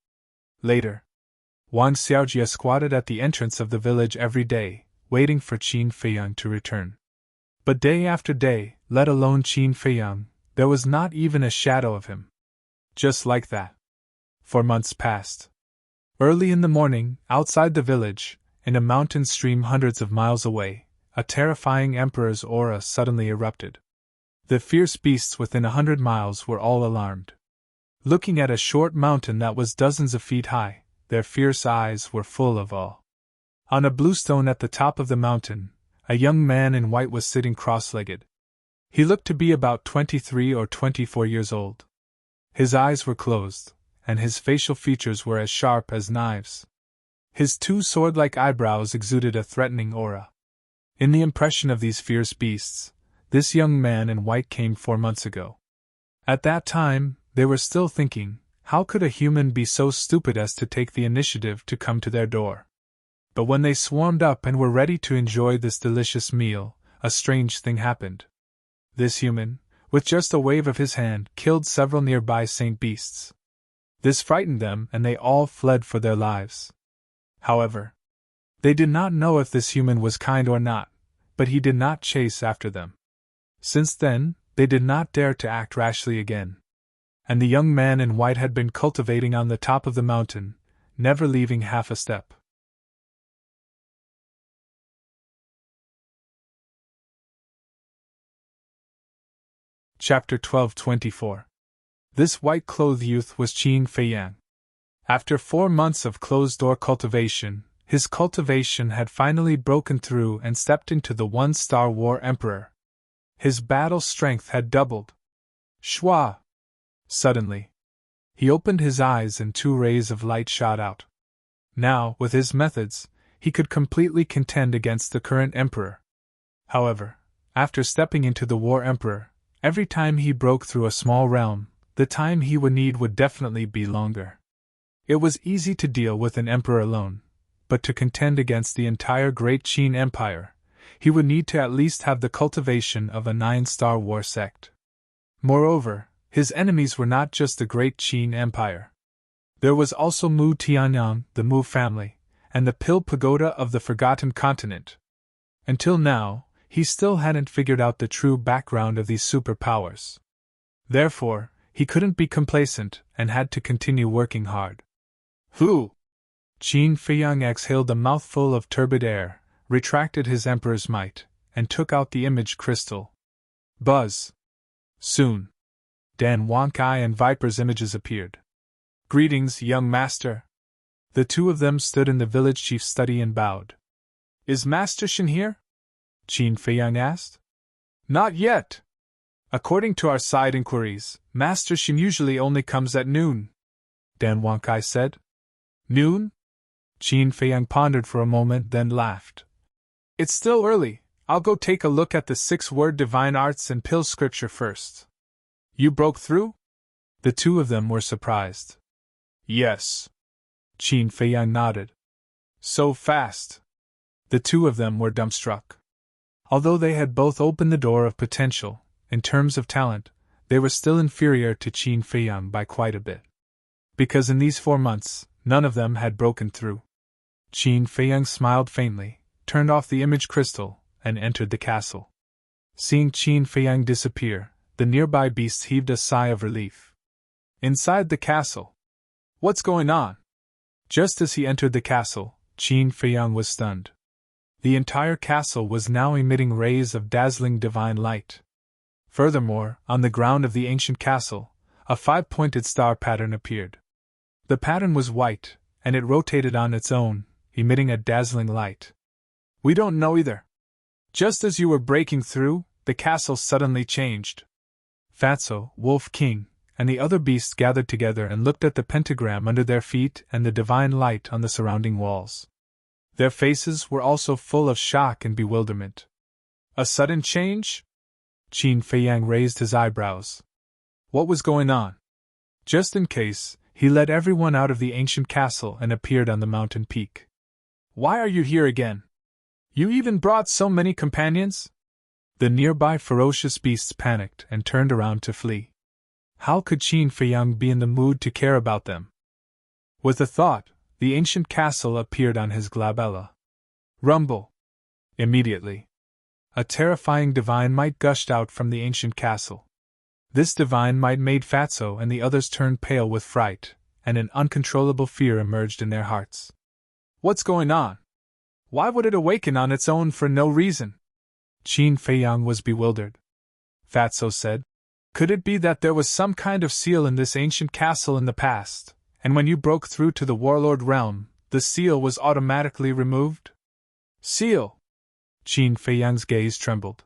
Speaker 1: Later, Wang Xiaojie squatted at the entrance of the village every day, waiting for Qin Feiyang to return. But day after day, let alone Qin Feiyang, there was not even a shadow of him. Just like that. 4 months passed. Early in the morning, outside the village, in a mountain stream hundreds of miles away, a terrifying emperor's aura suddenly erupted. The fierce beasts within 100 miles were all alarmed. Looking at a short mountain that was dozens of feet high, their fierce eyes were full of awe. On a blue stone at the top of the mountain, a young man in white was sitting cross-legged. He looked to be about 23 or 24 years old. His eyes were closed, and his facial features were as sharp as knives. His two sword-like eyebrows exuded a threatening aura. In the impression of these fierce beasts, this young man in white came 4 months ago. At that time, they were still thinking, how could a human be so stupid as to take the initiative to come to their door? But when they swarmed up and were ready to enjoy this delicious meal, a strange thing happened. This human, with just a wave of his hand, killed several nearby saint beasts. This frightened them and they all fled for their lives. However, they did not know if this human was kind or not, but he did not chase after them. Since then, they did not dare to act rashly again. And the young man in white had been cultivating on the top of the mountain, never leaving half a step. Chapter 12:24. This white-clothed youth was Qin Feiyang. After 4 months of closed-door cultivation, his cultivation had finally broken through and stepped into the one-star war emperor. His battle strength had doubled. Shua! Suddenly, he opened his eyes and 2 rays of light shot out. Now, with his methods, he could completely contend against the current emperor. However, after stepping into the war emperor, every time he broke through a small realm, the time he would need would definitely be longer. It was easy to deal with an emperor alone, but to contend against the entire great Qin Empire, he would need to at least have the cultivation of a 9-star war sect. Moreover, his enemies were not just the great Qin Empire. There was also Mu Tianyang, the Mu family, and the Pill Pagoda of the Forgotten Continent. Until now, he still hadn't figured out the true background of these superpowers. Therefore, he couldn't be complacent and had to continue working hard. Who? Qin Feiyang exhaled a mouthful of turbid air, retracted his emperor's might, and took out the image crystal. Buzz! Soon, Dan Wonkai and Viper's images appeared. Greetings, young master. The two of them stood in the village chief's study and bowed. Is Master Shin here? Qin Feiyang asked. Not yet. According to our side inquiries, Master Shin usually only comes at noon, Dan Wonkai said. Noon? Qin Feiyang pondered for a moment, then laughed. It's still early. I'll go take a look at the 6-word divine arts and pill scripture first. You broke through? The two of them were surprised. Yes. Qin Feiyang nodded. So fast. The two of them were dumbstruck. Although they had both opened the door of potential, in terms of talent, they were still inferior to Qin Feiyang by quite a bit. Because in these 4 months, none of them had broken through. Qin Feiyang smiled faintly, turned off the image crystal, and entered the castle. Seeing Qin Feiyang disappear, the nearby beasts heaved a sigh of relief. Inside the castle. What's going on? Just as he entered the castle, Qin Feiyang was stunned. The entire castle was now emitting rays of dazzling divine light. Furthermore, on the ground of the ancient castle, a 5-pointed star pattern appeared. The pattern was white, and it rotated on its own, emitting a dazzling light. We don't know either. Just as you were breaking through, the castle suddenly changed. Fatso, Wolf King, and the other beasts gathered together and looked at the pentagram under their feet and the divine light on the surrounding walls. Their faces were also full of shock and bewilderment. A sudden change? Qin Feiyang raised his eyebrows. What was going on? Just in case, he led everyone out of the ancient castle and appeared on the mountain peak. Why are you here again? You even brought so many companions? The nearby ferocious beasts panicked and turned around to flee. How could Qin Feiyang be in the mood to care about them? With a thought, the ancient castle appeared on his glabella. Rumble! Immediately, a terrifying divine might gushed out from the ancient castle. This divine might made Fatso and the others turn pale with fright, and an uncontrollable fear emerged in their hearts. What's going on? Why would it awaken on its own for no reason? Qin Feiyang was bewildered. Fatso said, could it be that there was some kind of seal in this ancient castle in the past, and when you broke through to the warlord realm, the seal was automatically removed? Seal! Qin Feiyang's gaze trembled.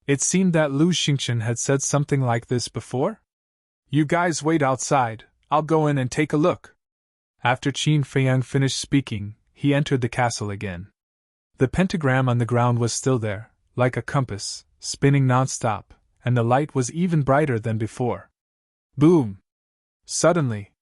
Speaker 1: It seemed that Lu Xingchen had said something like this before? You guys wait outside, I'll go in and take a look. After Qin Feiyang finished speaking, he entered the castle again. The pentagram on the ground was still there, like a compass, spinning non-stop, and the light was even brighter than before. Boom! Suddenly,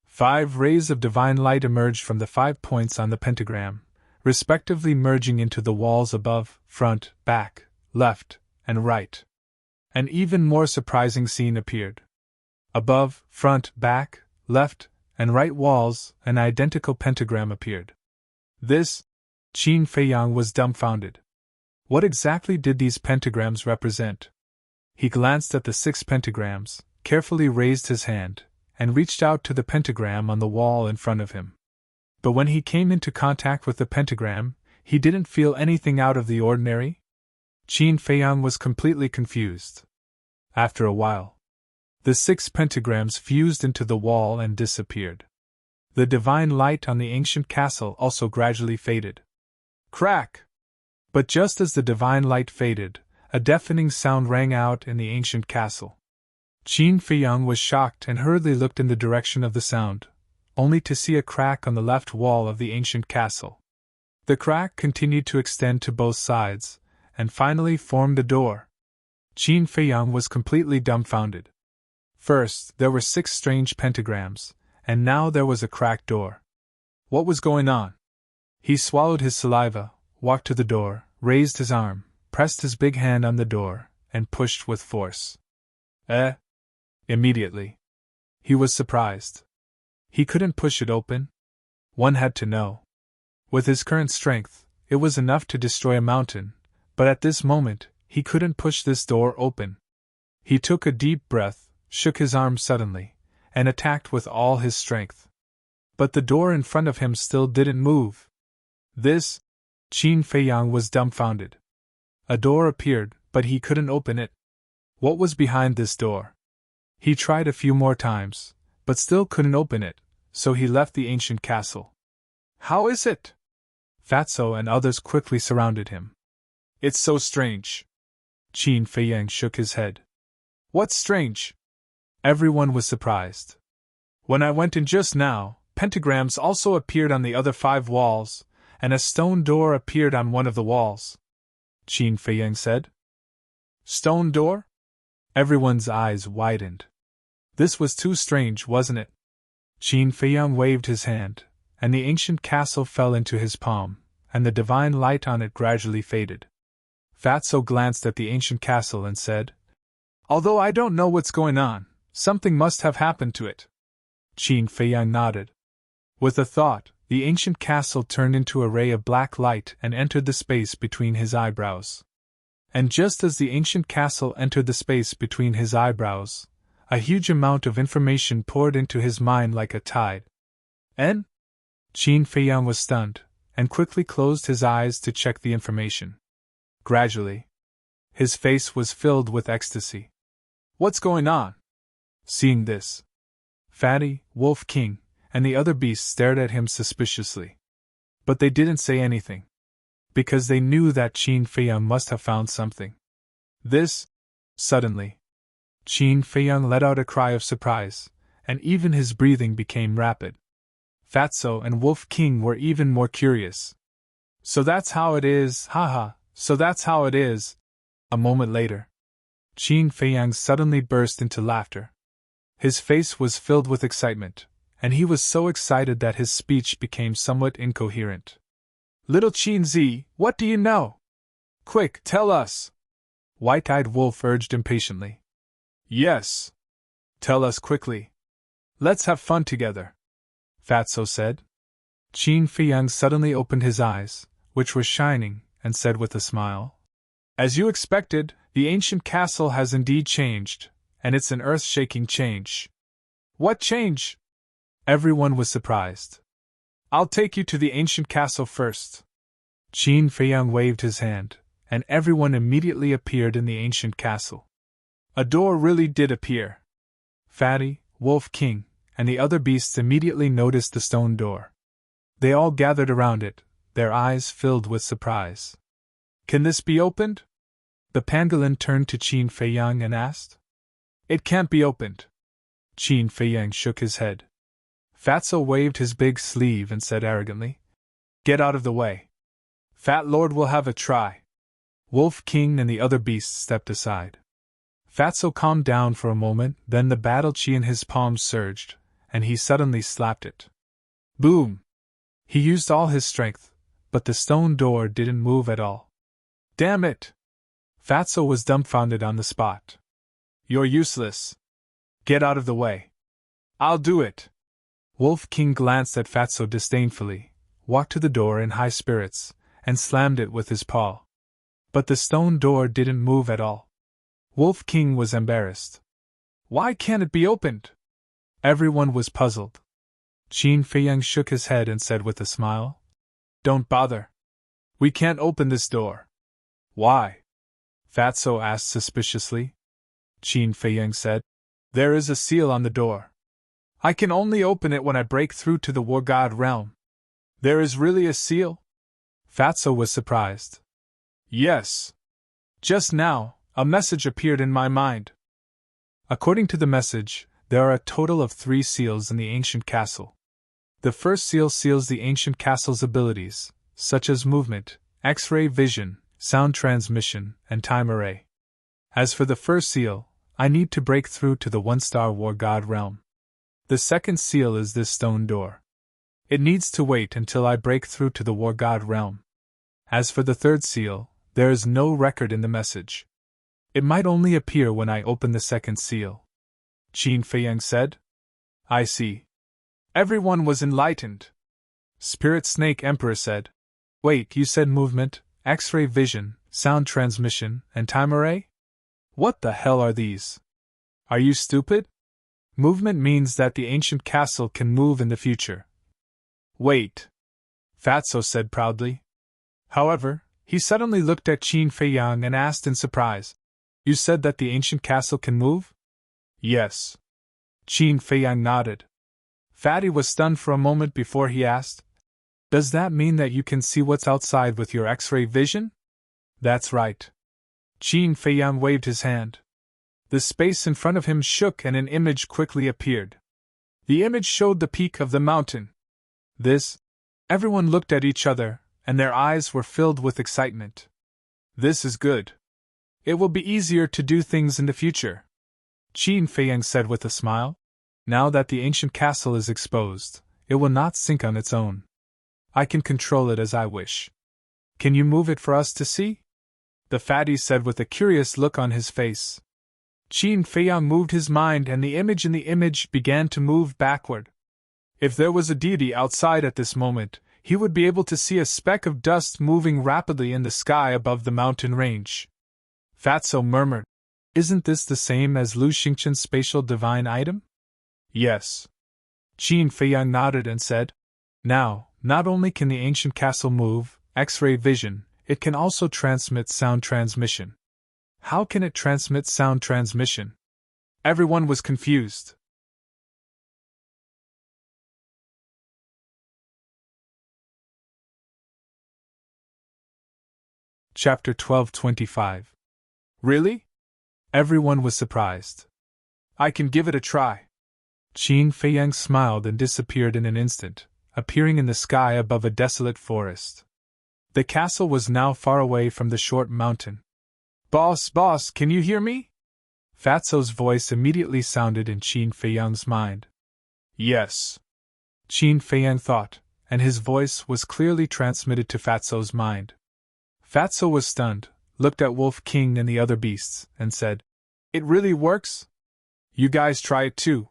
Speaker 1: 5 rays of divine light emerged from the 5 points on the pentagram, respectively merging into the walls above, front, back, left, and right. An even more surprising scene appeared. Above, front, back, left, and right walls, an identical pentagram appeared. This, Qin Feiyang was dumbfounded. What exactly did these pentagrams represent? He glanced at the 6 pentagrams, carefully raised his hand, and reached out to the pentagram on the wall in front of him. But when he came into contact with the pentagram, he didn't feel anything out of the ordinary. Qin Feiyang was completely confused. After a while, the 6 pentagrams fused into the wall and disappeared. The divine light on the ancient castle also gradually faded. Crack! But just as the divine light faded, a deafening sound rang out in the ancient castle. Qin Feiyang was shocked and hurriedly looked in the direction of the sound, only to see a crack on the left wall of the ancient castle. The crack continued to extend to both sides, and finally formed a door. Qin Feiyang was completely dumbfounded. First, there were 6 strange pentagrams, and now there was a cracked door. What was going on? He swallowed his saliva, walked to the door, raised his arm, pressed his big hand on the door, and pushed with force. Immediately, he was surprised. He couldn't push it open. One had to know. With his current strength, it was enough to destroy a mountain, but at this moment, he couldn't push this door open. He took a deep breath, shook his arm suddenly, and attacked with all his strength. But the door in front of him still didn't move. This, Qin Feiyang was dumbfounded. A door appeared, but he couldn't open it. What was behind this door? He tried a few more times, but still couldn't open it, so he left the ancient castle. How is it? Fatso and others quickly surrounded him. It's so strange. Qin Feiyang shook his head. What's strange? Everyone was surprised. When I went in just now, pentagrams also appeared on the other 5 walls, and a stone door appeared on one of the walls. Qin Feiyang said. Stone door? Everyone's eyes widened. This was too strange, wasn't it? Qin Feiyang waved his hand, and the ancient castle fell into his palm, and the divine light on it gradually faded. Fatso glanced at the ancient castle and said, Although I don't know what's going on, something must have happened to it. Qin Feiyang nodded. With a thought, the ancient castle turned into a ray of black light and entered the space between his eyebrows. And just as the ancient castle entered the space between his eyebrows, a huge amount of information poured into his mind like a tide. And? Qin Feiyang was stunned, and quickly closed his eyes to check the information. Gradually, his face was filled with ecstasy. What's going on? Seeing this, Fatty, Wolf King, and the other beasts stared at him suspiciously. But they didn't say anything, because they knew that Qin Feiyang must have found something. Suddenly, Qin Feiyang let out a cry of surprise, and even his breathing became rapid. Fatso and Wolf King were even more curious. So that's how it is, haha, so that's how it is. A moment later, Qin Feiyang suddenly burst into laughter. His face was filled with excitement, and he was so excited that his speech became somewhat incoherent. Little Qin Zi, what do you know? Quick, tell us! White-eyed Wolf urged impatiently. Yes. Tell us quickly. Let's have fun together, Fatso said. Qin Feiyang suddenly opened his eyes, which were shining, and said with a smile, As you expected, the ancient castle has indeed changed, and it's an earth-shaking change. What change? Everyone was surprised. I'll take you to the ancient castle first. Qin Feiyang waved his hand, and everyone immediately appeared in the ancient castle. A door really did appear. Fatty, Wolf King, and the other beasts immediately noticed the stone door. They all gathered around it, their eyes filled with surprise. Can this be opened? The pangolin turned to Qin Feiyang and asked. It can't be opened. Qin Feiyang shook his head. Fatso waved his big sleeve and said arrogantly, Get out of the way. Fat Lord will have a try. Wolf King and the other beasts stepped aside. Fatso calmed down for a moment, then the battle chi in his palms surged, and he suddenly slapped it. Boom! He used all his strength, but the stone door didn't move at all. Damn it! Fatso was dumbfounded on the spot. You're useless. Get out of the way. I'll do it. Wolf King glanced at Fatso disdainfully, walked to the door in high spirits, and slammed it with his paw. But the stone door didn't move at all. Wolf King was embarrassed. Why can't it be opened? Everyone was puzzled. Qin Feiyang shook his head and said with a smile, Don't bother. We can't open this door. Why? Fatso asked suspiciously. Qin Feiyang said, There is a seal on the door. I can only open it when I break through to the War God realm. There is really a seal? Fatso was surprised. Yes. Just now, a message appeared in my mind. According to the message, there are a total of 3 seals in the ancient castle. The first seal seals the ancient castle's abilities, such as movement, X-ray vision, sound transmission, and time array. As for the first seal, I need to break through to the 1-star War God realm. The second seal is this stone door. It needs to wait until I break through to the War God realm. As for the third seal, there is no record in the message. It might only appear when I open the second seal. Qin Feiyang said. I see. Everyone was enlightened. Spirit Snake Emperor said. Wait, you said movement, X-ray vision, sound transmission, and time array? What the hell are these? Are you stupid? Movement means that the ancient castle can move in the future. Wait. Fatso said proudly. However, he suddenly looked at Qin Feiyang and asked in surprise, You said that the ancient castle can move? Yes. Qin Feiyang nodded. Fatty was stunned for a moment before he asked, Does that mean that you can see what's outside with your X-ray vision? That's right. Qin Feiyang waved his hand. The space in front of him shook and an image quickly appeared. The image showed the peak of the mountain. Everyone looked at each other, and their eyes were filled with excitement. This is good. It will be easier to do things in the future, Qin Feiyang said with a smile. Now that the ancient castle is exposed, it will not sink on its own. I can control it as I wish. Can you move it for us to see? The fatty said with a curious look on his face. Qin Feiyang moved his mind and the image in the image began to move backward. If there was a deity outside at this moment, he would be able to see a speck of dust moving rapidly in the sky above the mountain range. Fatso murmured. Isn't this the same as Lu Xingchen's spatial divine item? Yes. Qin Feiyang nodded and said, Now, not only can the ancient castle move, X-ray vision, it can also transmit sound transmission. How can it transmit sound transmission? Everyone was confused. Chapter 12:25. Really? Everyone was surprised. I can give it a try. Qin Feiyang smiled and disappeared in an instant, appearing in the sky above a desolate forest. The castle was now far away from the short mountain. Boss, can you hear me? Fatso's voice immediately sounded in Qin Feiyang's mind. Yes. Qin Feiyang thought, and his voice was clearly transmitted to Fatso's mind. Fatso was stunned, looked at Wolf King and the other beasts, and said, It really works? You guys try it too.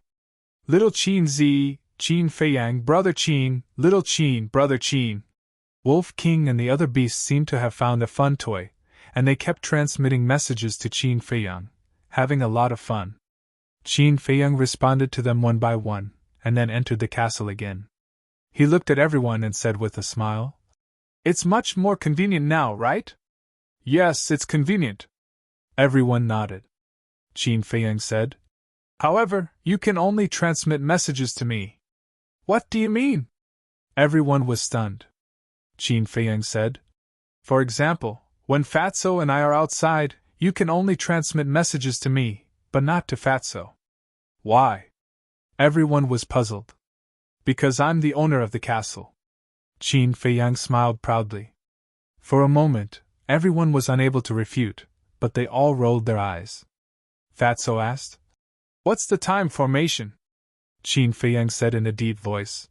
Speaker 1: Little Qin Qin Feiyang, brother Qin, little Qin, brother Qin. Wolf King and the other beasts seemed to have found a fun toy, and they kept transmitting messages to Qin Feiyang, having a lot of fun. Qin Feiyang responded to them one by one, and then entered the castle again. He looked at everyone and said with a smile, It's much more convenient now, right? Yes, it's convenient. Everyone nodded. Qin Feiyang said, However, you can only transmit messages to me. What do you mean? Everyone was stunned. Qin Feiyang said, For example, when Fatso and I are outside, you can only transmit messages to me, but not to Fatso. Why? Everyone was puzzled. Because I'm the owner of the castle. Qin Feiyang smiled proudly. For a moment, everyone was unable to refute, but they all rolled their eyes. Fatso asked, What's the time formation? Qin Feiyang said in a deep voice.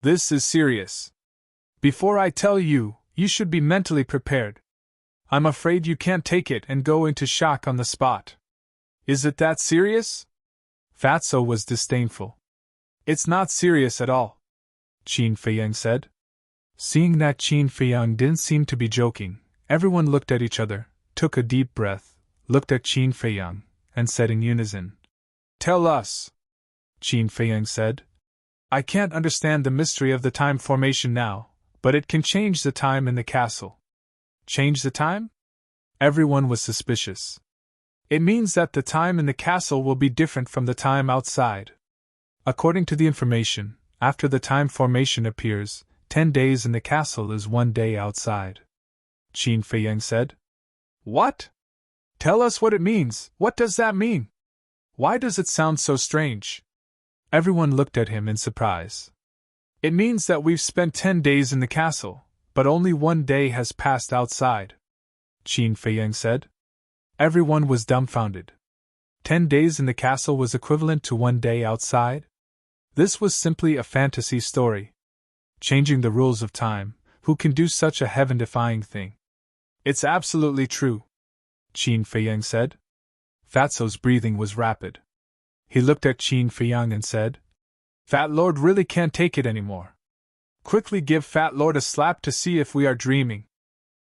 Speaker 1: This is serious. Before I tell you, you should be mentally prepared. I'm afraid you can't take it and go into shock on the spot. Is it that serious? Fatso was disdainful. It's not serious at all, Qin Feiyang said. Seeing that Qin Feiyang didn't seem to be joking, everyone looked at each other, took a deep breath, looked at Qin Feiyang, and said in unison, Tell us. Qin Feiyang said, I can't understand the mystery of the time formation now, but it can change the time in the castle. Change the time? Everyone was suspicious. It means that the time in the castle will be different from the time outside. According to the information, after the time formation appears, 10 days in the castle is 1 day outside. Qin Feiyang said. What? Tell us what it means. What does that mean? Why does it sound so strange? Everyone looked at him in surprise. It means that we've spent 10 days in the castle, but only 1 day has passed outside, Qin Feiyang said. Everyone was dumbfounded. 10 days in the castle was equivalent to 1 day outside? This was simply a fantasy story. Changing the rules of time, who can do such a heaven-defying thing? It's absolutely true, Qin Feiyang said. Fatso's breathing was rapid. He looked at Qin Feiyang and said, Fat Lord really can't take it anymore. Quickly give Fat Lord a slap to see if we are dreaming.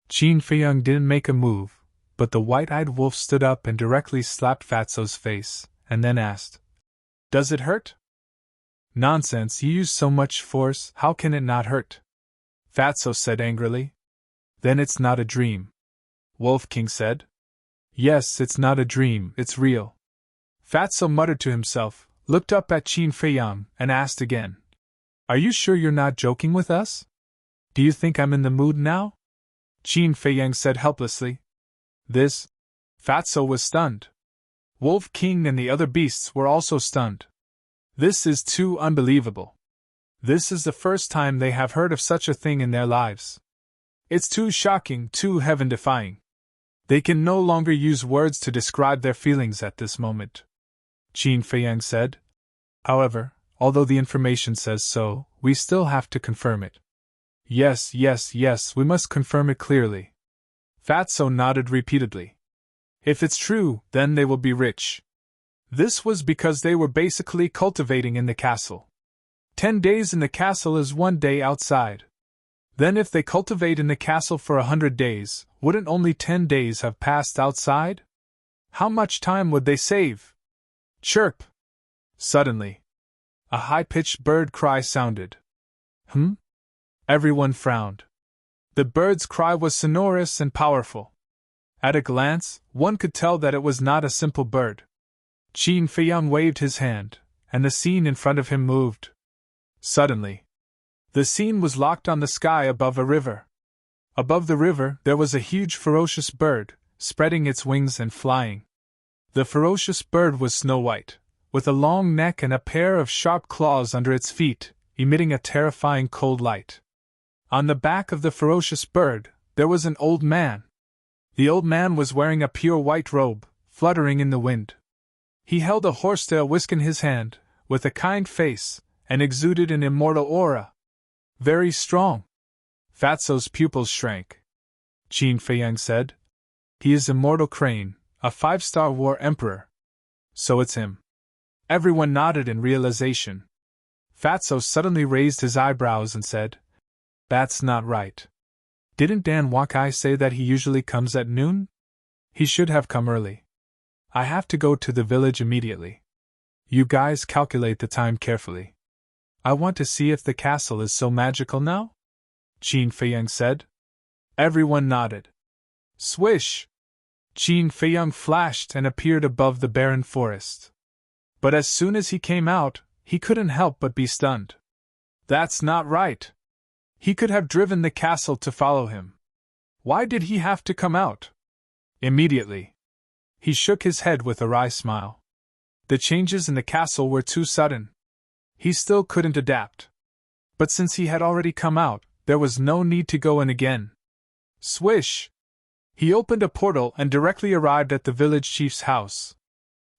Speaker 1: Qin Feiyang didn't make a move, but the white-eyed wolf stood up and directly slapped Fatso's face, and then asked, Does it hurt? Nonsense, you use so much force, how can it not hurt? Fatso said angrily. Then it's not a dream. Wolf King said. Yes, it's not a dream, it's real. Fatso muttered to himself, looked up at Qin Feiyang, and asked again. Are you sure you're not joking with us? Do you think I'm in the mood now? Qin Feiyang said helplessly. This? Fatso was stunned. Wolf King and the other beasts were also stunned. This is too unbelievable. This is the first time they have heard of such a thing in their lives. It's too shocking, too heaven-defying. They can no longer use words to describe their feelings at this moment, Qin Feiyang said. However, although the information says so, we still have to confirm it. Yes, we must confirm it clearly. Fatso nodded repeatedly. If it's true, then they will be rich. This was because they were basically cultivating in the castle. 10 days in the castle is 1 day outside. Then if they cultivate in the castle for 100 days, Wouldn't only 10 days have passed outside? How much time would they save? Chirp! Suddenly, a high-pitched bird cry sounded. Everyone frowned. The bird's cry was sonorous and powerful. At a glance, one could tell that it was not a simple bird. Qin Feiyang waved his hand, and the scene in front of him moved. Suddenly, the scene was locked on the sky above a river. Above the river, there was a huge ferocious bird, spreading its wings and flying. The ferocious bird was snow-white, with a long neck and a pair of sharp claws under its feet, emitting a terrifying cold light. On the back of the ferocious bird, there was an old man. The old man was wearing a pure white robe, fluttering in the wind. He held a horsetail whisk in his hand, with a kind face, and exuded an immortal aura. Very strong. Fatso's pupils shrank. Qin Feiyang said. He is Immortal Crane, a 5-star war emperor. So it's him. Everyone nodded in realization. Fatso suddenly raised his eyebrows and said, That's not right. Didn't Dan Wakai say that he usually comes at noon? He should have come early. I have to go to the village immediately. You guys calculate the time carefully. I want to see if the castle is so magical now? Qin Feiyang said. Everyone nodded. Swish! Qin Feiyang flashed and appeared above the barren forest. But as soon as he came out, he couldn't help but be stunned. That's not right. He could have driven the castle to follow him. Why did he have to come out? Immediately, he shook his head with a wry smile. The changes in the castle were too sudden. He still couldn't adapt. But since he had already come out, there was no need to go in again. Swish! He opened a portal and directly arrived at the village chief's house.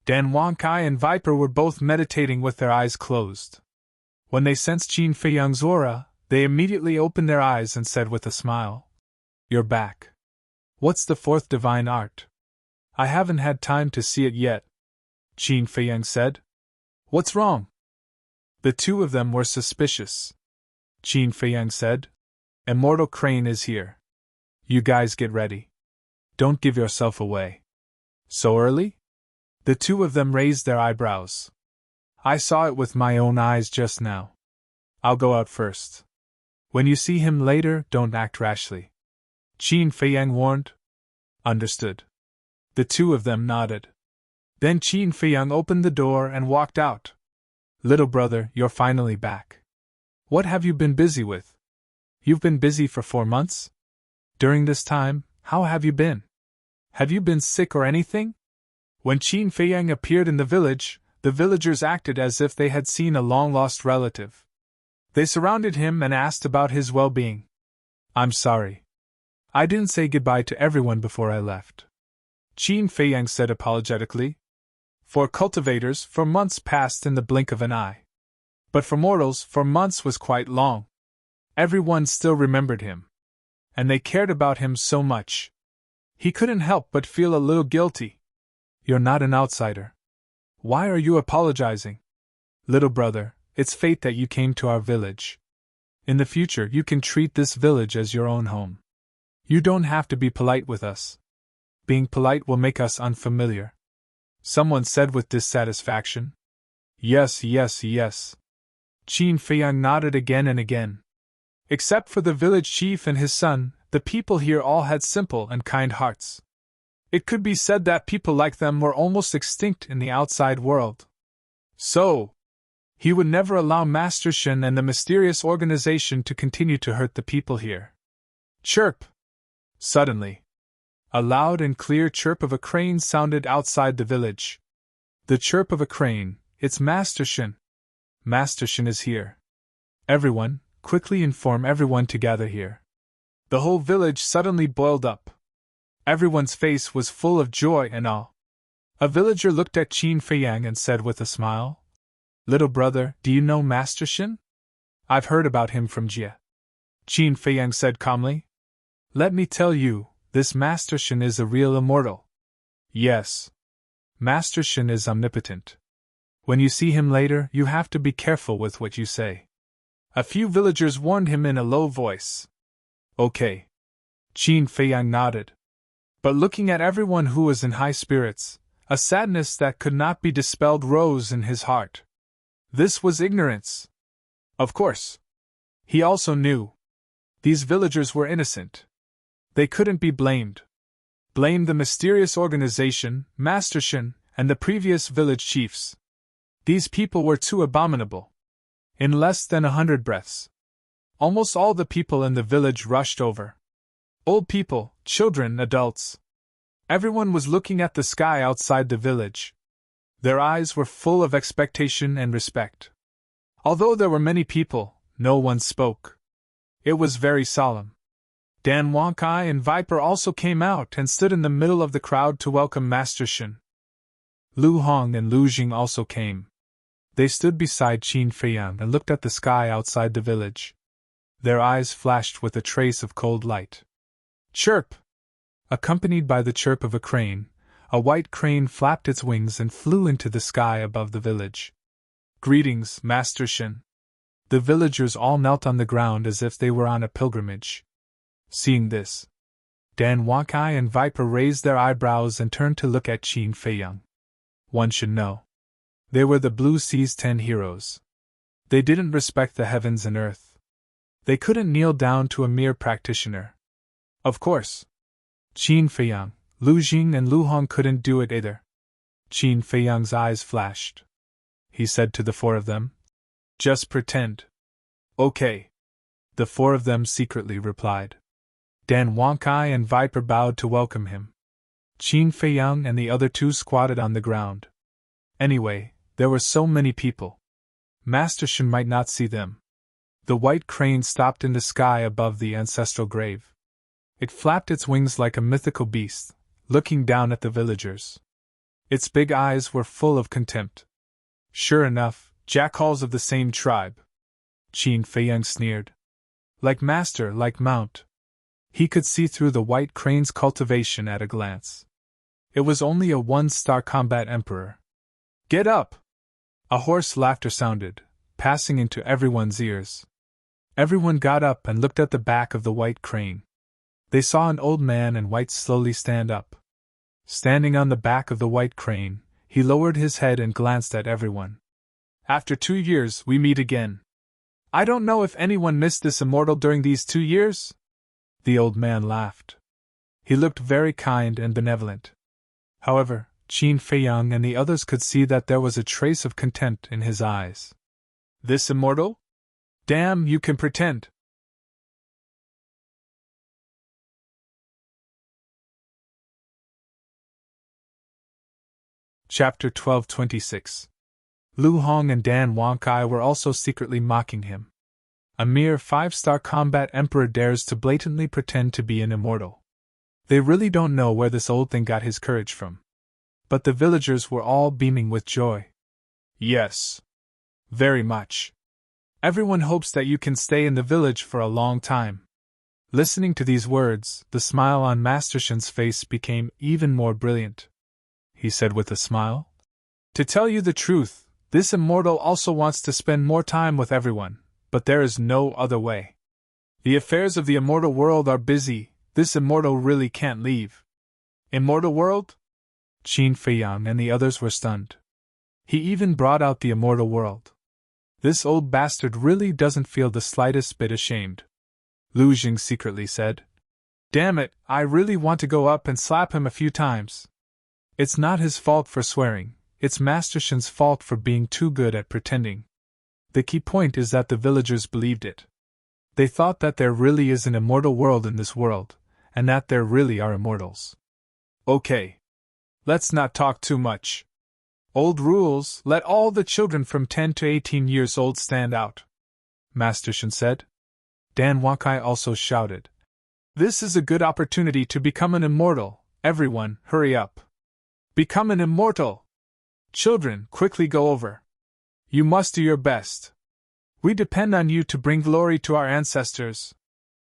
Speaker 1: Dan Wankai and Viper were both meditating with their eyes closed. When they sensed Qin Feiyang's aura, they immediately opened their eyes and said with a smile, You're back. What's the fourth divine art? I haven't had time to see it yet, Qin Feiyang said. What's wrong? The two of them were suspicious. Qin Feiyang said, Immortal Crane is here. You guys get ready. Don't give yourself away. So early? The two of them raised their eyebrows. I saw it with my own eyes just now. I'll go out first. When you see him later, don't act rashly. Qin Feiyang warned. Understood. The two of them nodded. Then Qin Feiyang opened the door and walked out. Little brother, you're finally back. What have you been busy with? You've been busy for 4 months? During this time, how have you been? Have you been sick or anything? When Qin Feiyang appeared in the village, the villagers acted as if they had seen a long-lost relative. They surrounded him and asked about his well-being. I'm sorry. I didn't say goodbye to everyone before I left. Qin Feiyang said apologetically. For cultivators, 4 months passed in the blink of an eye. But for mortals, 4 months was quite long. Everyone still remembered him. And they cared about him so much. He couldn't help but feel a little guilty. You're not an outsider. Why are you apologizing? Little brother, it's fate that you came to our village. In the future, you can treat this village as your own home. You don't have to be polite with us. Being polite will make us unfamiliar. Someone said with dissatisfaction. Yes, yes, yes. Qin Feiyang nodded again and again. Except for the village chief and his son, the people here all had simple and kind hearts. It could be said that people like them were almost extinct in the outside world. So, he would never allow Master Shen and the mysterious organization to continue to hurt the people here. Chirp! Suddenly, a loud and clear chirp of a crane sounded outside the village. The chirp of a crane, it's Master Shen. Master Shen is here. Everyone, quickly inform everyone to gather here. The whole village suddenly boiled up. Everyone's face was full of joy and awe. A villager looked at Qin Feiyang and said with a smile, Little brother, do you know Master Shen? I've heard about him from Jie. Qin Feiyang said calmly. Let me tell you, this Master Shen is a real immortal. Yes. Master Shen is omnipotent. When you see him later, you have to be careful with what you say. A few villagers warned him in a low voice. Okay. Qin Feiyang nodded. But looking at everyone who was in high spirits, a sadness that could not be dispelled rose in his heart. This was ignorance. Of course. He also knew. These villagers were innocent. They couldn't be blamed. Blame the mysterious organization, Master Shin, and the previous village chiefs. These people were too abominable. In less than 100 breaths, almost all the people in the village rushed over. Old people, children, adults. Everyone was looking at the sky outside the village. Their eyes were full of expectation and respect. Although there were many people, no one spoke. It was very solemn. Dan Wonkai and Viper also came out and stood in the middle of the crowd to welcome Master Shin. Lu Hong and Lu Jing also came. They stood beside Qin Feiyang and looked at the sky outside the village. Their eyes flashed with a trace of cold light. Chirp! Accompanied by the chirp of a crane, a white crane flapped its wings and flew into the sky above the village. Greetings, Master Shin. The villagers all knelt on the ground as if they were on a pilgrimage. Seeing this, Dan Wonkai and Viper raised their eyebrows and turned to look at Qin Feiyang. One should know. They were the Blue Sea's 10 heroes. They didn't respect the heavens and earth. They couldn't kneel down to a mere practitioner. Of course. Qin Feiyang, Lu Jing and Lu Hong couldn't do it either. Qin Feiyang's eyes flashed. He said to the four of them, "Just pretend." "Okay." The four of them secretly replied. Dan Wonkai and Viper bowed to welcome him. Qin Feiyang and the other two squatted on the ground. Anyway, there were so many people. Master Shin might not see them. The white crane stopped in the sky above the ancestral grave. It flapped its wings like a mythical beast, looking down at the villagers. Its big eyes were full of contempt. Sure enough, jackals of the same tribe. Qin Feiyang sneered. Like master, like mount. He could see through the white crane's cultivation at a glance. It was only a one-star combat emperor. Get up! A hoarse laughter sounded, passing into everyone's ears. Everyone got up and looked at the back of the white crane. They saw an old man in white slowly stand up. Standing on the back of the white crane, he lowered his head and glanced at everyone. After 2 years, we meet again. I don't know if anyone missed this immortal during these 2 years? The old man laughed. He looked very kind and benevolent. However, Qin Feiyang and the others could see that there was a trace of contempt in his eyes. This immortal? Damn, you can pretend. Chapter 1226. Lu Hong and Dan Wonkai were also secretly mocking him. A mere 5-star combat emperor dares to blatantly pretend to be an immortal. They really don't know where this old thing got his courage from. But the villagers were all beaming with joy. Yes. Very much. Everyone hopes that you can stay in the village for a long time. Listening to these words, the smile on Master Shin's face became even more brilliant. He said with a smile, "To tell you the truth, this immortal also wants to spend more time with everyone, but there is no other way. The affairs of the immortal world are busy, this immortal really can't leave." Immortal world? Qin Feiyang and the others were stunned. He even brought out the immortal world. This old bastard really doesn't feel the slightest bit ashamed. Lu Jing secretly said, "Damn it, I really want to go up and slap him a few times." It's not his fault for swearing, it's Master Shin's fault for being too good at pretending. The key point is that the villagers believed it. They thought that there really is an immortal world in this world, and that there really are immortals. Okay. Let's not talk too much. Old rules, let all the children from 10 to 18 years old stand out, Master Shin said. Dan Wonkai also shouted, "This is a good opportunity to become an immortal, everyone, hurry up. Become an immortal! Children, quickly go over. You must do your best. We depend on you to bring glory to our ancestors."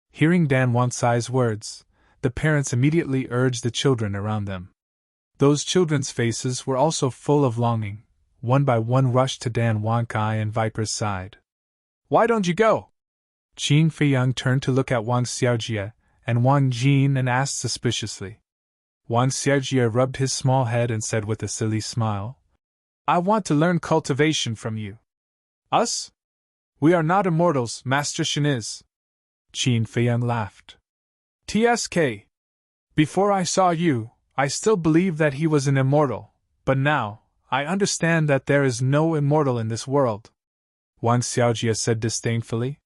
Speaker 1: Hearing Dan Wonkai's words, the parents immediately urged the children around them. Those children's faces were also full of longing. One by one rushed to Dan Wonkai and Viper's side. "Why don't you go?" Qin Feiyang turned to look at Wang Xiaojie, and Wang Jin and asked suspiciously. Wang Xiaojie rubbed his small head and said with a silly smile, I want to learn cultivation from you. Us? We are not immortals, Master Shen is. Qin Feiyang laughed. TSK. Before I saw you, I still believed that he was an immortal, but now, I understand that there is no immortal in this world. Wang Xiaojie said disdainfully.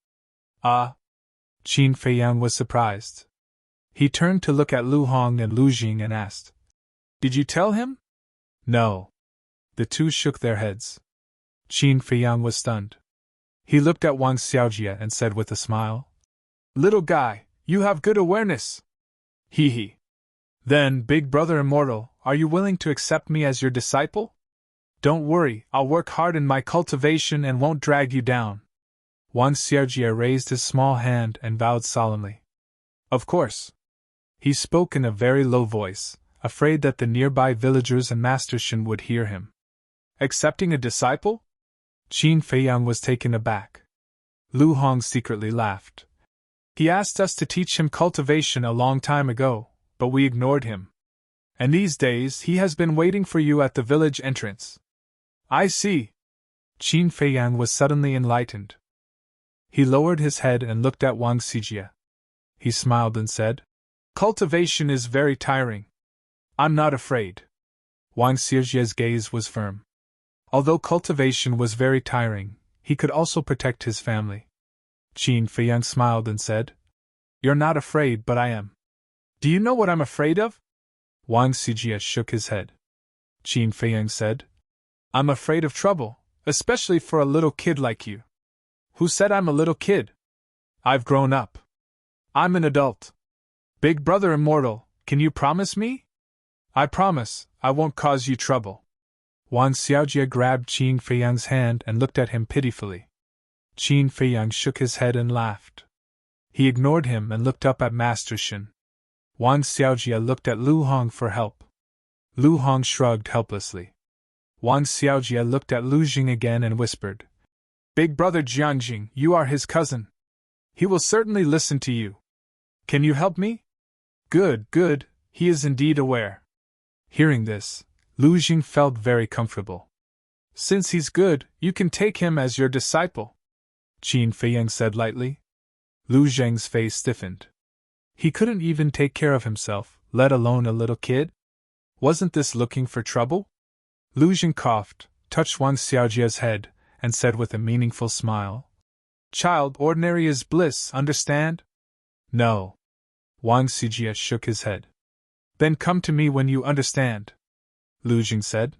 Speaker 1: Ah. Qin Feiyang was surprised. He turned to look at Lu Hong and Lu Jing and asked, Did you tell him? No. The two shook their heads. Qin Feiyang was stunned. He looked at Wang Xiaojie and said with a smile, Little guy, you have good awareness. Hee hee. Then, big brother immortal, are you willing to accept me as your disciple? Don't worry, I'll work hard in my cultivation and won't drag you down. Wang Xiaojie raised his small hand and vowed solemnly. Of course. He spoke in a very low voice, afraid that the nearby villagers and Master Shen would hear him. Accepting a disciple? Qin Feiyang was taken aback. Lu Hong secretly laughed. He asked us to teach him cultivation a long time ago, but we ignored him. And these days he has been waiting for you at the village entrance. I see. Qin Feiyang was suddenly enlightened. He lowered his head and looked at Wang Xiaojie. He smiled and said, Cultivation is very tiring. I'm not afraid. Wang Xiaojie's gaze was firm. Although cultivation was very tiring, he could also protect his family. Qin Feiyang smiled and said, You're not afraid, but I am. Do you know what I'm afraid of? Wang Xiaojie shook his head. Qin Feiyang said, I'm afraid of trouble, especially for a little kid like you. Who said I'm a little kid? I've grown up. I'm an adult. Big brother immortal, can you promise me? I promise, I won't cause you trouble. Wang Xiaojie grabbed Qin Feiyang's hand and looked at him pitifully. Qin Feiyang shook his head and laughed. He ignored him and looked up at Master Shen. Wang Xiaojie looked at Lu Hong for help. Lu Hong shrugged helplessly. Wang Xiaojie looked at Lu Jing again and whispered, Big brother Jianjing, you are his cousin. He will certainly listen to you. Can you help me? Good, good, he is indeed aware. Hearing this, Lu Jing felt very comfortable. Since he's good, you can take him as your disciple, Qin Feiyang said lightly. Lu Zheng's face stiffened. He couldn't even take care of himself, let alone a little kid? Wasn't this looking for trouble? Lu Jing coughed, touched Wang Xiaojie's head, and said with a meaningful smile, Child, ordinary is bliss, understand? No. Wang Xiaojie shook his head. Then come to me when you understand, Lu Jing said.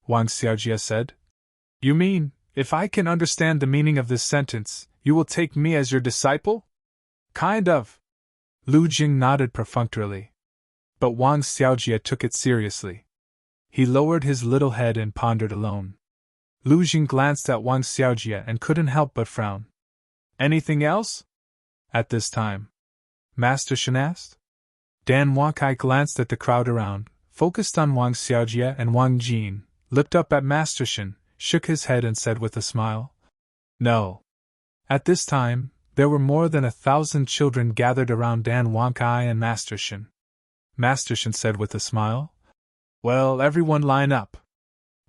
Speaker 1: Wang Xiaojie said, You mean, if I can understand the meaning of this sentence, you will take me as your disciple? Kind of. Lu Jing nodded perfunctorily. But Wang Xiaojie took it seriously. He lowered his little head and pondered alone. Lu Jing glanced at Wang Xiaojie and couldn't help but frown. Anything else? At this time, Master Shen asked. Dan Wankai glanced at the crowd around, focused on Wang Xiaojie and Wang Jin, looked up at Master Shen, shook his head and said with a smile, No. At this time, there were more than 1,000 children gathered around Dan Wankai and Master Shen. Master Shen said with a smile, Well, everyone line up.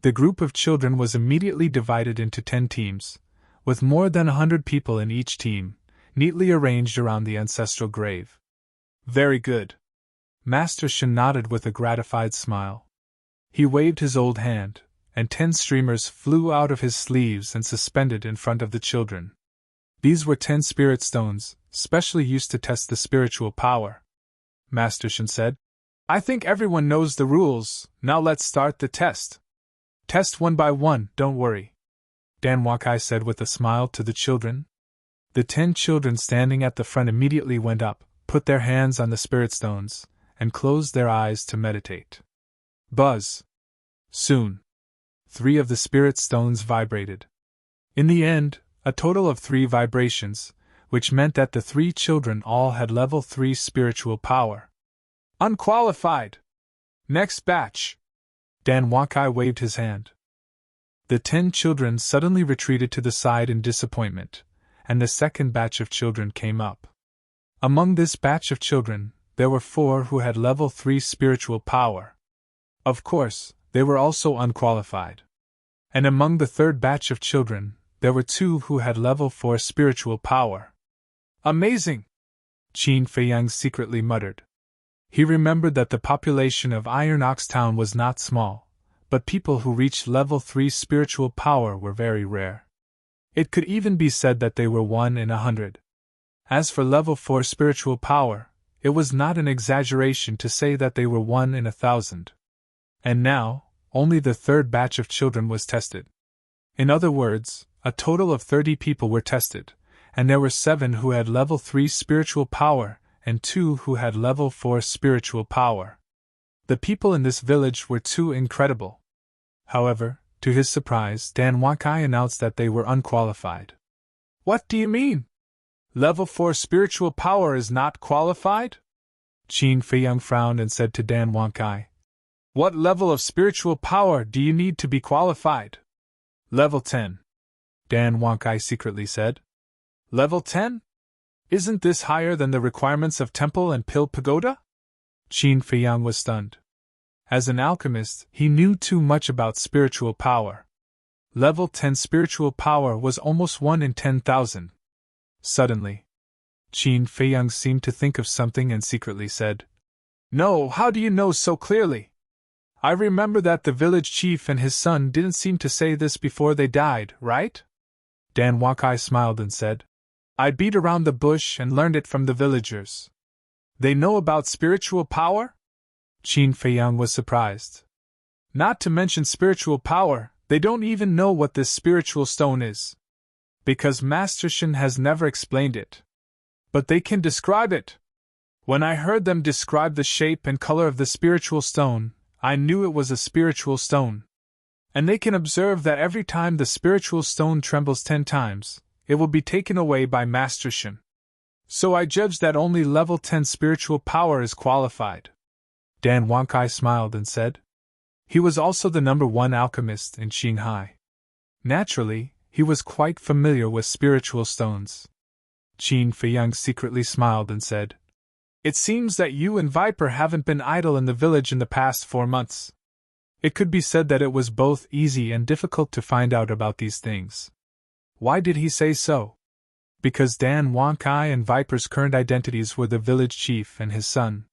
Speaker 1: The group of children was immediately divided into 10 teams, with more than 100 people in each team, neatly arranged around the ancestral grave. Very good. Master Shen nodded with a gratified smile. He waved his old hand, and 10 streamers flew out of his sleeves and suspended in front of the children. These were 10 spirit stones, specially used to test the spiritual power. Master Shen said, I think everyone knows the rules, now let's start the test. Test one by one, don't worry, Dan Wakai said with a smile to the children. The 10 children standing at the front immediately went up, put their hands on the spirit stones, and closed their eyes to meditate. Buzz. Soon, 3 of the spirit stones vibrated. In the end, a total of 3 vibrations, which meant that the 3 children all had level 3 spiritual power. Unqualified! Next batch! Dan Wakai waved his hand. The 10 children suddenly retreated to the side in disappointment, and the second batch of children came up. Among this batch of children, there were 4 who had level 3 spiritual power. Of course, they were also unqualified. And among the third batch of children, there were 2 who had level 4 spiritual power. Amazing! Qin Feiyang secretly muttered. He remembered that the population of Iron Ox Town was not small, but people who reached level 3 spiritual power were very rare. It could even be said that they were 1 in 100. As for level 4 spiritual power, it was not an exaggeration to say that they were 1 in 1,000. And now, only the third batch of children was tested. In other words, a total of 30 people were tested, and there were 7 who had level 3 spiritual power and 2 who had level 4 spiritual power. The people in this village were too incredible. However, to his surprise, Dan Wankai announced that they were unqualified. What do you mean? Level 4 spiritual power is not qualified? Qin Feiyang frowned and said to Dan Wankai. What level of spiritual power do you need to be qualified? Level 10. Dan Wankai secretly said. Level 10? Isn't this higher than the requirements of Temple and Pill Pagoda? Qin Feiyang was stunned. As an alchemist, he knew too much about spiritual power. Level 10 spiritual power was almost 1 in 10,000. Suddenly, Qin Feiyang seemed to think of something and secretly said, No, how do you know so clearly? I remember that the village chief and his son didn't seem to say this before they died, right? Dan Wankai smiled and said, I beat around the bush and learned it from the villagers. They know about spiritual power? Qin Feiyang was surprised. Not to mention spiritual power, they don't even know what this spiritual stone is. Because Master Shen has never explained it. But they can describe it. When I heard them describe the shape and color of the spiritual stone, I knew it was a spiritual stone. And they can observe that every time the spiritual stone trembles 10 times, it will be taken away by Master Shen. So I judge that only level 10 spiritual power is qualified. Dan Wankai smiled and said. He was also the #1 alchemist in Qinghai. Naturally, he was quite familiar with spiritual stones. Qin Feiyang secretly smiled and said, It seems that you and Viper haven't been idle in the village in the past 4 months. It could be said that it was both easy and difficult to find out about these things. Why did he say so? Because Dan Wankai and Viper's current identities were the village chief and his son.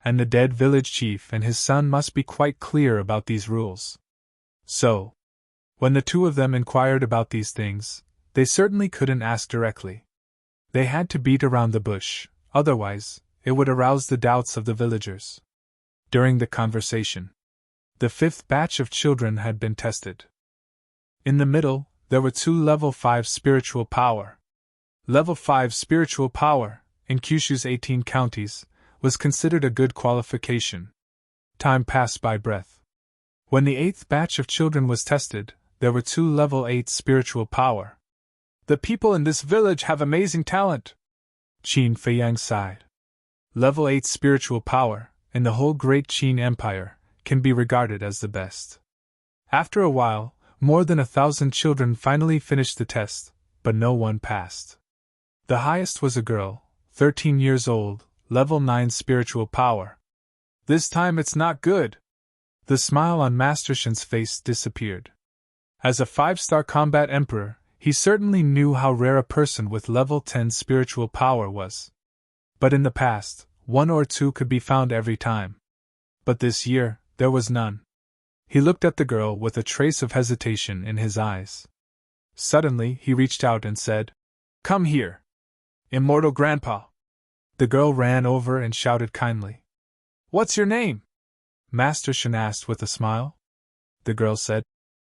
Speaker 1: And the dead village chief and his son must be quite clear about these rules. So, when the 2 of them inquired about these things, they certainly couldn't ask directly. They had to beat around the bush, otherwise, it would arouse the doubts of the villagers. During the conversation, the 5th batch of children had been tested. In the middle, there were 2 level 5 spiritual power. Level 5 spiritual power, in Kyushu's 18 counties, was considered a good qualification. Time passed by breath. When the 8th batch of children was tested, there were 2 level 8 spiritual power. The people in this village have amazing talent. Qin Feiyang sighed. Level 8 spiritual power, in the whole great Qin Empire, can be regarded as the best. After a while, more than 1,000 children finally finished the test, but no one passed. The highest was a girl, 13 years old, level 9 spiritual power. This time it's not good. The smile on Master Shen's face disappeared. As a 5-star combat emperor, he certainly knew how rare a person with level 10 spiritual power was. But in the past, 1 or 2 could be found every time. But this year, there was none. He looked at the girl with a trace of hesitation in his eyes. Suddenly, he reached out and said, Come here. Immortal Grandpa. The girl ran over and shouted kindly. What's your name? Master Shen asked with a smile. The girl said,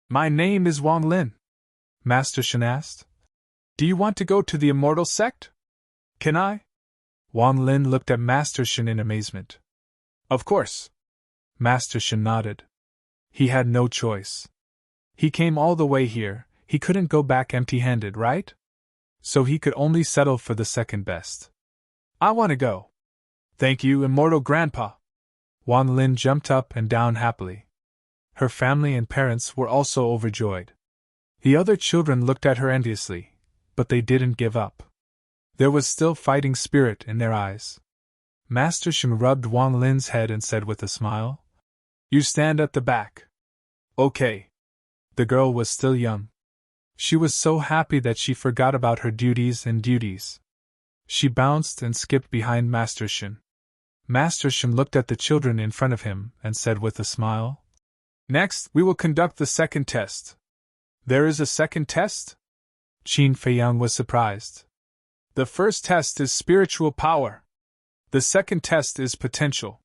Speaker 1: My name is Wang Lin. Master Shen asked, Do you want to go to the Immortal Sect? Can I? Wang Lin looked at Master Shen in amazement. Of course. Master Shen nodded. He had no choice. He came all the way here, he couldn't go back empty-handed, right? So he could only settle for the second best. I want to go. Thank you, Immortal Grandpa. Wang Lin jumped up and down happily. Her family and parents were also overjoyed. The other children looked at her enviously, but they didn't give up. There was still fighting spirit in their eyes. Master Shun rubbed Wang Lin's head and said with a smile, "You stand at the back." "Okay." The girl was still young. She was so happy that she forgot about her duties and duties. She bounced and skipped behind Master Shun. Master Shun looked at the children in front of him and said with a smile, "Next, we will conduct the second test." "There is a second test?" Qin Feiyang was surprised. "The first test is spiritual power. The second test is potential.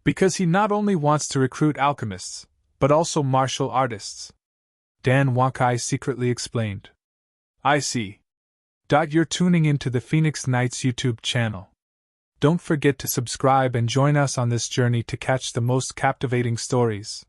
Speaker 1: Because he not only wants to recruit alchemists, but also martial artists," Dan Wankai secretly explained. "I see. You're tuning into the Phoenix Knights YouTube channel. Don't forget to subscribe and join us on this journey to catch the most captivating stories.